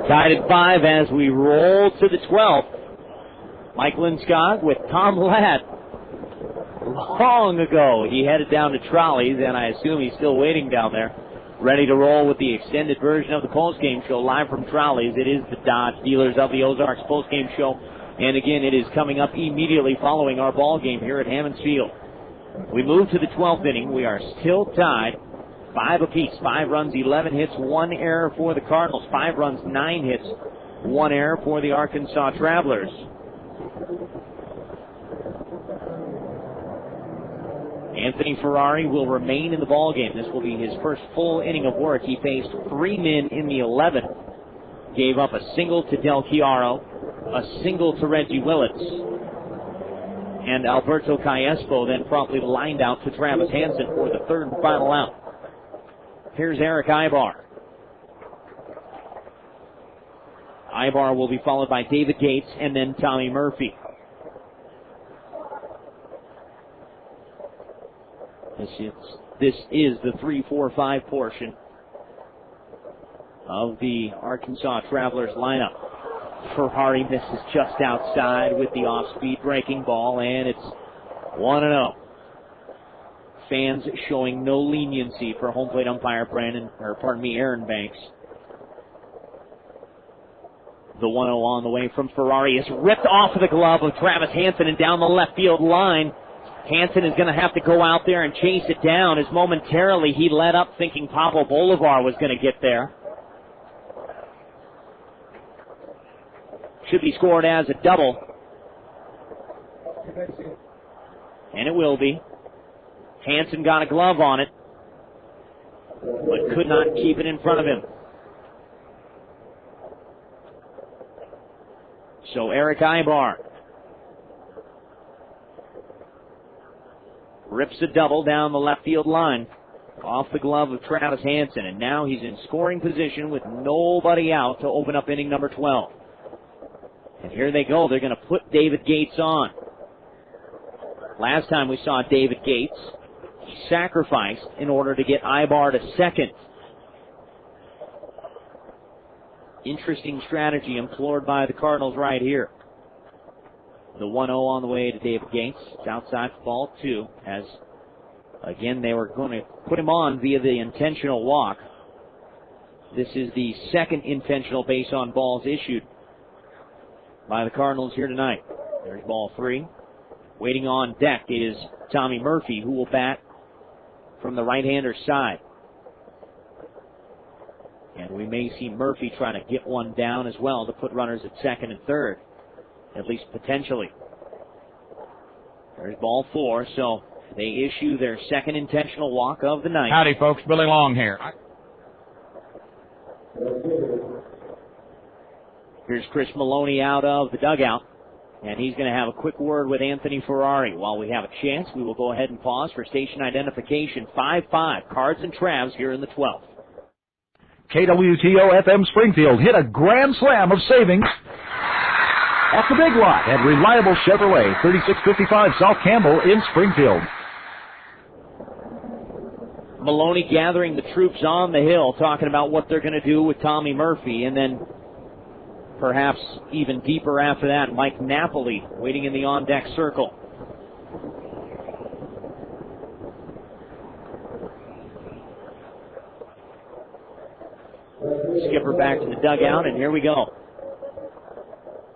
Tied at 5 as we roll to the 12th. Mike Linscott with Tom Ladd. Long ago, he headed down to Trolleys, and I assume he's still waiting down there. Ready to roll with the extended version of the postgame show live from Trolleys. It is the Dodge Dealers of the Ozarks postgame show. And again, it is coming up immediately following our ball game here at Hammons Field. We move to the 12th inning. We are still tied 5 apiece. 5 runs, 11 hits, 1 error for the Cardinals. 5 runs, 9 hits, 1 error for the Arkansas Travelers. Anthony Ferrari will remain in the ballgame. This will be his first full inning of work. He faced 3 men in the 11th. Gave up a single to Del Chiaro, a single to Reggie Willits, and Alberto Callaspo then promptly lined out to Travis Hansen for the 3rd and final out. Here's Erick Aybar. Aybar will be followed by David Gates and then Tommy Murphy. This is the 3-4-5 portion of the Arkansas Travelers lineup. Ferrari misses just outside with the off-speed breaking ball, and it's 1-0. Fans showing no leniency for home plate umpire Aaron Banks. The 1-0 on the way from Ferrari is ripped off of the glove of Travis Hansen and down the left field line. Hansen is going to have to go out there and chase it down, as momentarily he let up thinking Pablo Bolivar was going to get there. Should be scored as a double. And it will be. Hansen got a glove on it, but could not keep it in front of him. So Erick Aybar rips a double down the left field line off the glove of Travis Hansen, and now he's in scoring position with nobody out to open up inning number 12. And here they go. They're going to put David Gates on. Last time we saw David Gates, he sacrificed in order to get Aybar to second. Interesting strategy employed by the Cardinals right here. The 1-0 on the way to David Gates. It's outside for ball 2, as again they were going to put him on via the intentional walk. This is the second intentional base on balls issued by the Cardinals here tonight. There's ball 3. Waiting on deck is Tommy Murphy, who will bat from the right-hander's side. And we may see Murphy trying to get one down as well to put runners at second and third, at least potentially. There's ball 4, so they issue their second intentional walk of the night. Howdy, folks. Billy Long here. Here's Chris Maloney out of the dugout, and he's going to have a quick word with Anthony Ferrari. While we have a chance, we will go ahead and pause for station identification. 5-5, Cards and Travs here in the 12th. KWTO-FM Springfield hit a grand slam of savings at the Big Lot at Reliable Chevrolet, 3655 South Campbell in Springfield. Maloney gathering the troops on the hill, talking about what they're going to do with Tommy Murphy, and then perhaps even deeper after that, Mike Napoli waiting in the on-deck circle. Skipper back to the dugout, and here we go.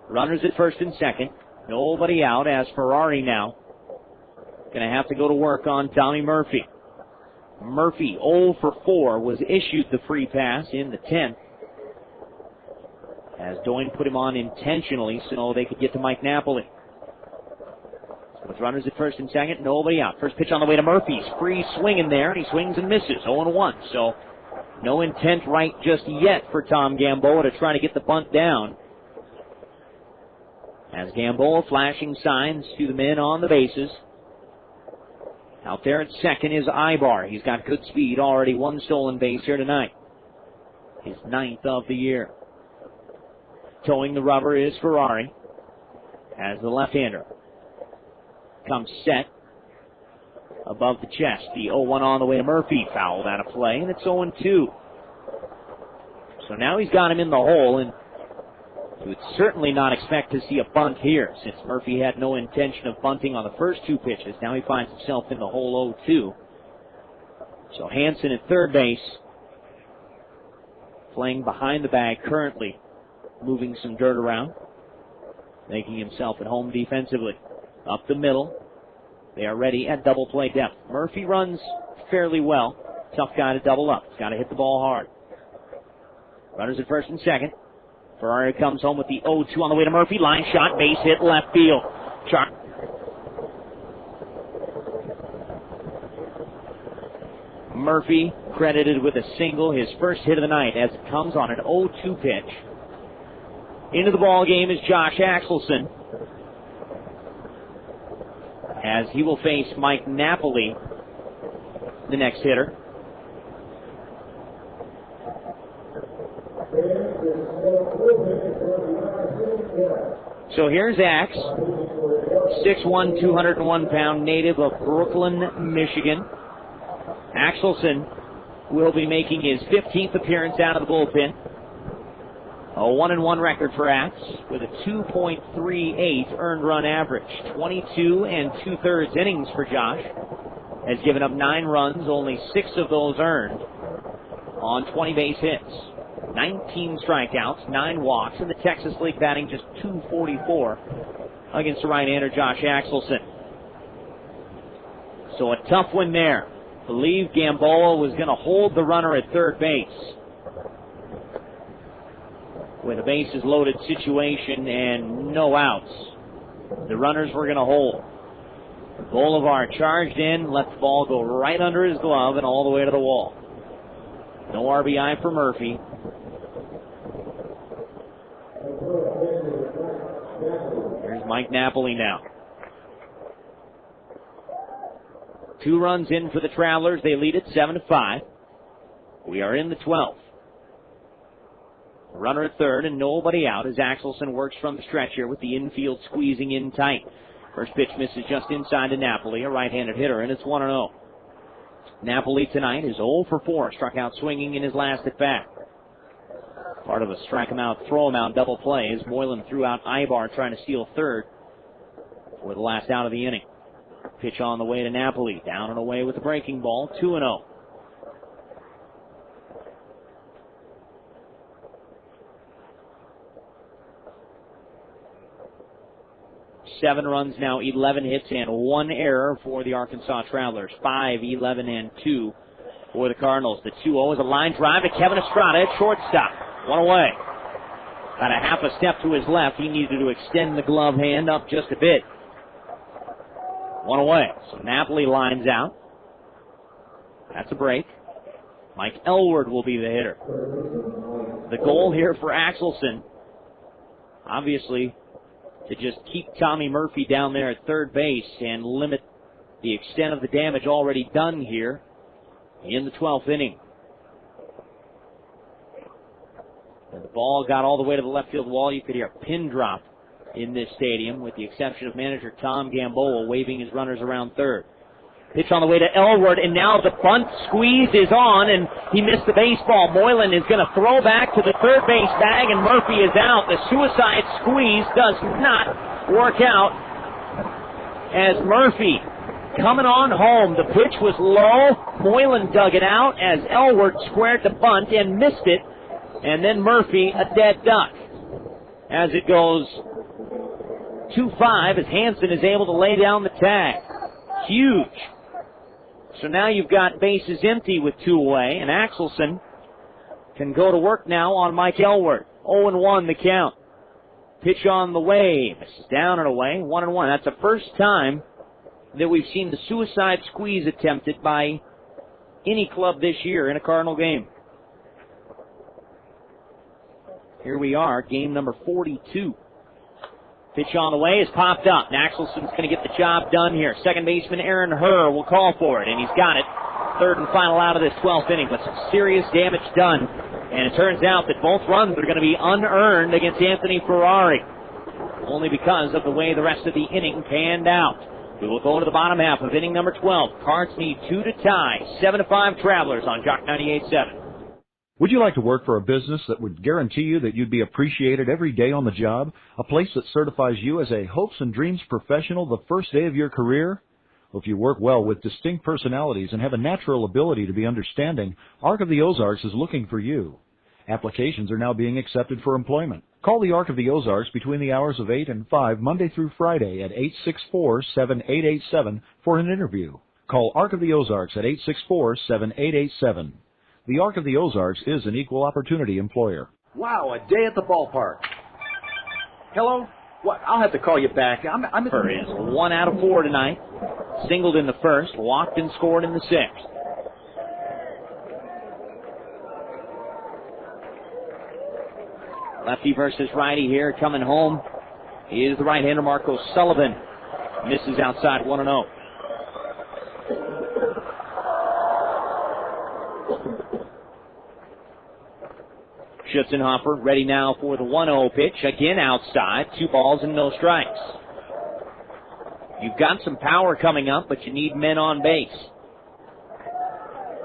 Runners at first and second. Nobody out, as Ferrari now going to have to go to work on Tommy Murphy. Murphy, 0 for 4, was issued the free pass in the 10th, as Doyne put him on intentionally so they could get to Mike Napoli. With runners at first and second, nobody out. First pitch on the way to Murphy. Free swinging there, and he swings and misses. 0-1. So no intent right just yet for Tom Gamboa to try to get the bunt down. As Gamboa flashing signs to the men on the bases. Out there at second is Aybar. He's got good speed, already 1 stolen base here tonight. His 9th of the year. Towing the rubber is Ferrari as the left-hander comes set above the chest. The 0-1 on the way to Murphy, fouled out of play, and it's 0-2. So now he's got him in the hole, and you would certainly not expect to see a bunt here, since Murphy had no intention of bunting on the first 2 pitches. Now he finds himself in the hole 0-2. So Hansen at third base, playing behind the bag currently, moving some dirt around, making himself at home defensively. Up the middle, they are ready at double play depth. Murphy runs fairly well. Tough guy to double up. He's got to hit the ball hard. Runners at first and second. Ferrari comes home with the 0-2 on the way to Murphy. Line shot, base hit, left field. Murphy credited with a single, his first hit of the night, as it comes on an 0-2 pitch. Into the ball game is Josh Axelson, as he will face Mike Napoli, the next hitter. So here's Axe, 6'1", 201-pound native of Brooklyn, Michigan. Axelson will be making his 15th appearance out of the bullpen. A 1-1 record for Axe with a 2.38 earned run average. 22 2/3 innings for Josh. Has given up 9 runs, only 6 of those earned on 20 base hits. 19 strikeouts, 9 walks, and the Texas League batting just .244 against the right-hander Josh Axelson. So a tough one there. Believe Gamboa was going to hold the runner at third base with a bases loaded situation and no outs. The runners were going to hold. Bolivar charged in, let the ball go right under his glove and all the way to the wall. No RBI for Murphy. Here's Mike Napoli now. 2 runs in for the Travelers. They lead it 7-5. We are in the 12th. Runner at third and nobody out as Axelson works from the stretch here with the infield squeezing in tight. First pitch misses just inside to Napoli, a right-handed hitter, and it's 1-0. Napoli tonight is 0 for 4, struck out swinging in his last at-bat. Part of a strike him out, throw him out double play as Moylan threw out Aybar trying to steal third for the last out of the inning. Pitch on the way to Napoli, down and away with the breaking ball, 2-0. Seven runs now, 11 hits, and 1 error for the Arkansas Travelers. 5, 11, and 2 for the Cardinals. The 2-0 is a line drive to Kevin Estrada at shortstop. 1 away. Got a half a step to his left. He needed to extend the glove hand up just a bit. 1 away. So Napoli lines out. That's a break. Mike Elward will be the hitter. The goal here for Axelson, obviously, to just keep Tommy Murphy down there at third base and limit the extent of the damage already done here in the 12th inning. And the ball got all the way to the left field wall. You could hear a pin drop in this stadium, with the exception of manager Tom Gamboa waving his runners around third. Pitch on the way to Elward, and now the bunt squeeze is on, and he missed the baseball. Moylan is going to throw back to the third base bag, and Murphy is out. The suicide squeeze does not work out as Murphy coming on home. The pitch was low. Moylan dug it out as Elward squared the bunt and missed it, and then Murphy a dead duck. As it goes 2-5 as Hansen is able to lay down the tag. Huge. So now you've got bases empty with 2 away, and Axelson can go to work now on Mike Elward. 0-1 the count. Pitch on the way. Misses down and away. 1-1. That's the first time that we've seen the suicide squeeze attempted by any club this year in a Cardinal game. Here we are, game number 42. Pitch on the way is popped up. And Axelson's going to get the job done here. Second baseman Aaron Herr will call for it, and he's got it. Third and final out of this 12th inning, but some serious damage done. And it turns out that both runs are going to be unearned against Anthony Ferrari, only because of the way the rest of the inning panned out. We will go to the bottom half of inning number 12. Cards need 2 to tie. 7-5 Travelers on Jock 98.7. Would you like to work for a business that would guarantee you that you'd be appreciated every day on the job? A place that certifies you as a hopes and dreams professional the first day of your career? Well, if you work well with distinct personalities and have a natural ability to be understanding, Arc of the Ozarks is looking for you. Applications are now being accepted for employment. Call the Arc of the Ozarks between the hours of 8 and 5, Monday through Friday at 864-7887 for an interview. Call Arc of the Ozarks at 864-7887. The Arc of the Ozarks is an equal opportunity employer. Wow, a day at the ballpark. Hello? What? I'll have to call you back. I'm Herr is 1 out of 4 tonight. Singled in the first, walked and scored in the 6th. Lefty versus righty here. Coming home is the right-hander Marco Sullivan. Misses outside 1-0. Schutzenhofer ready now for the 1-0 pitch. Again outside. 2 balls and no strikes. You've got some power coming up, but you need men on base.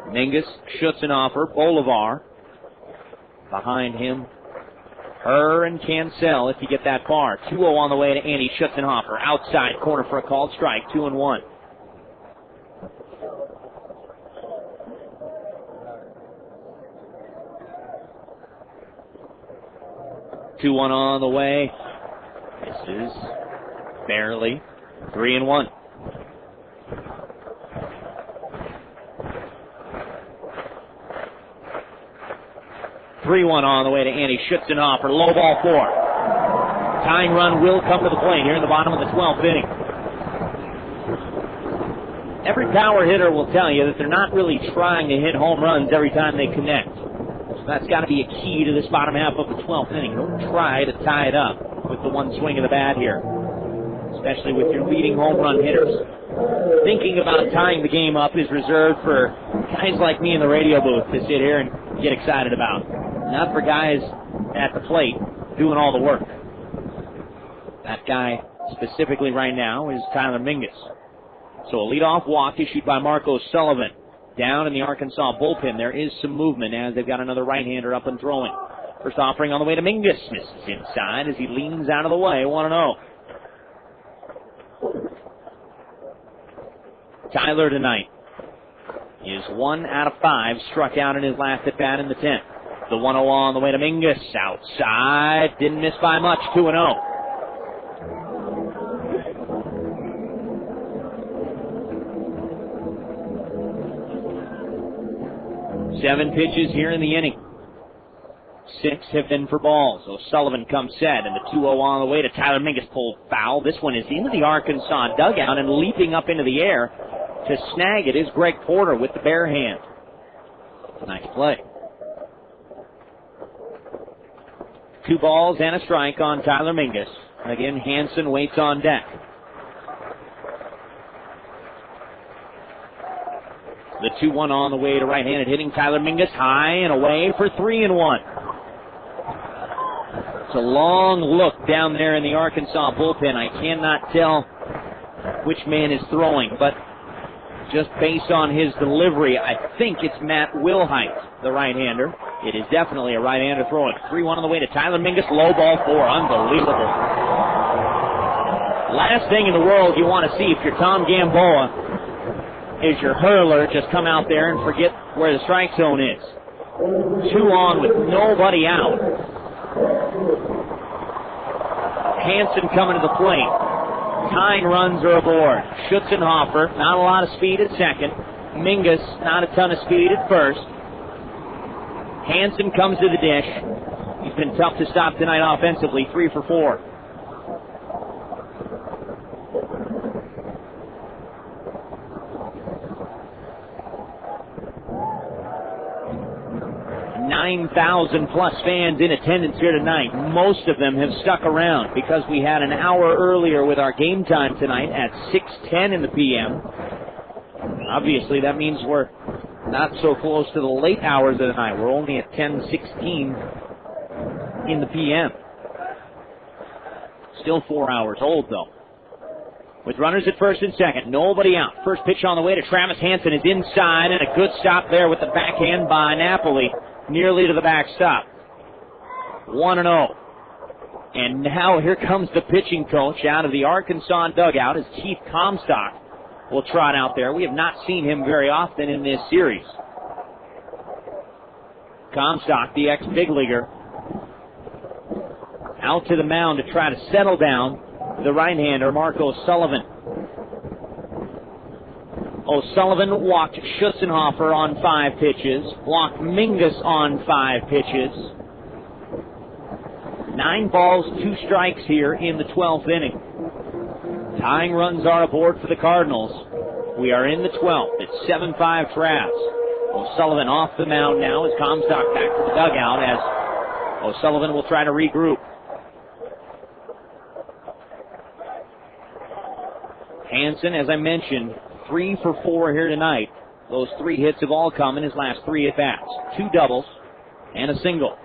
Mingus, Schutzenhofer, Bolivar. Behind him, Herr and Cancel if you get that far. 2-0 on the way to Andy Schutzenhofer. Outside corner for a called strike. 2-1. Two one on the way. This is barely 3-1. On the way to Andy Schutzenhofer. Low ball 4. Tying run will come to the plate here in the bottom of the 12th inning. Every power hitter will tell you that they're not really trying to hit home runs every time they connect. So that's got to be a key to this bottom half of the 12th inning. Don't try to tie it up with the one swing of the bat here, especially with your leading home run hitters. Thinking about tying the game up is reserved for guys like me in the radio booth to sit here and get excited about. Not for guys at the plate doing all the work. That guy specifically right now is Tyler Mingus. So a leadoff walk issued by Marco Sullivan. Down in the Arkansas bullpen, there is some movement as they've got another right-hander up and throwing. First offering on the way to Mingus. Misses inside as he leans out of the way. 1-0. Tyler tonight is 1 out of 5 struck out in his last at-bat in the 10th. The 1-0 on the way to Mingus. Outside. Didn't miss by much. 2-0. Seven pitches here in the inning. 6 have been for balls. O'Sullivan comes set, and the 2-0 on the way to Tyler Mingus. Pulled foul. This one is into the Arkansas dugout, and leaping up into the air to snag it is Greg Porter with the bare hand. Nice play. 2 balls and a strike on Tyler Mingus. Again, Hansen waits on deck. The 2-1 on the way to right-handed hitting Tyler Mingus. High and away for 3-1. It's a long look down there in the Arkansas bullpen. I cannot tell which man is throwing, but just based on his delivery, I think it's Matt Wilhite, the right-hander. It is definitely a right-hander throwing. 3-1 on the way to Tyler Mingus. Low ball 4. Unbelievable. Last thing in the world you want to see if you're Tom Gamboa is your hurler just come out there and forget where the strike zone is. 2 on with nobody out. Hansen coming to the plate. Tying runs are aboard. Schutzenhofer, not a lot of speed at second. Mingus, not a ton of speed at first. Hansen comes to the dish. He's been tough to stop tonight offensively, 3 for 4. +9,000 fans in attendance here tonight. Most of them have stuck around because we had an hour earlier with our game time tonight at 6:10 in the p.m. Obviously, that means we're not so close to the late hours of the night. We're only at 10:16 in the p.m. Still 4 hours old, though. With runners at first and second, nobody out. First pitch on the way to Travis Hansen is inside, and a good stop there with the backhand by Napoli, nearly to the backstop. 1-0. And now here comes the pitching coach out of the Arkansas dugout as Keith Comstock will trot out there. We have not seen him very often in this series. Comstock, the ex-big leaguer, out to the mound to try to settle down the right-hander, Mark O'Sullivan. O'Sullivan walked Schutzenhofer on 5 pitches, walked Mingus on 5 pitches. 9 balls, 2 strikes here in the 12th inning. Tying runs are aboard for the Cardinals. We are in the 12th. It's 7-5 Traps. O'Sullivan off the mound now as Comstock back to the dugout as O'Sullivan will try to regroup. Hansen, as I mentioned, 3 for 4 here tonight. Those 3 hits have all come in his last 3 at-bats. 2 doubles and a single.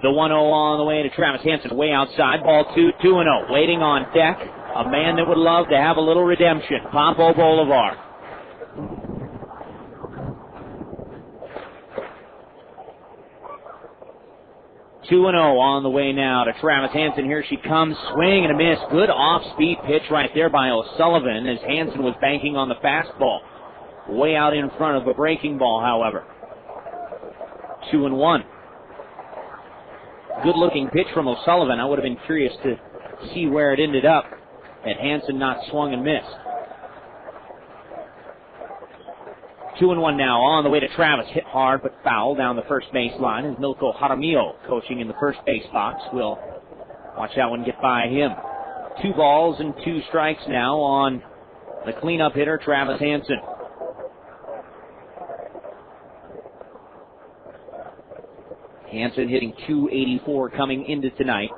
The 1-0 on the way to Travis Hansen, way outside. Ball 2-0. Waiting on deck, a man that would love to have a little redemption. Papo Bolivar. Two and 0 on the way now to Travis Hansen. Here she comes, swing and a miss. Good off-speed pitch right there by O'Sullivan as Hansen was banking on the fastball. Way out in front of the breaking ball, however. 2-1. Good-looking pitch from O'Sullivan. I would have been curious to see where it ended up had Hansen not swung and missed. 2-1 now on the way to Travis. Hit hard but foul down the first base line. As Milko Jaramillo, coaching in the first base box, will watch that one get by him. 2 balls and 2 strikes now on the cleanup hitter, Travis Hansen. Hansen hitting .284 coming into tonight.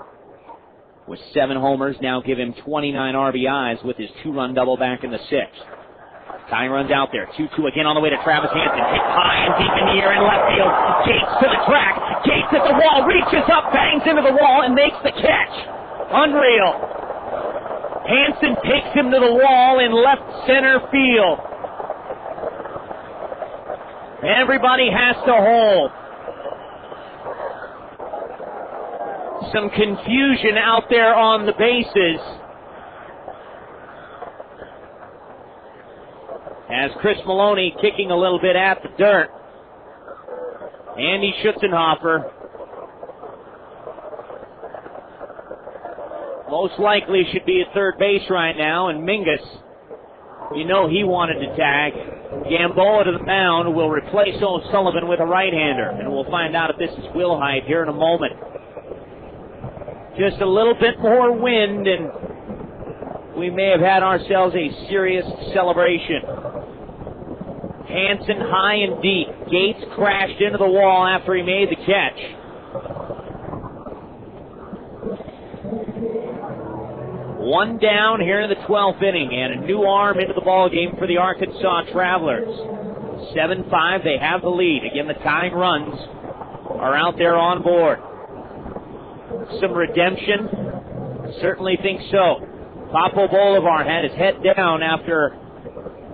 With 7 homers, now give him 29 RBIs with his 2-run double back in the 6th. Tying runs out there. 2-2 again on the way to Travis Hansen. Hit high and deep in the air in left field. Gates to the track. Gates at the wall. Reaches up, bangs into the wall, and makes the catch. Unreal. Hansen takes him to the wall in left center field. Everybody has to hold. Some confusion out there on the bases. As Chris Maloney kicking a little bit at the dirt. Andy Schutzenhofer most likely should be at third base right now, and Mingus, you know he wanted to tag. Gamboa to the mound will replace O'Sullivan with a right-hander, and we'll find out if this is Wilhite here in a moment. Just a little bit more wind, and we may have had ourselves a serious celebration. Hansen high and deep. Gates crashed into the wall after he made the catch. One down here in the 12th inning, and a new arm into the ballgame for the Arkansas Travelers. 7-5, they have the lead. Again, the tying runs are out there on board. Some redemption? Certainly think so. Papo Bolivar had his head down after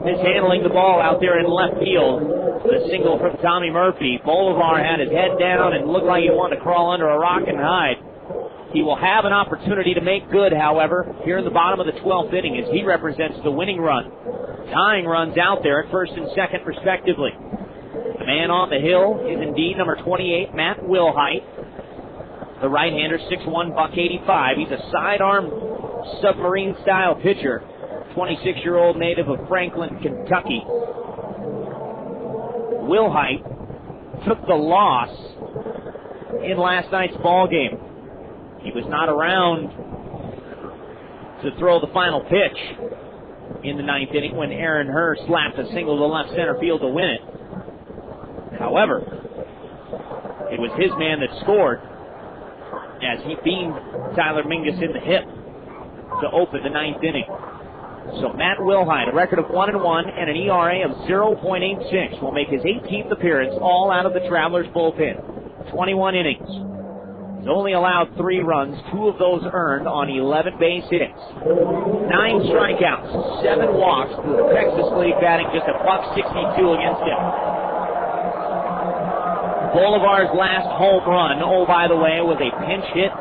mishandling the ball out there in left field. The single from Tommy Murphy. Bolivar had his head down and looked like he wanted to crawl under a rock and hide. He will have an opportunity to make good, however, here in the bottom of the 12th inning as he represents the winning run. Tying runs out there at first and second, respectively. The man on the hill is indeed number 28, Matt Wilhite. The right-hander, 6'1", $185. He's a sidearm submarine-style pitcher. 26-year-old native of Franklin, Kentucky. Wilhite took the loss in last night's ball game. He was not around to throw the final pitch in the 9th inning when Aaron Herr slapped a single to left center field to win it. However, it was his man that scored as he beamed Tyler Mingus in the hip to open the 9th inning. So Matt Wilhite, a record of 1-1 and an ERA of 0.86, will make his 18th appearance, all out of the Travelers bullpen. 21 innings. He's only allowed 3 runs, 2 of those earned on 11 base hits. 9 strikeouts, 7 walks. The Texas League batting just $1.62 against him. Bolivar's last home run, oh by the way, was a pinch hit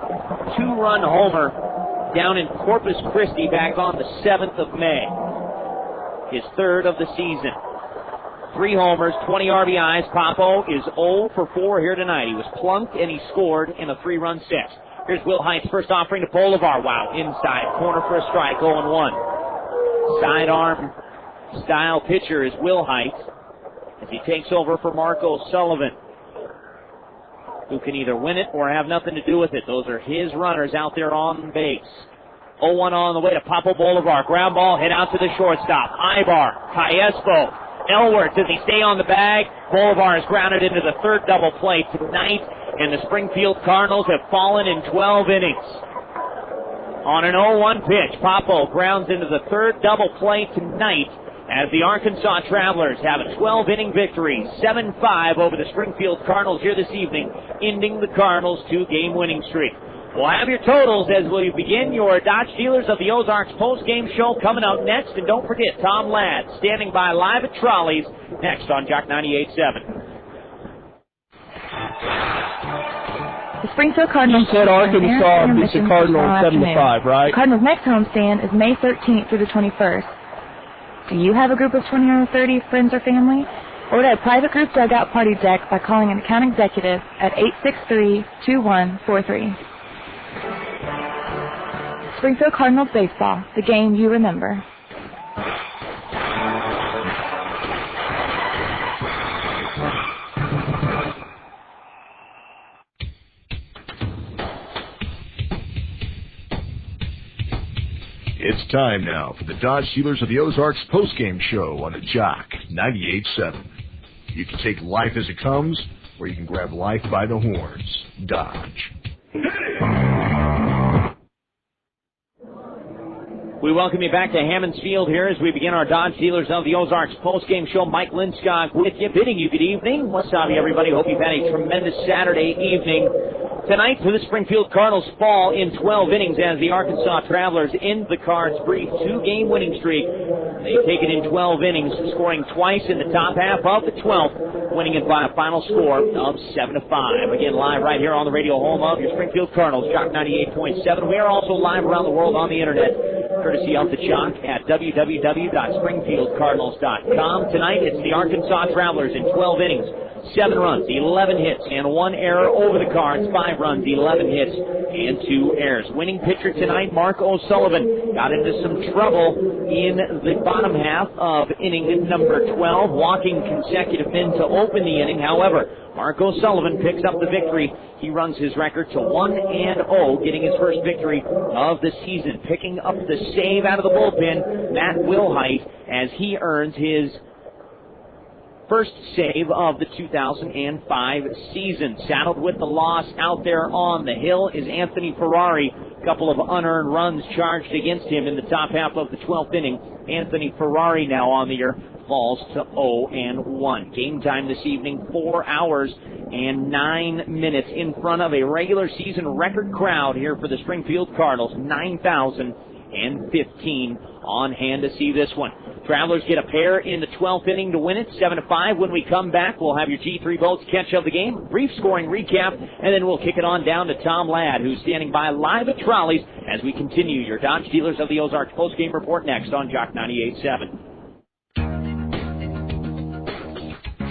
2-run homer down in Corpus Christi back on the 7th of May. His 3rd of the season. 3 homers, 20 RBIs. Papo is 0 for 4 here tonight. He was plunked and he scored in a 3-run 6. Here's Wilhite's first offering to Bolivar. Wow, inside, corner for a strike, 0-1. Sidearm style pitcher is Wilhite as he takes over for Marco Sullivan, who can either win it or have nothing to do with it. Those are his runners out there on base. 0-1 on the way to Papo Bolivar. Ground ball hit out to the shortstop. Aybar, Callaspo, Elworth. Does he stay on the bag? Bolivar is grounded into the 3rd double play tonight, and the Springfield Cardinals have fallen in 12 innings. On an 0-1 pitch, Papo grounds into the 3rd double play tonight as the Arkansas Travelers have a 12-inning victory, 7-5 over the Springfield Cardinals here this evening, ending the Cardinals' 2-game winning streak. We'll have your totals as we begin your Dodge Dealers of the Ozarks post-game show coming up next. And don't forget, Tom Ladd standing by live at Trolleys next on Jock 98.7. The Springfield Cardinals. You said Arkansas beats the Cardinals 7-5, right? Cardinals' next homestand is May 13th through the 21st. Do you have a group of 20 or 30 friends or family? Order a private group dugout party deck by calling an account executive at 863-2143. Springfield Cardinals baseball, the game you remember. It's time now for the Dodge Dealers of the Ozarks postgame show on the Jock 98.7. You can take life as it comes, or you can grab life by the horns. Dodge. We welcome you back to Hammons Field here as we begin our Dodge Dealers of the Ozarks postgame show. Mike Linskog with you, bidding you good evening. What's up, everybody? Hope you've had a tremendous Saturday evening. Tonight for the Springfield Cardinals fall in 12 innings as the Arkansas Travelers end the Cards' brief 2-game winning streak. They take it in 12 innings, scoring twice in the top half of the 12th, winning it by a final score of 7-5. Again, live right here on the radio home of your Springfield Cardinals, Jock 98.7. We are also live around the world on the internet, courtesy of the Jock at www.springfieldcardinals.com. Tonight, it's the Arkansas Travelers in 12 innings. 7 runs, 11 hits, and 1 error over the Cards. 5 runs, 11 hits, and 2 errors. Winning pitcher tonight, Mark O'Sullivan, got into some trouble in the bottom half of inning number 12, walking consecutive men to open the inning. However, Mark O'Sullivan picks up the victory. He runs his record to 1-0, getting his first victory of the season. Picking up the save out of the bullpen, Matt Wilhite, as he earns his first save of the 2005 season. Saddled with the loss out there on the hill is Anthony Ferrari. A couple of unearned runs charged against him in the top half of the 12th inning. Anthony Ferrari now on the year falls to 0-1. Game time this evening, 4 hours and 9 minutes in front of a regular season record crowd here for the Springfield Cardinals. 9,015 on hand to see this one. Travelers get a pair in the 12th inning to win it, 7-5. When we come back, we'll have your G3 Bolts catch of the game, brief scoring recap, and then we'll kick it on down to Tom Ladd, who's standing by live at Trolleys as we continue your Dodge Dealers of the Ozarks postgame report next on Jock 98.7.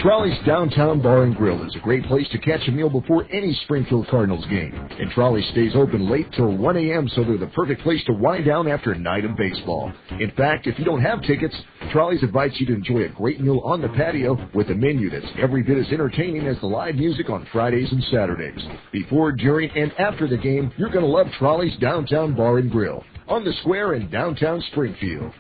Trolley's Downtown Bar and Grill is a great place to catch a meal before any Springfield Cardinals game. And Trolley stays open late till 1 a.m., so they're the perfect place to wind down after a night of baseball. In fact, if you don't have tickets, Trolley's invites you to enjoy a great meal on the patio with a menu that's every bit as entertaining as the live music on Fridays and Saturdays. Before, during, and after the game, you're going to love Trolley's Downtown Bar and Grill on the square in downtown Springfield.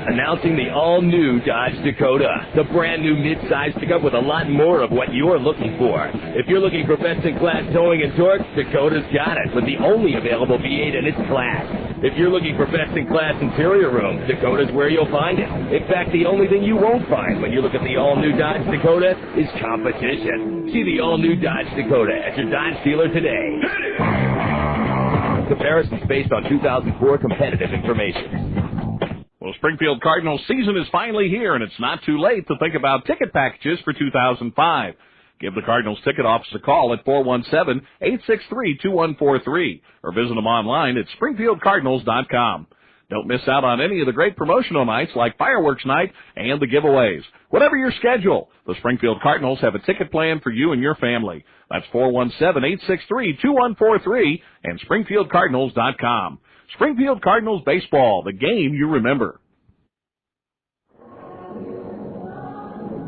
Announcing the all-new Dodge Dakota, the brand-new mid-size pickup with a lot more of what you're looking for. If you're looking for best-in-class towing and torque, Dakota's got it, with the only available V8 in its class. If you're looking for best-in-class interior room, Dakota's where you'll find it. In fact, the only thing you won't find when you look at the all-new Dodge Dakota is competition. See the all-new Dodge Dakota at your Dodge dealer today. Comparisons based on 2004 competitive information. Well, Springfield Cardinals season is finally here, and it's not too late to think about ticket packages for 2005. Give the Cardinals ticket office a call at 417-863-2143 or visit them online at springfieldcardinals.com. Don't miss out on any of the great promotional nights like Fireworks Night and the giveaways. Whatever your schedule, the Springfield Cardinals have a ticket plan for you and your family. That's 417-863-2143 and springfieldcardinals.com. Springfield Cardinals baseball, the game you remember.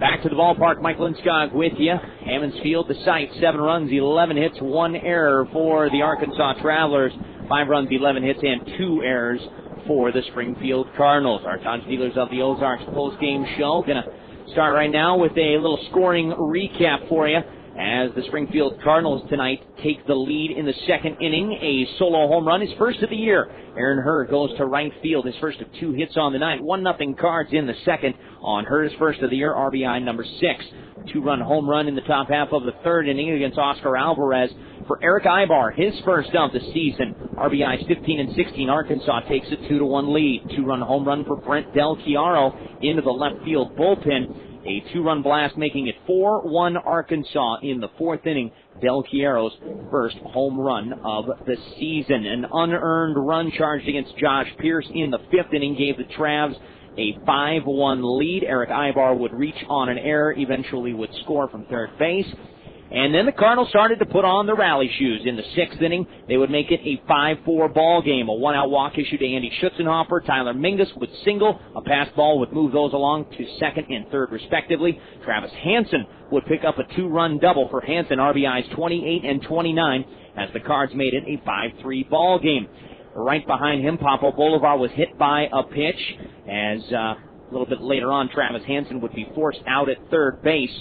Back to the ballpark, Mike Linskog with you. Hammons Field, the site, 7 runs, 11 hits, 1 error for the Arkansas Travelers. 5 runs, 11 hits, and 2 errors for the Springfield Cardinals. Our Dodge Dealers of the Ozarks post-game show. Going to start right now with a little scoring recap for you as the Springfield Cardinals tonight take the lead in the second inning. A solo home run, his first of the year. Aaron Herr goes to right field, his first of 2 hits on the night. 1-0 Cards in the second on Herr's first of the year, RBI number 6. 2-run home run in the top half of the third inning against Oscar Alvarez for Erick Aybar, his first of the season. RBIs 15 and 16. Arkansas takes a 2-1 lead. 2-run home run for Brent Del Chiaro into the left field bullpen. A 2-run blast making it 4-1 Arkansas in the fourth inning. Del Chiaro's first home run of the season. An unearned run charged against Josh Pearce in the fifth inning gave the Travs a 5-1 lead. Erick Aybar would reach on an error, eventually would score from third base. And then the Cardinals started to put on the rally shoes. In the sixth inning, they would make it a 5-4 ball game. A 1-out walk issued to Andy Schutzenhofer. Tyler Mingus would single. A pass ball would move those along to second and third, respectively. Travis Hansen would pick up a 2-run double for Hansen, RBIs 28 and 29, as the Cards made it a 5-3 ball game. Right behind him, Papo Bolivar was hit by a pitch, as a little bit later on, Travis Hansen would be forced out at third base,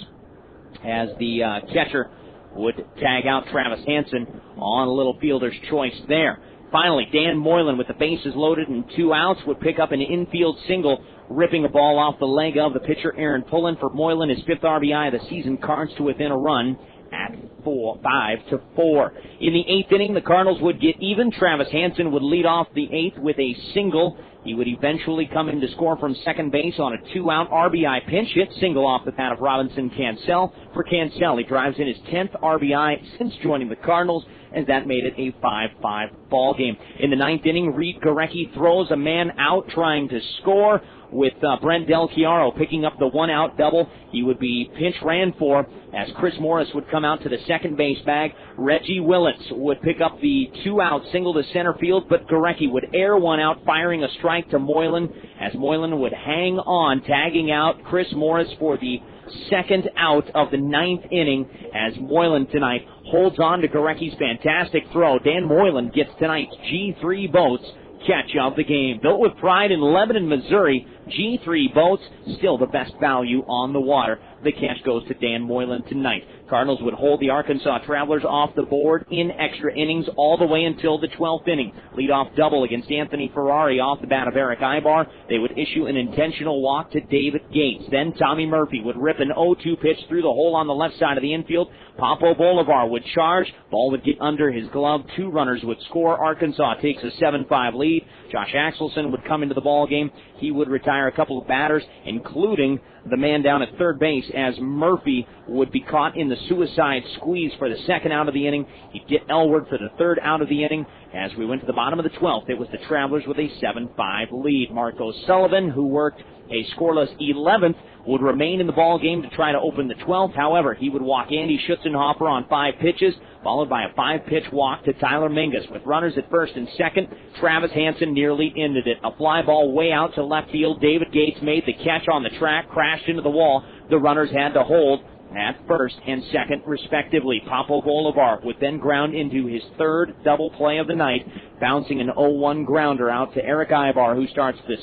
as the catcher would tag out Travis Hansen on a little fielder's choice there. Finally, Dan Moylan, with the bases loaded and 2 outs, would pick up an infield single, ripping a ball off the leg of the pitcher Aaron Pullen. For Moylan, his 5th RBI of the season, Cards to within a run at 5-4. In the 8th inning, the Cardinals would get even. Travis Hansen would lead off the 8th with a single. He would eventually come in to score from second base on a 2-out RBI pinch hit, single off the bat of Robinson Cancel. For Cancel, he drives in his 10th RBI since joining the Cardinals, and that made it a 5-5 ball game. In the 9th inning, Reid Gorecki throws a man out trying to score, with Brent Del Chiaro picking up the 1-out double. He would be pinch ran for as Chris Morris would come out to the second base bag. Reggie Willits would pick up the 2-out single to center field, but Gorecki would air one out, firing a strike to Moylan, as Moylan would hang on, tagging out Chris Morris for the second out of the 9th inning, as Moylan tonight holds on to Gorecki's fantastic throw. Dan Moylan gets tonight's G3 Boats catch of the game. Built with pride in Lebanon, Missouri, G3 Boats, still the best value on the water. The catch goes to Dan Moylan tonight. Cardinals would hold the Arkansas Travelers off the board in extra innings all the way until the 12th inning. Leadoff double against Anthony Ferrari off the bat of Erick Aybar. They would issue an intentional walk to David Gates. Then Tommy Murphy would rip an 0-2 pitch through the hole on the left side of the infield. Papo Bolivar would charge. Ball would get under his glove. 2 runners would score. Arkansas takes a 7-5 lead. Josh Axelson would come into the ball game. He would retire a couple of batters, including the man down at third base, as Murphy would be caught in the suicide squeeze for the second out of the inning. He'd get Elward for the third out of the inning. As we went to the bottom of the 12th, it was the Travelers with a 7-5 lead. Marco Sullivan, who worked a scoreless 11th, would remain in the ball game to try to open the 12th. However, he would walk Andy Schutzenhofer on 5 pitches, followed by a 5-pitch walk to Tyler Mingus. With runners at first and second, Travis Hansen nearly ended it. A fly ball way out to left field. David Gates made the catch on the track, crashed into the wall. The runners had to hold at first and second, respectively. Papo Bolivar would then ground into his 3rd double play of the night, bouncing an 0-1 grounder out to Erick Aybar, who starts the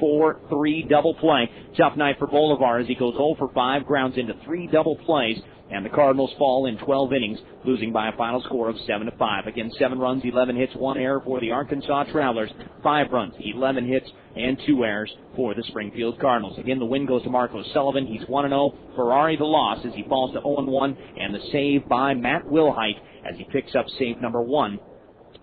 6-4-3 double play. Tough night for Bolivar as he goes 0 for 5, grounds into 3 double plays, and the Cardinals fall in 12 innings, losing by a final score of 7-5. Again, 7 runs, 11 hits, 1 error for the Arkansas Travelers. 5 runs, 11 hits, and 2 errors for the Springfield Cardinals. Again, the win goes to Marco Sullivan. He's 1-0. Ferrari the loss as he falls to 0-1, and the save by Matt Wilhite as he picks up save number 1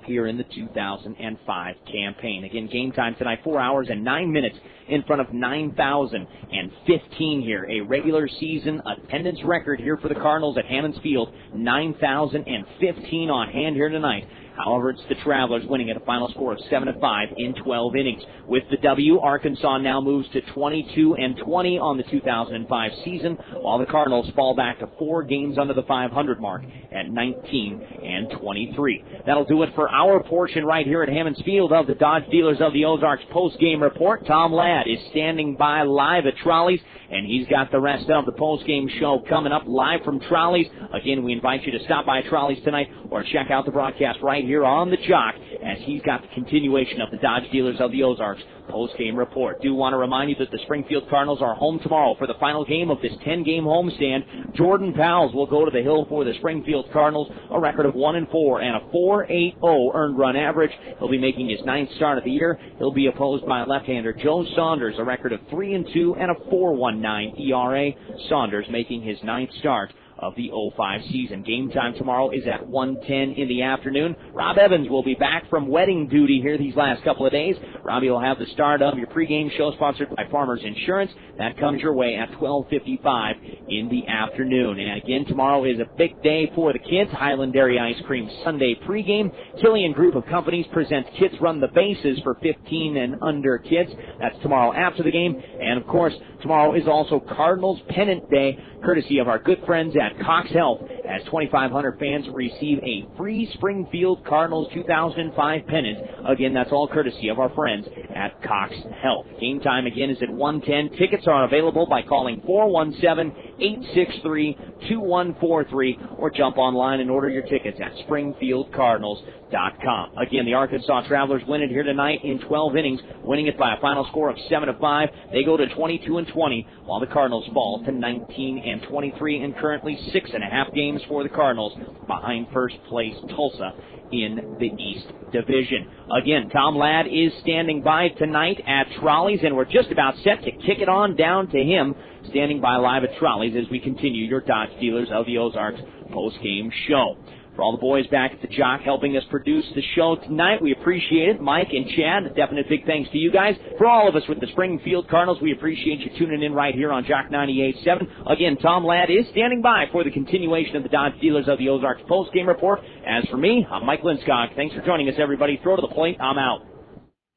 here in the 2005 campaign. Again, game time tonight, 4 hours and 9 minutes in front of 9,015 here. A regular season attendance record here for the Cardinals at Hammons Field, 9,015 on hand here tonight. However, it's the Travelers winning at a final score of 7-5 in 12 innings. With the W, Arkansas now moves to 22-20 on the 2005 season, while the Cardinals fall back to 4 games under the 500 mark at 19-23. That'll do it for our portion right here at Hammons Field of the Dodge Dealers of the Ozarks post-game report. Tom Ladd is standing by live at Trolleys, and he's got the rest of the post-game show coming up live from Trolleys. Again, we invite you to stop by Trolleys tonight or check out the broadcast right right here on the Jock as he's got the continuation of the Dodge Dealers of the Ozarks post-game report. Do want to remind you that the Springfield Cardinals are home tomorrow for the final game of this 10-game homestand. Jordan Powles will go to the hill for the Springfield Cardinals, a record of 1-4 and a 4.80 earned run average. He'll be making his 9th start of the year. He'll be opposed by left-hander Joe Saunders, a record of 3-2 and a 4.19 ERA. Saunders making his 9th start of the 05 season. Game time tomorrow is at 1:10 in the afternoon. Rob Evans will be back from wedding duty here these last couple of days. Robbie will have the start of your pregame show sponsored by Farmers Insurance. That comes your way at 12:55 in the afternoon. And again, tomorrow is a big day for the kids. Highland Dairy Ice Cream Sunday pregame. Killian Group of Companies presents Kids Run the Bases for 15 and under kids. That's tomorrow after the game. And of course, tomorrow is also Cardinals Pennant Day, courtesy of our good friends at Cox Health, as 2,500 fans receive a free Springfield Cardinals 2005 pennant. Again, that's all courtesy of our friends at Cox Health. Game time again is at 1:10. Tickets are available by calling 417-863-2143 or jump online and order your tickets at SpringfieldCardinals.com. Again, the Arkansas Travelers win it here tonight in 12 innings, winning it by a final score of 7-5. They go to 22-20, while the Cardinals fall to 19-23 and currently 6.5 games for the Cardinals behind first place Tulsa in the East Division. Again, Tom Ladd is standing by tonight at Trolley's, and we're just about set to kick it on down to him, standing by live at Trolley's as we continue your Dodge Dealers of the Ozarks post-game show. For all the boys back at the Jock helping us produce the show tonight, we appreciate it. Mike and Chad, a definite big thanks to you guys. For all of us with the Springfield Cardinals, we appreciate you tuning in right here on Jock 98.7. Again, Tom Ladd is standing by for the continuation of the Dodge Dealers of the Ozarks post-game report. As for me, I'm Mike Linskog. Thanks for joining us, everybody. Throw to the plate. I'm out.